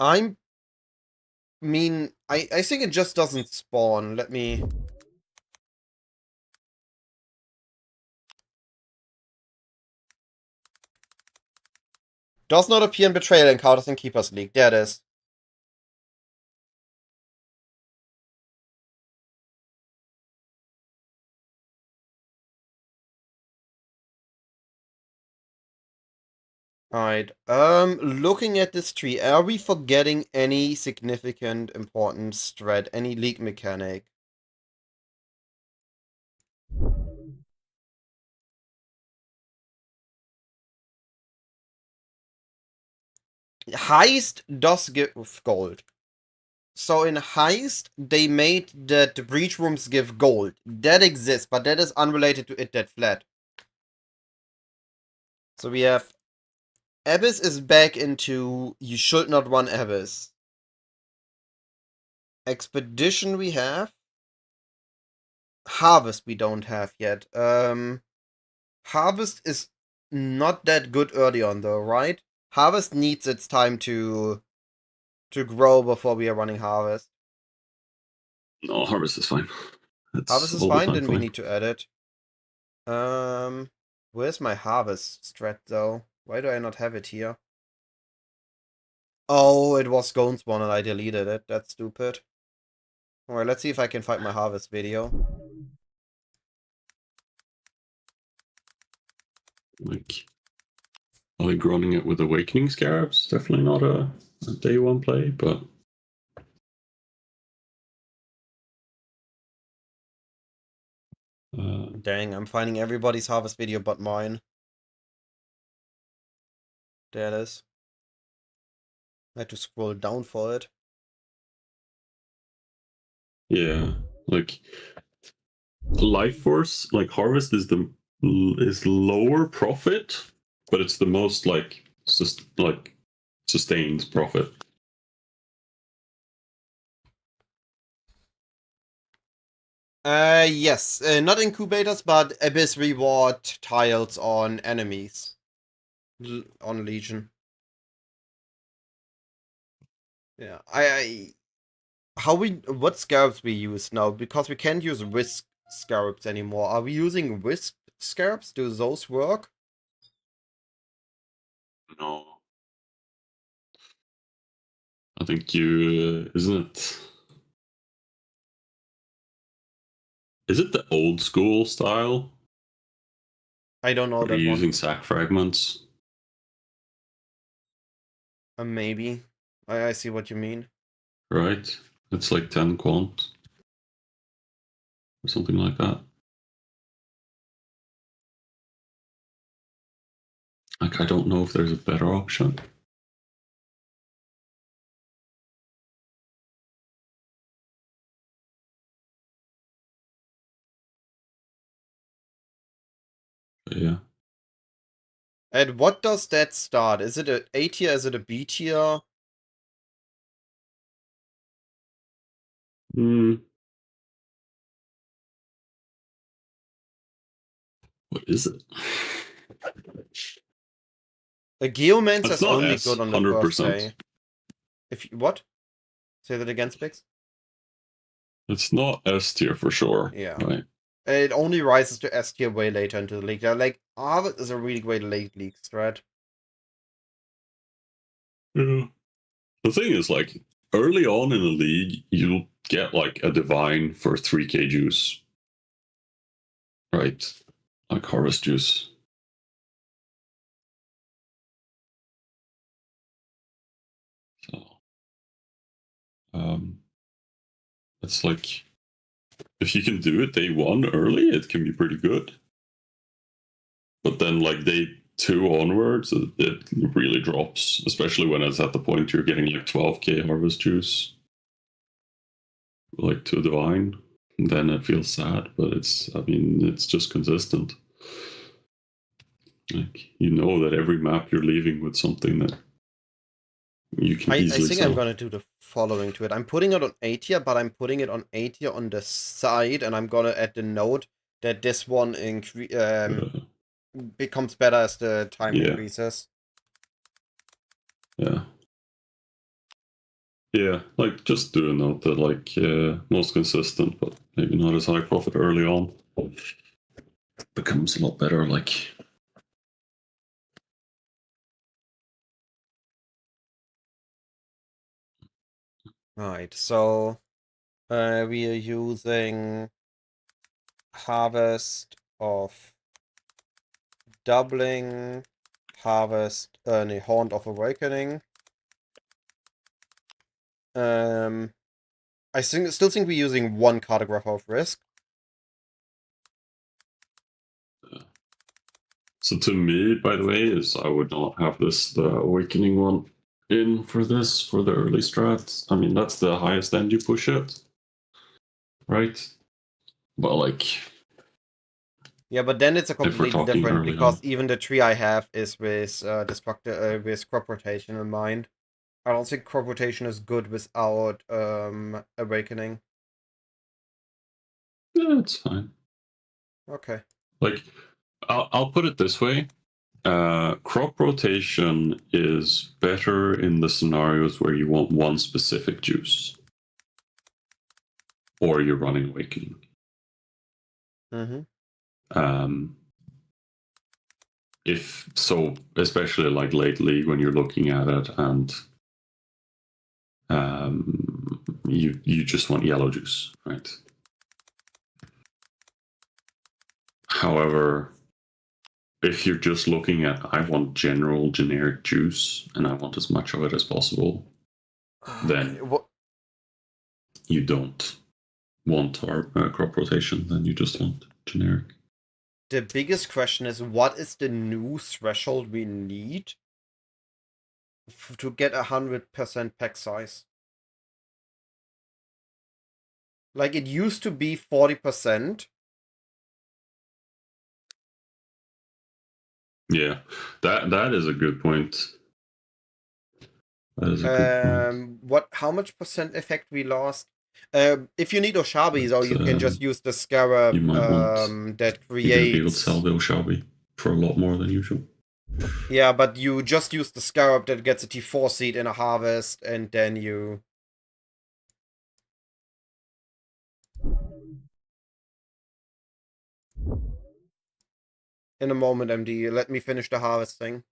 Speaker 1: I think it just doesn't spawn. Let me... Does not appear in Betrayal Encounters in Keeper's League. There it is. Alright, looking at this tree, are we forgetting any significant, important strat, any league mechanic? Heist does give gold. So in Heist, they made that the breach rooms give gold. That exists, but that is unrelated to It Dead Flat. So we have Abyss is back into you should not run Abyss. Expedition we have. Harvest we don't have yet. Harvest is not that good early on though, right? Harvest needs its time to grow before we are running Harvest.
Speaker 3: No, Harvest is fine. It's
Speaker 1: Harvest is
Speaker 3: all the
Speaker 1: fine,
Speaker 3: time
Speaker 1: then we
Speaker 3: fine.
Speaker 1: need to add it. Where's my Harvest strat though? Why do I not have it here? Oh, it was Gone Spawn and I deleted it. That's stupid. Alright, let's see if I can find my Harvest video.
Speaker 3: Like running it with Awakening Scarabs, definitely not a day one play, but
Speaker 1: Dang, I'm finding everybody's Harvest video but mine. There it is. I had to scroll down for it.
Speaker 3: yeah, like Life Force, like Harvest is lower profit, but it's the most like sustained profit.
Speaker 1: Yes. Not incubators, but Abyss reward tiles on enemies. On Legion. Yeah. what scarabs we use now? Because we can't use Wisp scarabs anymore. Are we using Wisp scarabs? Do those work?
Speaker 3: No, I think you isn't it. Is it the old school style?
Speaker 1: I don't know
Speaker 3: Are
Speaker 1: that
Speaker 3: you
Speaker 1: one.
Speaker 3: using sack fragments?
Speaker 1: Maybe. I see what you mean.
Speaker 3: Right? It's like 10 quant or something like that. Like, I don't know if there's a better option. But yeah.
Speaker 1: And what does that start? Is it a A tier? Is it a B tier?
Speaker 3: What is it?
Speaker 1: A Geomancer
Speaker 3: It's
Speaker 1: is
Speaker 3: not
Speaker 1: only
Speaker 3: S,
Speaker 1: good on the first
Speaker 3: 100%.
Speaker 1: day. What? Say that again, Spix?
Speaker 3: It's not S tier for sure.
Speaker 1: Yeah.
Speaker 3: Right.
Speaker 1: It only rises to S tier way later into the league. Like, Harvest is a really great late league strat.
Speaker 3: Yeah. The thing is, like, early on in the league, you'll get like a divine for 3k juice. Right. Like harvest juice. So it's like if you can do it day one early, it can be pretty good. But then like day two onwards, it really drops, especially when it's at the point you're getting like 12k harvest juice. Like to a divine. And then it feels sad, but it's just consistent. Like you know that every map you're leaving with something that you can
Speaker 1: I
Speaker 3: easily
Speaker 1: think
Speaker 3: sell.
Speaker 1: I'm gonna do the following to it. I'm putting it on A tier, but I'm putting it on A tier on the side, and I'm gonna add the note that this one becomes better as the time
Speaker 3: Yeah.
Speaker 1: increases.
Speaker 3: Yeah. Yeah, like just do a note that like most consistent, but maybe not as high profit early on. Becomes a lot better. Like
Speaker 1: Right, so we are using harvest of doubling, harvest, Horn of Awakening. I still think we're using one cartographer of risk.
Speaker 3: so to me, by the way, is I would not have the awakening one in for this for the early strats. I mean that's the highest end you push it, right? But like
Speaker 1: Yeah, but then it's a
Speaker 3: if we're
Speaker 1: completely
Speaker 3: talking
Speaker 1: different
Speaker 3: early
Speaker 1: because
Speaker 3: on,
Speaker 1: even the tree I have is with with crop rotation in mind. I don't think crop rotation is good without awakening.
Speaker 3: yeah, it's fine.
Speaker 1: Okay.
Speaker 3: Like I'll put it this way. Crop rotation is better in the scenarios where you want one specific juice or you're running awakening.
Speaker 1: Mm-hmm.
Speaker 3: If so, especially like late league when you're looking at it and you just want yellow juice, right? However, if you're just looking at I want general generic juice and I want as much of it as possible, then
Speaker 1: Okay.
Speaker 3: you don't want our crop rotation. Then you just want generic.
Speaker 1: The biggest question is, what is the new threshold we need to get 100% pack size? Like, it used to be 40%.
Speaker 3: Yeah, that is a good point. That is a good point.
Speaker 1: How much percent effect we lost? If you need Oshabi, though,
Speaker 3: But,
Speaker 1: you can just use the
Speaker 3: you
Speaker 1: Scarab
Speaker 3: might want
Speaker 1: that
Speaker 3: you're gonna be able to sell
Speaker 1: creates.
Speaker 3: the Oshabi for a lot more than usual.
Speaker 1: Yeah, but you just use the Scarab that gets a T4 seed in a harvest, and then you. In a moment, MD, let me finish the harvesting.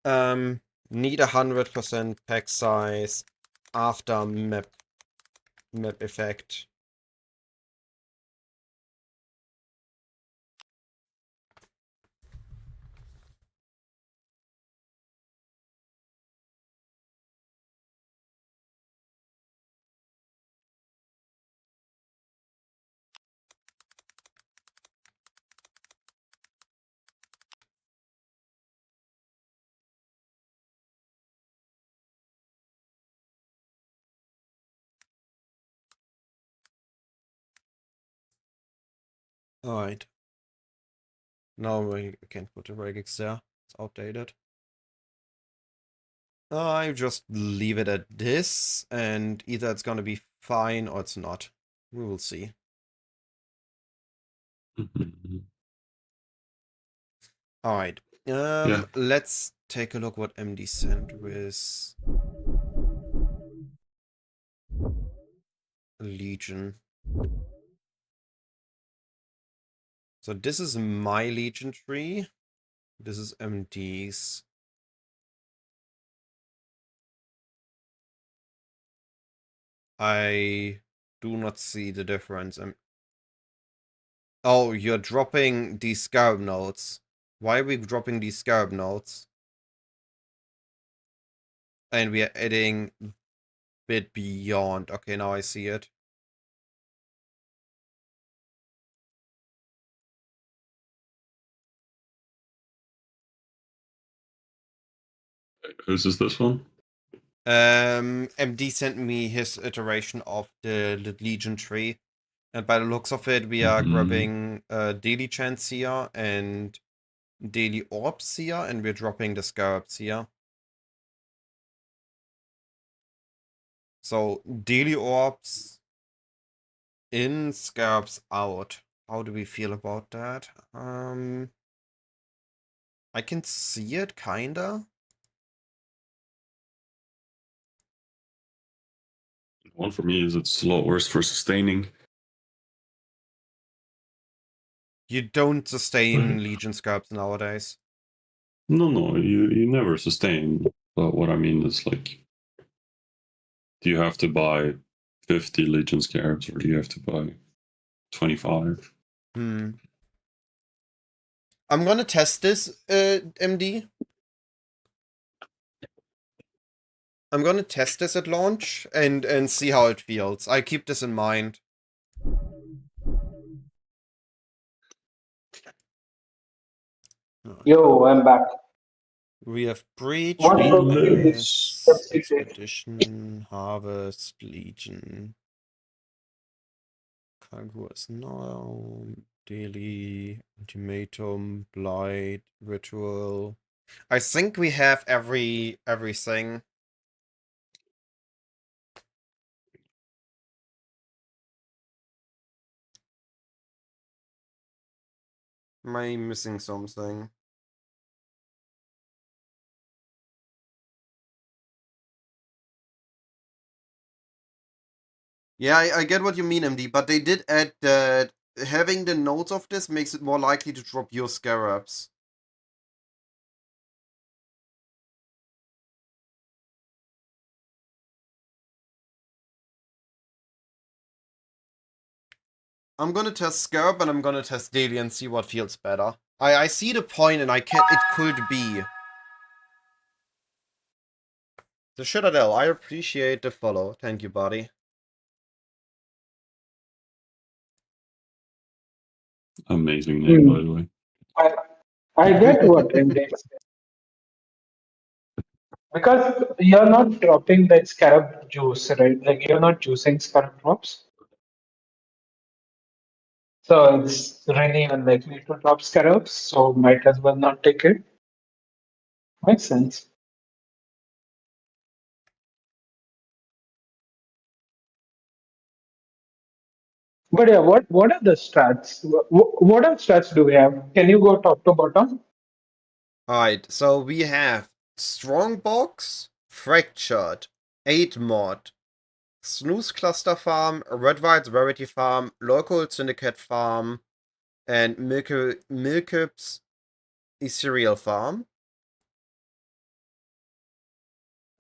Speaker 1: Need 100% pack size after map effect. Alright. Now we can't put the regex there. It's outdated. I just leave it at this, and either it's gonna be fine or it's not. We will see. Alright.
Speaker 3: Yeah.
Speaker 1: Let's take a look what MD sent with Legion. So this is my Legion tree. This is MD's. I do not see the difference. Oh, you're dropping these scarab nodes. Why are we dropping these scarab nodes? And we are adding bit beyond. Okay, now I see it.
Speaker 3: Whose is this one?
Speaker 1: MD sent me his iteration of the Legion tree. And by the looks of it, we are grabbing Daily Chance here and Daily Orbs here, and we're dropping the Scarabs here. So, Daily Orbs in, Scarabs out. How do we feel about that? I can see it, kinda.
Speaker 3: One for me is it's a lot worse for sustaining.
Speaker 1: You don't sustain Legion Scraps nowadays.
Speaker 3: No, you never sustain. But what I mean is like, do you have to buy 50 Legion Scarabs or do you have to buy 25?
Speaker 1: I'm gonna test this, MD. I'm gonna test this at launch and see how it feels. I keep this in mind.
Speaker 2: Yo, I'm back.
Speaker 1: We have Breach,
Speaker 2: What book did this
Speaker 1: Weakness,
Speaker 2: substitute?
Speaker 1: Expedition, Harvest, Legion. Kagura is now. Daily, Ultimatum, Blight, Ritual. I think we have everything. Am I missing something? Yeah, I get what you mean, MD, but they did add that having the notes of this makes it more likely to drop your scarabs. I'm gonna test Scarab and I'm gonna test Daily and see what feels better. I see the point and it could be. The Citadel, I appreciate the follow. Thank you, buddy.
Speaker 3: Amazing name, by the way.
Speaker 2: I get what Index said. Because you're not dropping that scarab juice, right? Like you're not juicing scarab drops. So it's really unlikely to drop scarabs, so might as well not take it. Makes sense. But yeah, what are the strats? What are strats do we have? Can you go top to bottom?
Speaker 1: Alright, so we have Strongbox, Fractured, 8 Mod, Snooze Cluster Farm, Red White's Rarity Farm, Local Syndicate Farm, and Milkip's Ethereal Farm.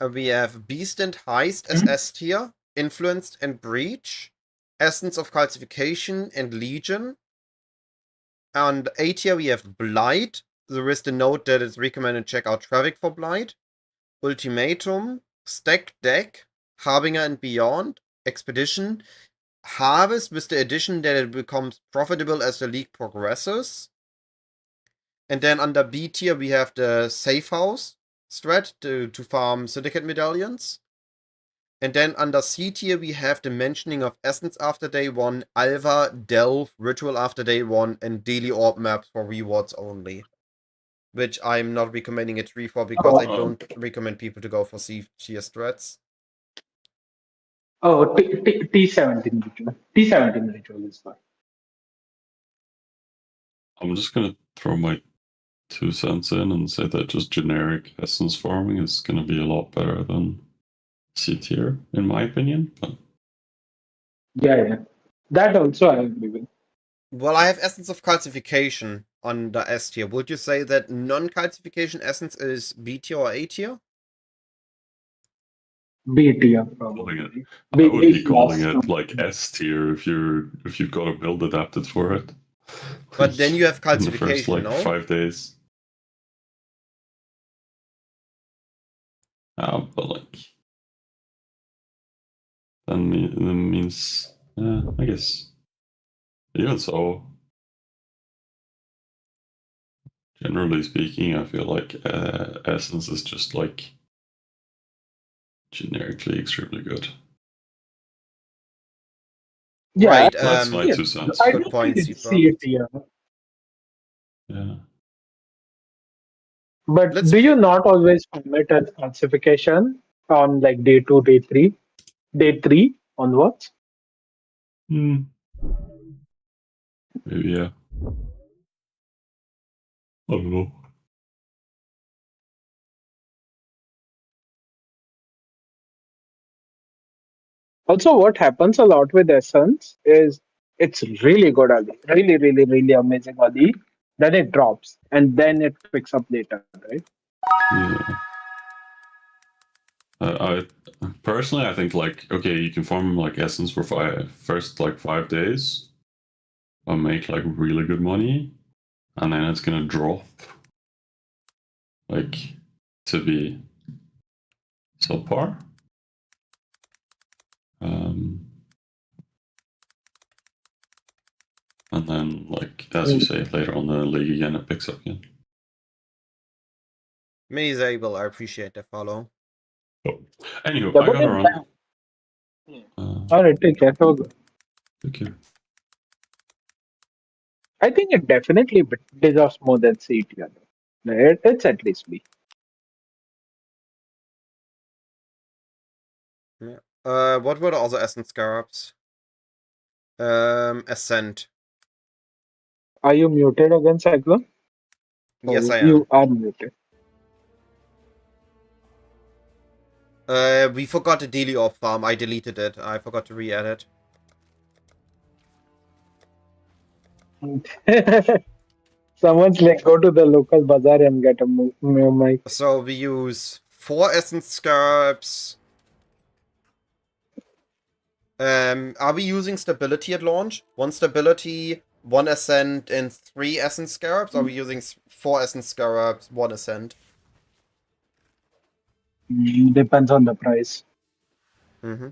Speaker 1: We have Beast and Heist as S tier, Influenced and Breach, Essence of Calcification and Legion. And A tier we have Blight. There is the note that it's recommended to check out Traffic for Blight. Ultimatum, Stack Deck, Harbinger and Beyond, Expedition, Harvest with the addition that it becomes profitable as the league progresses. And then under B tier we have the Safe House strat to farm Syndicate medallions. And then under C tier we have the mentioning of Essence after day 1, Alva, Delve, Ritual after day 1, and Daily Orb maps for rewards only. Which I'm not recommending a tree for because I don't recommend people to go for C tier strats.
Speaker 2: Oh, T17 ritual. T17 ritual is fine.
Speaker 3: I'm just gonna throw my 2 cents in and say that just generic essence farming is gonna be a lot better than C tier, in my opinion. But
Speaker 2: Yeah. That also I agree with.
Speaker 1: Well, I have Essence of Calcification on the S tier. Would you say that non-calcification essence is B tier or A tier?
Speaker 2: B tier
Speaker 3: calling it,
Speaker 2: probably.
Speaker 3: I would be calling
Speaker 2: plus.
Speaker 3: it like S tier if you've got a build adapted for it.
Speaker 1: But then you have
Speaker 3: in the first
Speaker 1: calcification, no?
Speaker 3: 5 days. But like then means I guess even so. Generally speaking, I feel like Essence is just like generically extremely good.
Speaker 2: Yeah,
Speaker 1: Right,
Speaker 3: That's my 2 cents.
Speaker 2: I
Speaker 1: good
Speaker 2: do
Speaker 1: point,
Speaker 2: think it's
Speaker 1: Seaper.
Speaker 2: C tier.
Speaker 3: Yeah.
Speaker 2: But do you not always commit as calcification on like day 2, day 3 onwards?
Speaker 3: Maybe, yeah. I don't know.
Speaker 2: Also, what happens a lot with Essence is it's really good early, really, really, really amazing early. Then it drops and then it picks up later, right?
Speaker 3: Yeah. I personally, I think like okay, you can farm like essence for first like 5 days, and make like really good money, and then it's gonna drop like to be subpar. Um, and then like as you say, later on the league again, it picks up again.
Speaker 1: Many Zabel, I appreciate the follow.
Speaker 3: Oh. Anywho,
Speaker 2: Yeah,
Speaker 3: I
Speaker 2: but
Speaker 3: gotta run.
Speaker 2: all right, take care. Have a good.
Speaker 3: Okay.
Speaker 2: I think it definitely deserves more than C tier. It's at least B.
Speaker 1: Yeah. What were the other Essence Scarabs? Ascent.
Speaker 2: Are you muted again, Cyclone?
Speaker 1: Yes, I
Speaker 2: You
Speaker 1: am.
Speaker 2: are muted.
Speaker 1: We forgot the daily orb farm. I deleted it. I forgot to re-add it.
Speaker 2: Someone's like, go to the local bazaar and get a mic.
Speaker 1: So we use 4 Essence Scarabs. Are we using stability at launch? 1 stability, 1 ascent, and 3 essence scarabs? Or are we using 4 essence scarabs, 1 ascent?
Speaker 2: Depends on the price.
Speaker 1: Mm-hmm.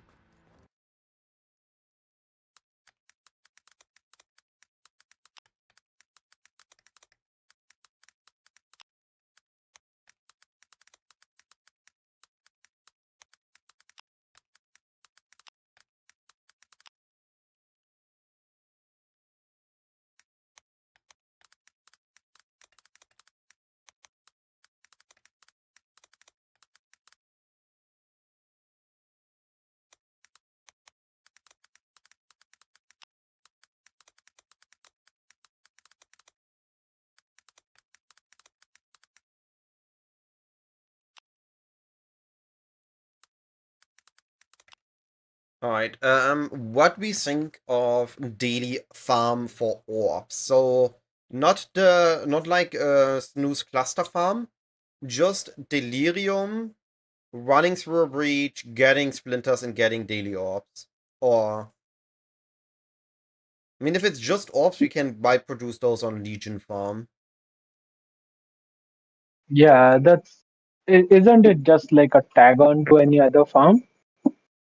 Speaker 1: Alright, what we think of daily farm for orbs. So, not like snooze cluster farm, just delirium, running through a breach, getting splinters, and getting daily orbs. Or, I mean, if it's just orbs, we can byproduce those on Legion farm.
Speaker 2: Yeah, isn't it just like a tag on to any other farm?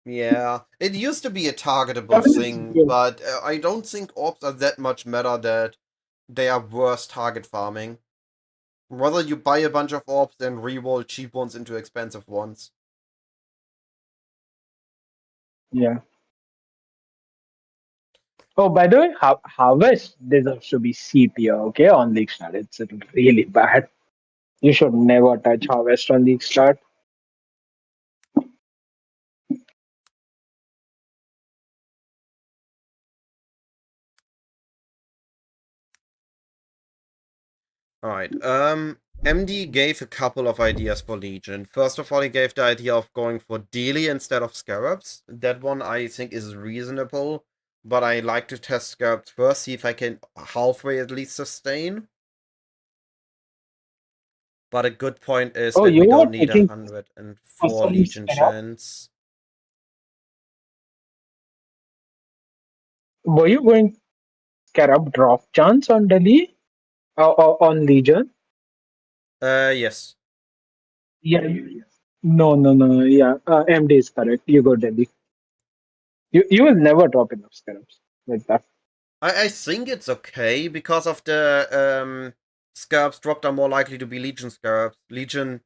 Speaker 1: Yeah, it used to be a
Speaker 2: I
Speaker 1: targetable
Speaker 2: mean, it's
Speaker 1: thing,
Speaker 2: good.
Speaker 1: but I don't think orbs are that much meta that they are worth target farming. Rather you buy a bunch of orbs than reroll cheap ones into expensive ones.
Speaker 2: Yeah. Oh, by the way, Harvest deserves to be C tier, okay, on League Start. It's really bad. You should never touch Harvest on League Start.
Speaker 1: Alright, MD gave a couple of ideas for Legion. First of all, he gave the idea of going for daily instead of scarabs. That one I think is reasonable, but I like to test scarabs first, see if I can halfway at least sustain. But a good point is
Speaker 2: Oh,
Speaker 1: that
Speaker 2: you
Speaker 1: we
Speaker 2: were
Speaker 1: don't need
Speaker 2: taking
Speaker 1: 104
Speaker 2: some
Speaker 1: Legion
Speaker 2: scarab?
Speaker 1: chance.
Speaker 2: Were you going Scarab drop chance on Delhi or on Legion?
Speaker 1: Yes.
Speaker 2: Yeah. No, no, no. Yeah, MD is correct. You go Delhi. You will never drop enough Scarabs like that.
Speaker 1: I think it's okay because of the scarabs dropped are more likely to be Legion scarabs. Legion,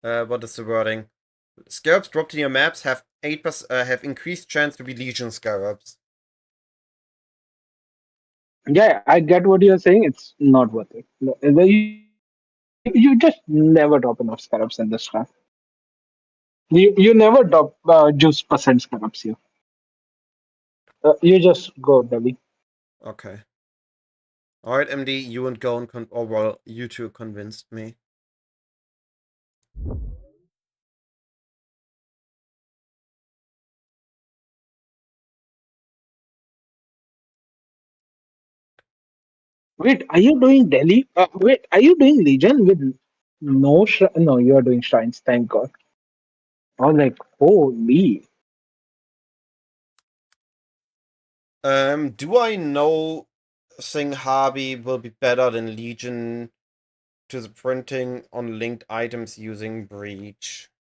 Speaker 1: what is the wording? Scarabs dropped in your maps have 8% have increased chance to be Legion scarabs.
Speaker 2: Yeah, I get what you're saying. It's not worth it. No, you just never drop enough Scarabs in this draft. You never drop juice percent Scarabs here. You just go Delhi.
Speaker 1: Okay. Alright, MD, you and Go and oh well, you two convinced me.
Speaker 2: Wait, are you doing Delhi? Wait, are you doing Legion with no No, you are doing shrines. Thank God. I was like, holy.
Speaker 1: Do I know Sing Harvey will be better than Legion to the printing on linked items using Breach?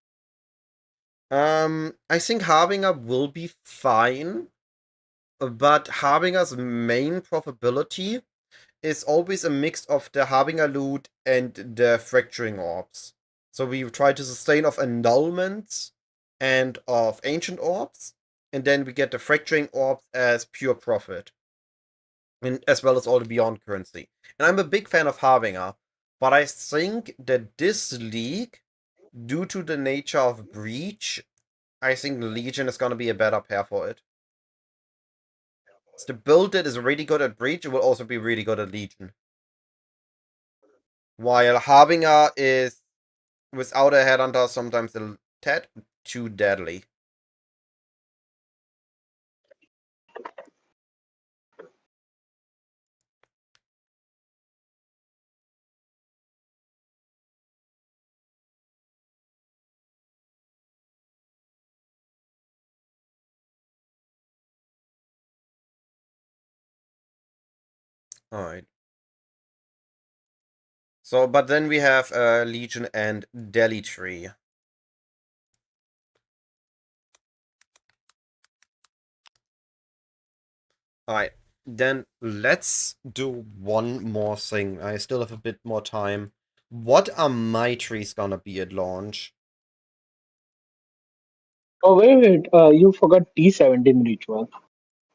Speaker 1: I think Harbinger will be fine, but Harbinger's main profitability is always a mix of the Harbinger loot and the fracturing orbs. So we try to sustain of annulments and of ancient orbs, and then we get the fracturing orbs as pure profit, and as well as all the beyond currency. And I'm a big fan of Harbinger, but I think that this league, due to the nature of Breach, I think Legion is gonna be a better pair for it. So the build that is really good at Breach, it will also be really good at Legion. While Harbinger is, without a headhunter, sometimes a tad too deadly. Alright. So, but then we have Legion and Delhi Tree. Alright, then let's do one more thing. I still have a bit more time. What are my trees gonna be at launch?
Speaker 2: Oh, wait. You forgot T17 ritual.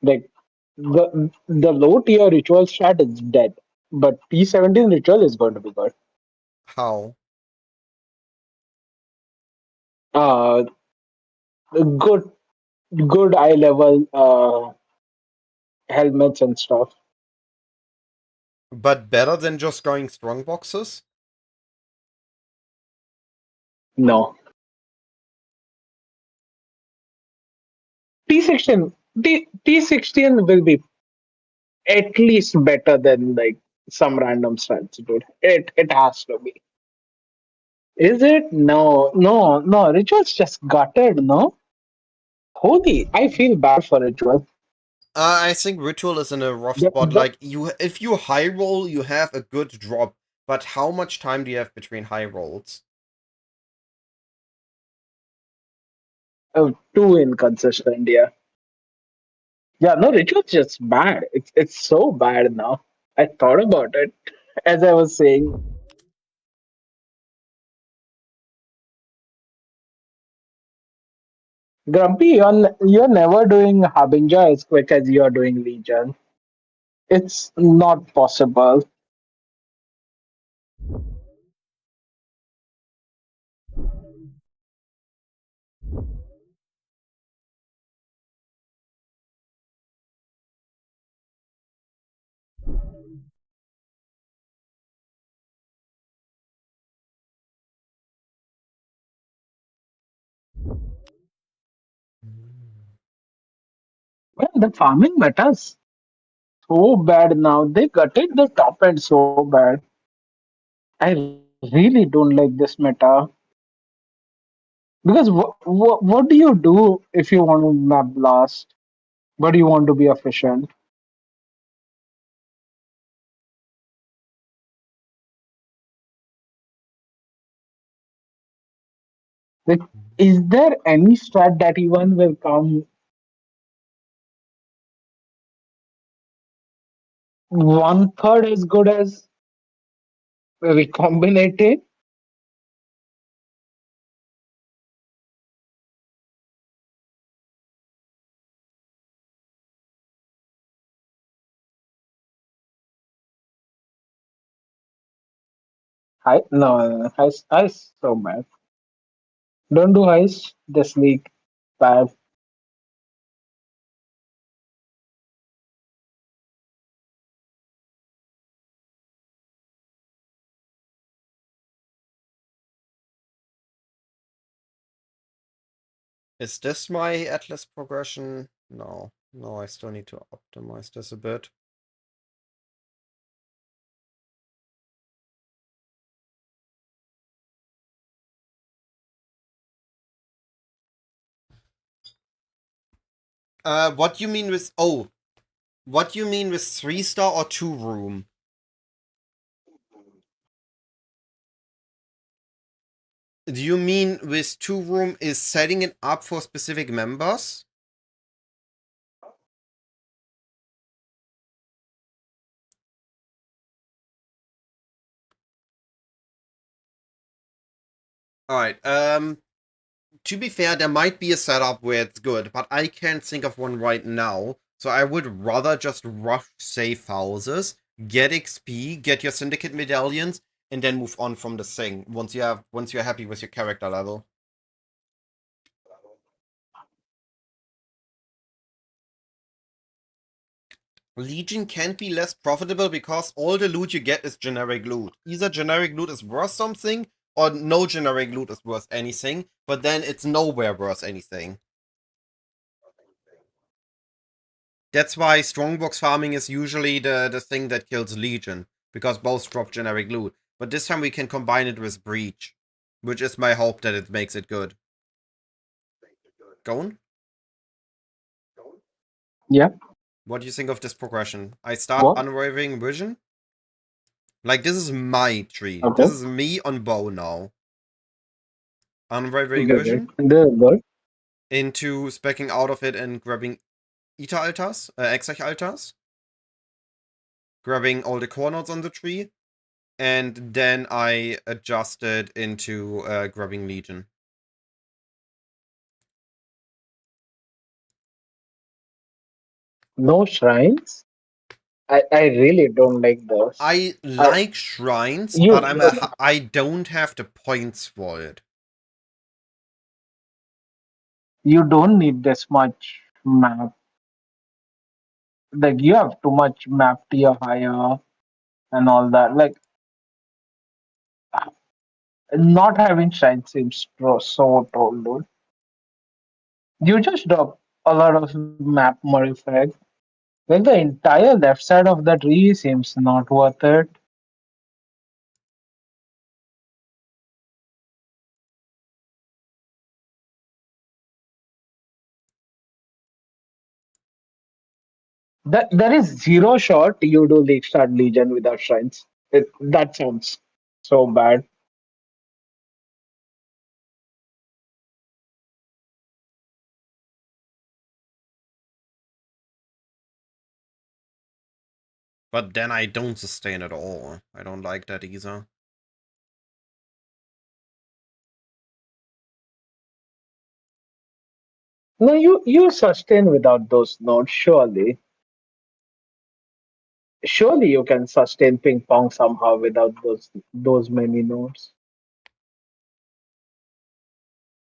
Speaker 2: Like, the low tier ritual strat is dead, but T17 ritual is going to be good.
Speaker 1: How?
Speaker 2: Uh, good, good eye level helmets and stuff.
Speaker 1: But better than just going strong boxes?
Speaker 2: No, T16, T16 will be at least better than like some random strats, dude. It has to be. Is it? No, no, no. Ritual's just gutted. No, holy, I feel bad for Ritual.
Speaker 1: I think Ritual is in a rough
Speaker 2: The,
Speaker 1: spot.
Speaker 2: the,
Speaker 1: Like, if you high roll, you have a good drop. But how much time do you have between high rolls?
Speaker 2: too inconsistent. Yeah, yeah. No, Ritual's just bad. It's so bad now. I thought about it as I was saying. Grumpy, you're never doing Harbinger as quick as you're doing Legion. It's not possible. Well, the farming meta's so bad now. They gutted the top end so bad. I really don't like this meta. Because what do you do if you want to map blast, but you want to be efficient? Like, is there any strat that even will come one third as good as recombinated? I no, I so bad. Don't do heist. This league bad.
Speaker 1: Is this my Atlas progression? No. No, I still need to optimize this a bit. What you mean with what you mean with 3-star or 2-room? Do you mean with 2-room is setting it up for specific members? Alright, to be fair, there might be a setup where it's good, but I can't think of one right now. So I would rather just rush safe houses, get XP, get your syndicate medallions, and then move on from the thing once you're happy with your character level. Legion can't be less profitable because all the loot you get is generic loot. Either generic loot is worth something, or no generic loot is worth anything, but then it's nowhere worth anything. That's why strongbox farming is usually the thing that kills Legion, because both drop generic loot. But this time we can combine it with Breach, which is my hope that it makes it good. Gone?
Speaker 2: Yeah.
Speaker 1: What do you think of this progression? I start
Speaker 2: What?
Speaker 1: Unwavering Vision. Like, this is my tree.
Speaker 2: Okay.
Speaker 1: This is me on bow now. Unwavering
Speaker 2: Good.
Speaker 1: Vision.
Speaker 2: Good.
Speaker 1: Into specking out of it and grabbing Eta Altars, Exarch Altars. Grabbing all the core nodes on the tree. And then I adjusted into grabbing Legion.
Speaker 2: No shrines. I really don't like those.
Speaker 1: I like shrines,
Speaker 2: you
Speaker 1: but I don't have the points for it.
Speaker 2: you don't need this much map. Like you have too much map tier higher and all that. Like not having shrine seems so tall, dude. You just drop a lot of map modified. Like the entire left side of the tree seems not worth it. There is zero shot you do League Start Legion without shrines. That sounds so bad.
Speaker 1: But then I don't sustain at all. I don't like that either.
Speaker 2: No, you sustain without those nodes, surely. Surely you can sustain ping pong somehow without those many nodes.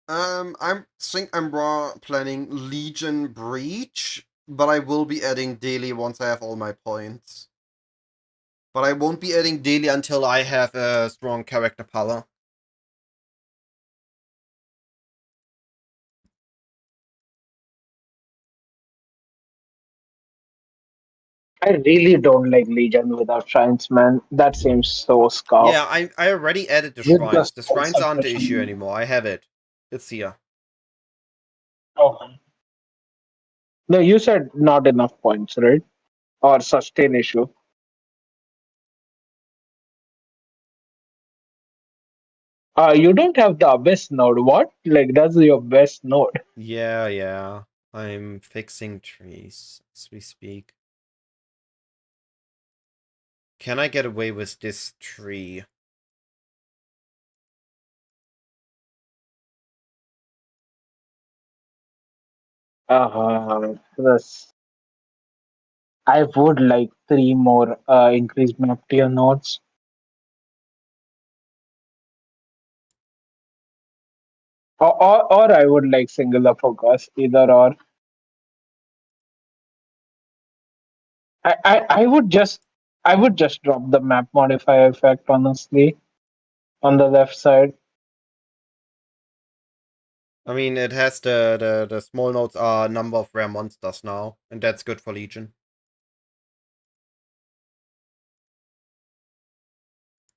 Speaker 1: I think I'm planning Legion Breach, but I will be adding daily once I have all my points. But I won't be adding daily until I have a strong character power.
Speaker 2: I really don't like Legion without shrines, man. That seems so scuffed.
Speaker 1: Yeah, I already added the
Speaker 2: With
Speaker 1: shrines.
Speaker 2: the
Speaker 1: The shrines aren't the issue
Speaker 2: suppression.
Speaker 1: anymore. I have it. It's here.
Speaker 2: Oh. No, you said not enough points, right? Or sustain issue. You don't have the abyss node. What? Like that's your best node.
Speaker 1: Yeah. I'm fixing trees as we speak. Can I get away with this tree?
Speaker 2: This. I would like three more increased map tier nodes. Or I would like singular focus, either or. I would just drop the map modifier effect honestly on the left side.
Speaker 1: I mean, it has the small nodes are number of rare monsters now, and that's good for Legion.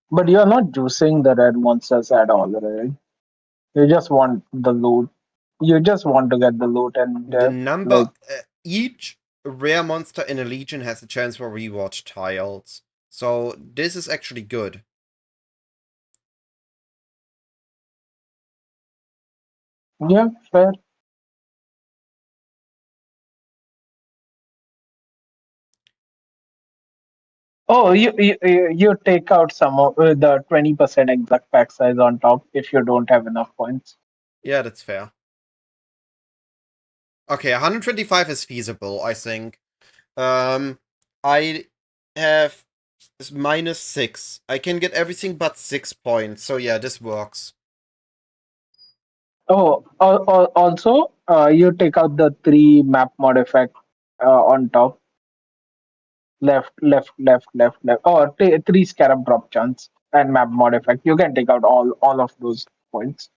Speaker 2: But you're not juicing the red monsters at all, right? You just want the loot. You just want to get the loot and
Speaker 1: The number,
Speaker 2: like
Speaker 1: each rare monster in a legion has a chance for reward tiles. So this is actually good.
Speaker 2: Yeah, fair. Oh, you take out some of the 20% exact pack size on top if you don't have enough points.
Speaker 1: Yeah, that's fair. Okay, 125 is feasible, I think. I have -6. I can get everything but 6 points. So yeah, this works.
Speaker 2: Oh, also, you take out the 3 map mod effect on top. Left, left, left, left, left. Oh, 3 scarab drop chance and map mod effect. You can take out all of those points.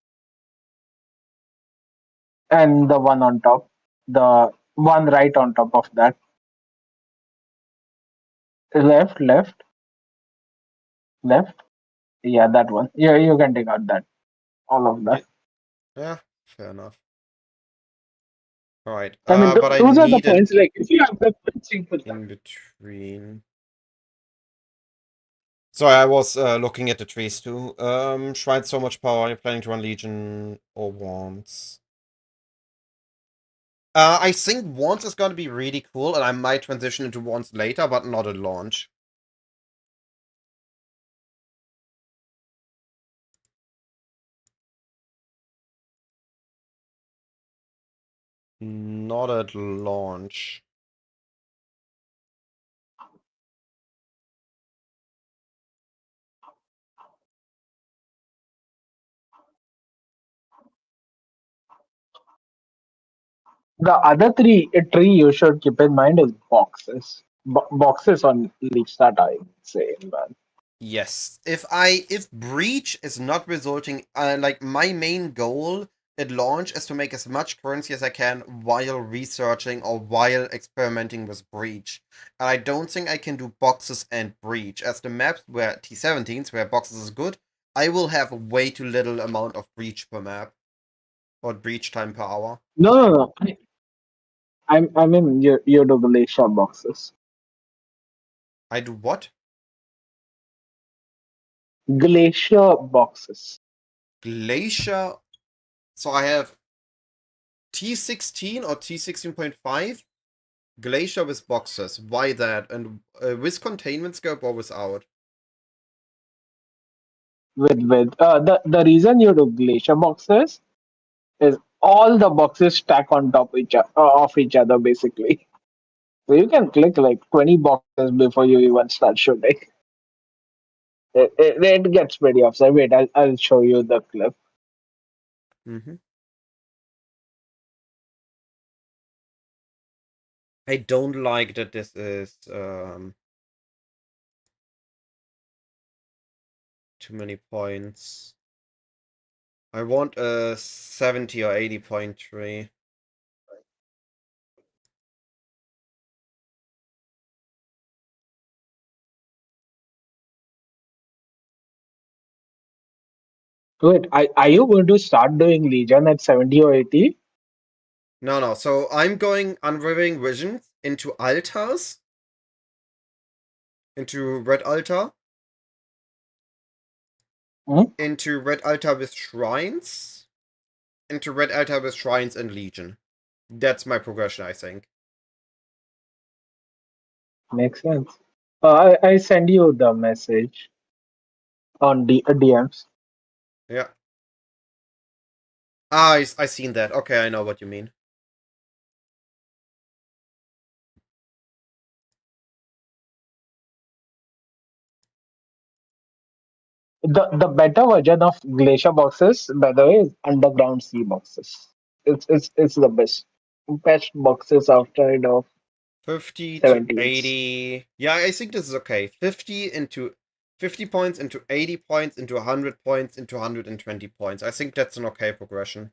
Speaker 2: And the one on top, the one right on top of that. Left, left, left. Yeah, that one. Yeah, you can take out that. All of that.
Speaker 1: Yeah, fair enough. Alright.
Speaker 2: I mean,
Speaker 1: But I
Speaker 2: those are the
Speaker 1: need an
Speaker 2: points. Like, if you have the simple.
Speaker 1: in between. Sorry, I was looking at the trees too. Shrine so much power. Are you planning to run Legion or Wands? I think Wands is going to be really cool, and I might transition into Wands later, but not at launch. Not at launch.
Speaker 2: The other tree you should keep in mind is boxes. Boxes on leaf start are insane, man.
Speaker 1: Yes. If Breach is not resulting, like my main goal at launch is to make as much currency as I can while researching or while experimenting with Breach. And I don't think I can do boxes and Breach. As the maps where T17s, where boxes is good, I will have way too little amount of Breach per map. Or Breach time per hour.
Speaker 2: No, no, no. I mean, you do glacier boxes.
Speaker 1: I do what?
Speaker 2: Glacier boxes.
Speaker 1: Glacier. So I have T16 or T16.5 Glacier with boxes. Why that? And with containment scope or without?
Speaker 2: The reason you do glacier boxes is all the boxes stack on top of each other basically. So you can click like 20 boxes before you even start shooting. It gets pretty upset. Wait, I'll show you the clip.
Speaker 1: Mm-hmm. I don't like that this is too many points. I want a 70 or 80 point tree.
Speaker 2: Wait, are you going to start doing Legion at 70 or 80?
Speaker 1: No. So I'm going Unwavering Visions into altars. Into Red Altar.
Speaker 2: Hmm?
Speaker 1: Into Red Altar with Shrines. Into Red Altar with Shrines and Legion. That's my progression, I think.
Speaker 2: Makes sense. I send you the message on DMs.
Speaker 1: Yeah. Ah, I seen that. Okay, I know what you mean.
Speaker 2: The better version of glacier boxes, by the way, is underground sea boxes. It's the best boxes outside of
Speaker 1: 50 to
Speaker 2: 17s.
Speaker 1: 80. Yeah, I think this is okay. 50 points into 80 points into 100 points into 120 points. I think that's an okay progression.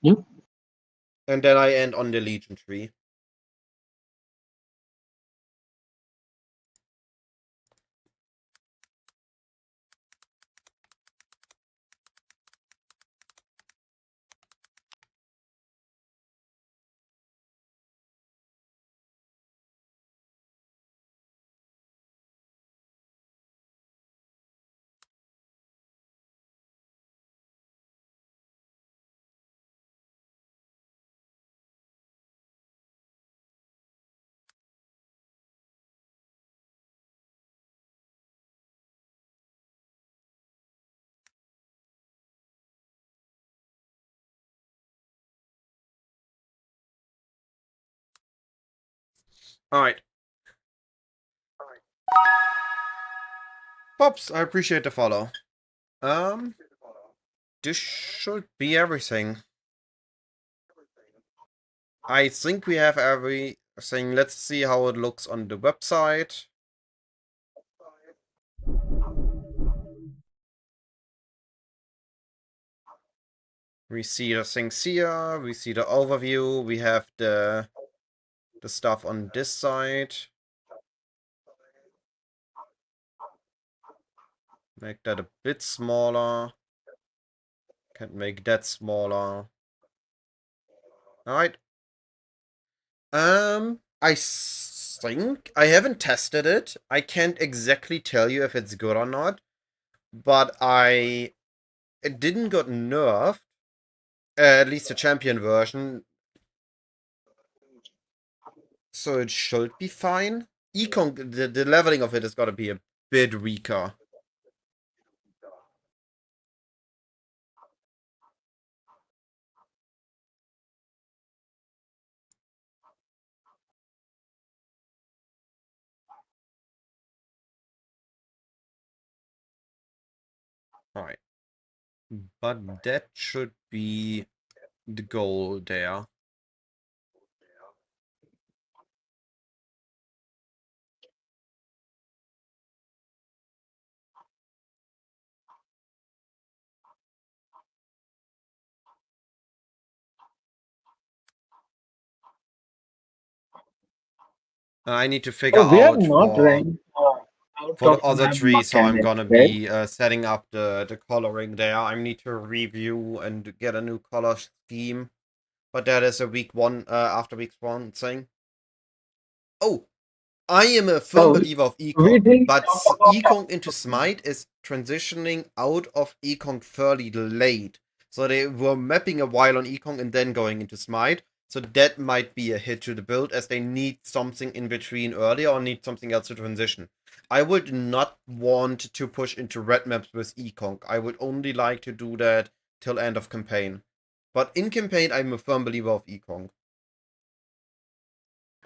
Speaker 2: Hmm?
Speaker 1: And then I end on the Legion tree. Alright. Pops, I appreciate the follow. This should be everything. I think we have everything. Let's see how it looks on the website. We see the things here, we see the overview, we have the stuff on this side. Make that a bit smaller. Can make that smaller. Alright. I think I haven't tested it. I can't exactly tell you if it's good or not. But it didn't got nerfed. At least the champion version. So it should be fine. Econ, the leveling of it has got to be a bit weaker. Alright. But that should be the goal there. I need to figure
Speaker 2: Oh, we are
Speaker 1: out
Speaker 2: not ranked out
Speaker 1: for the
Speaker 2: of
Speaker 1: other
Speaker 2: map
Speaker 1: trees how I'm
Speaker 2: mechanics,
Speaker 1: gonna
Speaker 2: right?
Speaker 1: be setting up the coloring there. I need to review and get a new color scheme. But that is a week one, after week one thing. Oh, I am a firm
Speaker 2: Oh,
Speaker 1: believer of
Speaker 2: we
Speaker 1: Ekong,
Speaker 2: didn't
Speaker 1: but
Speaker 2: talk about
Speaker 1: Ekong into Smite is transitioning out of Ekong fairly late. So they were mapping a while on Ekong and then going into Smite. So that might be a hit to the build, as they need something in between earlier or need something else to transition. I would not want to push into red maps with Ekong. I would only like to do that till end of campaign. But in campaign, I'm a firm believer of Ekong.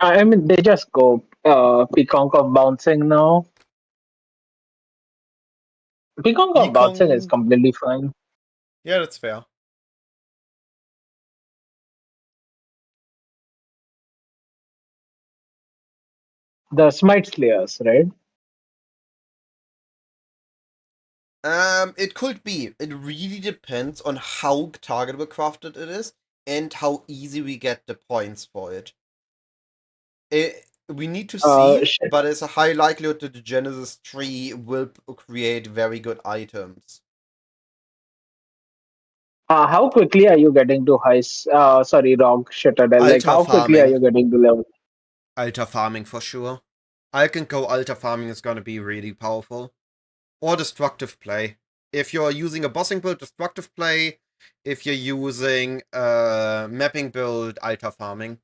Speaker 2: I mean, they just go Peacock of bouncing now. Peacock of bouncing is
Speaker 1: Ekong,
Speaker 2: completely fine.
Speaker 1: yeah, that's fair.
Speaker 2: The Smite Slayers, right?
Speaker 1: It could be. It really depends on how targetable crafted it is and how easy we get the points for it. We need to see,
Speaker 2: Shit.
Speaker 1: but there's a high likelihood that the Genesis tree will create very good items.
Speaker 2: How quickly are you getting to high? Sorry, Rock Citadel. Like,
Speaker 1: Altar
Speaker 2: how quickly are
Speaker 1: farming.
Speaker 2: you getting to level?
Speaker 1: Altar farming for sure. I can go altar farming is gonna be really powerful. Or destructive play. If you're using a bossing build, destructive play. If you're using a mapping build, altar farming.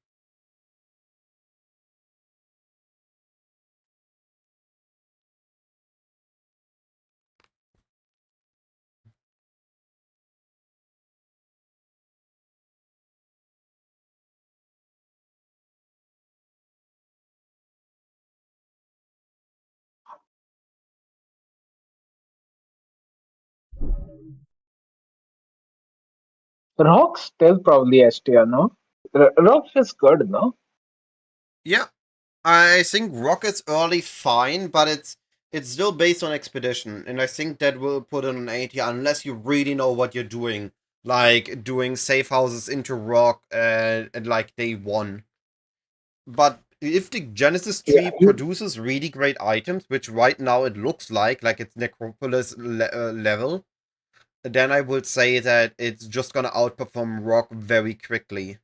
Speaker 2: Rock's still probably S tier, no? Rock is good, no?
Speaker 1: Yeah, I think Rocket's early fine, but it's still based on expedition, and I think that will put in an 80 unless you really know what you're doing, like doing safe houses into Rock and like day one. But if the Genesis
Speaker 2: Yeah,
Speaker 1: tree produces really great items, which right now it looks like it's Necropolis level, then I would say that it's just gonna outperform Rock very quickly.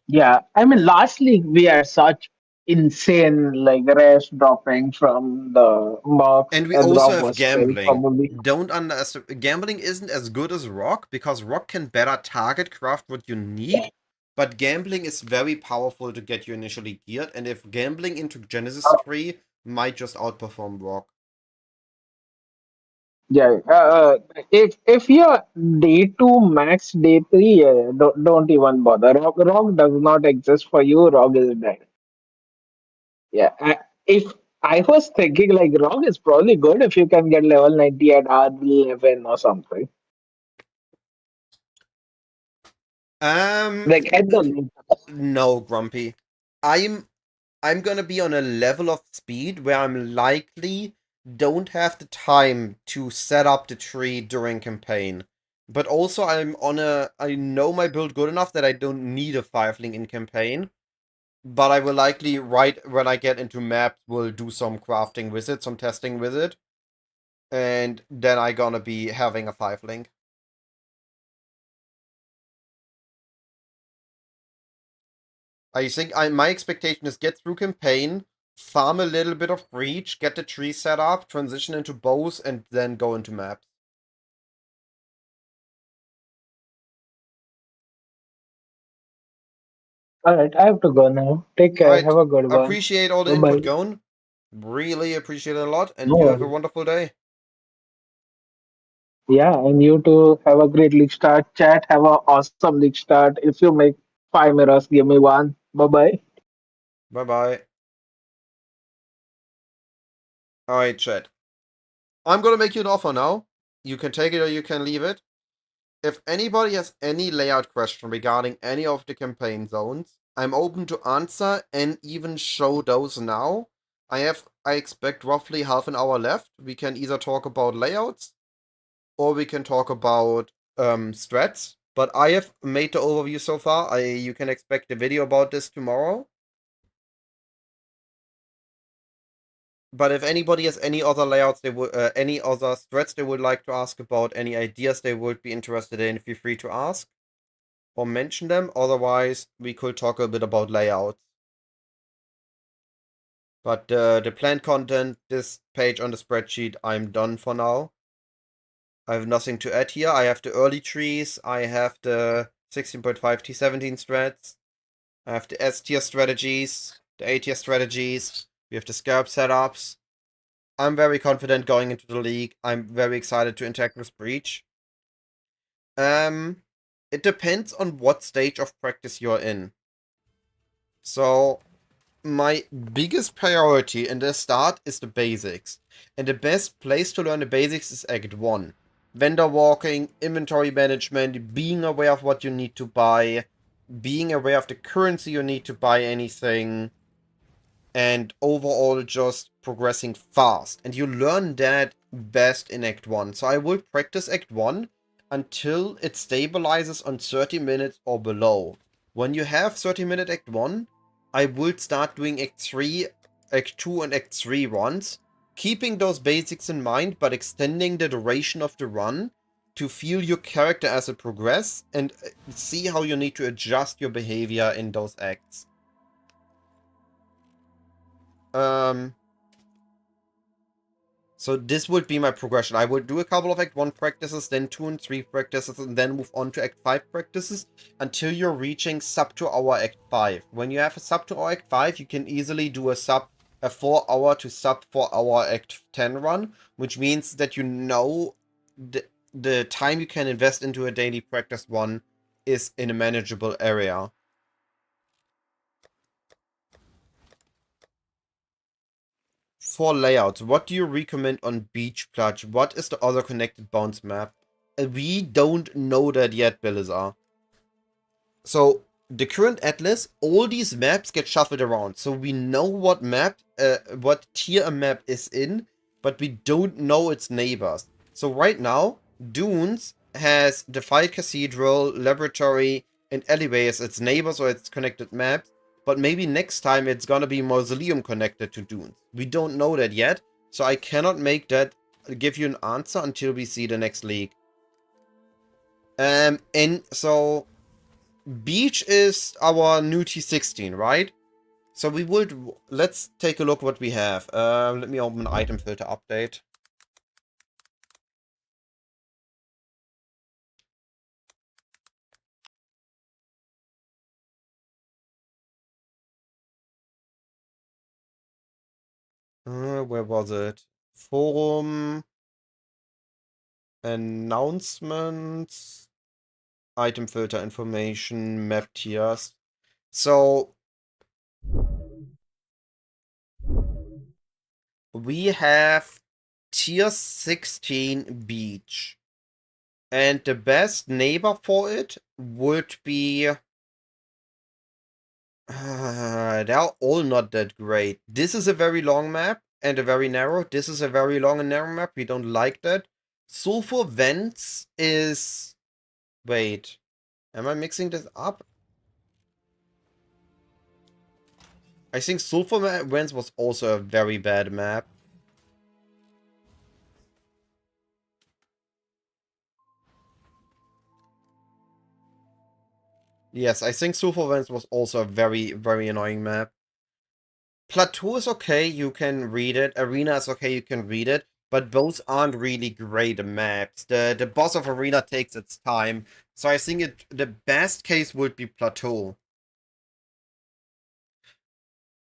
Speaker 2: yeah. I mean, last league we had such insane like rares dropping from the box,
Speaker 1: And we
Speaker 2: and
Speaker 1: also
Speaker 2: Rock
Speaker 1: have
Speaker 2: was still
Speaker 1: gambling.
Speaker 2: probably.
Speaker 1: Don't underestimate. Gambling isn't as good as Rock because Rock can better target craft what you need, but gambling is very powerful to get you initially geared. And if gambling into Genesis 3 might just outperform Rock.
Speaker 2: Yeah. If you're day 2 max day 3, yeah, don't even bother. Rock does not exist for you. Rock is dead. Yeah. If I was thinking like Rock is probably good if you can get level 90 at R11 or something.
Speaker 1: Um,
Speaker 2: Like at the
Speaker 1: no, Grumpy. I'm I'm gonna be on a level of speed where I'm likely don't have the time to set up the tree during campaign. But also I know my build good enough that I don't need a fiveling in campaign. But I will likely right when I get into maps will do some crafting with it, some testing with it. And then I gonna be having a fiveling. I think my expectation is get through campaign, farm a little bit of breach, get the tree set up, transition into bows, and then go into maps.
Speaker 2: All right, I have to go now. Take care.
Speaker 1: Alright,
Speaker 2: Have a good one.
Speaker 1: appreciate all the
Speaker 2: Bye
Speaker 1: input
Speaker 2: bye.
Speaker 1: going. Really appreciate it a lot,
Speaker 2: No
Speaker 1: and you have a
Speaker 2: worries.
Speaker 1: wonderful day.
Speaker 2: Yeah, and you too have a great league start. Chat, have an awesome league start. If you make 5 mirrors, give me one. Bye bye.
Speaker 1: Bye bye. Alright, chat. I'm gonna make you an offer now. You can take it or you can leave it. If anybody has any layout question regarding any of the campaign zones, I'm open to answer and even show those now. I expect roughly half an hour left. We can either talk about layouts or we can talk about strats. But I have made the overview so far. You can expect a video about this tomorrow. But if anybody has any other layouts they would any other strats they would like to ask about, any ideas they would be interested in, feel free to ask or mention them. Otherwise, we could talk a bit about layouts. But the planned content, this page on the spreadsheet, I'm done for now. I have nothing to add here. I have the early trees. I have the 16.5 T17 strats. I have the S tier strategies, the A tier strategies. We have the scarab setups. I'm very confident going into the league. I'm very excited to interact with Breach. Um, it depends on what stage of practice you're in. So my biggest priority in the start is the basics. And the best place to learn the basics is Act 1. Vendor walking, inventory management, being aware of what you need to buy, being aware of the currency you need to buy anything, and overall just progressing fast. And you learn that best in Act 1. So I will practice Act 1 until it stabilizes on 30 minutes or below. When you have 30-minute Act 1, I will start doing Act 3, Act 2, and Act 3 runs, keeping those basics in mind, but extending the duration of the run to feel your character as it progresses and see how you need to adjust your behavior in those acts. Um, So this would be my progression. I would do a couple of Act 1 practices, then 2 and 3 practices, and then move on to Act 5 practices until you're reaching sub to hour Act 5. When you have a sub to hour Act 5, you can easily do a 4 hour to sub 4 hour Act 10 run, which means that you know the time you can invest into a daily practice one is in a manageable area. For layouts, what do you recommend on Beach Plunge? What is the other connected bounce map? We don't know that yet, Belizar. So, the current atlas, all these maps get shuffled around. So we know what map, what tier a map is in, but we don't know its neighbors. So right now, Dunes has Defiled Cathedral, Laboratory, and Alleyway as its neighbors or its connected maps. But maybe next time it's gonna be Mausoleum connected to Dunes. We don't know that yet, so I cannot give you an answer until we see the next league. And so Beach is our new T16, right? So let's take a look what we have. Let me open item filter update. Where was it? Forum. Announcements, item filter information, map tiers. So we have tier 16 beach. And the best neighbor for it would be... they're all not that great. This is a very long map and a very narrow. This is a very long and narrow map. We don't like that. Sulfur Vents is... Wait. Am I mixing this up? I think Sulfur Vents was also a very bad map. Yes, I think Sulfur Vents was also a very, very annoying map. Plateau is okay, you can read it. Arena is okay, you can read it. But both aren't really great maps. The boss of Arena takes its time. So I think the best case would be Plateau.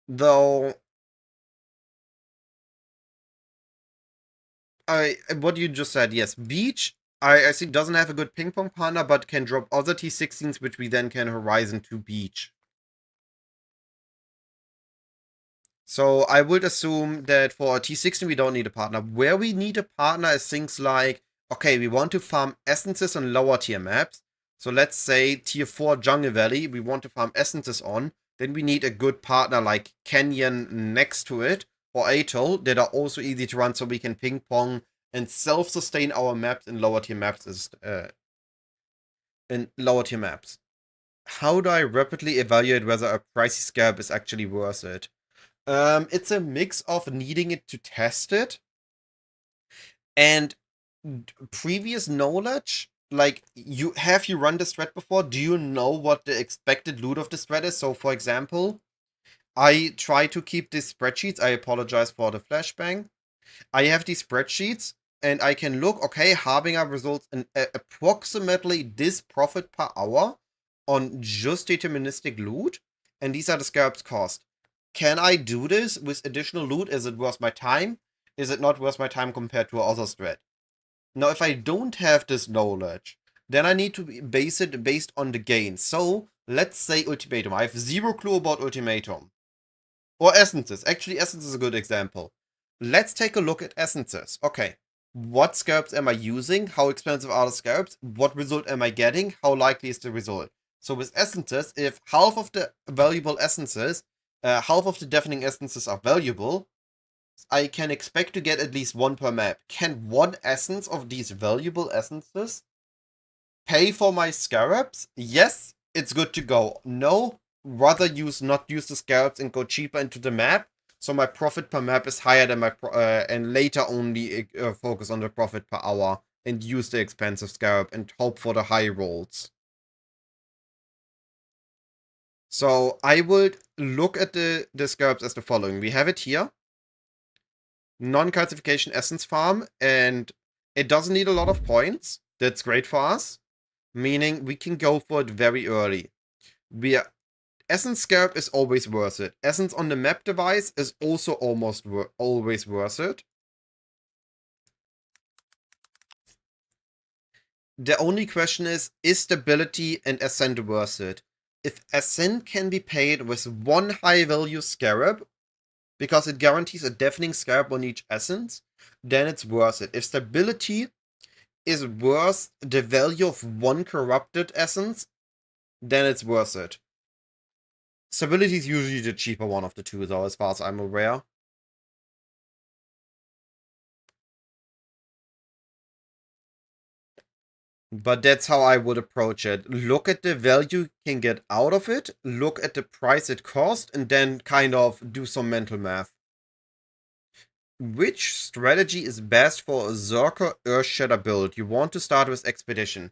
Speaker 1: Though... what you just said, yes. Beach, I think doesn't have a good ping pong partner, but can drop other T16s, which we then can Horizon to Beach. So I would assume that for T16 we don't need a partner. Where we need a partner is things like, okay, we want to farm essences on lower tier maps. So let's say tier 4 Jungle Valley, we want to farm essences on. Then we need a good partner like Canyon next to it, or Atoll, that are also easy to run so we can ping pong and self-sustain our maps in lower tier maps. How do I rapidly evaluate whether a pricey scalp is actually worth it? It's a mix of needing it to test it and previous knowledge. Like, you run the strat before? Do you know what the expected loot of the strat is? So, for example, I try to keep these spreadsheets. I apologize for the flashbang. I have these spreadsheets, and I can look, okay, Harbinger results in approximately this profit per hour on just deterministic loot, and these are the scalps cost. Can I do this with additional loot? Is it worth my time? Is it not worth my time compared to other strat? Now, if I don't have this knowledge, then I need to base it based on the gain. So, let's say Ultimatum. I have zero clue about Ultimatum. Or Essences. Actually, Essence is a good example. Let's take a look at Essences. Okay, what scalps am I using? How expensive are the scalps? What result am I getting? How likely is the result? So with Essences, if half of the valuable essences, half of the deafening essences are valuable, I can expect to get at least one per map. Can one essence of these valuable essences pay for my scarabs? Yes, it's good to go. No, rather not use the scarabs and go cheaper into the map. So my profit per map is higher than my and later only focus on the profit per hour and use the expensive scarab and hope for the high rolls. So I would look at the scarabs as the following. We have it here. Non-calcification essence farm, and it doesn't need a lot of points. That's great for us. Meaning we can go for it very early. Essence Scarab is always worth it. Essence on the map device is also almost always worth it. The only question is stability and Ascent worth it? If Ascent can be paid with one high value Scarab, because it guarantees a deafening Scarab on each Essence, then it's worth it. If stability is worth the value of one corrupted Essence, then it's worth it. Stability is usually the cheaper one of the two, though, as far as I'm aware. But that's how I would approach it. Look at the value you can get out of it, look at the price it cost, and then kind of do some mental math. Which strategy is best for a Zerker Earthshatter build? You want to start with Expedition.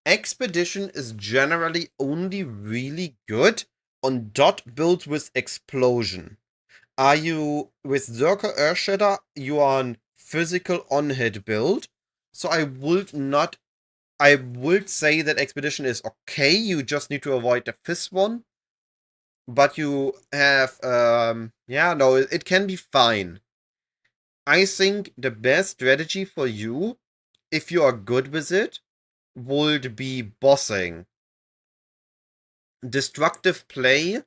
Speaker 1: Expedition is generally only really good on dot builds with Explosion. Are you with Zerker Earthshatter? You are on physical on-hit build. So I would say that Expedition is okay. You just need to avoid the fifth one. But you have, it can be fine. I think the best strategy for you if you are good with it, would be bossing. Destructive play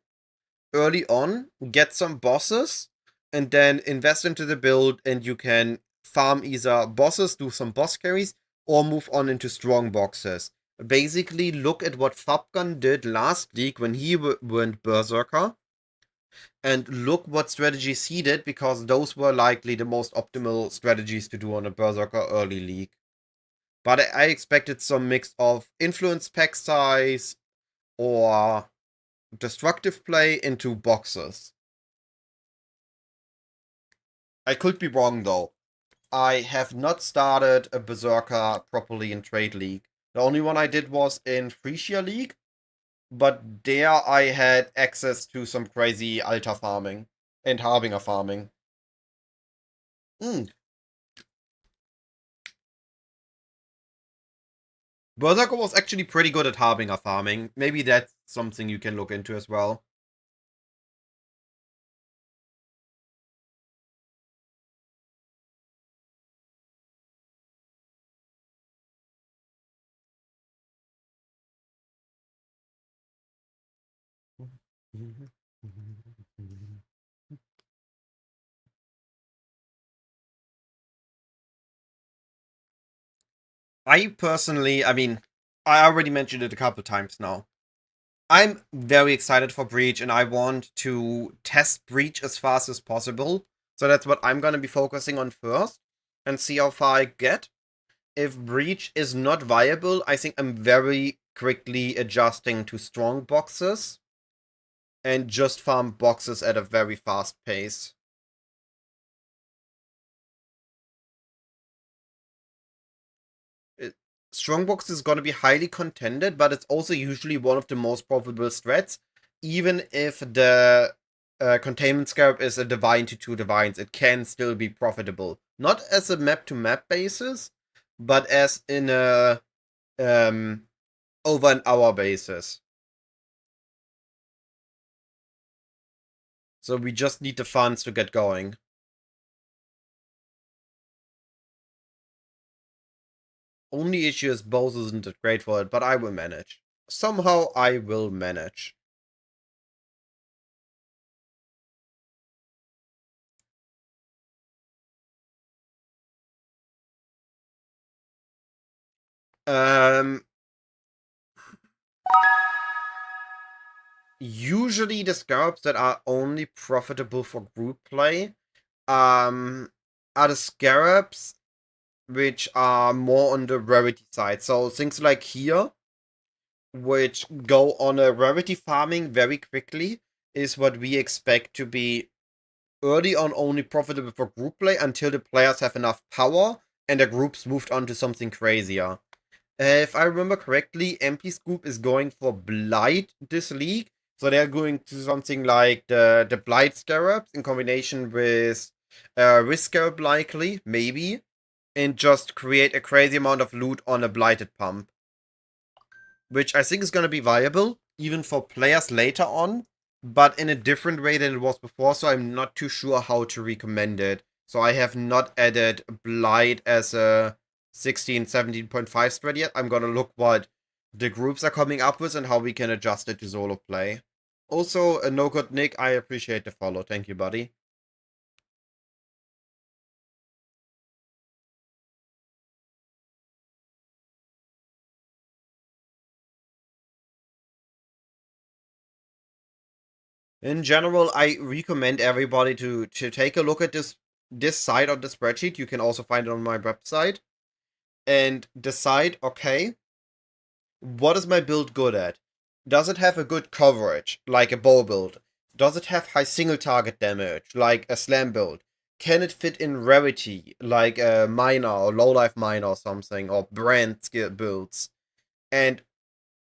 Speaker 1: early on, get some bosses, and then invest into the build, and you can farm either bosses, do some boss carries, or move on into strong boxes. Basically, look at what Fabgun did last league when he went Berserker, and look what strategies he did, because those were likely the most optimal strategies to do on a Berserker early league. But I expected some mix of influence pack size or destructive play into boxes. I could be wrong though. I have not started a Berserker properly in Trade League. The only one I did was in Frisia League, but there I had access to some crazy Alta farming and Harbinger farming. Berserker was actually pretty good at Harbinger farming. Maybe that's something you can look into as well. I personally, I mean, I already mentioned it a couple times now. I'm very excited for Breach, and I want to test Breach as fast as possible. So that's what I'm going to be focusing on first, and see how far I get. If Breach is not viable, I think I'm very quickly adjusting to strong boxes, and just farm boxes at a very fast pace. Strongbox is going to be highly contended, but it's also usually one of the most profitable strats. Even if the containment scarab is a divine to two divines, it can still be profitable. Not as a map to map basis, but as in a over an hour basis. So we just need the funds to get going. Only issue is Bose isn't that great for it, but I will manage. Somehow I will manage. Usually the scarabs that are only profitable for group play are the scarabs which are more on the rarity side. So things like here, which go on a rarity farming very quickly, is what we expect to be early on only profitable for group play until the players have enough power and the groups moved on to something crazier. If I remember correctly, MP's group is going for Blight this league. So they're going to something like the Blight Scarabs in combination with Risk Scarab likely, maybe. And just create a crazy amount of loot on a Blighted Pump. Which I think is going to be viable, even for players later on, but in a different way than it was before, so I'm not too sure how to recommend it. So I have not added Blight as a 16, 17.5 strat yet. I'm gonna look what the groups are coming up with and how we can adjust it to solo play. Also, no good Nick, I appreciate the follow. Thank you, buddy. In general, I recommend everybody to take a look at this side of the spreadsheet. You can also find it on my website. And decide, okay, what is my build good at? Does it have a good coverage, like a bow build? Does it have high single target damage, like a slam build? Can it fit in rarity, like a miner or low life miner or something, or brand skill builds? And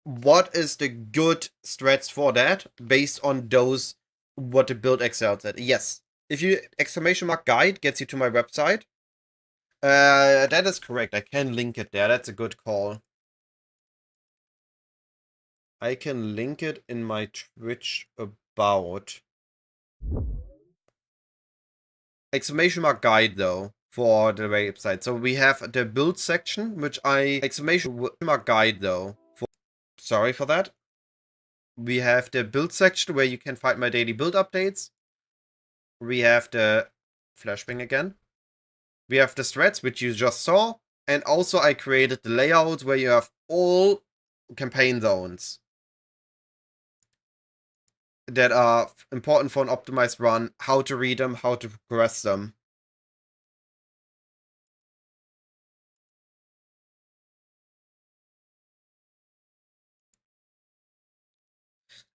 Speaker 1: what is the good strats for that based on those what the build excels at? Yes. If you !guide gets you to my website. That is correct. I can link it there. That's a good call. I can link it in my Twitch about. !guide though. for the website. So we have the build section, which exclamation mark guide though. Sorry for that. We have the build section where you can find my daily build updates. We have the flashbang again. We have the Strats, which you just saw. And also I created the layout where you have all campaign zones that are important for an optimized run, how to read them, how to progress them.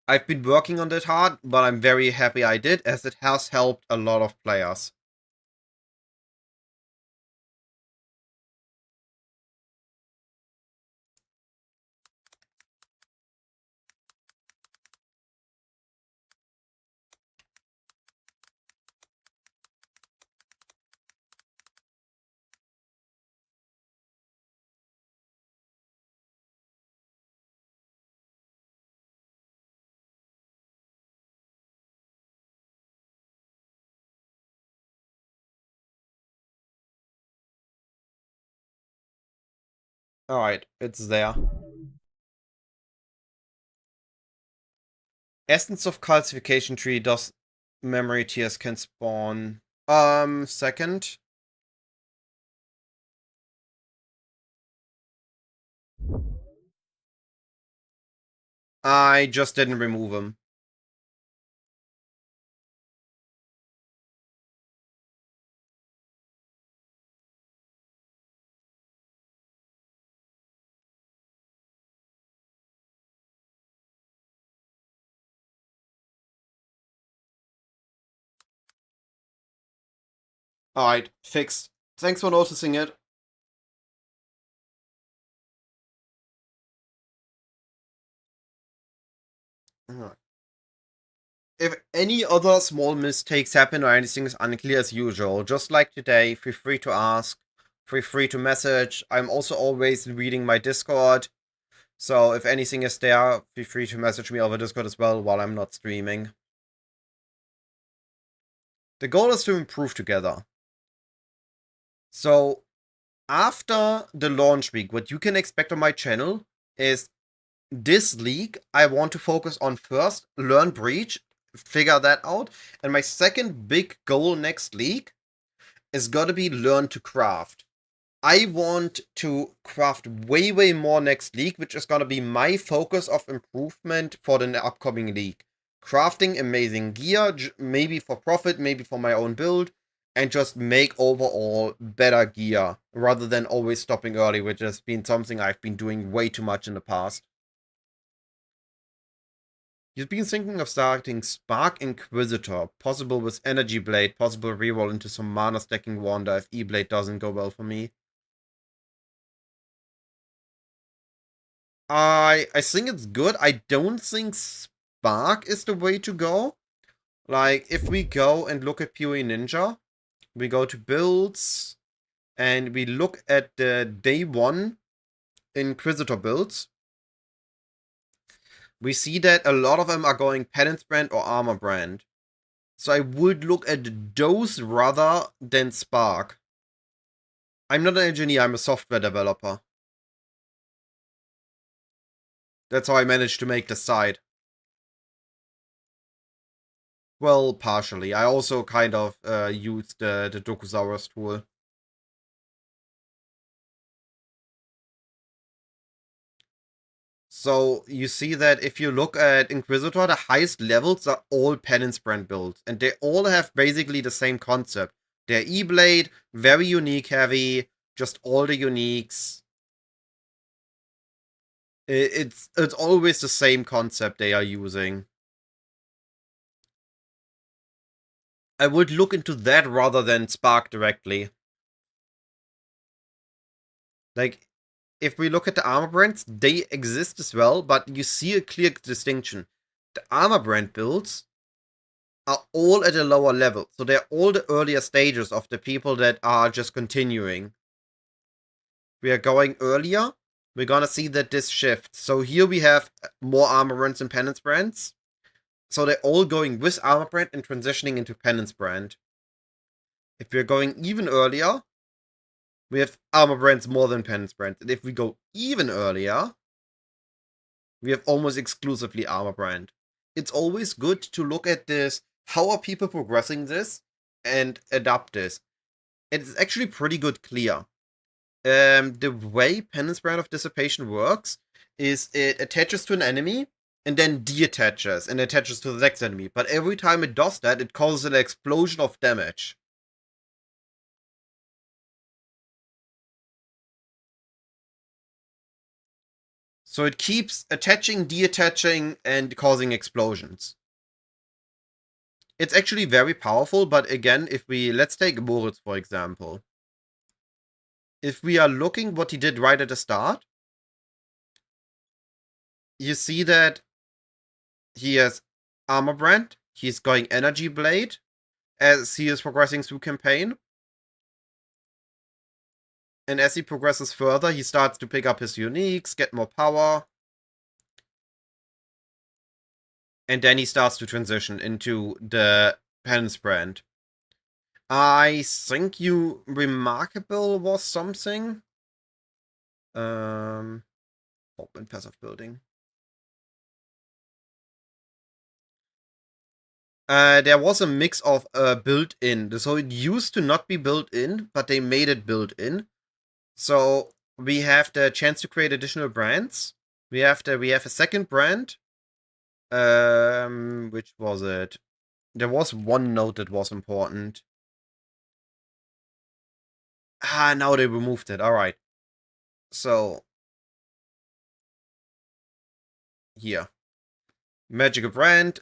Speaker 1: I've been working on that hard, but I'm very happy I did, as it has helped a lot of players. Alright, it's there. Essence of calcification tree does memory tiers can spawn. Second. I just didn't remove him. Alright, fixed. Thanks for noticing it. If any other small mistakes happen or anything is unclear as usual, just like today, feel free to ask, feel free to message. I'm also always reading my Discord, so if anything is there, feel free to message me over Discord as well while I'm not streaming. The goal is to improve together. So, after the launch week, what you can expect on my channel is this league, I want to focus on first, learn Breach, figure that out. And my second big goal next league is gotta be learn to craft. I want to craft way, way more next league, which is gonna be my focus of improvement for the upcoming league. Crafting amazing gear, maybe for profit, maybe for my own build, and just make overall better gear, rather than always stopping early, which has been something I've been doing way too much in the past. You've been thinking of starting Spark Inquisitor, possible with Energy Blade, possible reroll into some mana stacking Wanda if E-Blade doesn't go well for me. I think it's good. I don't think Spark is the way to go. Like, if we go and look at PoE Ninja, we go to builds, and we look at the day 1 Inquisitor builds, we see that a lot of them are going Penance Brand or Armor Brand. So I would look at those rather than Spark. I'm not an engineer, I'm a software developer. That's how I managed to make the site. Well, partially. I also kind of used the Dokusaurus tool. So you see that if you look at Inquisitor, the highest levels are all Penance Brand builds. And they all have basically the same concept. They're E-Blade, very unique heavy, just all the uniques. It's always the same concept they are using. I would look into that rather than Spark directly. Like, if we look at the armor brands, they exist as well, but you see a clear distinction. The armor brand builds are all at a lower level, so they're all the earlier stages of the people that are just continuing. We are going earlier, we're gonna see that this shifts. So here we have more armor brands and penance brands. So they're all going with armor brand and transitioning into penance brand. If we're going even earlier, We have armor brands more than penance brands. And if we go even earlier, we have almost exclusively armor brand. It's always good to look at this. How are people progressing this and adapt this? It's actually pretty good clear. The way penance brand of dissipation works is it attaches to an enemy and then deattaches and attaches to the next enemy. But every time it does that, it causes an explosion of damage. So it keeps attaching, deattaching, and causing explosions. It's actually very powerful, but again, let's take Moritz for example. If we are looking what he did right at the start, you see that he has Armor Brand, he's going Energy Blade as he is progressing through campaign. And as he progresses further, he starts to pick up his uniques, get more power. And then he starts to transition into the Penance Brand. I think Remarkable was something. Open passive building. There was a mix of built-in. So it used to not be built-in, but they made it built-in. So we have the chance to create additional brands. We have a second brand. Which was it? There was one note that was important. Now they removed it. Alright. So here. Magical brand.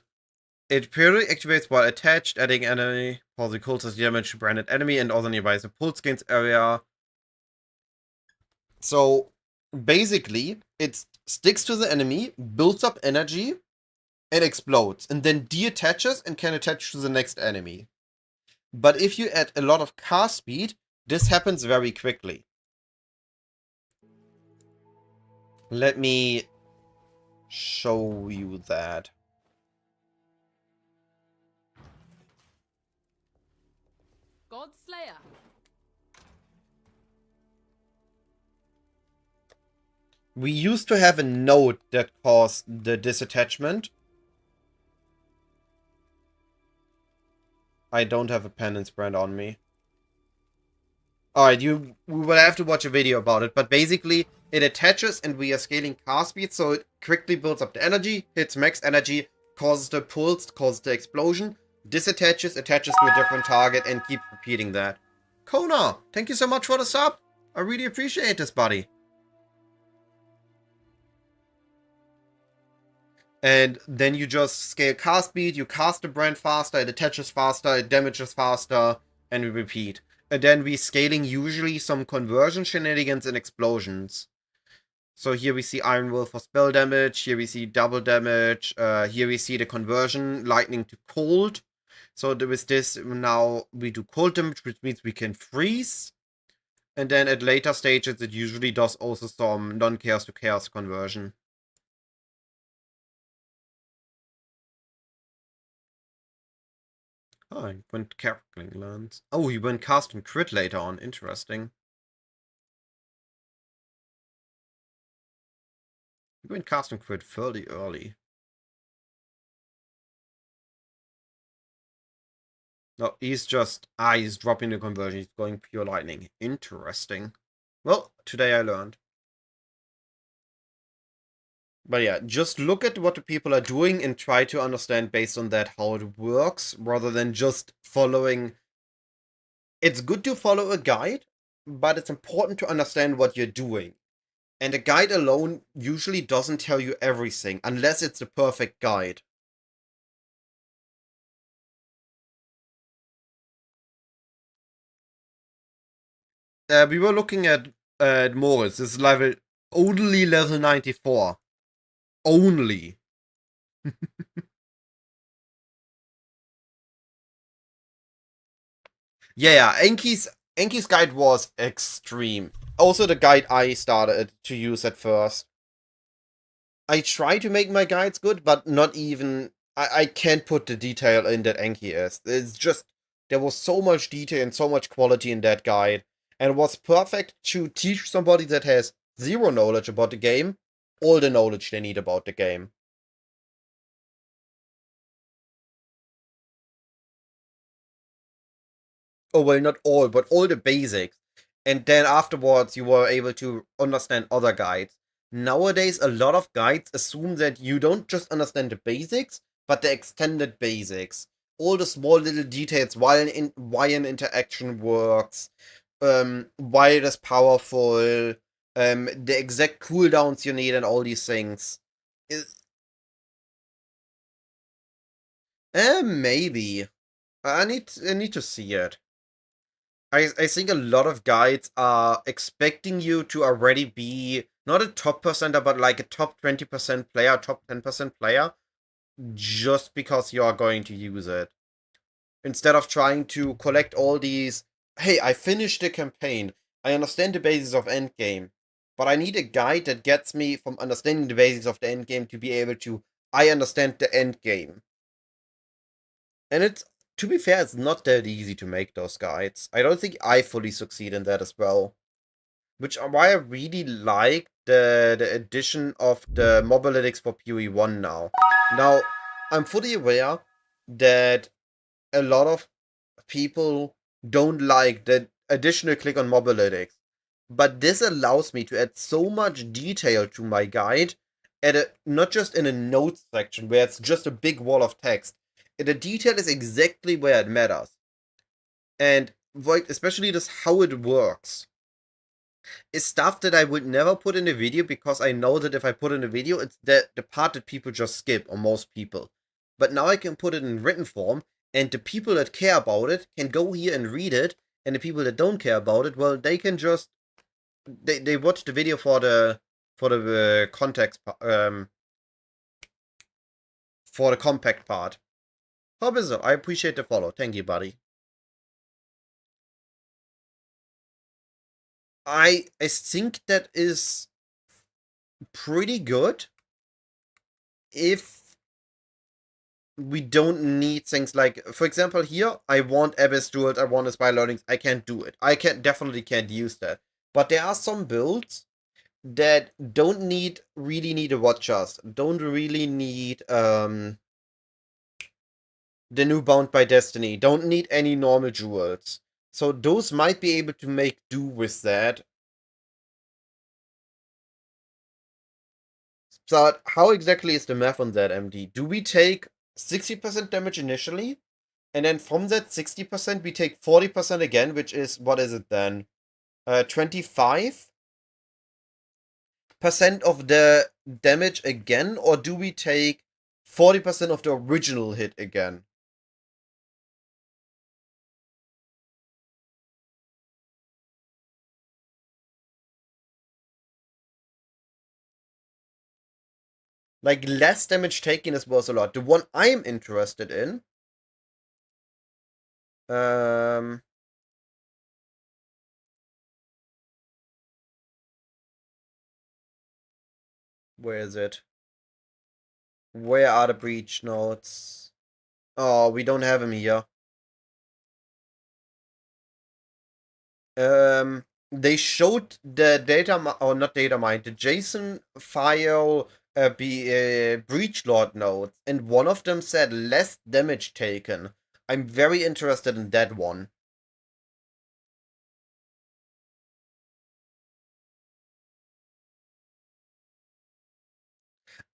Speaker 1: It periodically activates while attached, adding enemy causing cold damage to branded enemy and other nearby pulse gains area. So basically, it sticks to the enemy, builds up energy, and explodes, and then deattaches and can attach to the next enemy. But if you add a lot of cast speed, this happens very quickly. Let me show you that.
Speaker 4: Godslayer.
Speaker 1: We used to have a node that caused the disattachment. I don't have a penance brand on me. Alright, we will have to watch a video about it, but basically it attaches and we are scaling cast speed, so it quickly builds up the energy, hits max energy, causes the pulse, causes the explosion, disattaches, attaches to a different target, and keeps repeating that. Kona, thank you so much for the sub. I really appreciate this, buddy. And then you just scale cast speed, you cast the brand faster, it attaches faster, it damages faster, and we repeat. And then we scaling usually some conversion shenanigans and explosions. So here we see Iron Will for spell damage, here we see double damage, here we see the conversion, lightning to cold. So with this, now we do cold damage, which means we can freeze. And then at later stages, it usually does also some non-chaos to chaos conversion. Oh, he went Cackling Lands. Oh, he went cast and crit later on. Interesting. He went cast and crit fairly early. No, he's just... he's dropping the conversion. He's going pure lightning. Interesting. Well, today I learned. But yeah, just look at what the people are doing and try to understand based on that how it works, rather than just following. It's good to follow a guide, but it's important to understand what you're doing. And a guide alone usually doesn't tell you everything, unless it's the perfect guide. We were looking at Moritz. This is only level 94. Only. Yeah, Enki's guide was extreme. Also the guide I started to use at first. I try to make my guides good, but not even... I can't put the detail in that Enki is. It's just... There was so much detail and so much quality in that guide. and was perfect to teach somebody that has zero knowledge about the game all the knowledge they need about the game. Oh, well, not all, but all the basics. And then afterwards, you were able to understand other guides. Nowadays, a lot of guides assume that you don't just understand the basics, but the extended basics. All the small little details, why an interaction works, why it is powerful, the exact cooldowns you need, and all these things. Maybe. I need to see it. I think a lot of guides are expecting you to already be not a top percenter, but like a top 20% player, top 10% player, just because you are going to use it. Instead of trying to collect all these, hey, I finished the campaign, I understand the basics of endgame, but I need a guide that gets me from understanding the basics of the endgame to be able to, I understand the endgame. And it's, to be fair, it's not that easy to make those guides. I don't think I fully succeed in that as well. Which are why I really like the addition of the mobalytics for PoE1 now. Now, I'm fully aware that a lot of people don't like the additional click on mobalytics. But this allows me to add so much detail to my guide, not just in a notes section where it's just a big wall of text. The detail is exactly where it matters. And especially just how it works is stuff that I would never put in a video because I know that if I put in a video, it's the part that people just skip, or most people. But now I can put it in written form, and the people that care about it can go here and read it, and the people that don't care about it, well, they can just they watch the video for the context for the compact part. How is it? I appreciate the follow. Thank you, buddy. I think that is pretty good if we don't need things like, for example, here I want Abyss Jewels, I want Aspire Learnings. I can't do it. I definitely can't use that. But there are some builds that don't really need a Watchers, don't really need the new Bound by Destiny, don't need any normal jewels. So those might be able to make do with that. So how exactly is the math on that, MD? Do we take 60% damage initially? And then from that 60%, we take 40% again, which is, what is it then? 25% of the damage again? Or do we take 40% of the original hit again? Like, less damage taken is worth a lot. The one I'm interested in. Where is it? Where are the breach notes? Oh, we don't have him here. They showed the data, or not data mine, the JSON file breach lord nodes, and one of them said less damage taken. I'm very interested in that one.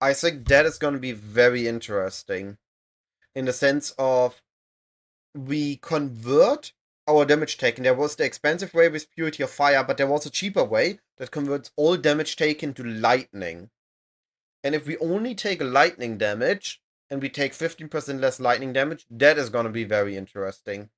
Speaker 1: I think that is going to be very interesting in the sense of we convert our damage taken. There was the expensive way with Purity of Fire, but there was a cheaper way that converts all damage taken to lightning. And if we only take lightning damage, and we take 15% less lightning damage, that is going to be very interesting.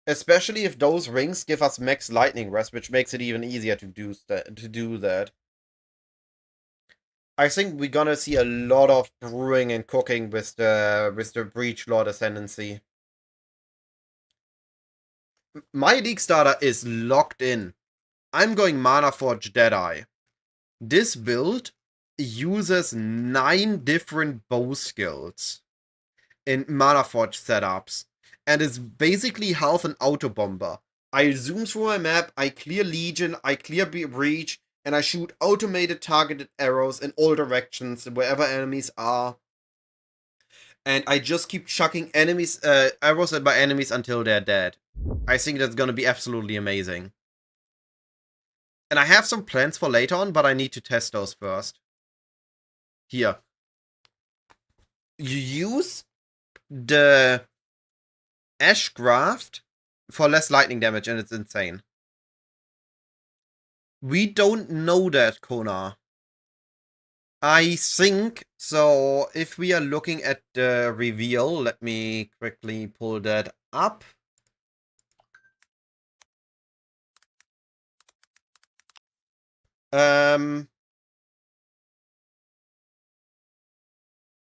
Speaker 1: Especially if those rings give us max lightning rest, which makes it even easier to do that. I think we're gonna see a lot of brewing and cooking with the Breach Lord Ascendancy. My League starter is locked in. I'm going Mana Forge Deadeye. This build uses 9 different bow skills. in Mana Forge setups, and is basically half an auto bomber. I zoom through my map, I clear Legion, I clear Breach, and I shoot automated targeted arrows in all directions, wherever enemies are. And I just keep chucking arrows at my enemies until they're dead. I think that's gonna be absolutely amazing. And I have some plans for later on, but I need to test those first. Here. You use the Ashcraft for less lightning damage, and it's insane. We don't know that, Kona. I think, so if we are looking at the reveal, let me quickly pull that up.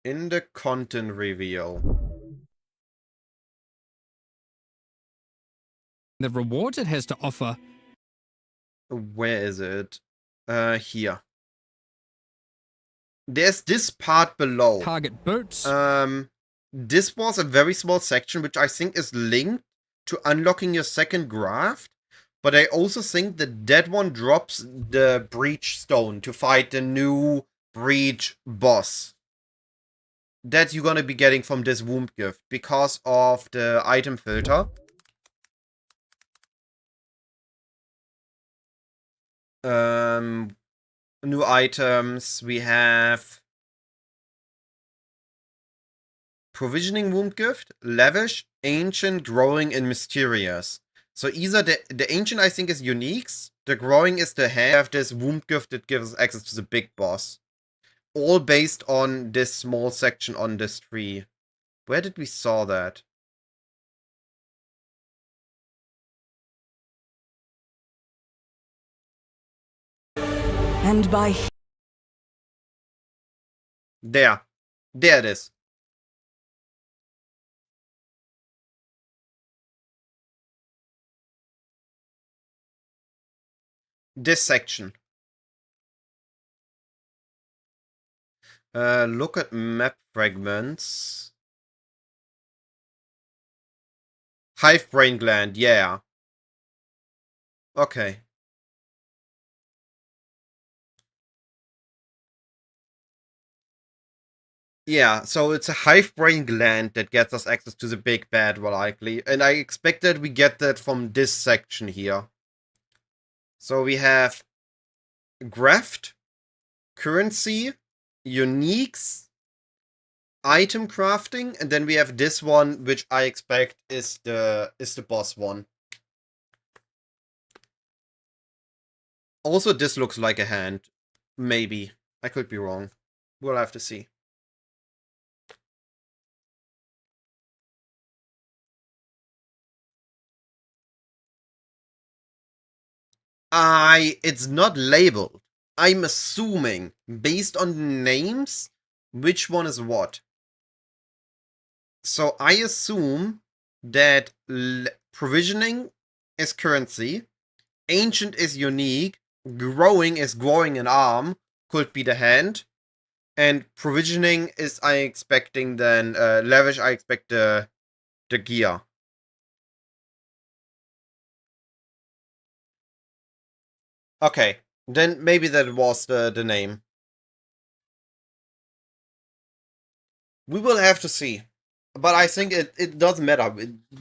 Speaker 1: In the content reveal.
Speaker 4: The rewards it has to offer.
Speaker 1: Where is it? Here. There's this part below.
Speaker 4: Target boots.
Speaker 1: This was a very small section, which I think is linked to unlocking your second graft. But I also think that one drops the Breach Stone to fight the new Breach boss. That you're gonna be getting from this Womb Gift because of the item filter. New items, we have Provisioning Womb Gift, Lavish, Ancient, Growing, and Mysterious. So either the Ancient I think is Uniques, the Growing is the have this Womb Gift that gives access to the big boss. All based on this small section on this tree. Where did we saw that?
Speaker 5: And by
Speaker 1: There. There it is. This section. Look at map fragments. Hive Brain Gland, yeah. Okay. Yeah, so it's a hive brain gland that gets us access to the big bad, well, likely. And I expect that we get that from this section here. So we have graft, currency, uniques, item crafting, and then we have this one, which I expect is the boss one. Also, this looks like a hand. Maybe. I could be wrong. We'll have to see. It's not labeled. I'm assuming, based on names, which one is what. So I assume that provisioning is currency, ancient is unique, growing is growing an arm, could be the hand, and provisioning is I expecting then lavish I expect the gear. Okay, then maybe that was the name. We will have to see. But I think it doesn't matter.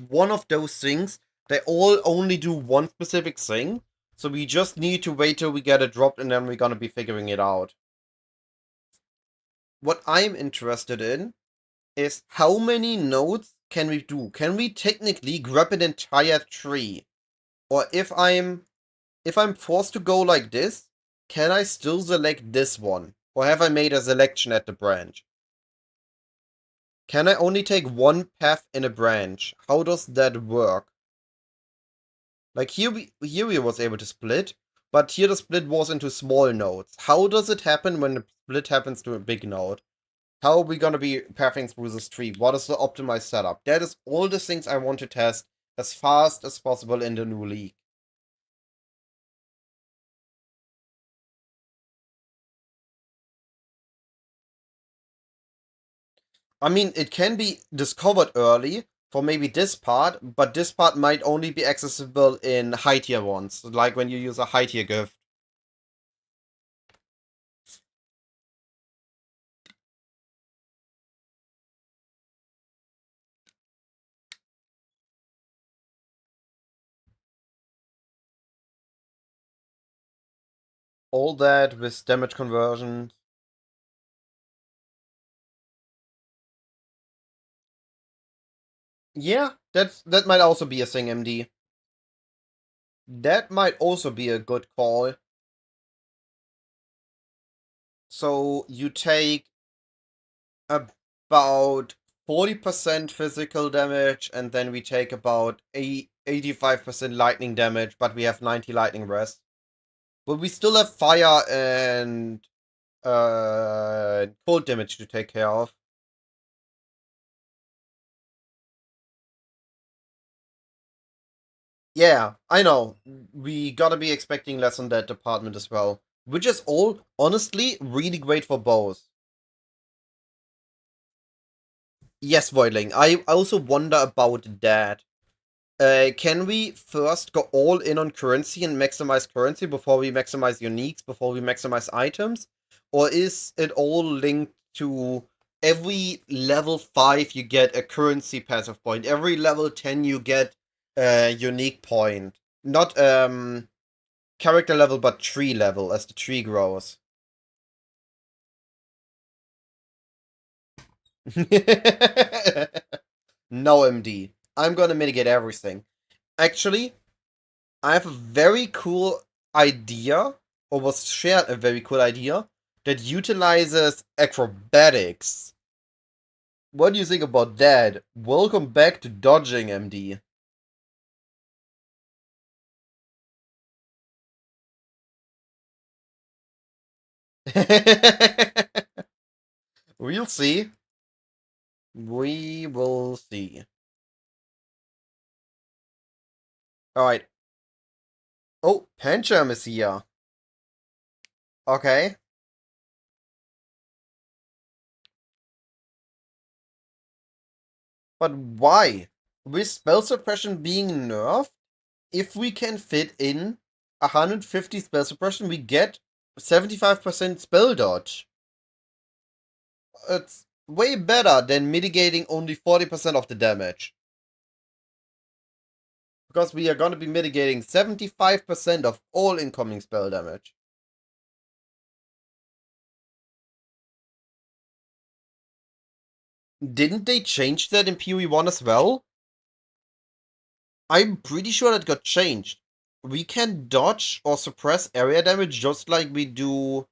Speaker 1: One of those things, they all only do one specific thing. So we just need to wait till we get it dropped and then we're gonna be figuring it out. What I'm interested in is how many nodes can we do? Can we technically grab an entire tree? Or if I'm forced to go like this, can I still select this one? Or have I made a selection at the branch? Can I only take one path in a branch? How does that work? Like here we was able to split, but here the split was into small nodes. How does it happen when the split happens to a big node? How are we gonna be pathing through this tree? What is the optimized setup? That is all the things I want to test as fast as possible in the new league. I mean, it can be discovered early for maybe this part, but this part might only be accessible in high tier ones, like when you use a high tier gift. All that with damage conversion. Yeah, that might also be a thing, MD. That might also be a good call. So you take about 40% physical damage, and then we take about 85% lightning damage, but we have 90 lightning rest. But we still have fire and cold damage to take care of. Yeah, I know. We gotta be expecting less on that department as well. Which is all, honestly, really great for both. Yes, Voidling, I also wonder about that. Can we first go all in on currency and maximize currency before we maximize uniques, before we maximize items? Or is it all linked to every level 5 you get a currency passive point, every level 10 you get a unique point? Not character level, but tree level as the tree grows. No, MD. I'm gonna mitigate everything. Actually, I have a very cool idea, or was shared a very cool idea, that utilizes acrobatics. What do you think about that? Welcome back to dodging, MD. We'll see. We will see. Alright. Oh, Pancham is here. Okay. But why? With spell suppression being nerfed, if we can fit in 150 spell suppression, we get 75% spell dodge. It's way better than mitigating only 40% of the damage. Because we are going to be mitigating 75% of all incoming spell damage. Didn't they change that in PoE 1 as well? I'm pretty sure that got changed. We can dodge or suppress area damage just like we do.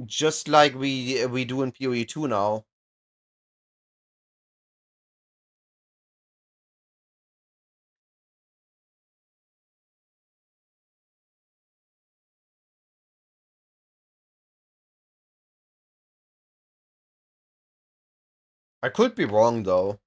Speaker 1: Just like we do in PoE 2 now. I could be wrong though.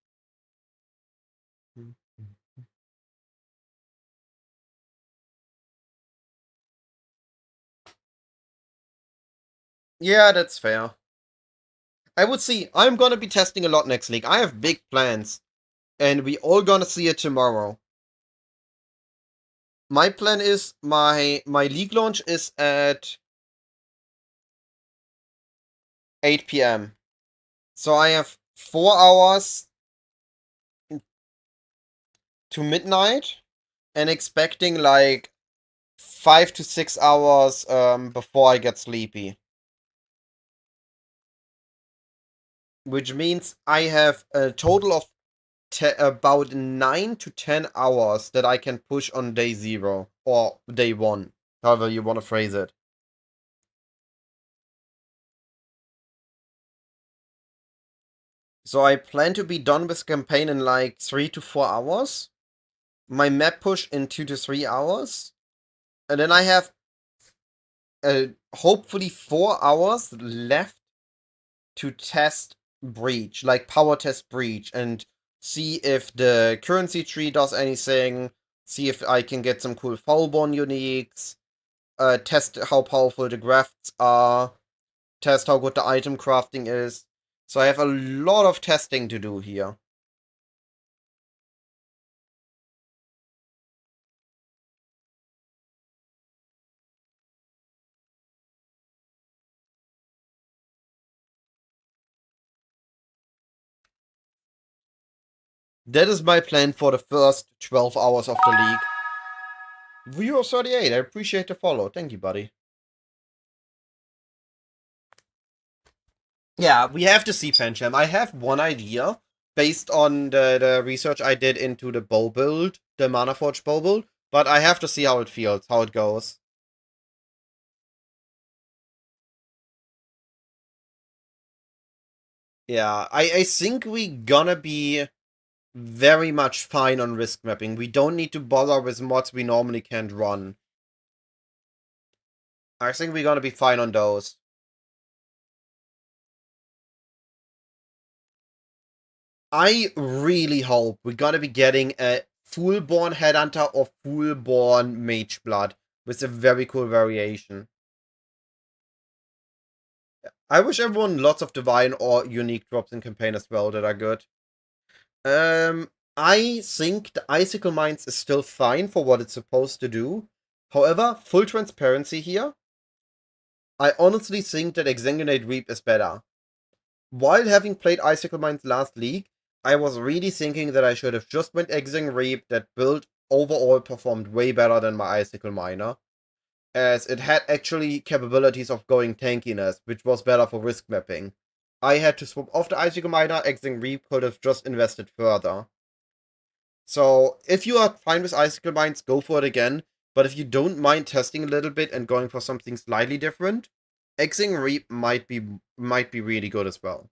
Speaker 1: Yeah, that's fair. I would see. I'm gonna be testing a lot next week. I have big plans. And we all gonna see it tomorrow. My plan is my league launch is at 8 p.m. So I have 4 hours to midnight and expecting like 5 to 6 hours before I get sleepy. Which means I have a total of about 9 to 10 hours that I can push on day 0 or day 1, however you want to phrase it. So I plan to be done with campaign in like 3 to 4 hours. My map push in 2 to 3 hours. And then I have hopefully 4 hours left to test Breach, like power test Breach, and see if the currency tree does anything, see if I can get some cool Foulborn uniques, test how powerful the grafts are, test how good the item crafting is. So I have a lot of testing to do here. That is my plan for the first 12 hours of the league. Viewer 38, I appreciate the follow. Thank you, buddy. Yeah, we have to see Pancham. I have one idea based on the research I did into the bow build, the Mana Forge bow build, but I have to see how it feels, how it goes. Yeah, I think we gonna be very much fine on risk mapping. We don't need to bother with mods we normally can't run. I think we're gonna be fine on those. I really hope we're gonna be getting a full-born Headhunter or full-born Mage Blood with a very cool variation. I wish everyone lots of Divine or Unique drops in campaign as well that are good. I think the Icicle Mines is still fine for what it's supposed to do. However, full transparency here, I honestly think that Exsanguinate Reap is better. While having played Icicle Mines last league, I was really thinking that I should have just went Exang Reap. That build overall performed way better than my Icicle Miner, as it had actually capabilities of going tankiness, which was better for risk mapping. I had to swap off the Icicle Miner, Exang Reap could have just invested further. So, if you are fine with Icicle Mines, go for it again. But if you don't mind testing a little bit and going for something slightly different, Exing Reap might be really good as well.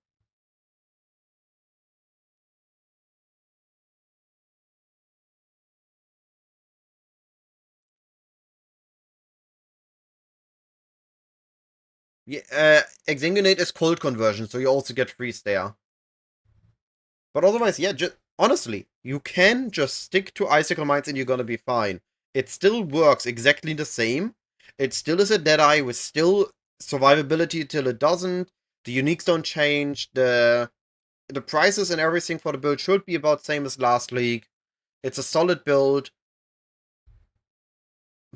Speaker 1: Yeah, Exsanguinate is cold conversion, so you also get freeze there. But otherwise, yeah, honestly, you can just stick to Icicle Mines and you're gonna be fine. It still works exactly the same. It still is a Deadeye with still survivability till it doesn't. The uniques don't change. The prices and everything for the build should be about same as last league. It's a solid build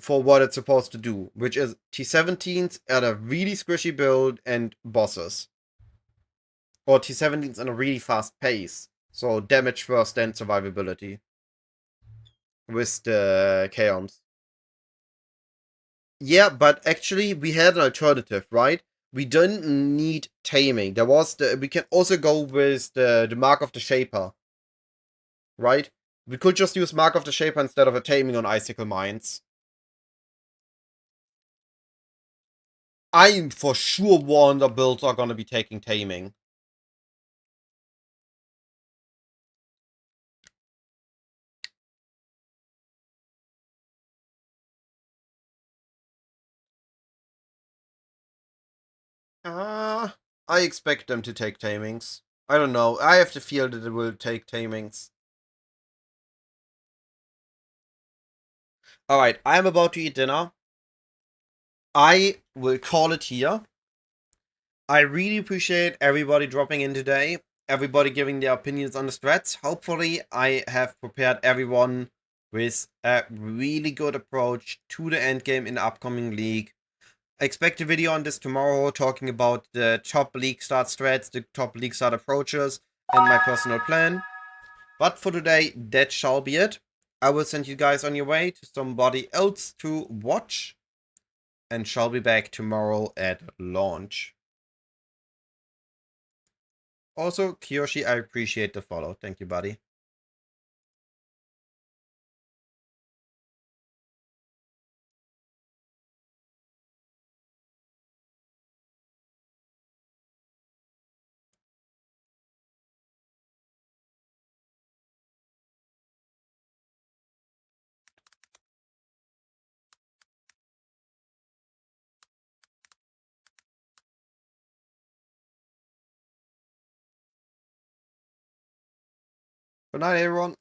Speaker 1: for what it's supposed to do, which is T17s at a really squishy build and bosses. Or T17s in a really fast pace. So damage first, then survivability. With the Chaos. Yeah, but actually we had an alternative, right? We didn't need taming. We can also go with the Mark of the Shaper. Right? We could just use Mark of the Shaper instead of a taming on Icicle Mines. I'm for sure warned the builds are gonna be taking taming. I expect them to take tamings. I don't know. I have the feel that it will take tamings. Alright, I'm about to eat dinner. I will call it here. I really appreciate everybody dropping in today. Everybody giving their opinions on the strats. Hopefully, I have prepared everyone with a really good approach to the endgame in the upcoming league. Expect a video on this tomorrow talking about the top league start strats, the top league start approaches, and my personal plan. But for today, that shall be it. I will send you guys on your way to somebody else to watch, and shall be back tomorrow at launch. Also, Kiyoshi, I appreciate the follow. Thank you, buddy. Good night, everyone.